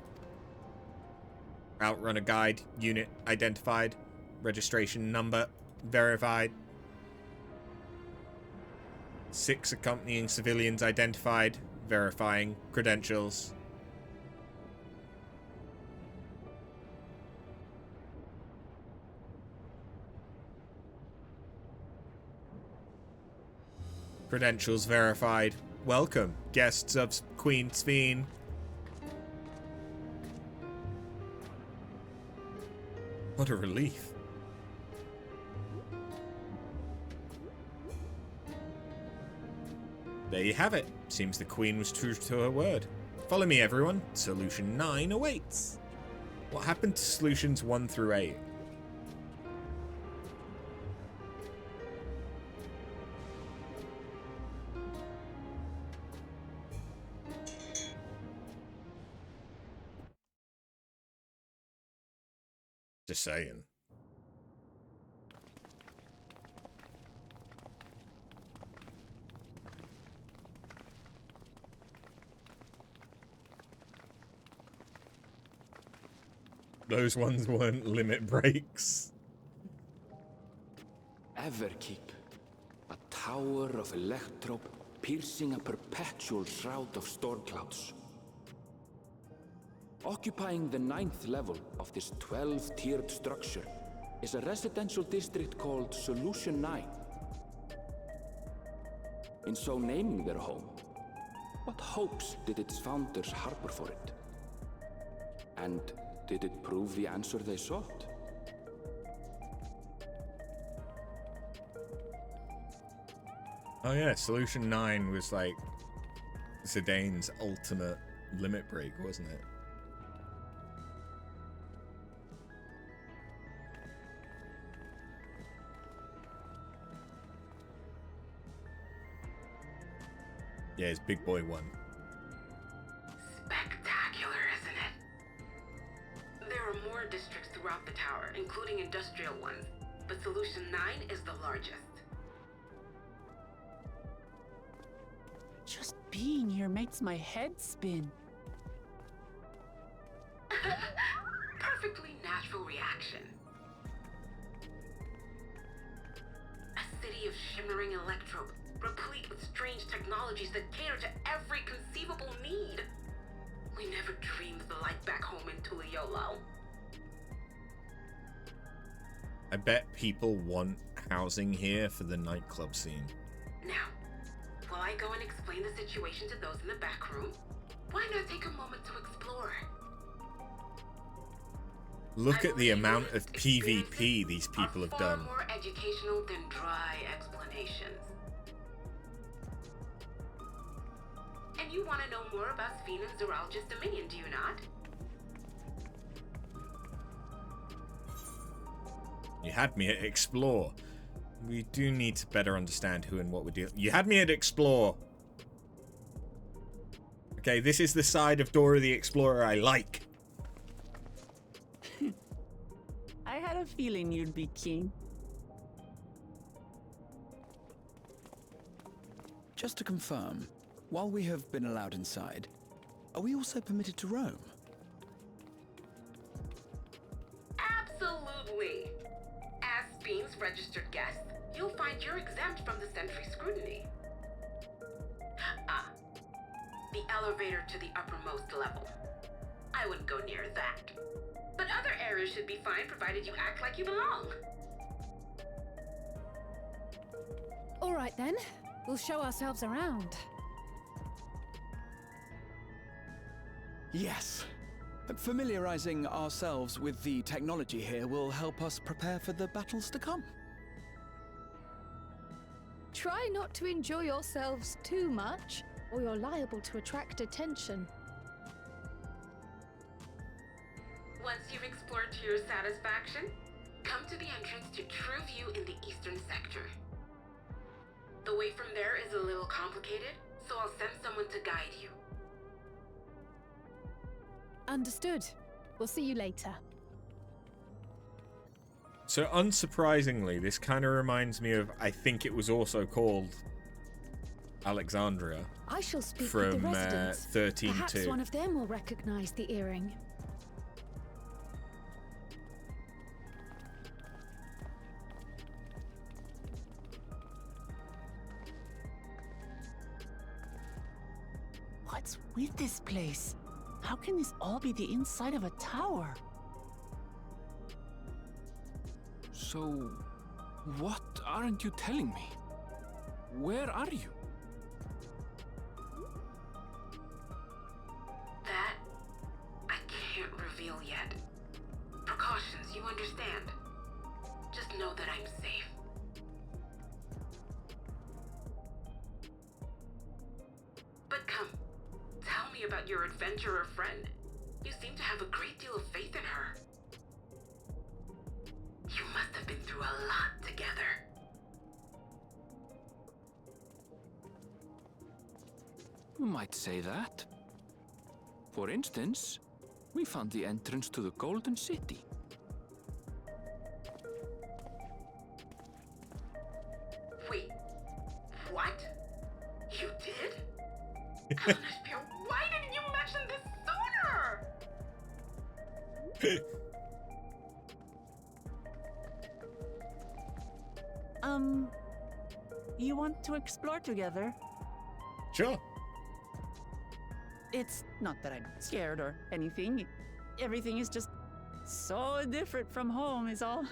Outrunner guide, unit identified, registration number verified. 6 accompanying civilians identified, verifying credentials. Credentials verified. Welcome, guests of Queen Sphene. What a relief. There you have it. Seems the Queen was true to her word. Follow me, everyone. Solution 9 awaits. What happened to solutions 1 through 8? Just saying. Those ones weren't limit breaks. Everkeep. A tower of electrope piercing a perpetual shroud of storm clouds. Occupying the 9th level of this 12-tiered structure is a residential district called Solution 9. In so naming their home, what hopes did its founders harbor for it? And did it prove the answer they sought? Oh yeah, Solution 9 was like Zidane's ultimate limit break, wasn't it? Yeah, it's Big Boy 1. Spectacular, isn't it? There are more districts throughout the tower, including industrial ones, but Solution 9 is the largest. Just being here makes my head spin. Perfectly natural reaction. A city of shimmering electrope, replete with strange technologies that cater to every conceivable need. We never dreamed the light back home in Tuliolo. I bet people want housing here for the nightclub scene. Now, while I go and explain the situation to those in the back room, why not take a moment to explore? Look at the amount of PvP these people have done. More educational than dry explanations. And you want to know more about Sphene and Zeralja's dominion, do you not? You had me at Explore. We do need to better understand who and what we're dealing. You had me at Explore. Okay, this is the side of Dora the Explorer I like. I had a feeling you'd be keen. Just to confirm, while we have been allowed inside, are we also permitted to roam? Absolutely. As Sphene's registered guest, you'll find you're exempt from the sentry scrutiny. Ah, the elevator to the uppermost level. I wouldn't go near that. But other areas should be fine provided you act like you belong. All right then, we'll show ourselves around. Yes. Familiarizing ourselves with the technology here will help us prepare for the battles to come. Try not to enjoy yourselves too much, or you're liable to attract attention. Once you've explored to your satisfaction, come to the entrance to True View in the eastern sector. The way from there is a little complicated, so I'll send someone to guide you. Understood. We'll see you later. So unsurprisingly, this kind of reminds me of, I think it was also called Alexandria. I shall speak from with the residents. 13-2. Perhaps one of them will recognize the earring. What's with this place? How can this all be the inside of a tower? So, what aren't you telling me? Where are you? That, I can't reveal yet. Precautions, you understand. Just know that I'm safe. But come, tell me about your adventurer friend. You seem to have a great deal of faith in her. You must have been through a lot together. You might say that. For instance, we found the entrance to the Golden City. Wait, what? You did? Anastasia, why didn't you mention this sooner? You want to explore together? Sure. It's not that I'm scared or anything. Everything is just so different from home is all.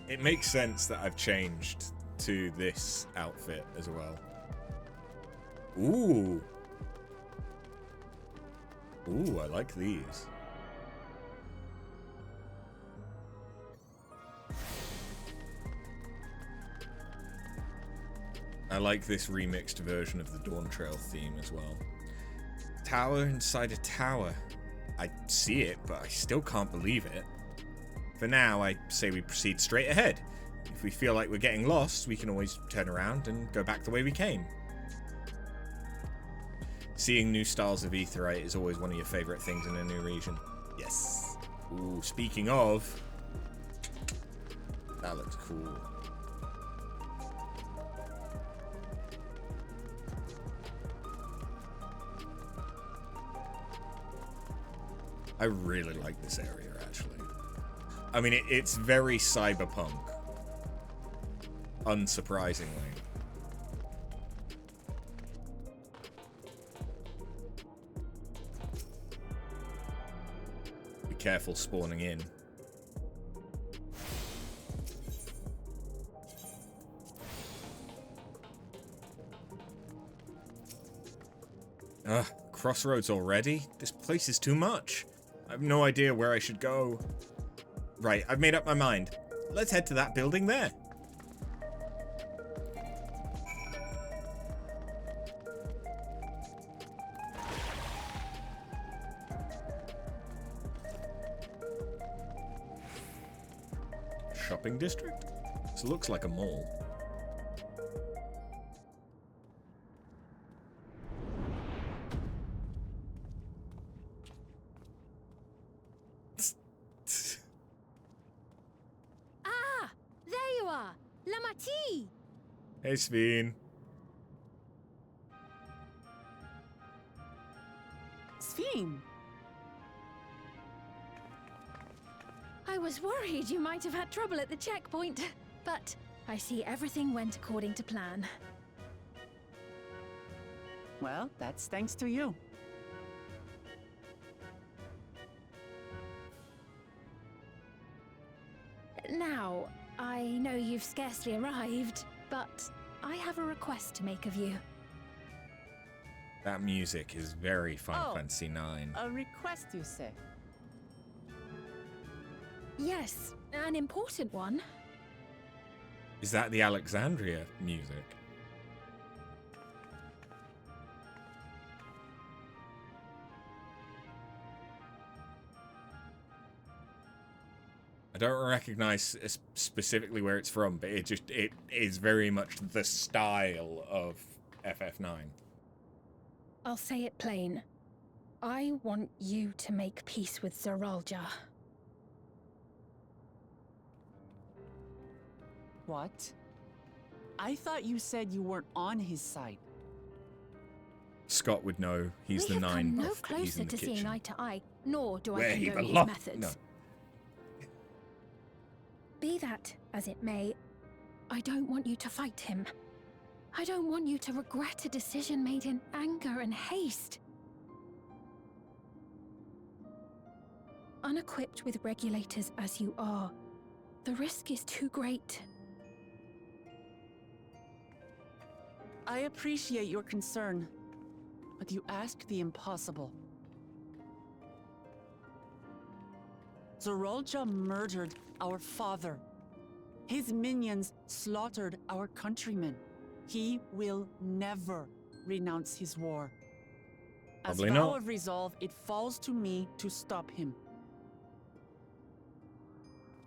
It makes sense that I've changed to this outfit as well. Ooh. Ooh, I like these. I like this remixed version of the Dawntrail theme as well. Tower inside a tower. I see it, but I still can't believe it. For now, I say we proceed straight ahead. If we feel like we're getting lost, we can always turn around and go back the way we came. Seeing new styles of aetheryte is always one of your favorite things in a new region. Yes. Ooh, speaking of... That looks cool. I really like this area, actually. I mean, it's very cyberpunk. Unsurprisingly. Be careful spawning in. Ugh, crossroads already? This place is too much. I have no idea where I should go. Right, I've made up my mind. Let's head to that building there. Shopping district? This looks like a mall. Hey, Sveen. Sveen, was worried you might have had trouble at the checkpoint, but I see everything went according to plan. Well, that's thanks to you. Now, I know you've scarcely arrived, but I have a request to make of you. That music is very Final Oh, Fantasy IX. A request, you say? Yes, an important one. Is that the Alexandria music? I don't recognize specifically where it's from, but it is very much the style of FF9. I'll say it plain. I want you to make peace with Zoralja. What? I thought you said you weren't on his side. Scott would know. He's the We have nine come no buff, but he's closer in the to seeing kitchen. eye to eye, nor do Where I he condone his belongs. methods. No. Be that as it may, I don't want you to fight him. I don't want you to regret a decision made in anger and haste. Unequipped with regulators as you are, the risk is too great. I appreciate your concern, but you ask the impossible. Zoralja murdered our father. His minions slaughtered our countrymen. He will never renounce his war. As Probably vow not. of resolve, it falls to me to stop him.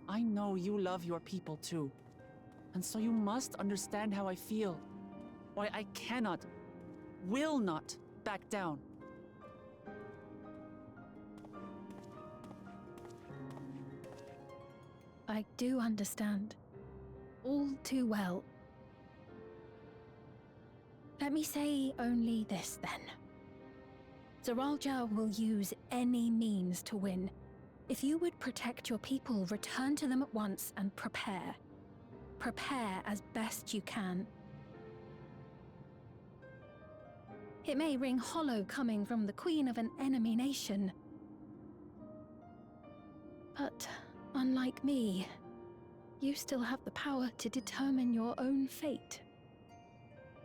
I know you love your people too, and so you must understand how I feel. Why I cannot, will not back down. I do understand. All too well. Let me say only this then. Zoralja will use any means to win. If you would protect your people, return to them at once and prepare. Prepare as best you can. It may ring hollow coming from the queen of an enemy nation. But unlike me, you still have the power to determine your own fate.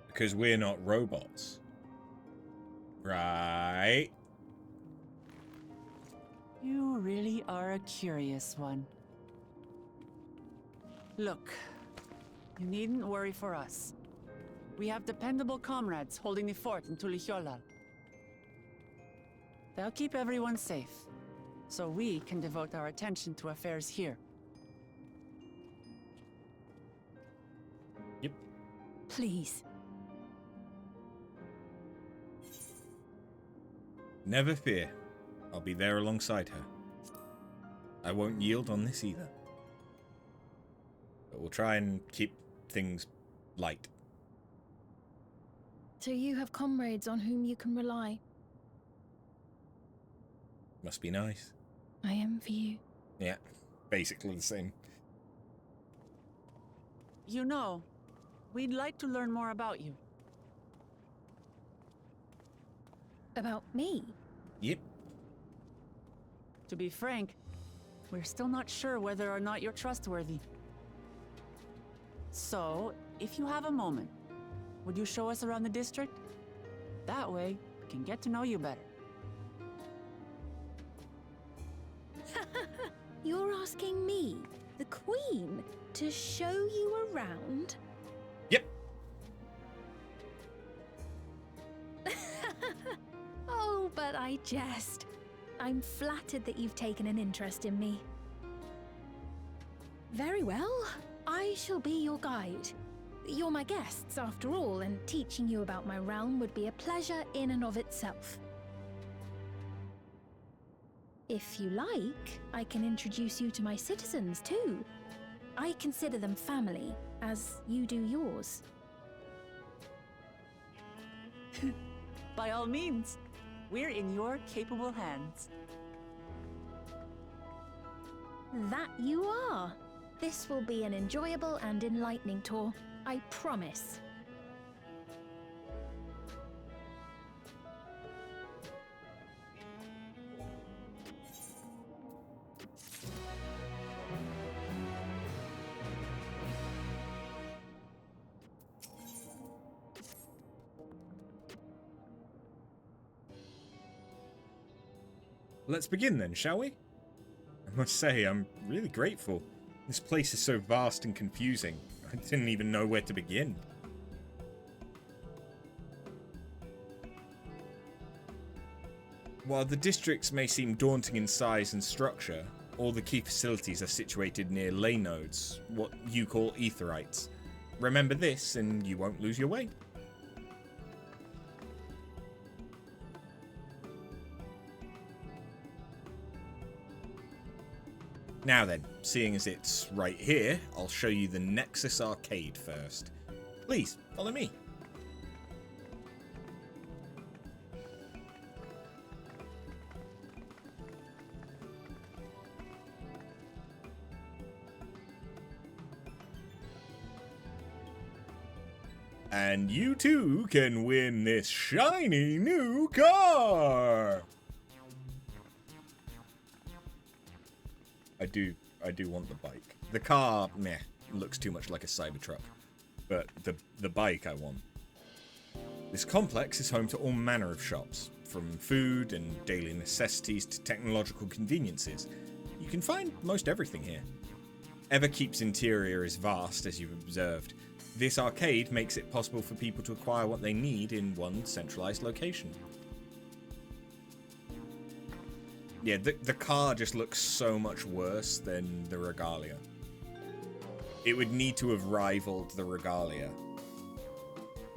Because we're not robots. Right? You really are a curious one. Look, you needn't worry for us. We have dependable comrades holding the fort in Tulihyolal. They'll keep everyone safe, so we can devote our attention to affairs here. Yep. Please. Never fear. I'll be there alongside her. I won't yield on this either. But we'll try and keep things light. So you have comrades on whom you can rely. Must be nice. I envy you. Yeah, basically the same. You know, we'd like to learn more about you. About me? Yep. To be frank, we're still not sure whether or not you're trustworthy. So, if you have a moment, would you show us around the district? That way, we can get to know you better. You're asking me, the Queen, to show you around? Yep. Oh, but I jest. I'm flattered that you've taken an interest in me. Very well. I shall be your guide. You're my guests, after all, and teaching you about my realm would be a pleasure in and of itself. If you like, I can introduce you to my citizens, too. I consider them family, as you do yours. By all means, we're in your capable hands. That you are. This will be an enjoyable and enlightening tour, I promise. Let's begin then, shall we? I must say, I'm really grateful. This place is so vast and confusing. I didn't even know where to begin. While the districts may seem daunting in size and structure, all the key facilities are situated near ley nodes, what you call aetherites. Remember this and you won't lose your way. Now then, seeing as it's right here, I'll show you the Nexus Arcade first. Please, follow me. And you too can win this shiny new car! I do want the bike. The car, meh, looks too much like a Cybertruck. But the bike I want. This complex is home to all manner of shops, from food and daily necessities to technological conveniences. You can find most everything here. Everkeep's interior is vast, as you've observed. This arcade makes it possible for people to acquire what they need in one centralized location. Yeah, the car just looks so much worse than the Regalia. It would need to have rivaled the Regalia.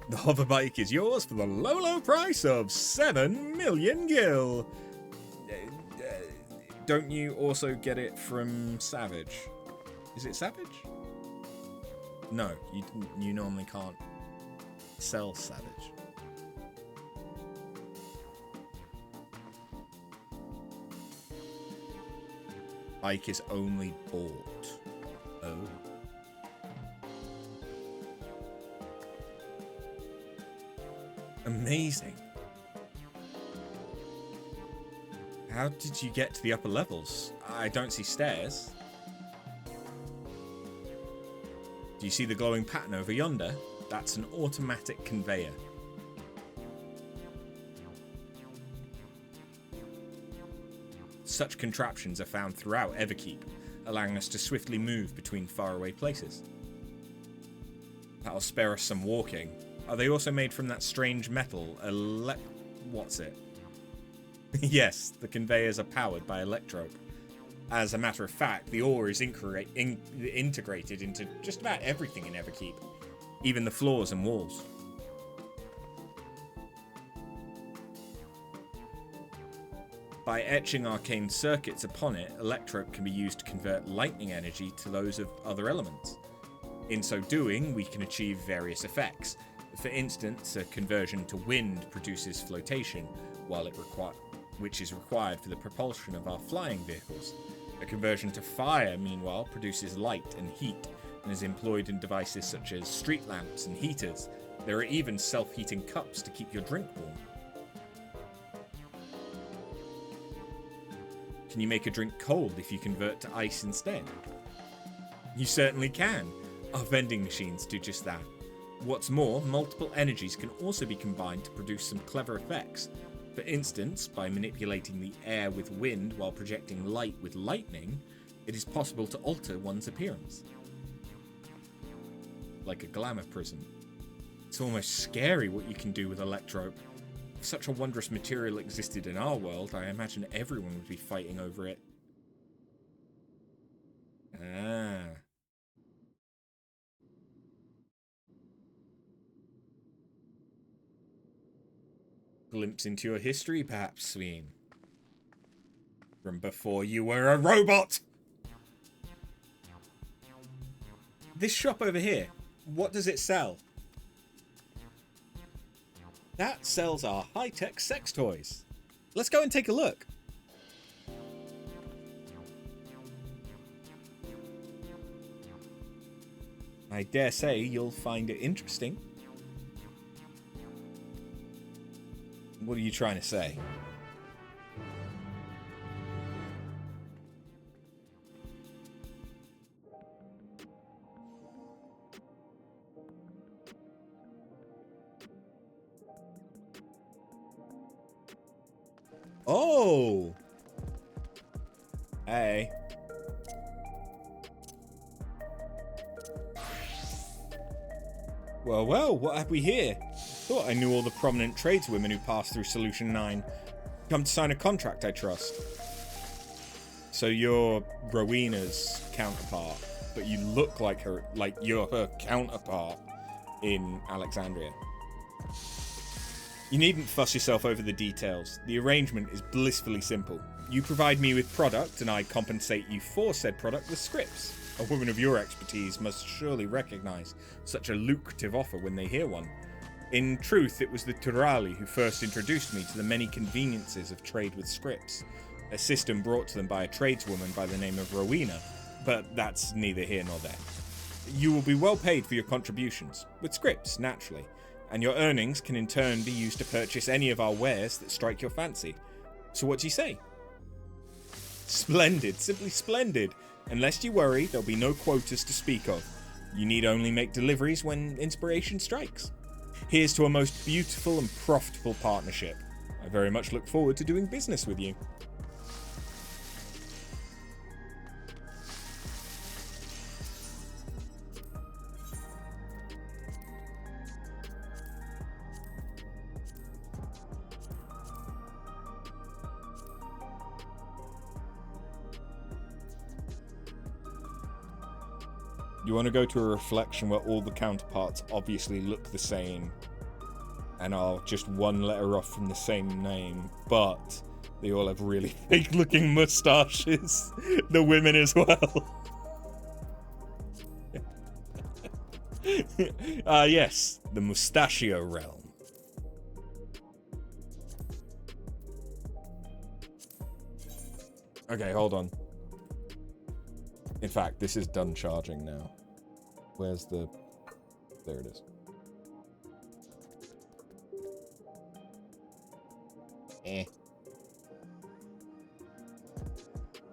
The hoverbike is yours for the low, low price of 7 million gil. Don't you also get it from Savage? Is it Savage? No, you normally can't sell Savage. Bike is only bought. Oh. Amazing. How did you get to the upper levels? I don't see stairs. Do you see the glowing pattern over yonder? That's an automatic conveyor. Such contraptions are found throughout Everkeep, allowing us to swiftly move between faraway places. That'll spare us some walking. Are they also made from that strange metal, what's it? Yes, the conveyors are powered by electrope. As a matter of fact, the ore is integrated into just about everything in Everkeep, even the floors and walls. By etching arcane circuits upon it, electrope can be used to convert lightning energy to those of other elements. In so doing, we can achieve various effects. For instance, a conversion to wind produces flotation, which is required for the propulsion of our flying vehicles. A conversion to fire, meanwhile, produces light and heat, and is employed in devices such as street lamps and heaters. There are even self-heating cups to keep your drink warm. Can you make a drink cold if you convert to ice instead? You certainly can. Our vending machines do just that. What's more, multiple energies can also be combined to produce some clever effects. For instance, by manipulating the air with wind while projecting light with lightning, it is possible to alter one's appearance. Like a glamour prism. It's almost scary what you can do with electrope. If such a wondrous material existed in our world, I imagine everyone would be fighting over it. Ah. Glimpse into your history, perhaps, Sween. From before you were a robot! This shop over here, what does it sell? That sells our high-tech sex toys. Let's go and take a look. I dare say you'll find it interesting. What are you trying to say? Oh! Hey. Well, well, what have we here? Thought I knew all the prominent tradeswomen who passed through Solution 9. Come to sign a contract, I trust. So you're Rowena's counterpart, but you look like her, like you're her counterpart in Alexandria. You needn't fuss yourself over the details. The arrangement is blissfully simple. You provide me with product, and I compensate you for said product with scripts. A woman of your expertise must surely recognize such a lucrative offer when they hear one. In truth, it was the Turali who first introduced me to the many conveniences of trade with scripts, a system brought to them by a tradeswoman by the name of Rowena, but that's neither here nor there. You will be well paid for your contributions, with scripts, naturally, and your earnings can in turn be used to purchase any of our wares that strike your fancy. So what do you say? Splendid, simply splendid. Unless you worry, there'll be no quotas to speak of. You need only make deliveries when inspiration strikes. Here's to a most beautiful and profitable partnership. I very much look forward to doing business with you. You want to go to a reflection where all the counterparts obviously look the same and are just one letter off from the same name, but they all have really fake looking mustaches. The women as well. Yes, the Mustachio realm. Okay, hold on. In fact, this is done charging now. Where's the... There it is.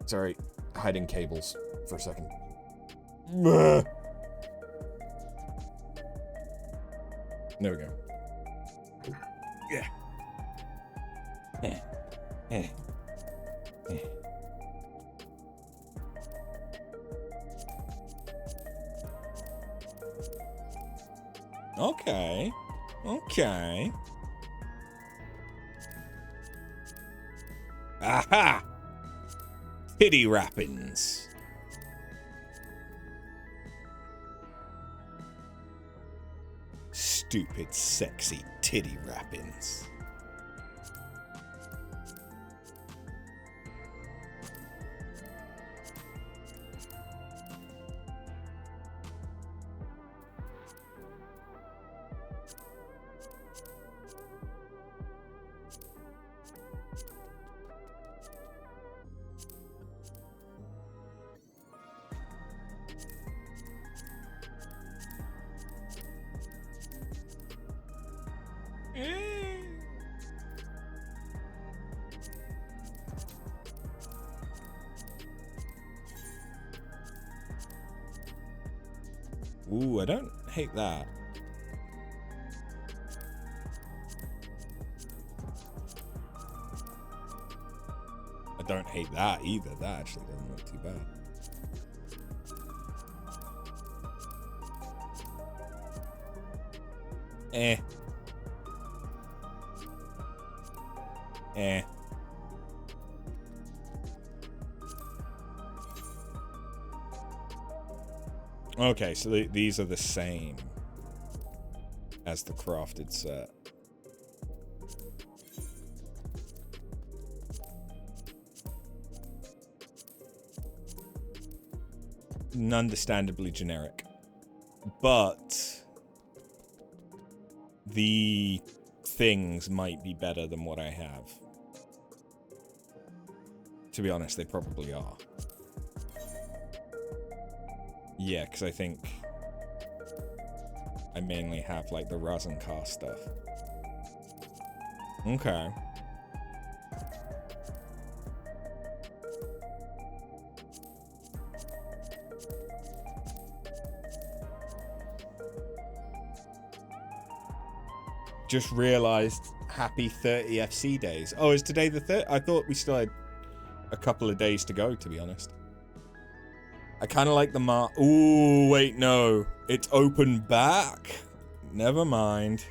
Sorry, hiding cables for a second. There we go. Yeah. Okay. Okay. Aha! Titty wrappings. Stupid, sexy titty wrappings. Ooh, I don't hate that. I don't hate that either. That actually doesn't look too bad. Okay, so these are the same as the crafted set. Understandably generic. But the things might be better than what I have. To be honest, they probably are. Yeah, because I think I mainly have like the Rasencar stuff. Okay. Just realized happy 30 FC days. Oh, is today the 3rd? I thought we still had a couple of days to go, to be honest. I kind of like the Ooh, wait, no. It's open back. Never mind.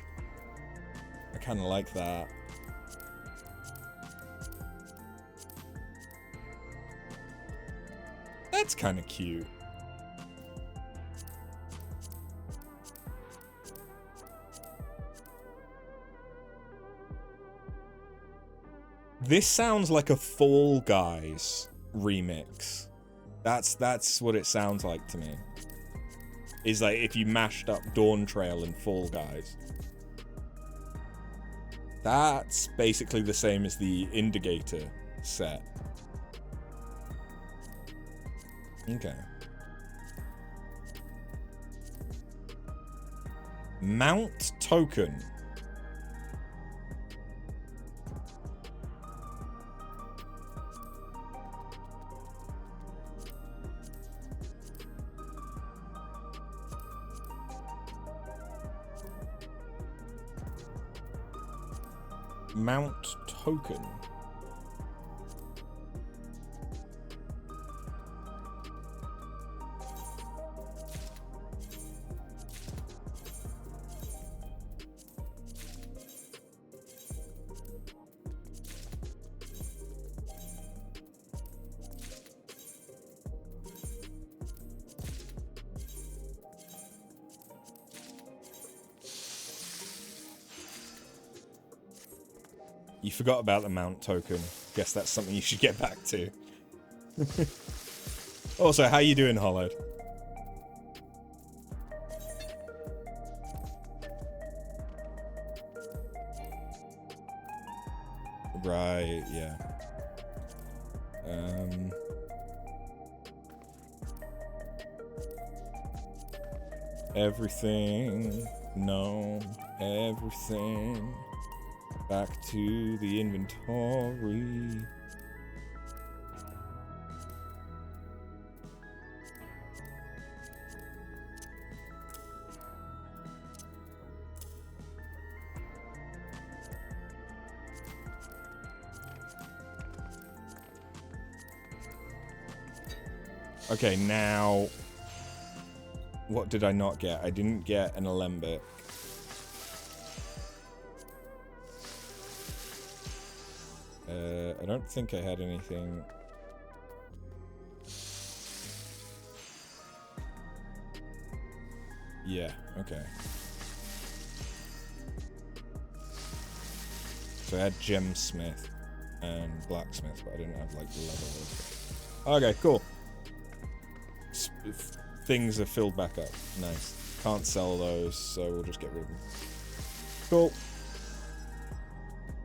I kind of like that. That's kind of cute. This sounds like a Fall Guys remix. That's what it sounds like to me. Is like if you mashed up Dawntrail and Fall Guys. That's basically the same as the Indicator set. Okay. Mount Token. Mount Token. You forgot about the mount token. Guess that's something you should get back to. Also, how you doing, Hollowed? Right, yeah. Everything. No. Everything. Back to the inventory. Okay, now... What did I not get? I didn't get an alembic. I don't think I had anything. Yeah, okay. So I had gemsmith and blacksmith, but I didn't have like the leather. Okay, cool. Things are filled back up. Nice. Can't sell those, so we'll just get rid of them. Cool.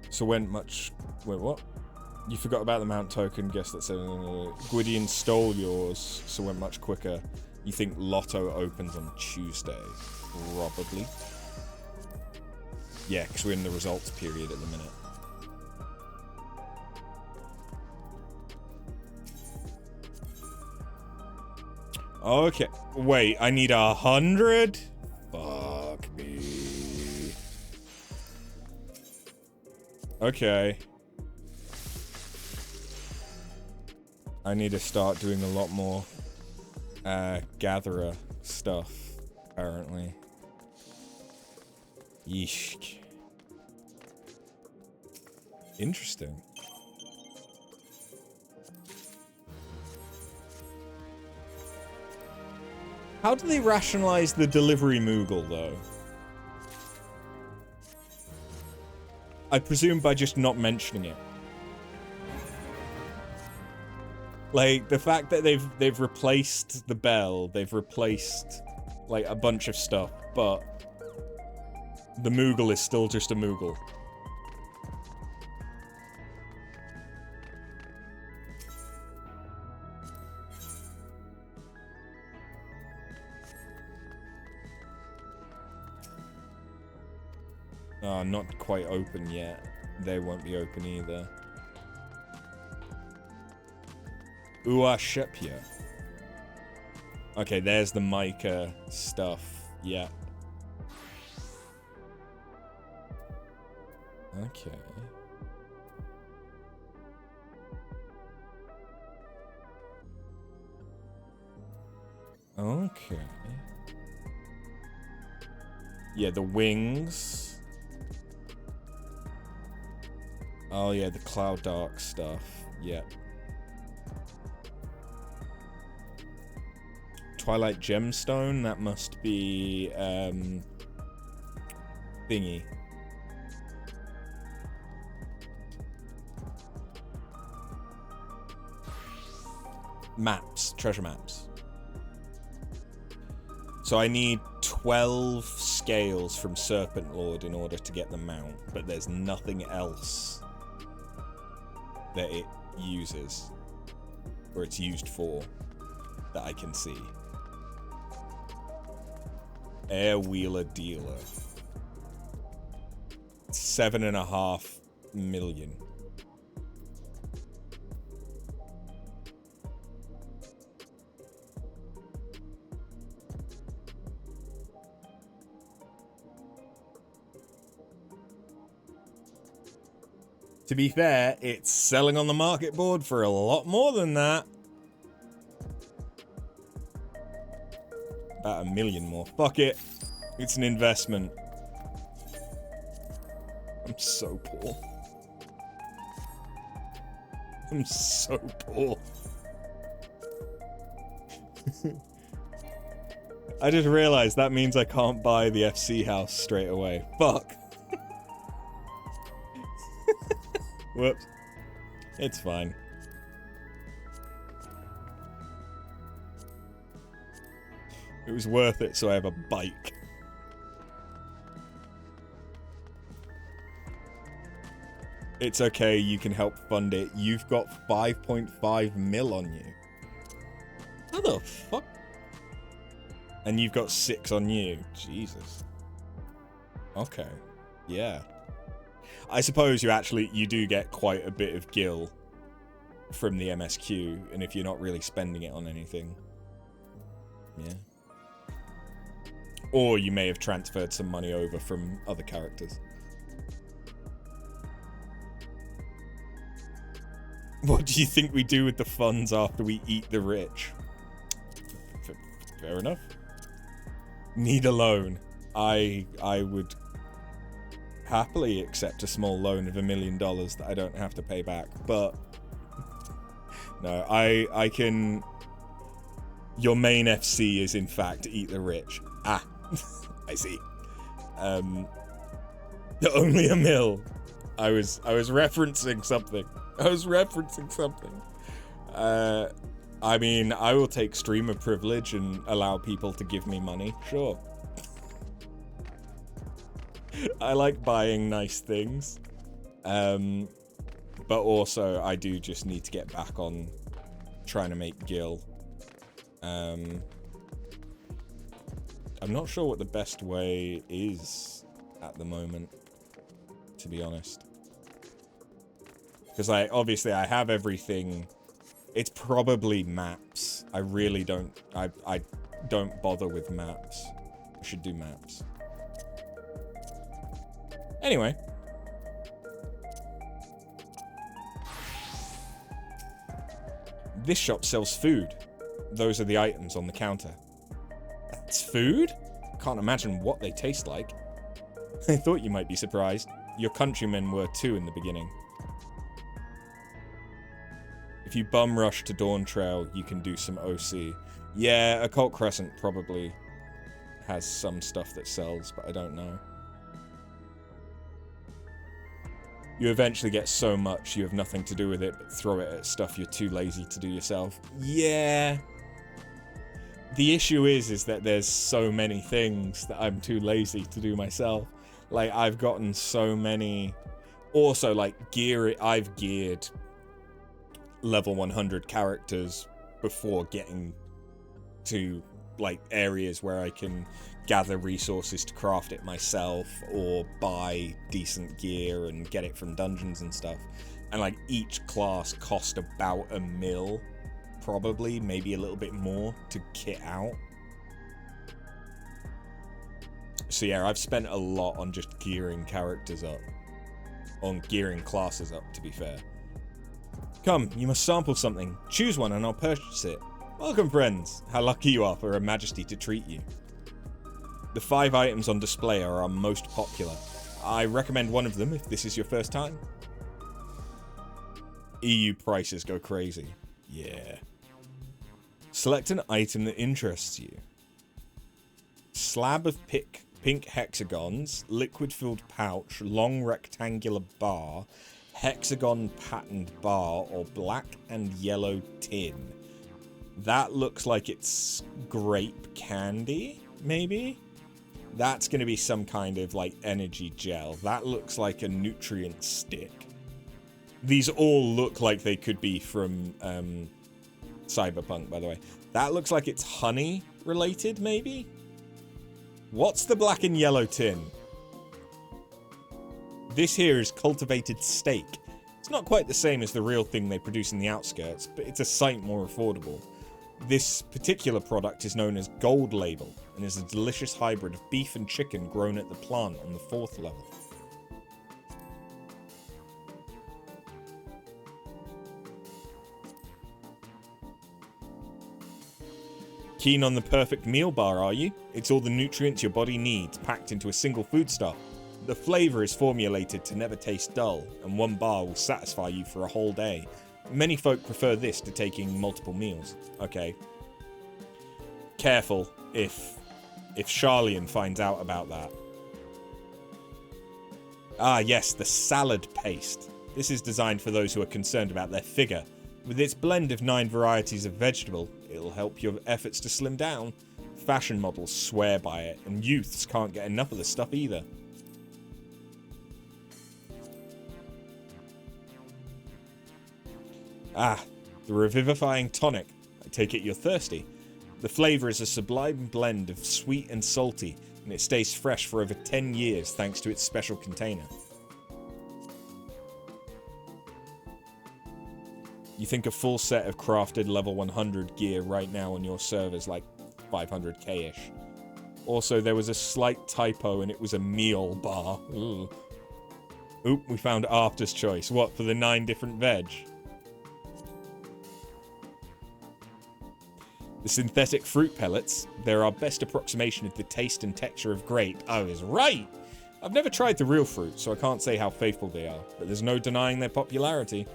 So went much... Wait, what? You forgot about the mount token. Guess that's Gwydion stole yours, so went much quicker. You think Lotto opens on Tuesday? Probably. Yeah, because we're in the results period at the minute. Okay. Wait, I need 100? Fuck me. Okay. I need to start doing a lot more gatherer stuff, apparently. Yeesh. Interesting. How do they rationalize the delivery Moogle, though? I presume by just not mentioning it. Like, the fact that they've replaced the bell, they've replaced, like, a bunch of stuff, but the Moogle is still just a Moogle. Not quite open yet. They won't be open either. Uashepia. Okay, there's the mica stuff. Yeah. Okay. Okay. Yeah, the wings. Oh yeah, the Cloud Dark stuff. Yeah. Twilight Gemstone, that must be thingy. Maps, treasure maps. So I need 12 scales from Serpent Lord in order to get the mount, but there's nothing else that it uses, or it's used for, that I can see. Air Wheeler Dealer. 7.5 million. To be fair, it's selling on the market board for a lot more than that. About 1 million more. Fuck it. It's an investment. I'm so poor. I'm so poor. I just realized that means I can't buy the FC house straight away. Fuck. Whoops. It's fine. It was worth it, so I have a bike. It's okay, you can help fund it. You've got 5.5 mil on you. How the fuck? And you've got 6 on you. Jesus. Okay. Yeah. I suppose you do get quite a bit of gil from the MSQ, and if you're not really spending it on anything. Yeah. Or you may have transferred some money over from other characters. What do you think we do with the funds after we eat the rich? Fair enough. Need a loan. I would happily accept a small loan of $1 million that I don't have to pay back, but no, I can. Your main FC is in fact eat the rich. Ah, I see. Only $1 million. I was referencing something. I mean, I will take streamer privilege and allow people to give me money. Sure. I like buying nice things. But also, I do just need to get back on trying to make gil. I'm not sure what the best way is at the moment, to be honest. Because obviously I have everything. It's probably maps. I really don't, I don't bother with maps. I should do maps. Anyway. This shop sells food. Those are the items on the counter. That's food? Can't imagine what they taste like. I thought you might be surprised. Your countrymen were too in the beginning. If you bum rush to Dawntrail, you can do some OC. Yeah, Occult Crescent probably has some stuff that sells, but I don't know. You eventually get so much you have nothing to do with it, but throw it at stuff you're too lazy to do yourself. Yeah. The issue is that there's so many things that I'm too lazy to do myself. Like, I've gotten so many... Also, like, I've geared level 100 characters before getting to like areas where I can gather resources to craft it myself or buy decent gear and get it from dungeons and stuff. And like each class cost about $1 mil, probably, maybe a little bit more to kit out. So yeah, I've spent a lot on just gearing characters up. On gearing classes up, to be fair. Come, you must sample something. Choose one and I'll purchase it. Welcome, friends. How lucky you are for Her Majesty to treat you. The 5 items on display are our most popular. I recommend one of them if this is your first time. EU prices go crazy. Yeah. Select an item that interests you. Slab of pink hexagons, liquid-filled pouch, long rectangular bar, hexagon patterned bar, or black and yellow tin. That looks like it's grape candy, maybe? That's going to be some kind of, like, energy gel. That looks like a nutrient stick. These all look like they could be from Cyberpunk, by the way. That looks like it's honey-related, maybe? What's the black and yellow tin? This here is cultivated steak. It's not quite the same as the real thing they produce in the outskirts, but it's a sight more affordable. This particular product is known as Gold Label, and is a delicious hybrid of beef and chicken grown at the plant on the 4th level. Keen on the perfect meal bar, are you? It's all the nutrients your body needs, packed into a single foodstuff. The flavour is formulated to never taste dull, and one bar will satisfy you for a whole day. Many folk prefer this to taking multiple meals. Okay. Careful if Charlian finds out about that. Ah yes, the salad paste. This is designed for those who are concerned about their figure. With its blend of 9 varieties of vegetable, it'll help your efforts to slim down. Fashion models swear by it, and youths can't get enough of the stuff either. Ah, the revivifying tonic. I take it you're thirsty. The flavour is a sublime blend of sweet and salty, and it stays fresh for over 10 years thanks to its special container. You think a full set of crafted level 100 gear right now on your server's like 500k-ish. Also, there was a slight typo and it was a meal bar. Ooh. Oop, we found After's Choice. What, for the 9 different veg? The synthetic fruit pellets, they're our best approximation of the taste and texture of grape. I was right! I've never tried the real fruit, so I can't say how faithful they are, but there's no denying their popularity.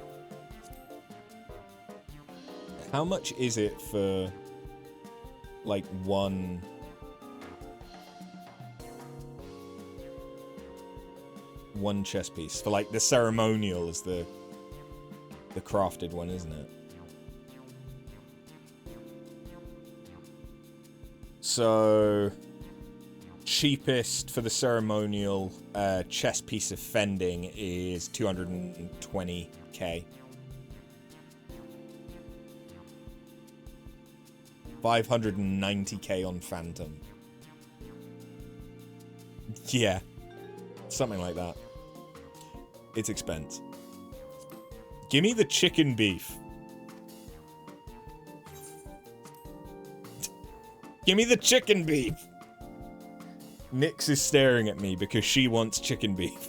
How much is it for, like, one chess piece? For, like, the ceremonial is the crafted one, isn't it? So, cheapest for the ceremonial chess piece of fending is 220k. 590k on Phantom. Yeah. Something like that. It's expense. Give me the chicken beef. Give me the chicken beef! Nyx is staring at me because she wants chicken beef.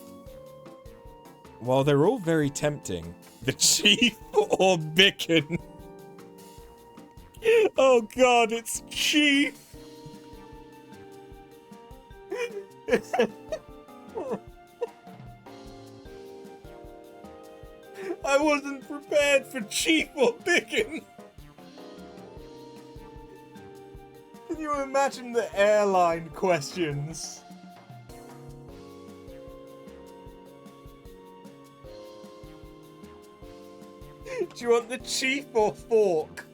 While they're all very tempting, the chief or bacon? Oh god, it's chief! I wasn't prepared for chief or bacon! Can you imagine the airline questions? Do you want the chief or fork?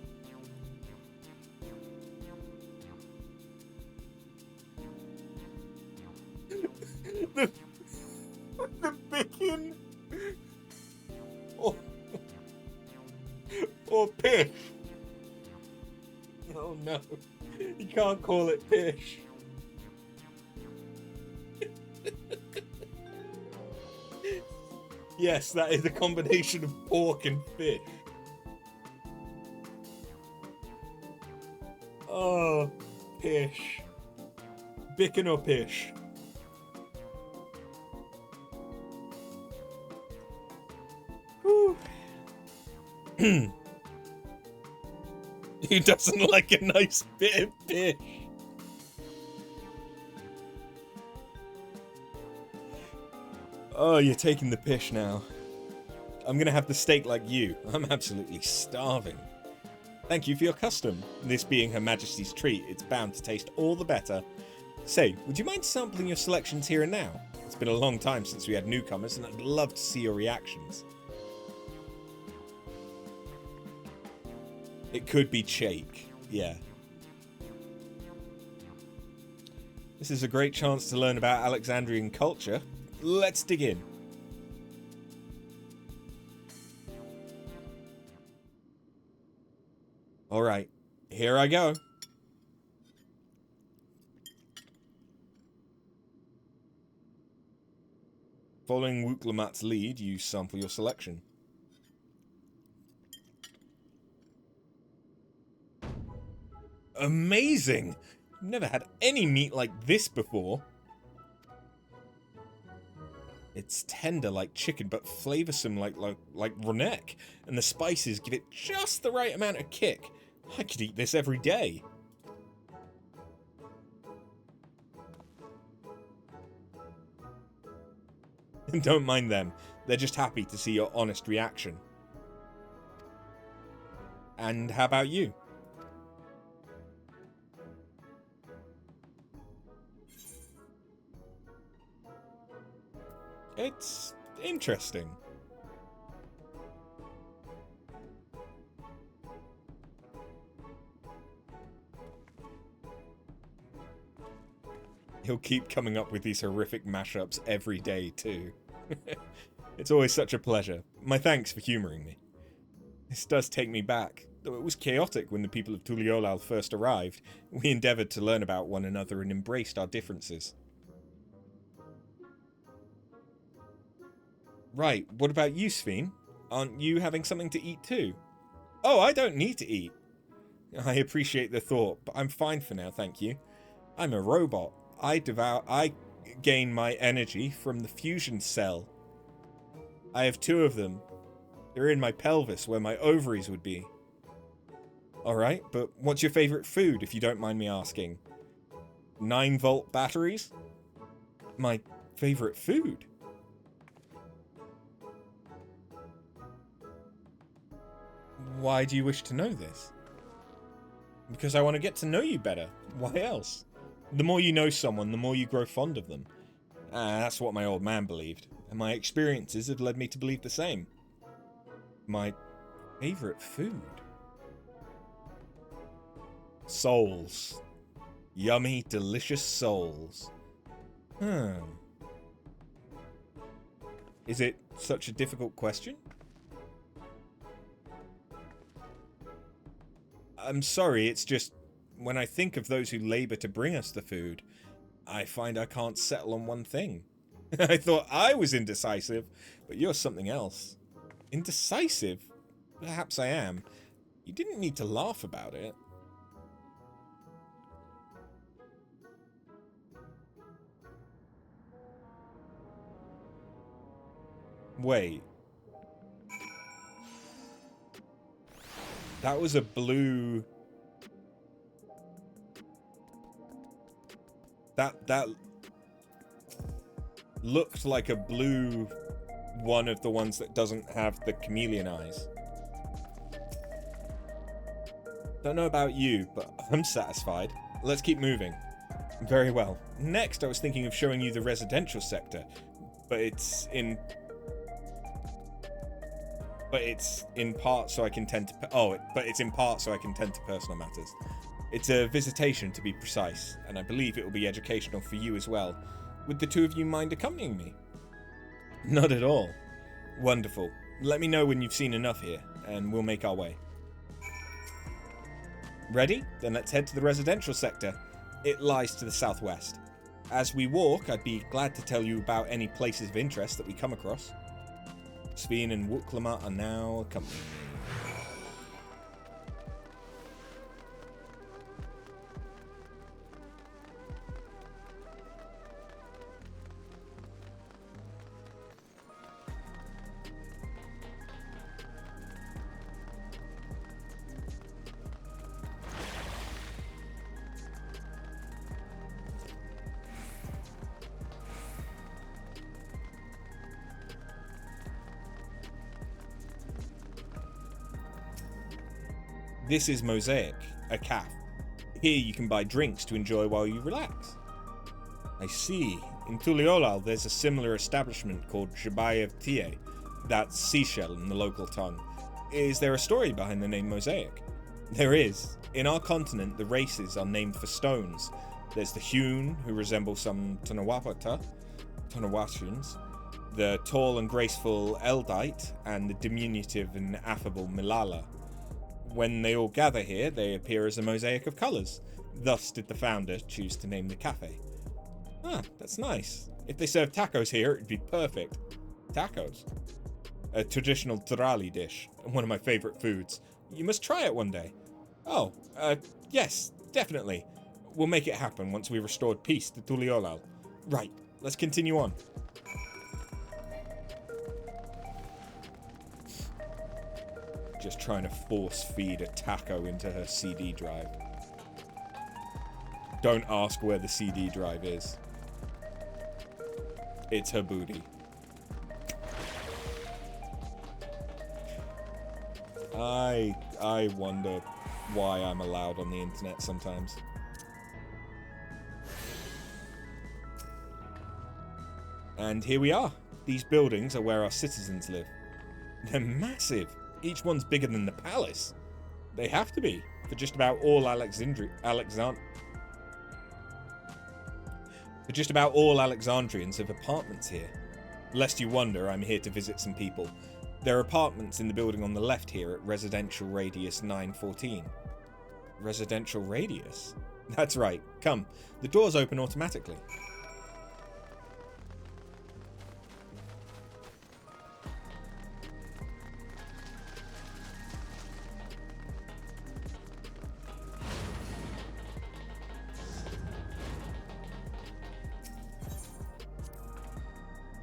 the bacon or fish? Oh no. can't call it fish. Yes, that is a combination of pork and fish. Oh, pish. Bicken or pish? Whew. Who doesn't like a nice bit of fish? Oh, you're taking the pish now. I'm gonna have the steak like you. I'm absolutely starving. Thank you for your custom. This being Her Majesty's treat, it's bound to taste all the better. Say, would you mind sampling your selections here and now? It's been a long time since we had newcomers, and I'd love to see your reactions. It could be Chake, yeah. This is a great chance to learn about Alexandrian culture. Let's dig in. Alright, here I go. Following Wooklamat's lead, you sample your selection. Amazing! I've never had any meat like this before. It's tender like chicken, but flavoursome like rennet, and the spices give it just the right amount of kick. I could eat this every day. Don't mind them. They're just happy to see your honest reaction. And how about you? It's interesting. He'll keep coming up with these horrific mashups every day, too. It's always such a pleasure. My thanks for humouring me. This does take me back. Though it was chaotic when the people of Tuliolal first arrived, we endeavoured to learn about one another and embraced our differences. Right, what about you, Sphene? Aren't you having something to eat too? Oh, I don't need to eat. I appreciate the thought, but I'm fine for now, thank you. I'm a robot. I gain my energy from the fusion cell. I have 2 of them. They're in my pelvis, where my ovaries would be. Alright, but what's your favourite food, if you don't mind me asking? 9-volt batteries? My favourite food? Why do you wish to know this? Because I want to get to know you better. Why else? The more you know someone, the more you grow fond of them. That's what my old man believed, and my experiences have led me to believe the same. My favourite food? Souls. Yummy, delicious souls. Is it such a difficult question? I'm sorry, it's just, when I think of those who labour to bring us the food, I find I can't settle on one thing. I thought I was indecisive, but you're something else. Indecisive? Perhaps I am. You didn't need to laugh about it. Wait. That was a blue... That looked like a blue one of the ones that doesn't have the chameleon eyes. Don't know about you, but I'm satisfied. Let's keep moving. Very well. Next, I was thinking of showing you the residential sector, but it's in part so I can tend to... it's in part so I can tend to personal matters. It's a visitation, to be precise, and I believe it will be educational for you as well. Would the 2 of you mind accompanying me? Not at all. Wonderful. Let me know when you've seen enough here, and we'll make our way. Ready? Then let's head to the residential sector. It lies to the southwest. As we walk, I'd be glad to tell you about any places of interest that we come across. Sveen and Wuklama are now accompanying me. This is Mosaic, a cafe. Here you can buy drinks to enjoy while you relax. I see. In Tuliolal, there's a similar establishment called Shabayev Tie. That's seashell in the local tongue. Is there a story behind the name Mosaic? There is. In our continent, the races are named for stones. There's the hewn, who resemble some Tonawatians, the tall and graceful Eldite, and the diminutive and affable Milala. When they all gather here, they appear as a mosaic of colours. Thus did the founder choose to name the cafe. Ah, that's nice. If they serve tacos here, it'd be perfect. Tacos? A traditional Turali dish, and one of my favourite foods. You must try it one day. Oh, yes, definitely. We'll make it happen once we've restored peace to Tuliolal. Right, let's continue on. Just trying to force feed a taco into her CD drive. Don't ask where the CD drive is. It's her booty. I wonder why I'm allowed on the internet sometimes. And here we are. These buildings are where our citizens live. They're massive. Each one's bigger than the palace. They have to be, for just about all Alexandrians have apartments here. Lest you wonder, I'm here to visit some people. There are apartments in the building on the left here at Residential Radius 914. Residential Radius? That's right. Come, the doors open automatically.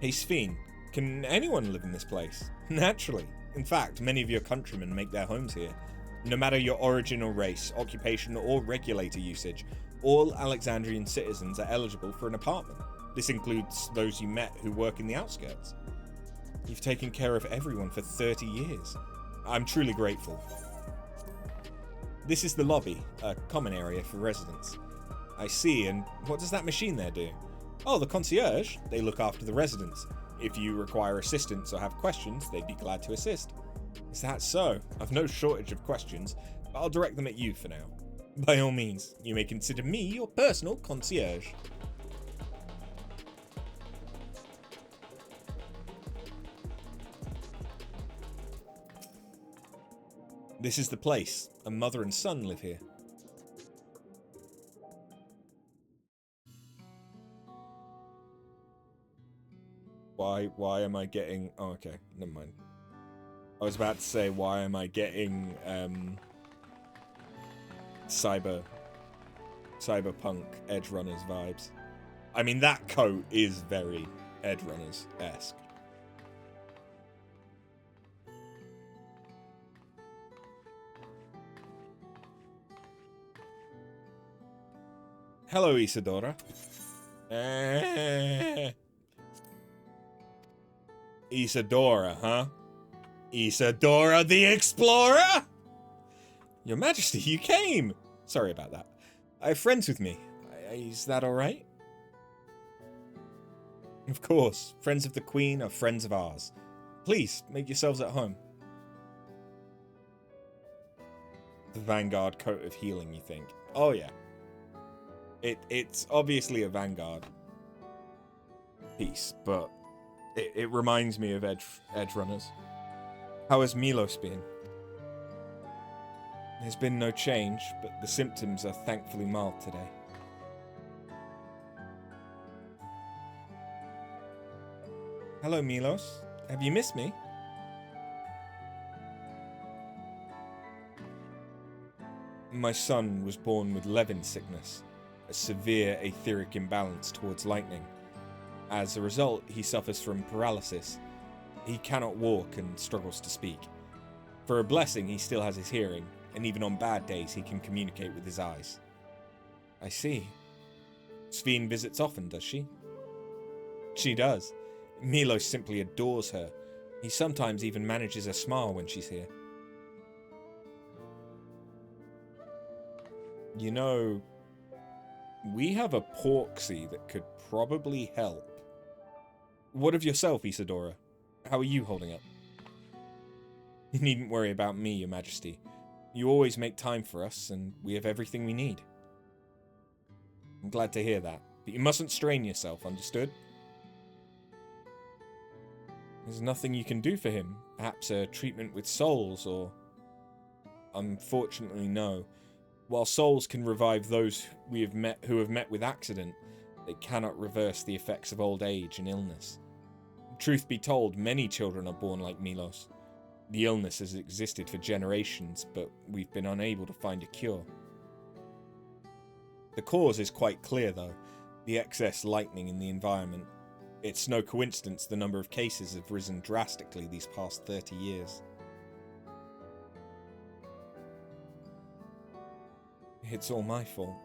Hey Sveen, can anyone live in this place? Naturally. In fact, many of your countrymen make their homes here. No matter your origin or race, occupation or regulator usage, all Alexandrian citizens are eligible for an apartment. This includes those you met who work in the outskirts. You've taken care of everyone for 30 years. I'm truly grateful. This is the lobby, a common area for residents. I see, and what does that machine there do? Oh, the concierge. They look after the residents. If you require assistance or have questions, they'd be glad to assist. Is that so? I've no shortage of questions, but I'll direct them at you for now. By all means, you may consider me your personal concierge. This is the place. A mother and son live here. Why am I getting... Oh, okay. Never mind. I was about to say, why am I getting, cyberpunk Edgerunners vibes? I mean, that coat is very Edgerunners-esque. Hello, Isadora. Isadora, huh? Isadora the Explorer? Your Majesty, you came! Sorry about that. I have friends with me. Is that alright? Of course. Friends of the Queen are friends of ours. Please, make yourselves at home. The Vanguard coat of healing, you think? Oh, yeah. It's obviously a Vanguard piece, but it reminds me of Edge Runners. How has Milos been? There's been no change, but the symptoms are thankfully mild today. Hello, Milos. Have you missed me? My son was born with Levin sickness, a severe etheric imbalance towards lightning. As a result, he suffers from paralysis. He cannot walk and struggles to speak. For a blessing, he still has his hearing, and even on bad days, he can communicate with his eyes. I see. Sveen visits often, does she? She does. Milos simply adores her. He sometimes even manages a smile when she's here. You know, we have a porksy that could probably help. What of yourself, Isadora? How are you holding up? You needn't worry about me, Your Majesty. You always make time for us, and we have everything we need. I'm glad to hear that, but you mustn't strain yourself, understood? There's nothing you can do for him. Perhaps a treatment with souls, or... Unfortunately, no. While souls can revive those who have met with accident, they cannot reverse the effects of old age and illness. Truth be told, many children are born like Milos. The illness has existed for generations, but we've been unable to find a cure. The cause is quite clear, though. The excess lightning in the environment. It's no coincidence the number of cases have risen drastically these past 30 years. It's all my fault.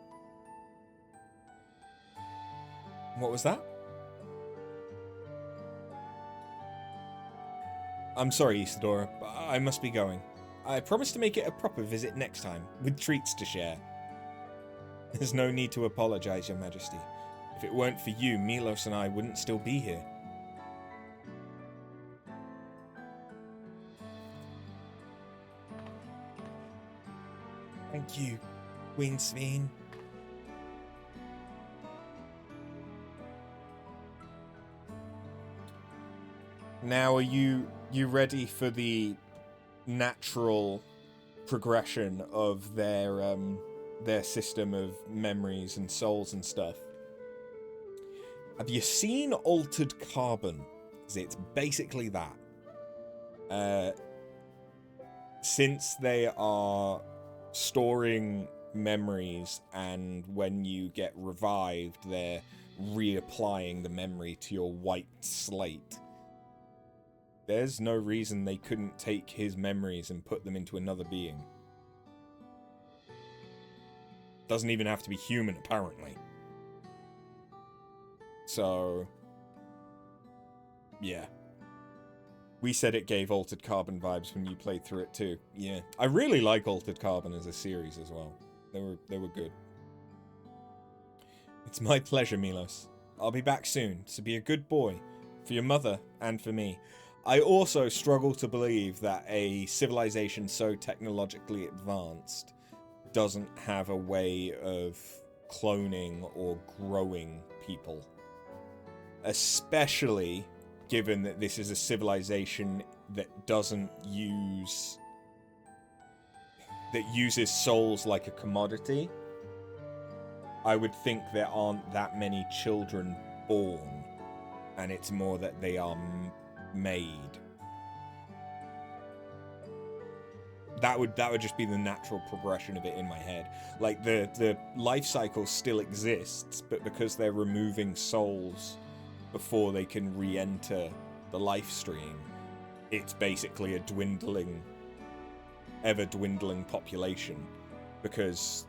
What was that? I'm sorry, Isadora, but I must be going. I promise to make it a proper visit next time, with treats to share. There's no need to apologize, Your Majesty. If it weren't for you, Milos and I wouldn't still be here. Thank you, Queen Sveen. Now, are you ready for the natural progression of their system of memories and souls and stuff? Have you seen Altered Carbon? 'Cause it's basically that. Since they are storing memories, and when you get revived, they're reapplying the memory to your white slate. There's no reason they couldn't take his memories and put them into another being. Doesn't even have to be human, apparently. So, yeah. We said it gave Altered Carbon vibes when you played through it too. Yeah. I really like Altered Carbon as a series as well. They were good. It's my pleasure, Milos. I'll be back soon, so be a good boy. For your mother and for me. I also struggle to believe that a civilization so technologically advanced doesn't have a way of cloning or growing people. Especially given that this is a civilization that uses souls like a commodity. I would think there aren't that many children born, and it's more that they are made. That would just be the natural progression of it in my head. Like, the life cycle still exists, but because they're removing souls before they can re-enter the life stream, it's basically a ever-dwindling population, because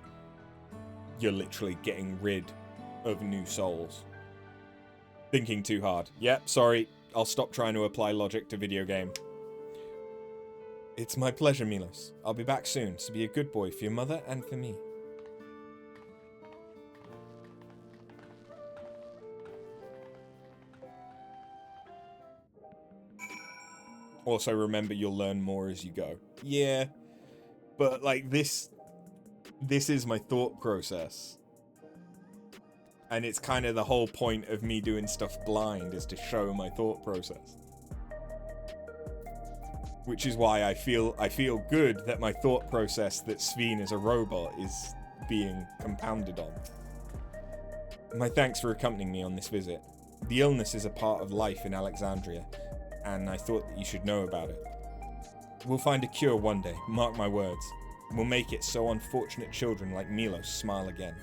you're literally getting rid of new souls. Thinking too hard. Yep, sorry. I'll stop trying to apply logic to video game. It's my pleasure, Milos. I'll be back soon, so be a good boy for your mother and for me. Also, remember, you'll learn more as you go. Yeah, but, like, this is my thought process. And it's kind of the whole point of me doing stuff blind, is to show my thought process. Which is why I feel good that my thought process that Sveen is a robot is being compounded on. My thanks for accompanying me on this visit. The illness is a part of life in Alexandria, and I thought that you should know about it. We'll find a cure one day, mark my words. We'll make it so unfortunate children like Milos smile again.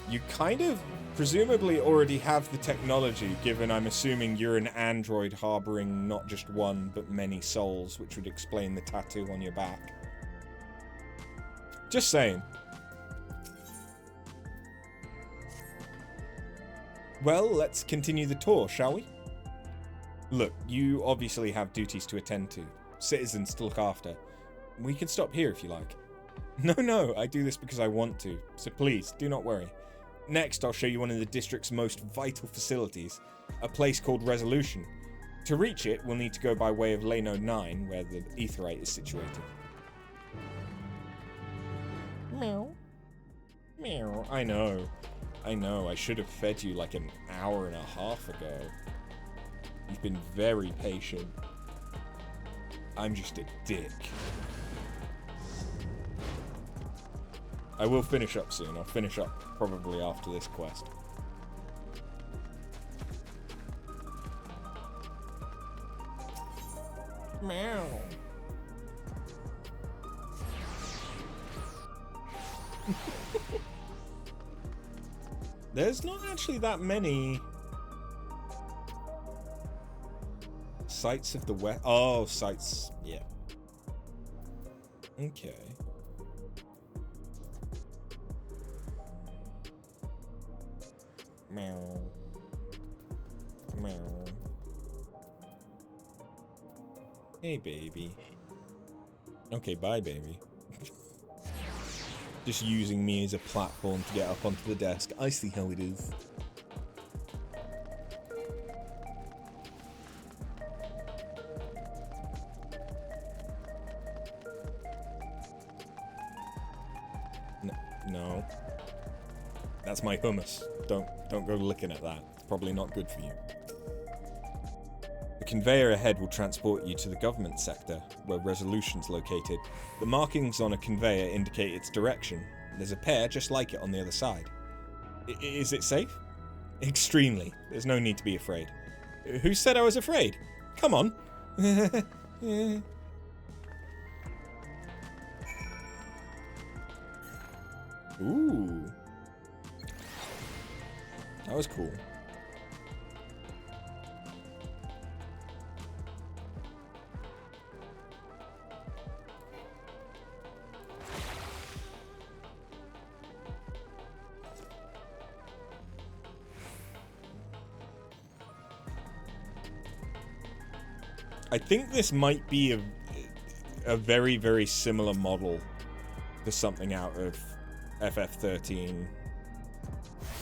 You kind of presumably already have the technology, given I'm assuming you're an android harboring not just one, but many souls, which would explain the tattoo on your back. Just saying. Well, let's continue the tour, shall we? Look, you obviously have duties to attend to, citizens to look after. We can stop here if you like. No, I do this because I want to, so please, do not worry. Next, I'll show you one of the district's most vital facilities, a place called Resolution. To reach it, we'll need to go by way of Lano 9, where the Aetheryte is situated. Meow. Meow. I know, I should have fed you like an hour and a half ago. You've been very patient. I'm just a dick. I will finish up soon. I'll finish up probably after this quest. Meow. There's not actually that many sites of the west. Oh, sites. Yeah. Okay. Meow. Meow. Hey, baby. Okay, bye, baby. Just using me as a platform to get up onto the desk. I see how it is. No. That's my hummus. Don't go looking at that. It's probably not good for you. The conveyor ahead will transport you to the government sector, where Resolution's located. The markings on a conveyor indicate its direction. There's a pair just like it on the other side. Is it safe? Extremely. There's no need to be afraid. Who said I was afraid? Come on. Ooh. That was cool. I think this might be a very, very similar model to something out of FF13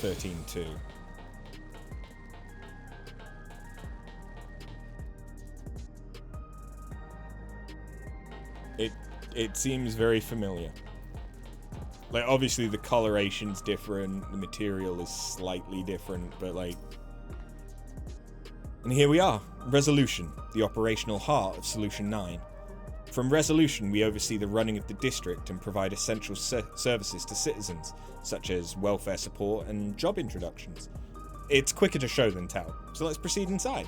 13-2. It seems very familiar. Like, obviously the coloration's different, the material is slightly different, but like... And here we are, Resolution, the operational heart of Solution 9. From Resolution, we oversee the running of the district and provide essential services to citizens, such as welfare support and job introductions. It's quicker to show than tell, so let's proceed inside.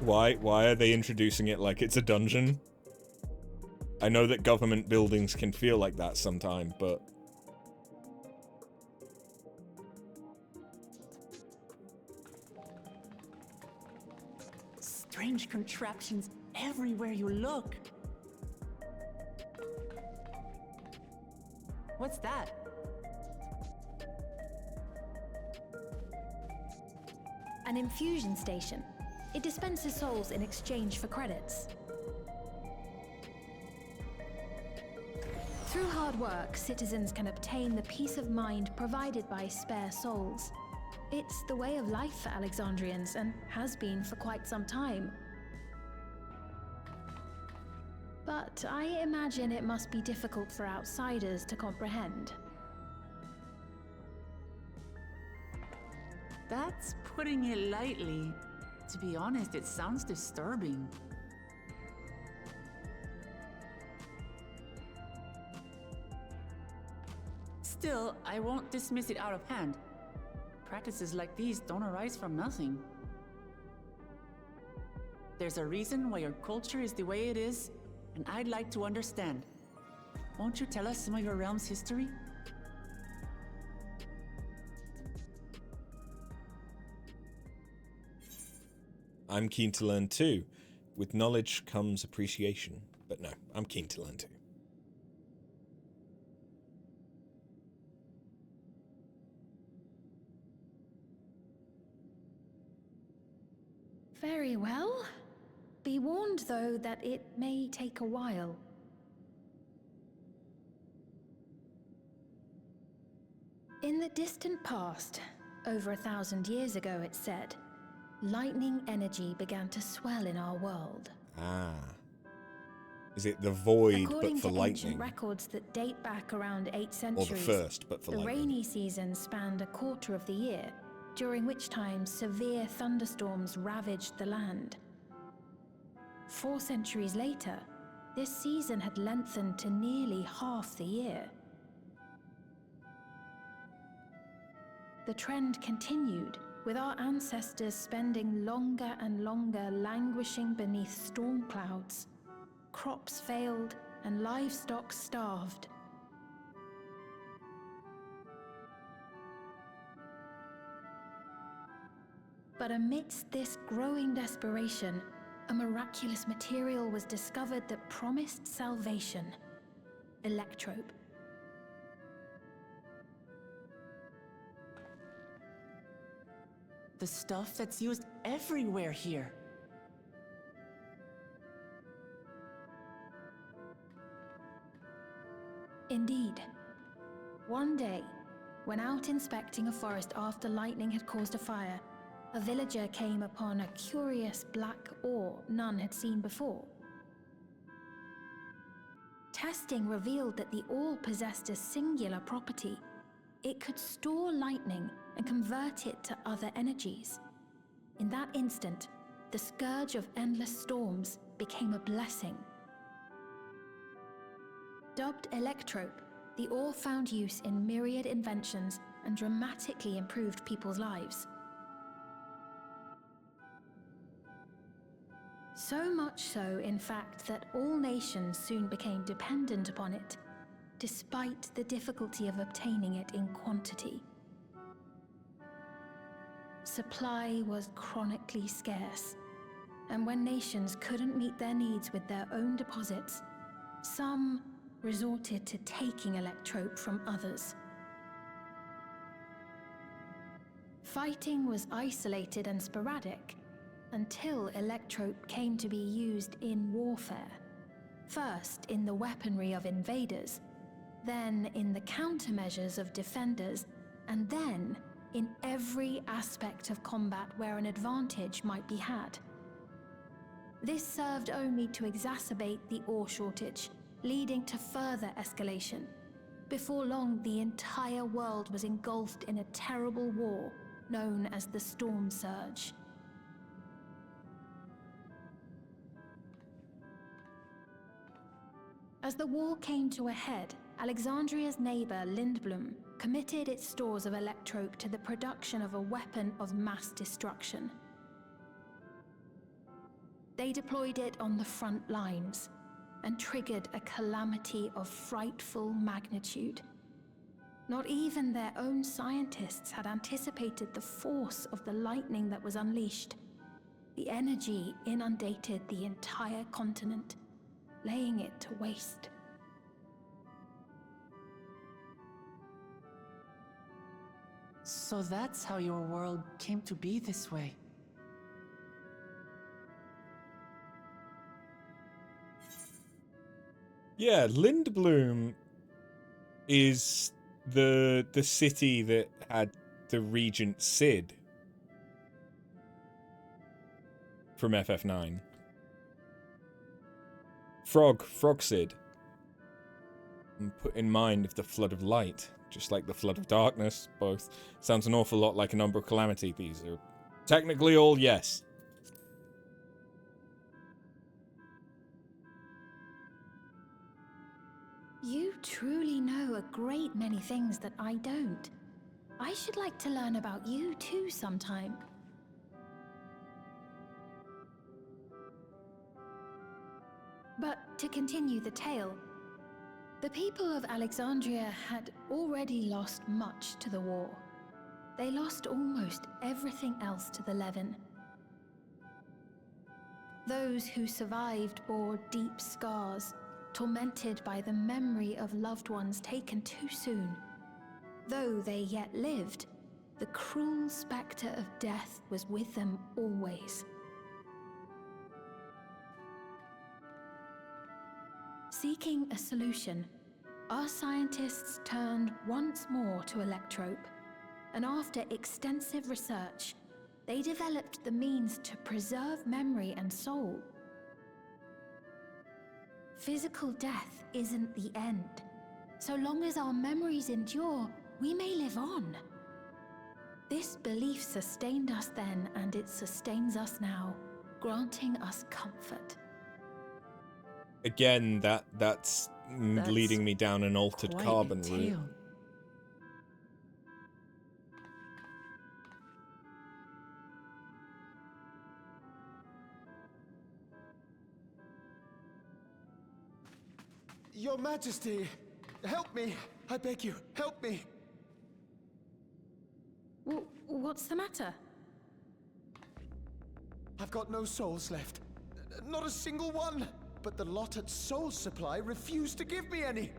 Why are they introducing it like it's a dungeon? I know that government buildings can feel like that sometimes, but... Strange contraptions everywhere you look. What's that? An infusion station. It dispenses souls in exchange for credits. Through hard work, citizens can obtain the peace of mind provided by spare souls. It's the way of life for Alexandrians, and has been for quite some time. But I imagine it must be difficult for outsiders to comprehend. That's putting it lightly. To be honest, it sounds disturbing. Still, I won't dismiss it out of hand. Practices like these don't arise from nothing. There's a reason why your culture is the way it is, and I'd like to understand. Won't you tell us some of your realm's history? I'm keen to learn too. With knowledge comes appreciation. But no, I'm keen to learn too. Very well. Be warned, though, that it may take a while. In the distant past, over 1,000 years ago, it said, lightning energy began to swell in our world. Ah. Is it the void According but for to lightning? ancient records that date back around 8 Or centuries, the first but for the lightning? rainy season spanned a quarter of the year, during which time severe thunderstorms ravaged the land. 4 centuries later, this season had lengthened to nearly half the year. The trend continued, with our ancestors spending longer and longer languishing beneath storm clouds. Crops failed and livestock starved. But amidst this growing desperation, a miraculous material was discovered that promised salvation: electrope. The stuff that's used everywhere here. Indeed. One day, when out inspecting a forest after lightning had caused a fire, a villager came upon a curious black ore none had seen before. Testing revealed that the ore possessed a singular property. It could store lightning and convert it to other energies. In that instant, the scourge of endless storms became a blessing. Dubbed electrope, the ore found use in myriad inventions and dramatically improved people's lives. So much so, in fact, that all nations soon became dependent upon it, despite the difficulty of obtaining it in quantity. Supply was chronically scarce, and when nations couldn't meet their needs with their own deposits, some resorted to taking electrope from others. Fighting was isolated and sporadic until electrope came to be used in warfare. First in the weaponry of invaders, then in the countermeasures of defenders, and then in every aspect of combat where an advantage might be had. This served only to exacerbate the ore shortage, leading to further escalation. Before long, the entire world was engulfed in a terrible war known as the Storm Surge. As the war came to a head, Alexandria's neighbor, Lindblum, committed its stores of electrope to the production of a weapon of mass destruction. They deployed it on the front lines and triggered a calamity of frightful magnitude. Not even their own scientists had anticipated the force of the lightning that was unleashed. The energy inundated the entire continent, laying it to waste. So that's how your world came to be this way. Yeah, Lindblum is the city that had the Regent Sid from FF9. Frog Sid. And put in mind of the flood of light, just like the flood of darkness. Both sounds an awful lot like an Umbra Calamity. These are technically all yes. You truly know a great many things that I don't. I should like to learn about you too sometime. But to continue the tale, the people of Alexandria had already lost much to the war. They lost almost everything else to the Levin. Those who survived bore deep scars, tormented by the memory of loved ones taken too soon. Though they yet lived, the cruel spectre of death was with them always. Seeking a solution, our scientists turned once more to Electrope, and after extensive research, they developed the means to preserve memory and soul. Physical death isn't the end. So long as our memories endure, we may live on. This belief sustained us then, and it sustains us now, granting us comfort. Again, that's leading me down an altered carbon route. Your Majesty, help me! I beg you, help me! What's the matter? I've got no souls left. Not a single one! But the lot at Soul Supply refused to give me any!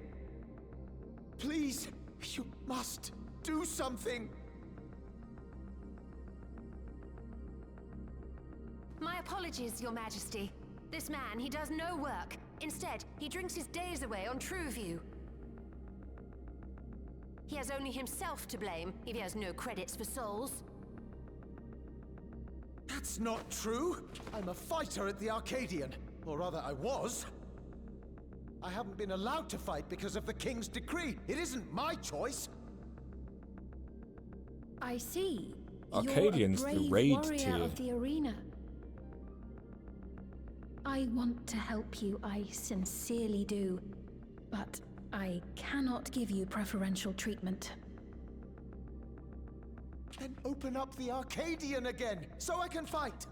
Please, you must do something! My apologies, Your Majesty. This man, he does no work. Instead, he drinks his days away on Trueview. He has only himself to blame if he has no credits for souls. That's not true! I'm a fighter at the Arcadian. Or rather, I was. I haven't been allowed to fight because of the King's decree. It isn't my choice. I see. Arcadian's You're a the brave raid warrior tier. of the arena. I want to help you, I sincerely do. But I cannot give you preferential treatment. Then open up the Arcadian again, so I can fight!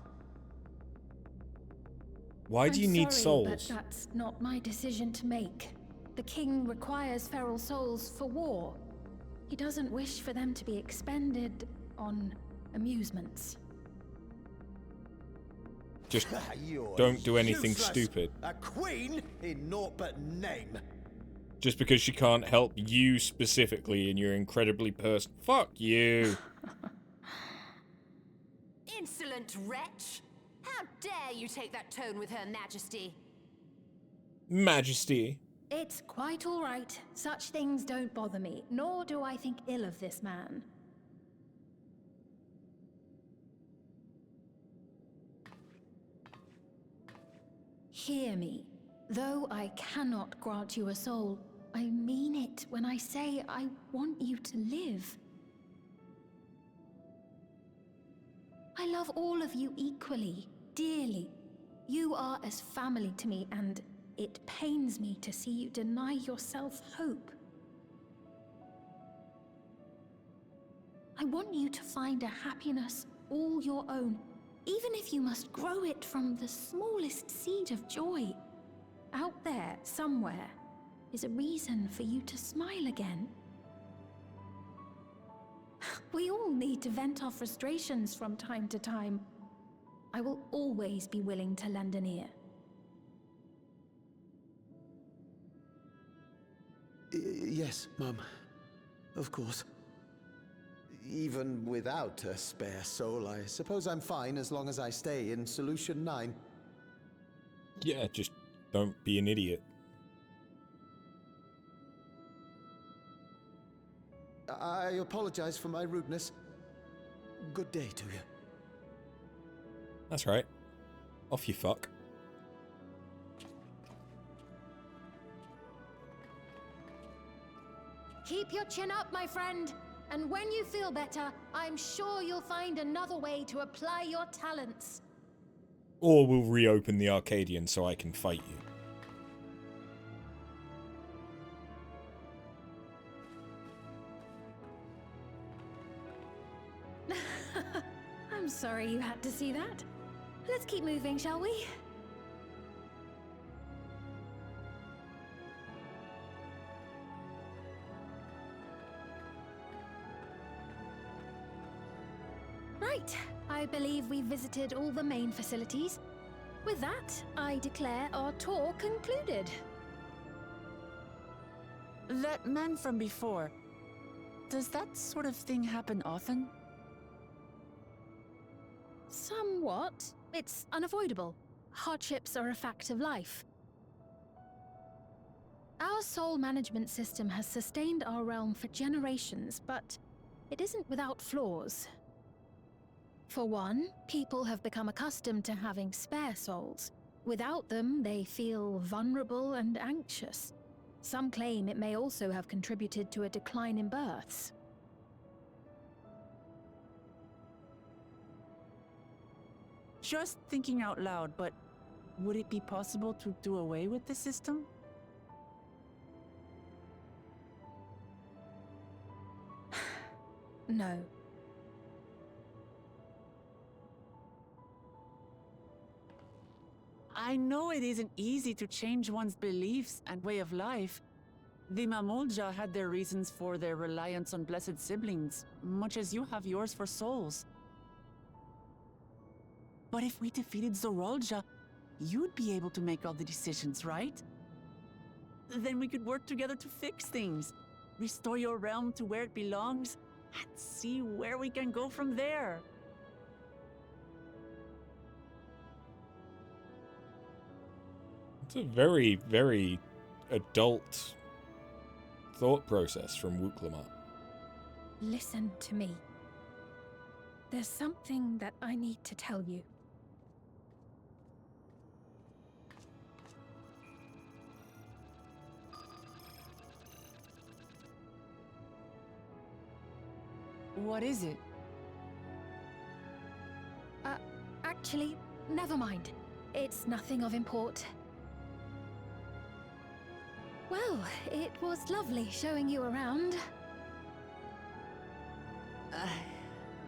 Why do you need sorry, souls? But that's not my decision to make. The king requires feral souls for war. He doesn't wish for them to be expended on amusements. Just You're don't do anything useless. stupid. A queen in naught but name. Just because she can't help you specifically and you're incredibly fuck you. Insolent wretch! How dare you take that tone with Her Majesty? Majesty. It's quite all right. Such things don't bother me, nor do I think ill of this man. Hear me. Though I cannot grant you a soul, I mean it when I say I want you to live. I love all of you equally, dearly. You are as family to me, and it pains me to see you deny yourself hope. I want you to find a happiness all your own, even if you must grow it from the smallest seed of joy. Out there, somewhere, is a reason for you to smile again. We all need to vent our frustrations from time to time. I will always be willing to lend an ear. Yes, Mum. Of course. Even without a spare soul, I suppose I'm fine as long as I stay in Solution 9. Yeah, just don't be an idiot. I apologize for my rudeness. Good day to you. That's right. Off you fuck. Keep your chin up, my friend. And when you feel better, I'm sure you'll find another way to apply your talents. Or we'll reopen the Arcadian so I can fight you. I'm sorry you had to see that. Let's keep moving, shall we? Right. I believe we've visited all the main facilities. With that, I declare our tour concluded. That man from before, does that sort of thing happen often? Somewhat. It's unavoidable. Hardships are a fact of life. Our soul management system has sustained our realm for generations, but it isn't without flaws. For one, people have become accustomed to having spare souls. Without them, they feel vulnerable and anxious. Some claim it may also have contributed to a decline in births. Just thinking out loud, but would it be possible to do away with the system? No. I know it isn't easy to change one's beliefs and way of life. The Mamolja had their reasons for their reliance on blessed siblings, much as you have yours for souls. But if we defeated Zorolja, you'd be able to make all the decisions, right? Then we could work together to fix things, restore your realm to where it belongs, and see where we can go from there. It's a very, very adult thought process from Wuklamar. Listen to me. There's something that I need to tell you. What is it? Actually, never mind. It's nothing of import. Well, it was lovely showing you around.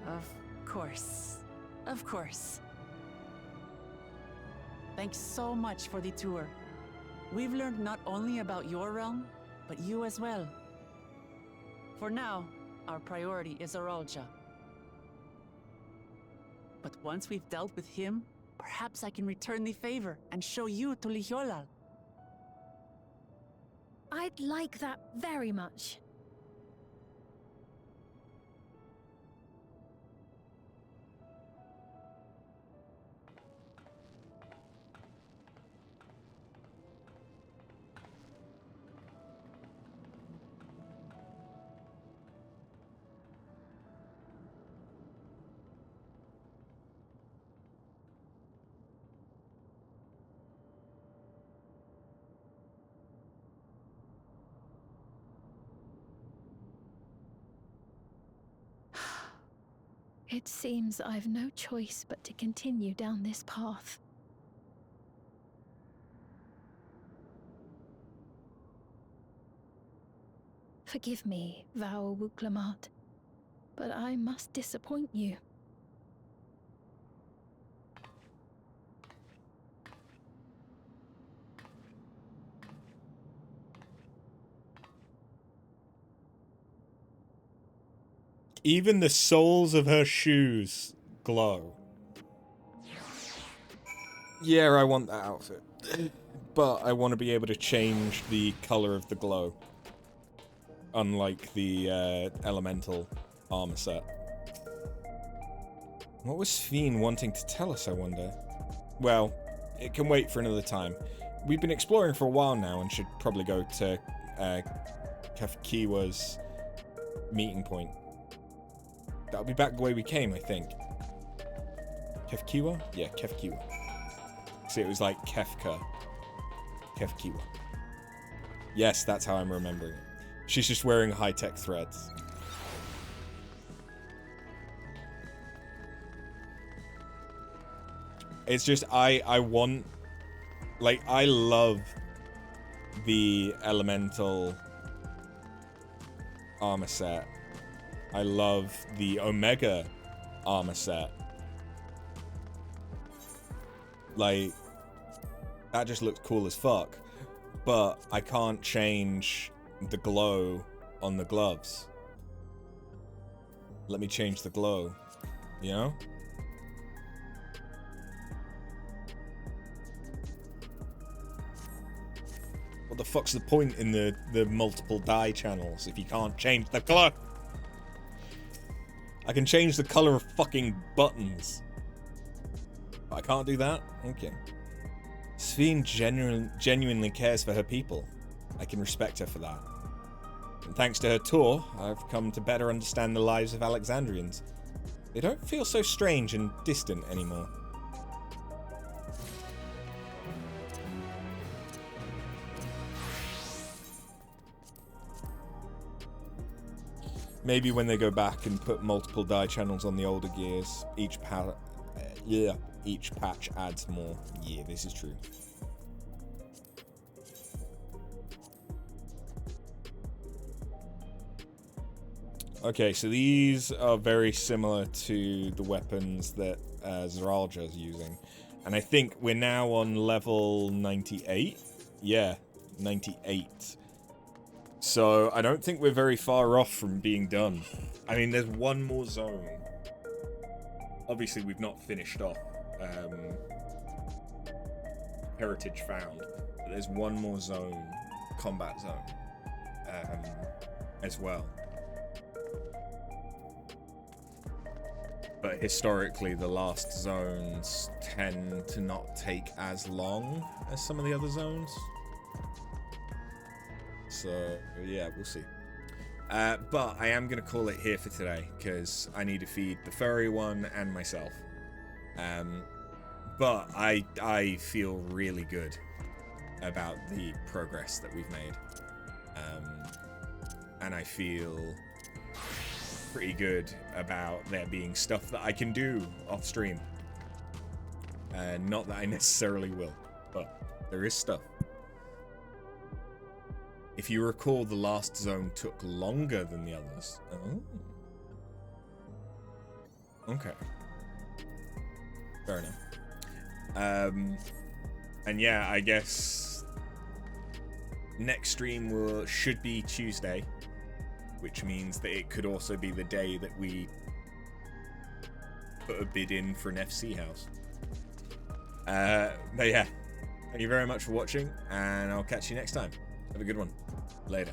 Of course. Of course. Thanks so much for the tour. We've learned not only about your realm, but you as well. For now, our priority is Zorolja. But once we've dealt with him, perhaps I can return the favor and show you to Lihiolal. I'd like that very much. It seems I've no choice but to continue down this path. Forgive me, Vau Wuklamart, but I must disappoint you. Even the soles of her shoes glow. Yeah, I want that outfit. But I want to be able to change the color of the glow. Unlike the elemental armor set. What was Fiend wanting to tell us, I wonder? Well, it can wait for another time. We've been exploring for a while now and should probably go to Kefkiwa's meeting point. That'll be back the way we came, I think. Kefkiwa? Yeah, Kefkiwa. See, it was like Kefka. Kefkiwa. Yes, that's how I'm remembering it. She's just wearing high-tech threads. It's just, I want... Like, I love the elemental armor set. I love the Omega armor set. Like, that just looks cool as fuck. But I can't change the glow on the gloves. Let me change the glow, you know? What the fuck's the point in the multiple dye channels if you can't change the color? I can change the color of fucking buttons. But I can't do that? Okay. Sphene genuinely cares for her people. I can respect her for that. And thanks to her tour, I've come to better understand the lives of Alexandrians. They don't feel so strange and distant anymore. Maybe when they go back and put multiple dye channels on the older gears, each patch adds more. Yeah, this is true. Okay, so these are very similar to the weapons that Zeralja is using. And I think we're now on level 98. Yeah, 98. So I don't think we're very far off from being done. I mean, there's one more zone. Obviously, we've not finished off Heritage Found. But there's one more zone, combat zone, as well. But historically, the last zones tend to not take as long as some of the other zones. So, yeah, we'll see. But I am going to call it here for today, because I need to feed the furry one and myself. But I feel really good about the progress that we've made. And I feel pretty good about there being stuff that I can do off stream. Not that I necessarily will, but there is stuff. If you recall, the last zone took longer than the others. Oh. Okay. Fair enough. And yeah, I guess next stream should be Tuesday, which means that it could also be the day that we put a bid in for an FC house. But yeah, thank you very much for watching, and I'll catch you next time. Have a good one. Later.